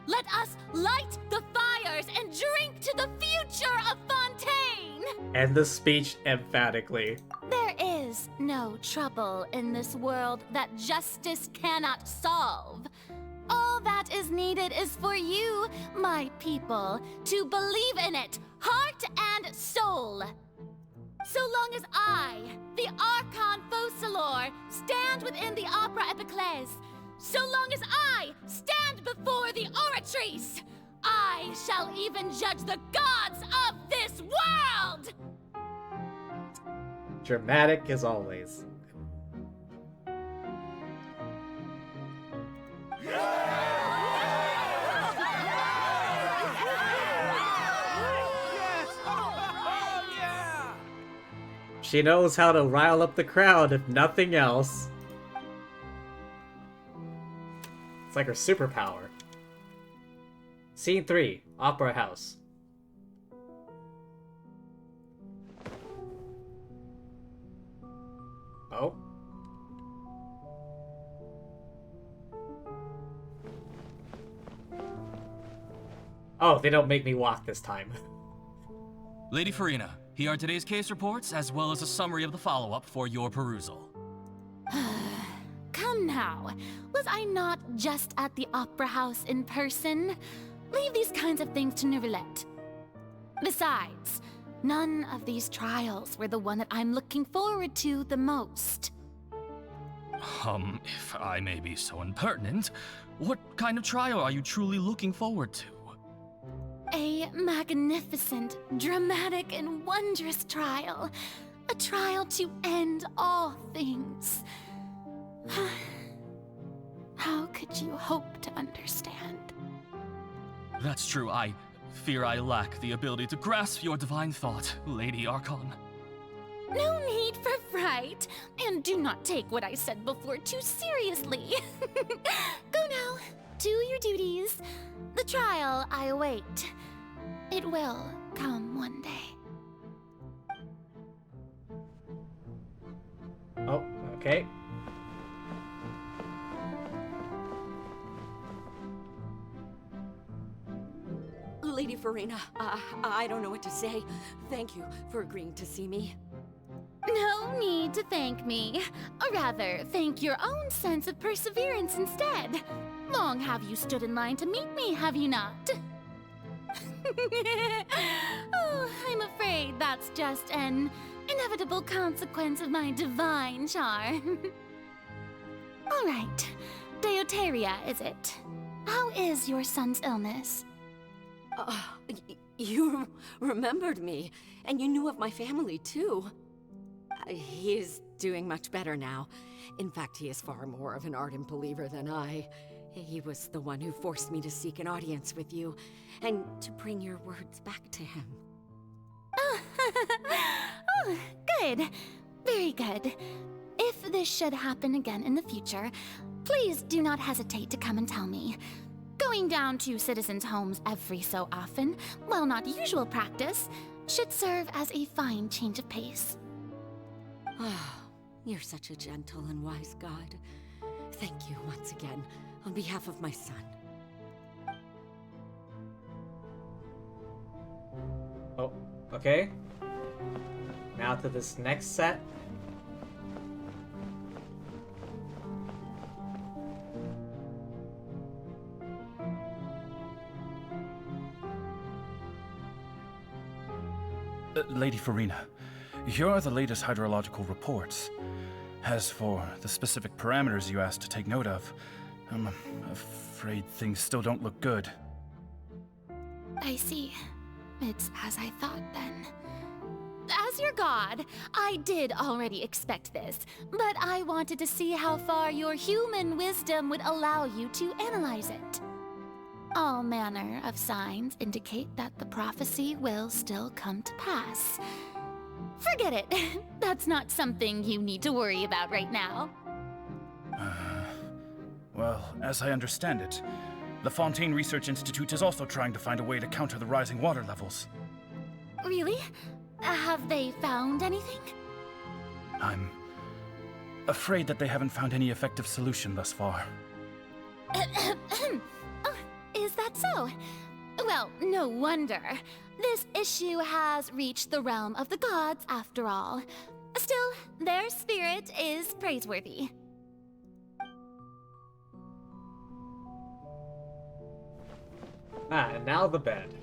Let us light the fires and drink to the future of Fontaine! End the speech emphatically. There is no trouble in this world that justice cannot solve. All that is needed is for you, my people, to believe in it, heart and soul. So long as I, the Archon Focalor, stand within the Opera Epiclese, so long as I stand before the oratrice, I shall even judge the gods of this world! Dramatic as always. She knows how to rile up the crowd, if nothing else. It's like her superpower. Scene 3, Opera House. Oh? Oh, they don't make me walk this time. Lady Farina, here are today's case reports, as well as a summary of the follow-up for your perusal. Come now, was I not just at the Opera House in person? Leave these kinds of things to Neuvillette. Besides, none of these trials were the one that I'm looking forward to the most. If I may be so impertinent, what kind of trial are you truly looking forward to? A magnificent, dramatic, and wondrous trial. A trial to end all things. How could you hope to understand? That's true. I fear I lack the ability to grasp your divine thought, Lady Archon. No need for fright, and do not take what I said before too seriously. Go now, do your duties. The trial I await. It will come one day. Oh, okay. Lady Farina, I don't know what to say. Thank you for agreeing to see me. No need to thank me. Or rather, thank your own sense of perseverance instead. Long have you stood in line to meet me, have you not? Oh, I'm afraid that's just an inevitable consequence of my divine charm. All right, Deoteria, is it? How is your son's illness? You remembered me, and you knew of my family, too. He is doing much better now. In fact, he is far more of an ardent believer than I. He was the one who forced me to seek an audience with you, and to bring your words back to him. Oh, good. Very good. If this should happen again in the future, please do not hesitate to come and tell me. Going down to citizens' homes every so often, while not usual practice, should serve as a fine change of pace. Oh, you're such a gentle and wise god. Thank you once again, on behalf of my son. Oh, okay. Now to this next set. Lady Farina, here are the latest hydrological reports. As for the specific parameters you asked to take note of, I'm afraid things still don't look good. I see. It's as I thought, then. As your god, I did already expect this, but I wanted to see how far your human wisdom would allow you to analyze it. All manner of signs indicate that the prophecy will still come to pass. Forget it. That's not something you need to worry about right now. Well, as I understand it, the Fontaine Research Institute is also trying to find a way to counter the rising water levels. Really? Have they found anything? I'm afraid that they haven't found any effective solution thus far. Oh, is that so? Well, no wonder. This issue has reached the realm of the gods, after all. Still, their spirit is praiseworthy. And now the bed.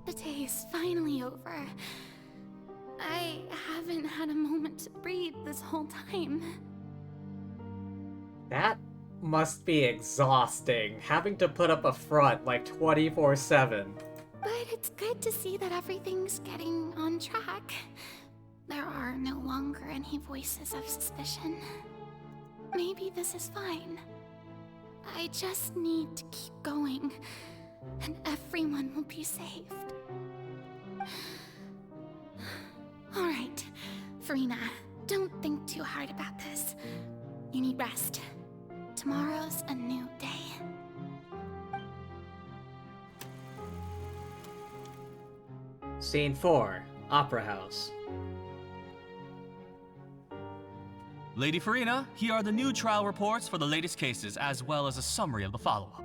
The day is finally over. I haven't had a moment to breathe this whole time. That must be exhausting, having to put up a front like 24/7. But it's good to see that everything's getting on track. There are no longer any voices of suspicion. Maybe this is fine. I just need to keep going, and everyone will be saved. Alright, Farina, don't think too hard about this. You need rest. Tomorrow's a new day. Scene 4, Opera House. Lady Farina, here are the new trial reports for the latest cases, as well as a summary of the follow-up.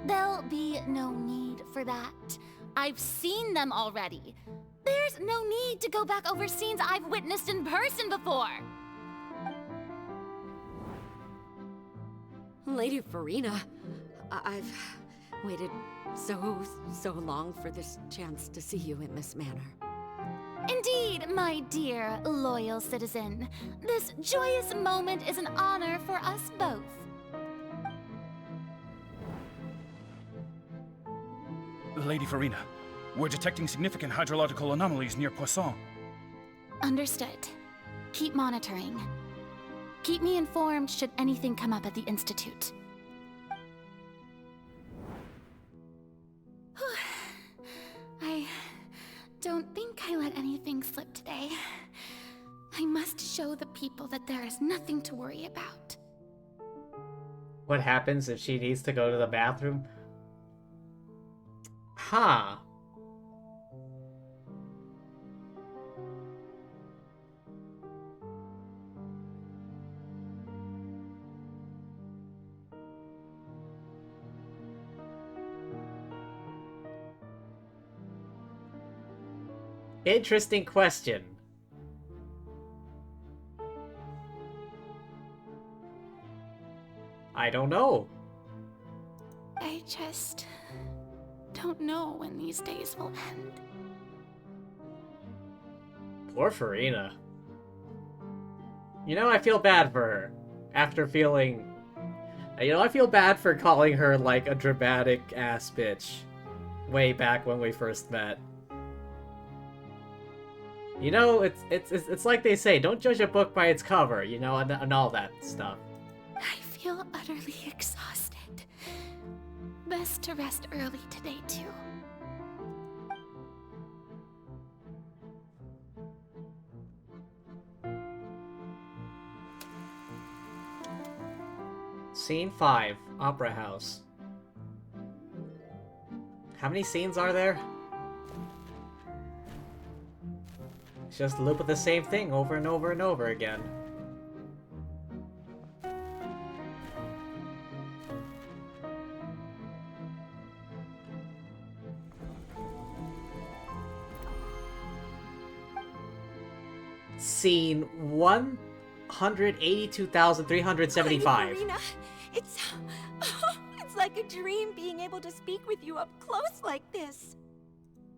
There'll be no need for that. I've seen them already. There's no need to go back over scenes I've witnessed in person before. Lady Farina, I've waited so long for this chance to see you in this manner. Indeed, my dear, loyal citizen. This joyous moment is an honor for us both. Lady Farina, we're detecting significant hydrological anomalies near Poisson. Understood. Keep monitoring. Keep me informed should anything come up at the Institute. I don't think I let anything slip today. I must show the people that there is nothing to worry about. What happens if she needs to go to the bathroom? Huh. Interesting question. I don't know. I just don't know when these days will end. Poor Farina. You know, I feel bad for her. After feeling... You know, I feel bad for calling her, like, a dramatic-ass bitch. Way back when we first met. You know, it's like they say, don't judge a book by its cover, you know, and all that stuff. I feel utterly exhausted. Best to rest early today, too. Scene 5, Opera House. How many scenes are there? It's just a loop of the same thing over and over and over again. Scene 182,375. Lady Farina, it's like a dream being able to speak with you up close like this.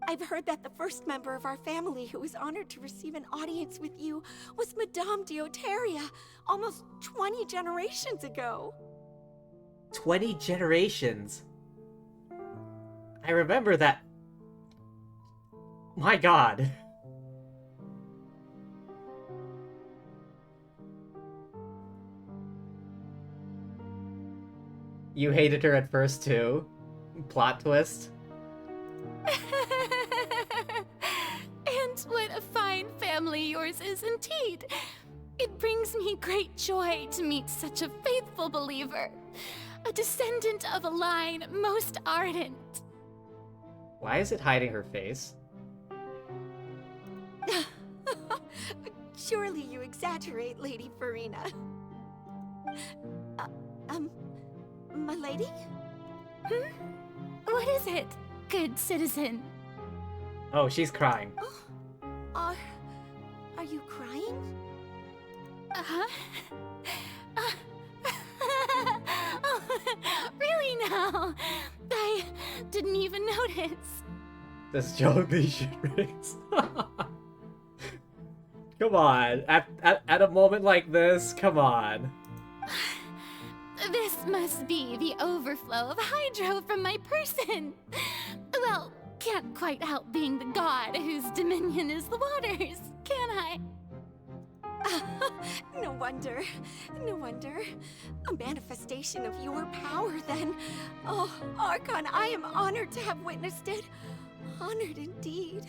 I've heard that the first member of our family who was honored to receive an audience with you was Madame Deoteria, almost 20 generations ago. 20 generations? I remember that. My god. You hated her at first too? Plot twist? And what a fine family yours is indeed. It brings me great joy to meet such a faithful believer. A descendant of a line most ardent. Why is it hiding her face? Surely you exaggerate, Lady Farina. My lady? What is it, good citizen? Oh, she's crying. Are you crying? Uh-huh. Oh, really now? I didn't even notice. This Jollibee shit rings. Come on. At a moment like this, come on. This must be the overflow of hydro from my person. Well, can't quite help being the god whose dominion is the waters, can I? No wonder. No wonder. A manifestation of your power, then. Oh, Archon, I am honored to have witnessed it. Honored indeed.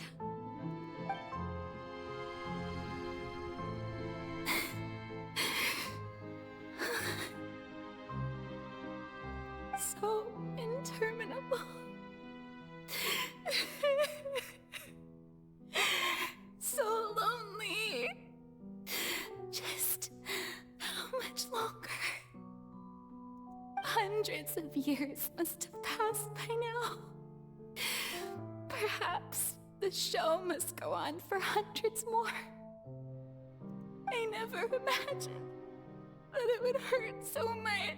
So interminable. So lonely. Just how much longer? Hundreds of years must have passed by now. Perhaps the show must go on for hundreds more. I never imagined that it would hurt so much.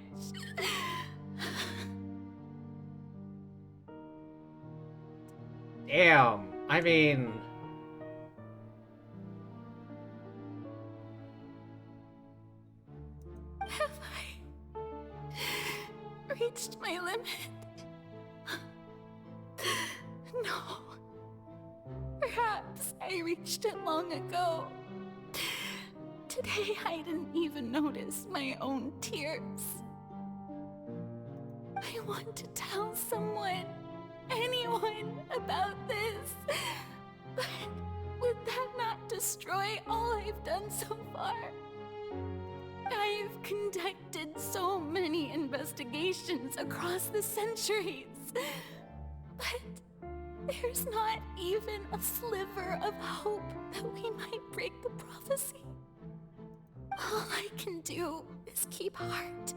Damn. I mean... Have I reached my limit? No. Perhaps I reached it long ago. Today I didn't even notice my own tears. I want to tell someone, anyone, about this. But would that not destroy all I've done so far? I've conducted so many investigations across the centuries. But there's not even a sliver of hope that we might break the prophecy. All I can do is keep heart.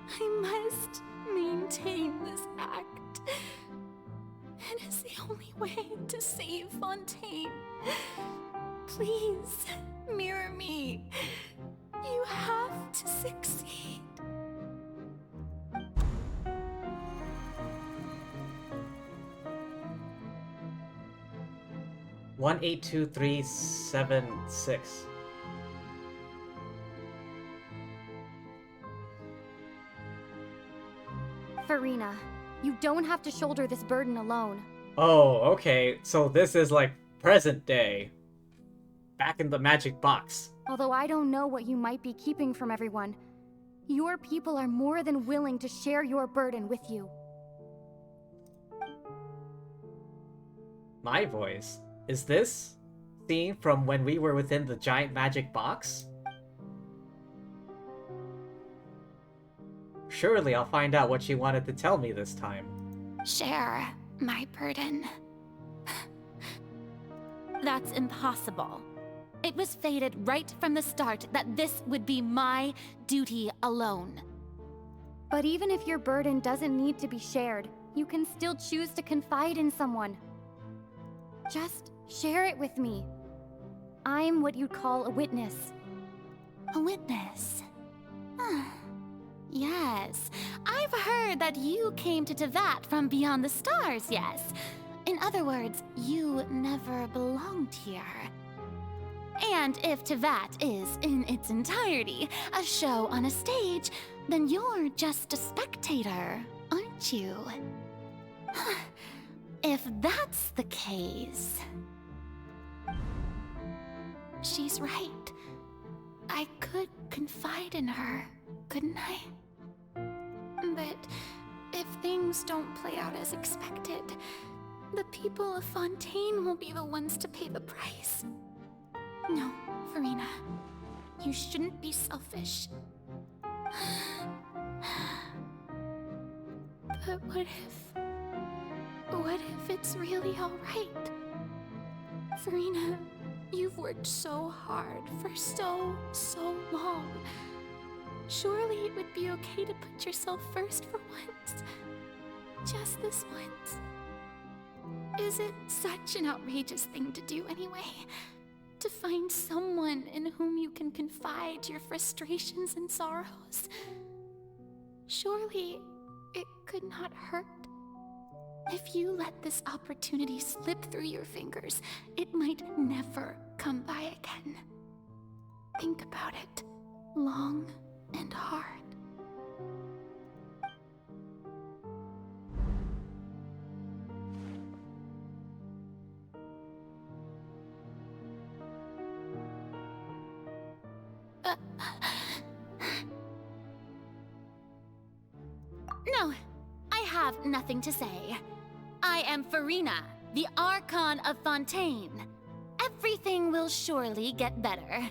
I must maintain this act. It is the only way to save Fontaine. Please, mirror me. You have to succeed. One 82376. Farina, you don't have to shoulder this burden alone. Oh, okay. So this is like present day. back in the magic box. Although I don't know what you might be keeping from everyone, your people are more than willing to share your burden with you. My voice. Is this scene from when we were within the giant magic box? Surely I'll find out what she wanted to tell me this time. Share my burden. That's impossible. It was fated right from the start that this would be my duty alone. But even if your burden doesn't need to be shared, you can still choose to confide in someone. Just share it with me. I'm what you'd call a witness. A witness? Yes, I've heard that you came to Tevat from beyond the stars, yes. In other words, you never belonged here. And if Tevat is, in its entirety, a show on a stage, then you're just a spectator, aren't you? If that's the case... She's right. I could confide in her, couldn't I? But if things don't play out as expected, the people of Fontaine will be the ones to pay the price. No, Farina. You shouldn't be selfish. But what if it's really alright? Farina, you've worked so hard for so long. Surely it would be okay to put yourself first for once. Just this once. Is it such an outrageous thing to do anyway? To find someone in whom you can confide your frustrations and sorrows? Surely it could not hurt. If you let this opportunity slip through your fingers, it might never come by again. Think about it long and hard. No, I have nothing to say. I am Farina, the Archon of Fontaine. Everything will surely get better.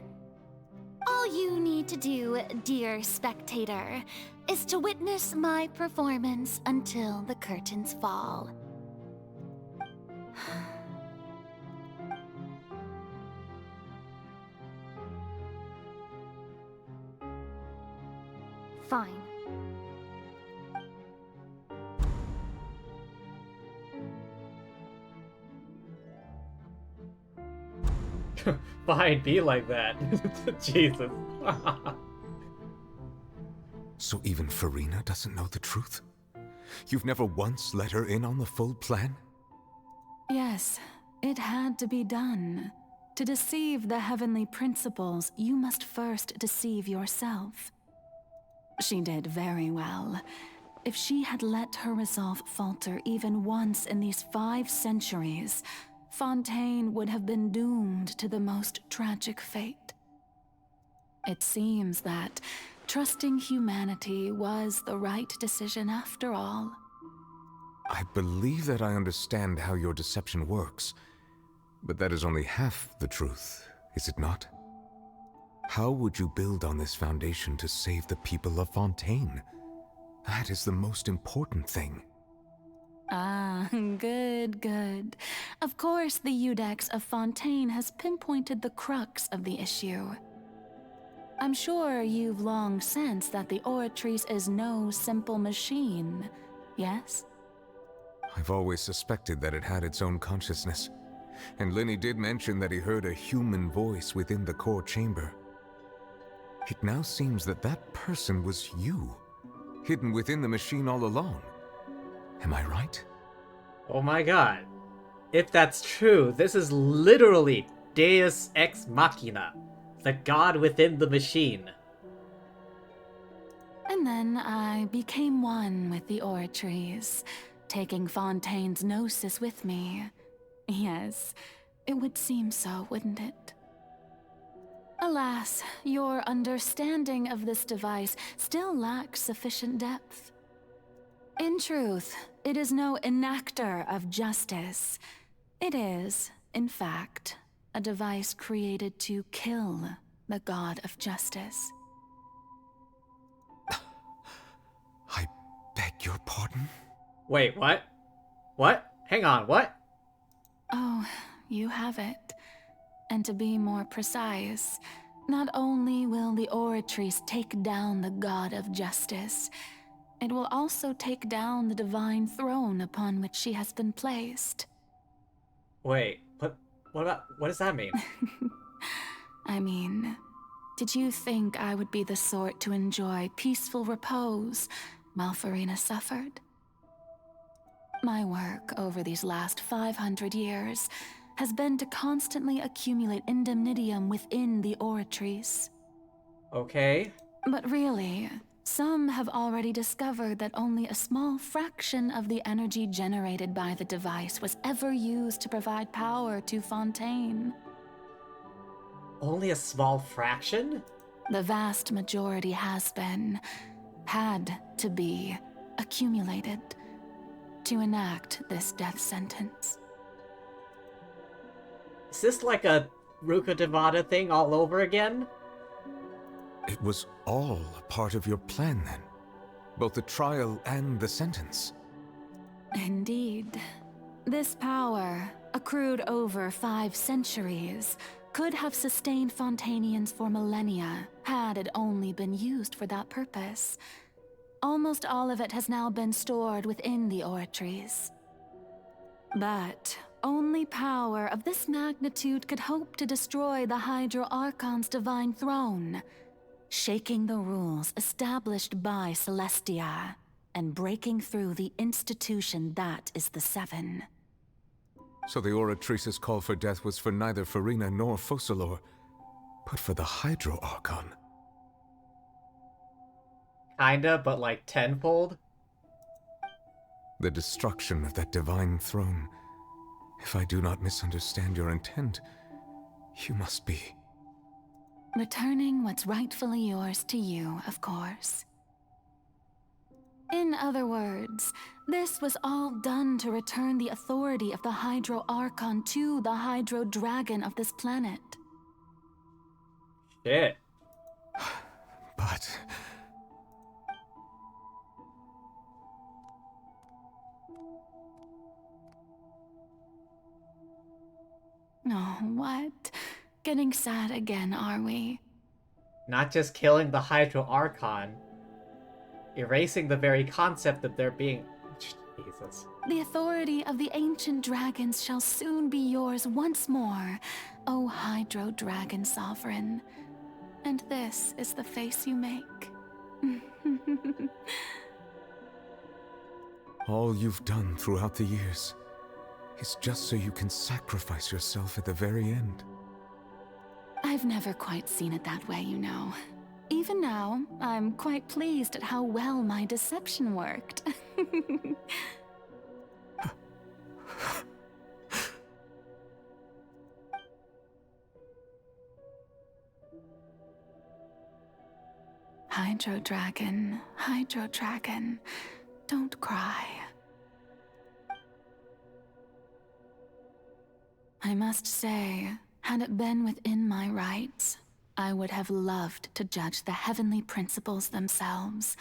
All you need to do, dear spectator, is to witness my performance until the curtains fall. Fine. Fine, be like that. Jesus. So even Farina doesn't know the truth? You've never once let her in on the full plan? Yes, it had to be done. To deceive the heavenly principles, you must first deceive yourself. She did very well. If she had let her resolve falter even once in these 5 centuries, Fontaine would have been doomed to the most tragic fate. It seems that trusting humanity was the right decision after all. I believe that I understand how your deception works, but that is only half the truth, is it not? How would you build on this foundation to save the people of Fontaine? That is the most important thing. Ah, good. Of course, the Iudex of Fontaine has pinpointed the crux of the issue. I'm sure you've long sensed that the Oratrice is no simple machine, yes? I've always suspected that it had its own consciousness, and Lenny did mention that he heard a human voice within the core chamber. It now seems that that person was you, hidden within the machine all along. Am I right? Oh my god. If that's true, this is literally Deus Ex Machina, the god within the machine. And then I became one with the Oratrice, taking Fontaine's gnosis with me. Yes, it would seem so, wouldn't it? Alas, your understanding of this device still lacks sufficient depth. In truth, it is no enactor of justice. It is, in fact, a device created to kill the god of justice. I beg your pardon? Wait, what? What? Hang on, what? Oh, you have it. And to be more precise, not only will the Oratrice take down the god of justice, it will also take down the divine throne upon which she has been placed. Wait, what does that mean? I mean, did you think I would be the sort to enjoy peaceful repose while Farina suffered? My work over these last 500 years has been to constantly accumulate indemnitium within the Oratrice. Okay. But really, some have already discovered that only a small fraction of the energy generated by the device was ever used to provide power to Fontaine. Only a small fraction? The vast majority had to be, accumulated to enact this death sentence. Is this like a Ruka Devada thing all over again? It was all a part of your plan then? Both the trial and the sentence? Indeed. This power, accrued over 5 centuries, could have sustained Fontainians for millennia had it only been used for that purpose. Almost all of it has now been stored within the Oratrice. But only power of this magnitude could hope to destroy the Hydro Archon's divine throne, shaking the rules established by Celestia, and breaking through the institution that is the Seven. So the Oratrice's call for death was for neither Farina nor Focalor, but for the Hydro Archon. Kinda, but like tenfold? The destruction of that divine throne. If I do not misunderstand your intent, you must be... Returning what's rightfully yours to you, of course. In other words, this was all done to return the authority of the Hydro Archon to the Hydro Dragon of this planet. Shit. But... Oh, what? Getting sad again, are we? Not just killing the Hydro Archon, erasing the very concept of there being... Jesus. The authority of the ancient dragons shall soon be yours once more, O Hydro Dragon Sovereign. And this is the face you make. All you've done throughout the years is just so you can sacrifice yourself at the very end. I've never quite seen it that way, you know. Even now, I'm quite pleased at how well my deception worked. Hydro Dragon, don't cry. I must say, had it been within my rights, I would have loved to judge the heavenly principles themselves.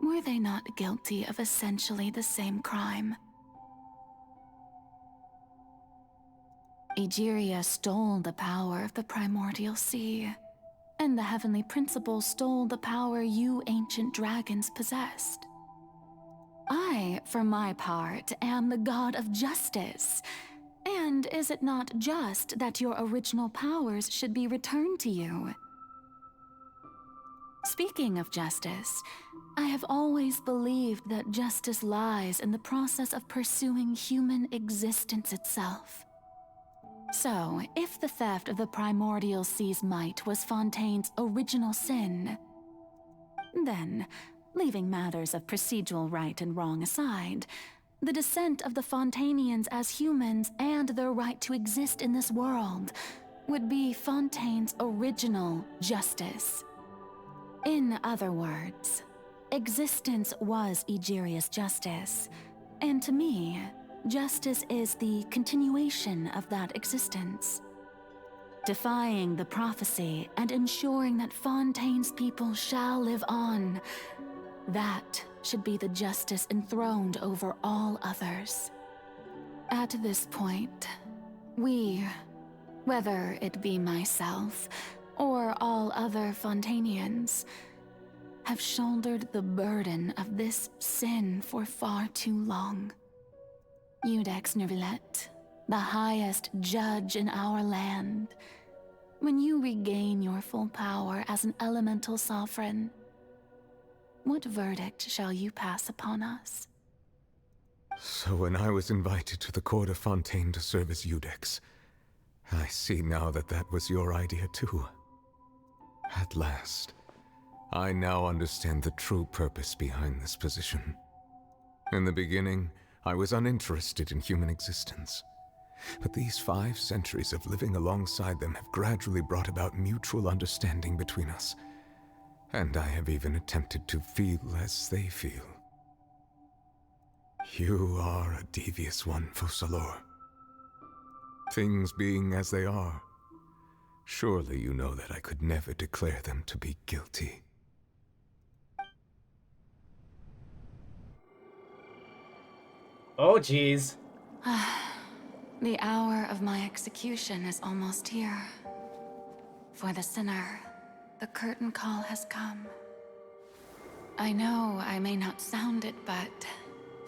Were they not guilty of essentially the same crime? Egeria stole the power of the primordial sea, and the heavenly principles stole the power you ancient dragons possessed. I, for my part, am the god of justice. And is it not just that your original powers should be returned to you? Speaking of justice, I have always believed that justice lies in the process of pursuing human existence itself. So, if the theft of the primordial sea's might was Fontaine's original sin, then, leaving matters of procedural right and wrong aside, the descent of the Fontainians as humans and their right to exist in this world would be Fontaine's original justice. In other words, existence was Egeria's justice, and to me, justice is the continuation of that existence. Defying the prophecy and ensuring that Fontaine's people shall live on, that should be the justice enthroned over all others. At this point, we, whether it be myself or all other Fontainians, have shouldered the burden of this sin for far too long. Iudex Neuvillette, the highest judge in our land, when you regain your full power as an elemental sovereign, what verdict shall you pass upon us? So when I was invited to the court of Fontaine to serve as Iudex, I see now that that was your idea too. At last, I now understand the true purpose behind this position. In the beginning, I was uninterested in human existence. But these 5 centuries of living alongside them have gradually brought about mutual understanding between us. And I have even attempted to feel as they feel. You are a devious one, Focalors. Things being as they are, surely you know that I could never declare them to be guilty. Oh, jeez. The hour of my execution is almost here. For the sinner, the curtain call has come. I know I may not sound it, but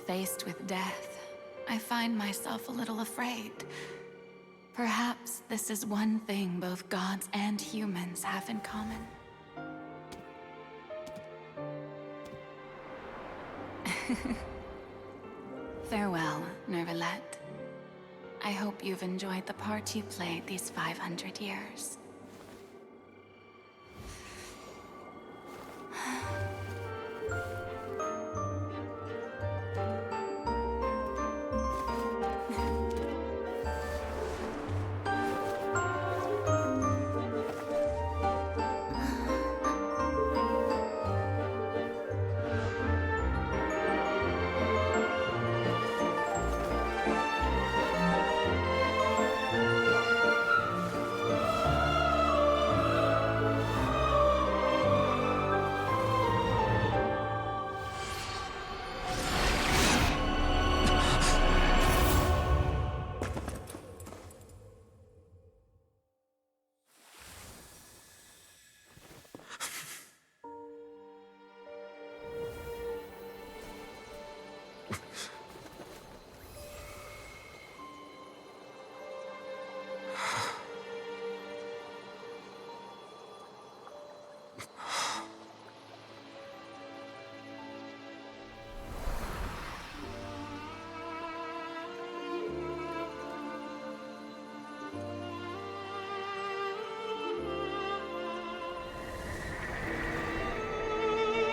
faced with death, I find myself a little afraid. Perhaps this is one thing both gods and humans have in common. Farewell, Neuvillette. I hope you've enjoyed the part you played these 500 years.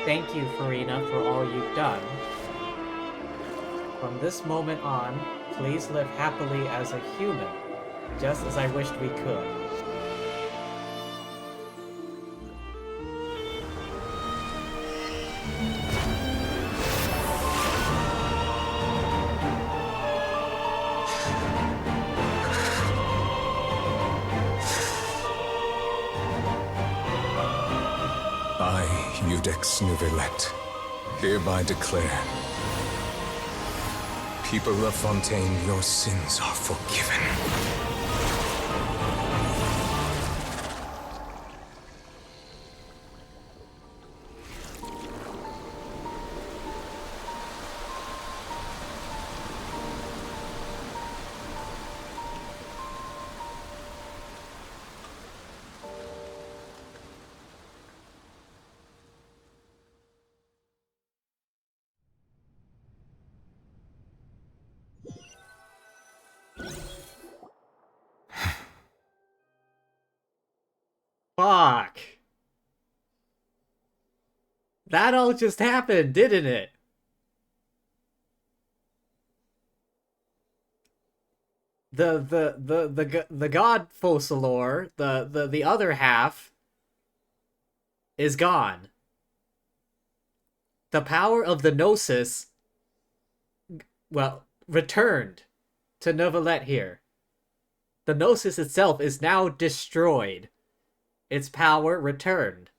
Thank you, Furina, for all you've done. From this moment on, please live happily as a human, just as I wished we could. I, Iudex Neuvillette, hereby declare, people of Fontaine, your sins are forgiven. Fuck! That all just happened, didn't it? the god Focalor, the other half, is gone. The power of the Gnosis, well, returned to Neuvillette here. The Gnosis itself is now destroyed. Its power returned.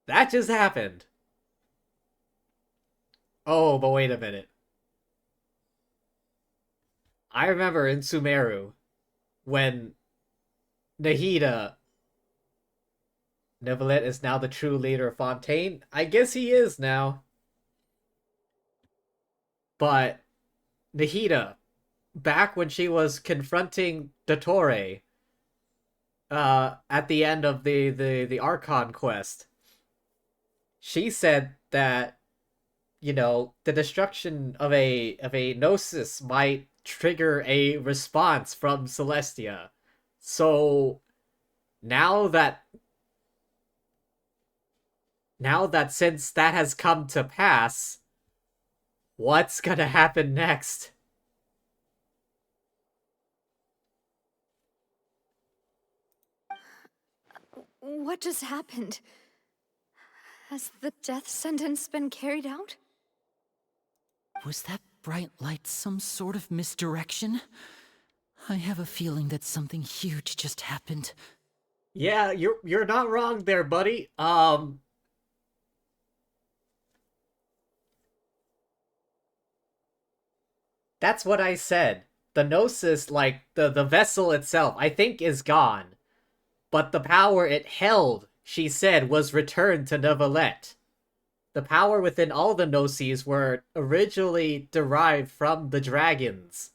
That just happened. Oh, but wait a minute. I remember in Sumeru, when Nahida... Neuvillette is now the true leader of Fontaine. I guess he is now. But Nahida, back when she was confronting Dottore, at the end of the Archon quest, she said that, you know, the destruction of a Gnosis might trigger a response from Celestia. So now that since that has come to pass, what's gonna happen next? What just happened? Has the death sentence been carried out? Was that bright light some sort of misdirection? I have a feeling that something huge just happened. Yeah, you're not wrong there, buddy. That's what I said. The Gnosis, like, the vessel itself, I think is gone. But the power it held, she said, was returned to Neuvillette. The power within all the Gnosis were originally derived from the dragons.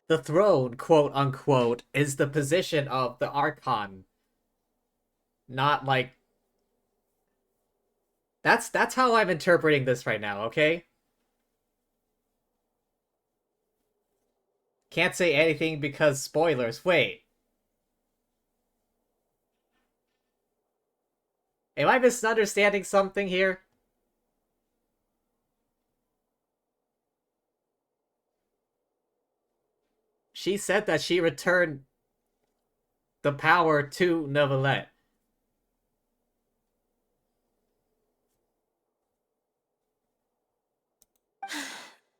The throne, quote-unquote, is the position of the Archon. Not like... That's how I'm interpreting this right now, okay? Can't say anything because spoilers. Wait. Am I misunderstanding something here? She said that she returned the power to Neuvillette.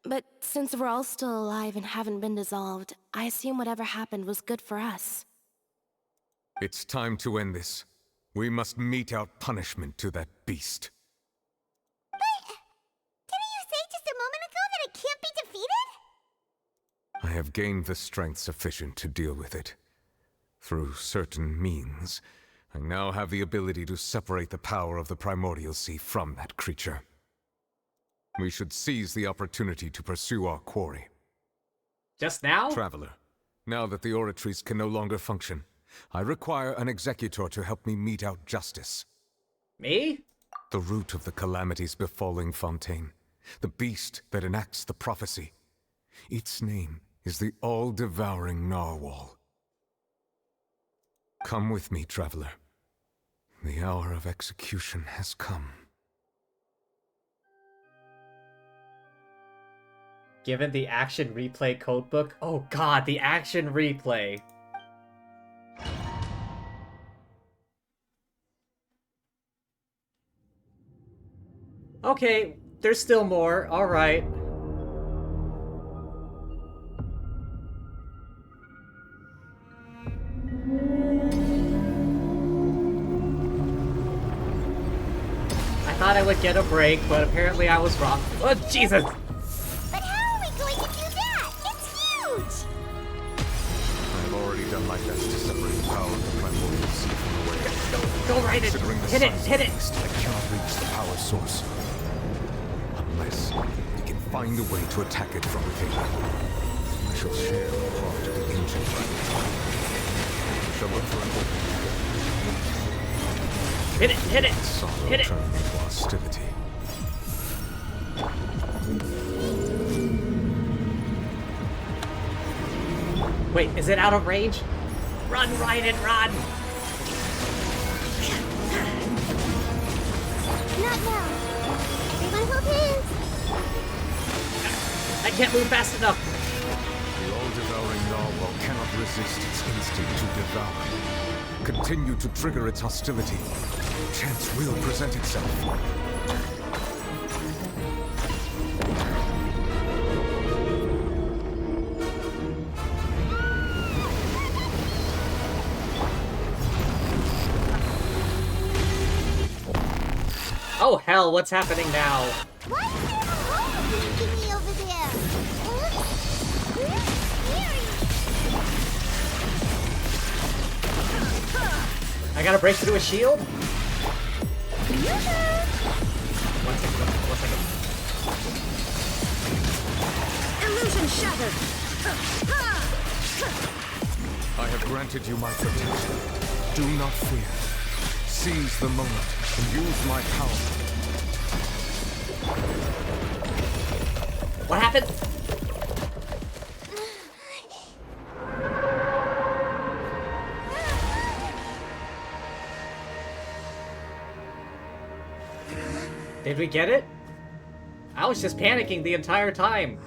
But since we're all still alive and haven't been dissolved, I assume whatever happened was good for us. It's time to end this. We must mete out punishment to that beast. But didn't you say just a moment ago that it can't be defeated? I have gained the strength sufficient to deal with it. Through certain means, I now have the ability to separate the power of the Primordial Sea from that creature. We should seize the opportunity to pursue our quarry. Just now? Traveler, now that the oratories can no longer function, I require an executor to help me mete out justice. Me? The root of the calamities befalling Fontaine. The beast that enacts the prophecy. Its name is the all-devouring Narwhal. Come with me, traveler. The hour of execution has come. Given the action replay codebook? Oh god, the action replay. Okay, there's still more. Alright. I thought I would get a break, but apparently I was wrong. Oh, Jesus! But how are we going to do that? It's huge! I have already done my best to separate the power of the Primordial Sea from the way. Go right in! Hit it! Hit it! I cannot reach the power source. Unless we can find a way to attack it from within. I shall share the heart of the ancient dragon. I shall look for an opening. Hit it! Hit it! Hit it! Turning into hostility. Wait, is it out of range? Run, Raiden, run! Not now. Everyone hold hands. I can't move fast enough. The all-devouring narwhal cannot resist its instinct to devour. Continue to trigger its hostility. Chance will present itself. Oh hell, what's happening now? What kind of a hole are you giving me over there? It looks really scary. I gotta break through a shield? One second. Illusion shattered. I have granted you my protection. Do not fear. Seize the moment and use my power. What happened? Did we get it? I was just panicking the entire time.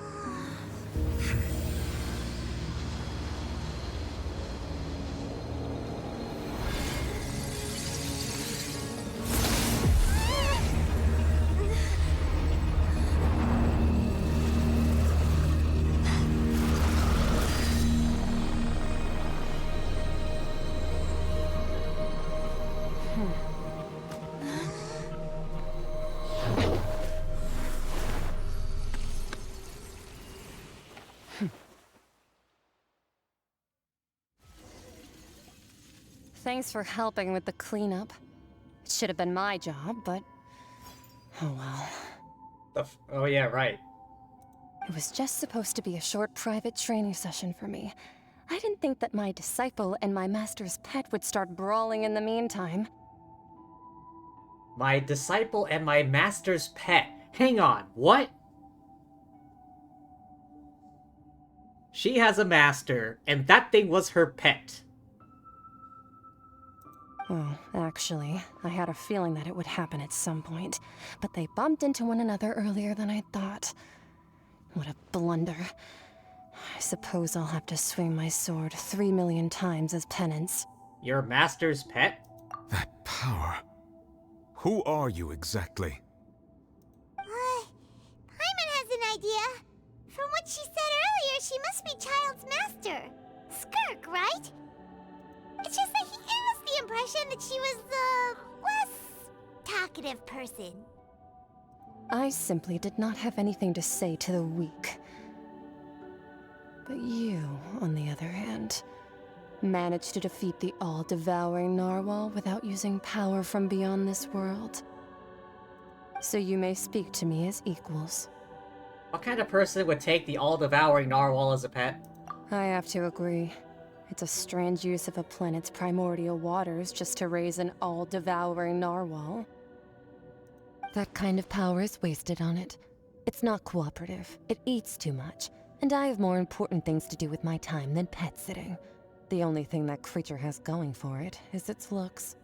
Thanks for helping with the cleanup. It should have been my job, but... oh well. Oh yeah, right. It was just supposed to be a short private training session for me. I didn't think that my disciple and my master's pet would start brawling in the meantime. My disciple and my master's pet. Hang on, what? She has a master, and that thing was her pet. Oh, actually, I had a feeling that it would happen at some point, but they bumped into one another earlier than I thought. What a blunder. I suppose I'll have to swing my sword 3 million times as penance. Your master's pet? That power. Who are you exactly? Paimon has an idea. From what she said earlier, she must be Child's master. Skirk, right? It's just that he gave us the impression that she was the less talkative person. I simply did not have anything to say to the weak. But you, on the other hand, managed to defeat the all-devouring narwhal without using power from beyond this world. So you may speak to me as equals. What kind of person would take the all-devouring narwhal as a pet? I have to agree. It's a strange use of a planet's primordial waters just to raise an all-devouring narwhal. That kind of power is wasted on it. It's not cooperative. It eats too much. And I have more important things to do with my time than pet sitting. The only thing that creature has going for it is its looks.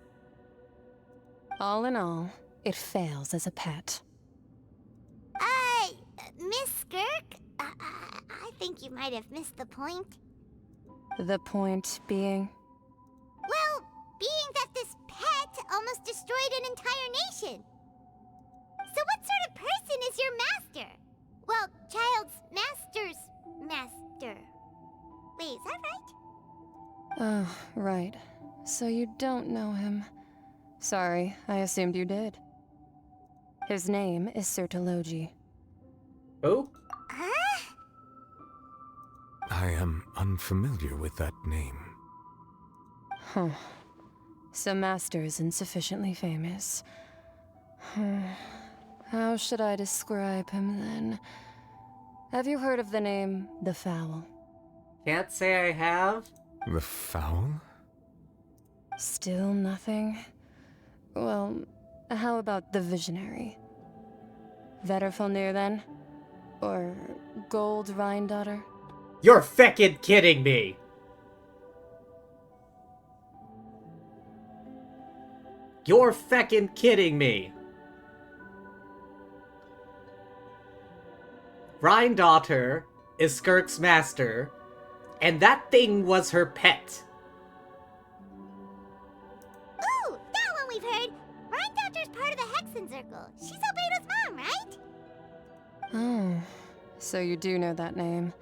All in all, it fails as a pet. Miss Skirk? I think you might have missed the point. The point being? Well, being that this pet almost destroyed an entire nation. So what sort of person is your master? Well, Child's master's master. Wait, is that right? Oh, right. So you don't know him. Sorry, I assumed you did. His name is Sertologi. Who? I am unfamiliar with that name. Huh. So Master isn't sufficiently famous. How should I describe him then? Have you heard of the name The Fowl? Can't say I have. The Fowl? Still nothing? Well, how about the Visionary? Vetterfalnir then? Or Gold Rhine Daughter? You're feckin' kidding me! You're feckin' kidding me. Rhine-Daughter is Skirk's master, and that thing was her pet. Ooh, that one we've heard. Rhine-Daughter's part of the Hexen Circle. She's Albedo's mom, right? Oh, so you do know that name.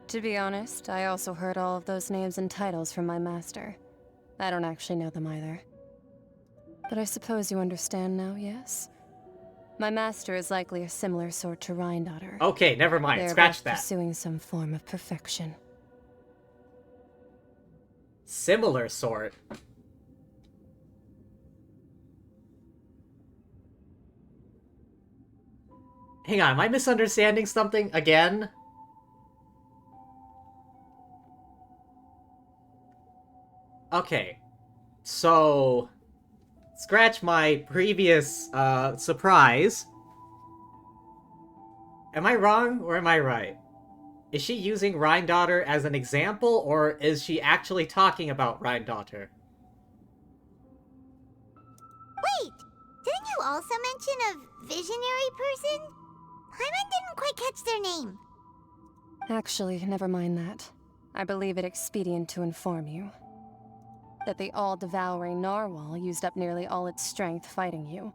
To be honest, I also heard all of those names and titles from my master. I don't actually know them either. But I suppose you understand now, yes? My master is likely a similar sort to Rhine-Daughter. Okay, never mind. They're Scratch both that. Pursuing some form of perfection. Similar sort. Hang on, am I misunderstanding something again? Okay. So, scratch my previous surprise. Am I wrong or am I right? Is she using Rhine-Daughter as an example, or is she actually talking about Rhine-Daughter? Wait, didn't you also mention a visionary person? Paimon didn't quite catch their name. Actually, never mind that. I believe it expedient to inform you that the all-devouring narwhal used up nearly all its strength fighting you.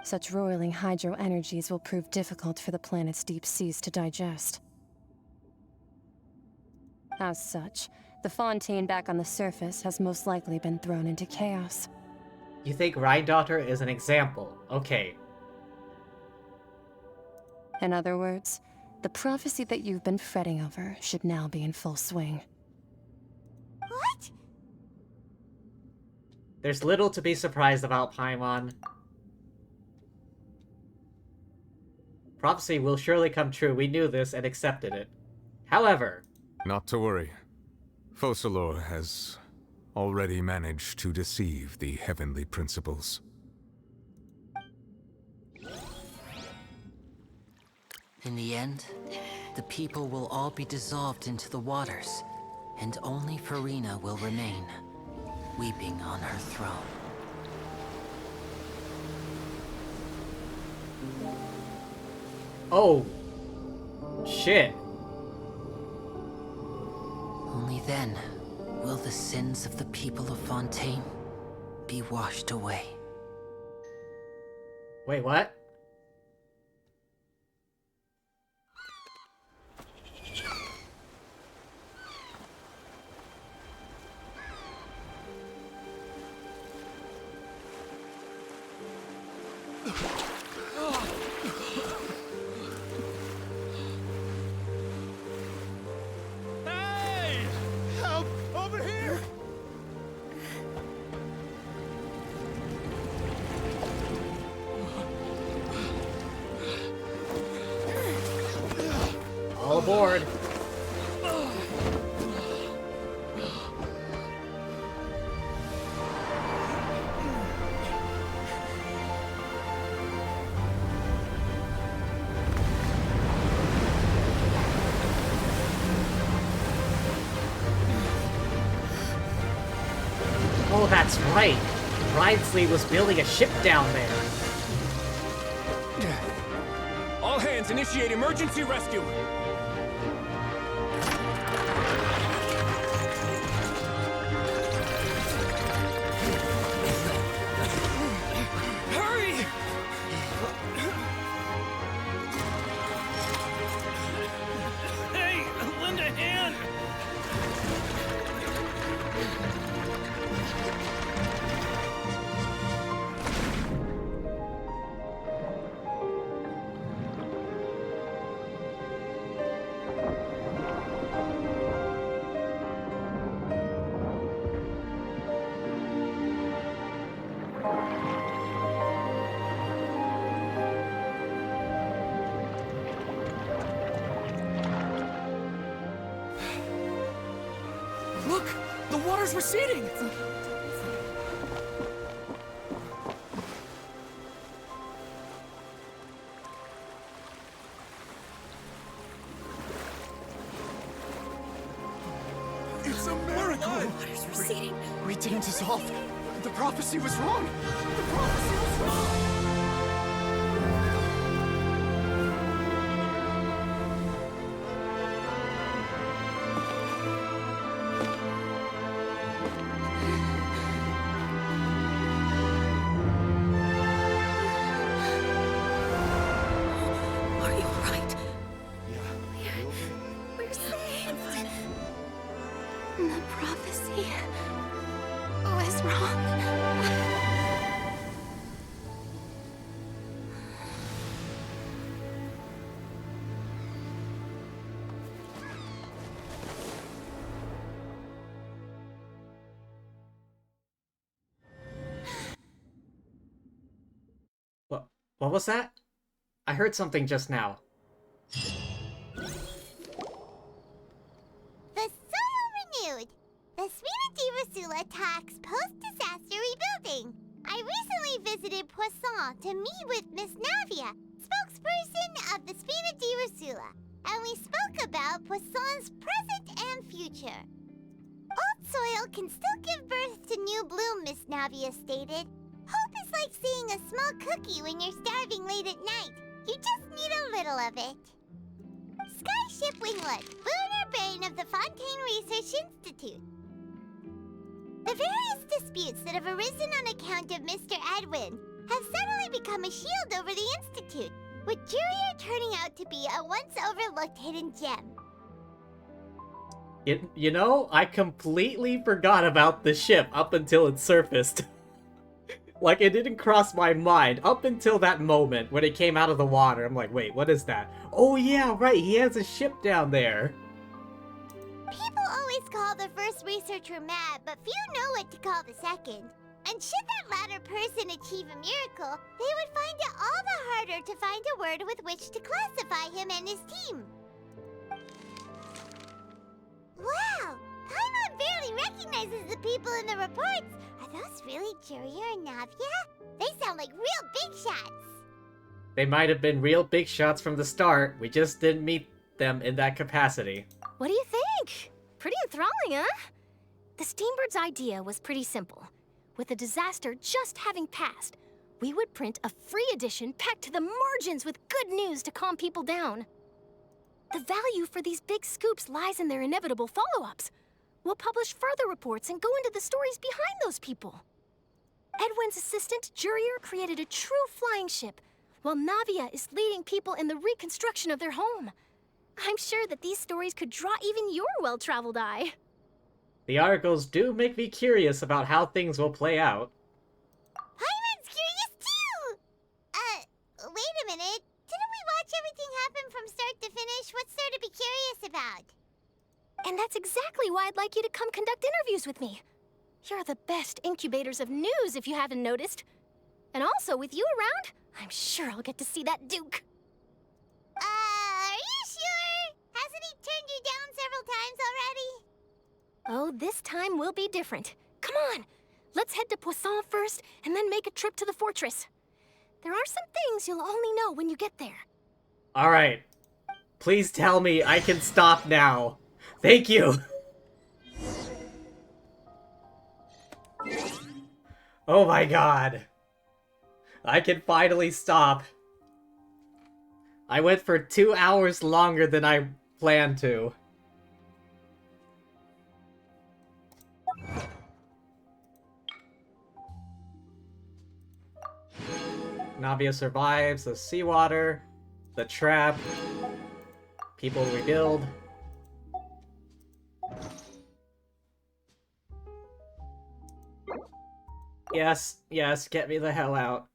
Such roiling hydro energies will prove difficult for the planet's deep seas to digest. As such, the Fontaine back on the surface has most likely been thrown into chaos. You think Rhine-Daughter is an example? Okay. In other words, the prophecy that you've been fretting over should now be in full swing. What? There's little to be surprised about, Paimon. Prophecy will surely come true. We knew this and accepted it. However... Not to worry. Focalor has already managed to deceive the heavenly principles. In the end, the people will all be dissolved into the waters, and only Furina will remain, weeping on her throne. Oh. Shit. Only then will the sins of the people of Fontaine be washed away. Wait, what? Hey! Help! Over here! All aboard. Oh, that's right. Ridesley was building a ship down there. All hands, initiate emergency rescue! Hurry! Hey, lend a hand! Look! The water's receding! It's a miracle! Water's receding. We didn't dissolve. The prophecy was wrong! The prophecy was wrong! Are you right? We're saved. The prophecy was wrong. What was that? I heard something just now. The soil renewed. The Spina di Rosula talks post-disaster rebuilding. I recently visited Poisson to meet with Miss Navia, spokesperson of the Spina di Rosula, and we spoke about Poisson's present and future. Old soil can still give birth to new bloom, Miss Navia stated. Hope is like seeing a small cookie when you're starving late at night. You just need a little of it. Skyship Winglet, lunar brain of the Fontaine Research Institute. The various disputes that have arisen on account of Mr. Edwin have suddenly become a shield over the Institute, with Jurier turning out to be a once overlooked hidden gem. You know, I completely forgot about the ship up until it surfaced. Like, it didn't cross my mind up until that moment when it came out of the water. I'm like, wait, what is that? Oh yeah, right, he has a ship down there. People always call the first researcher mad, but few know what to call the second. And should that latter person achieve a miracle, they would find it all the harder to find a word with which to classify him and his team. Wow! Paimon barely recognizes the people in the reports. Are those really Jurier and Navia? They sound like real big shots. They might have been real big shots from the start. We just didn't meet them in that capacity. What do you think? Pretty enthralling, huh? The Steambird's idea was pretty simple. With the disaster just having passed, we would print a free edition packed to the margins with good news to calm people down. The value for these big scoops lies in their inevitable follow-ups. We'll publish further reports and go into the stories behind those people. Edwin's assistant, Jurier, created a true flying ship, while Navia is leading people in the reconstruction of their home. I'm sure that these stories could draw even your well-traveled eye. The articles do make me curious about how things will play out. Paimon's curious too! Wait a minute. Didn't we watch everything happen from start to finish? What's there to be curious about? And that's exactly why I'd like you to come conduct interviews with me. You're the best incubators of news, if you haven't noticed. And also, with you around, I'm sure I'll get to see that Duke. Are you sure? Hasn't he turned you down several times already? Oh, this time will be different. Come on, let's head to Poisson first, and then make a trip to the fortress. There are some things you'll only know when you get there. Alright. Please tell me I can stop now. Thank you! Oh my god. I can finally stop. I went for 2 hours longer than I planned to. Navia survives the seawater, the trap, people rebuild. Yes, yes, get me the hell out.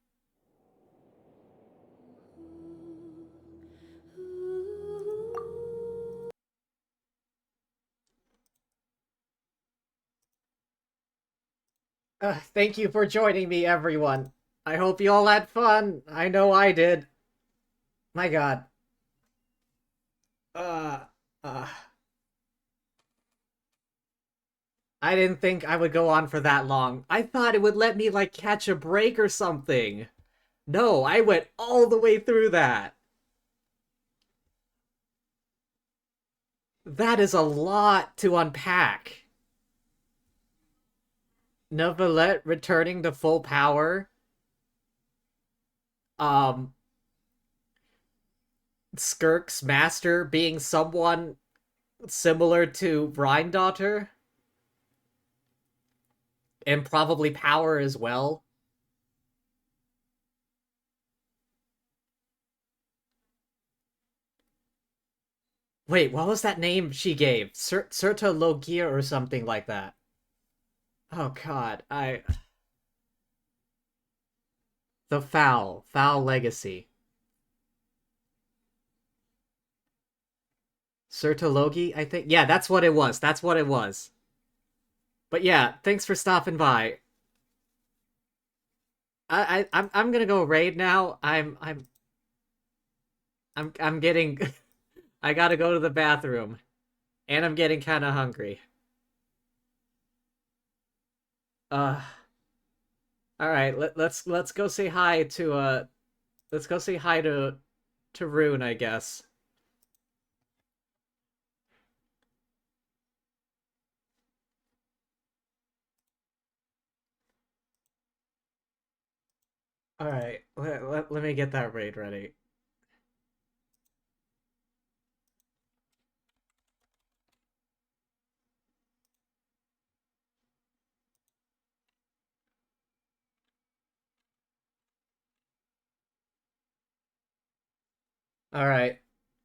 Thank you for joining me, everyone. I hope you all had fun. I know I did. My god. I didn't think I would go on for that long. I thought it would let me, like, catch a break or something. No, I went all the way through that. That is a lot to unpack. Neuvillette returning to full power. Skirk's master being someone similar to Rhine-Daughter. And probably power as well. Wait, what was that name she gave? Serta Logia or something like that. Oh god, The Foul Legacy. Sertologi, I think? Yeah, that's what it was. That's what it was. But yeah, thanks for stopping by. I'm gonna go raid now. I'm getting I gotta go to the bathroom. And I'm getting kinda hungry. Alright, let's go say hi to let's go say hi to Rune, I guess. Alright, let me get that raid ready. Alright.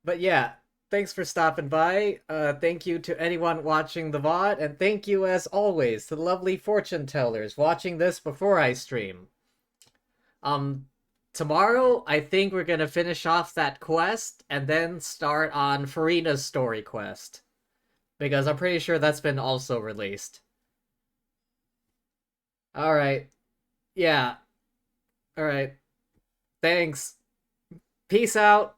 But yeah, thanks for stopping by. Thank you to anyone watching the VOD, and thank you as always to the lovely fortune tellers watching this before I stream. Tomorrow, I think we're gonna finish off that quest, and then start on Farina's story quest. Because I'm pretty sure that's been also released. Alright. Yeah. Alright. Thanks. Peace out.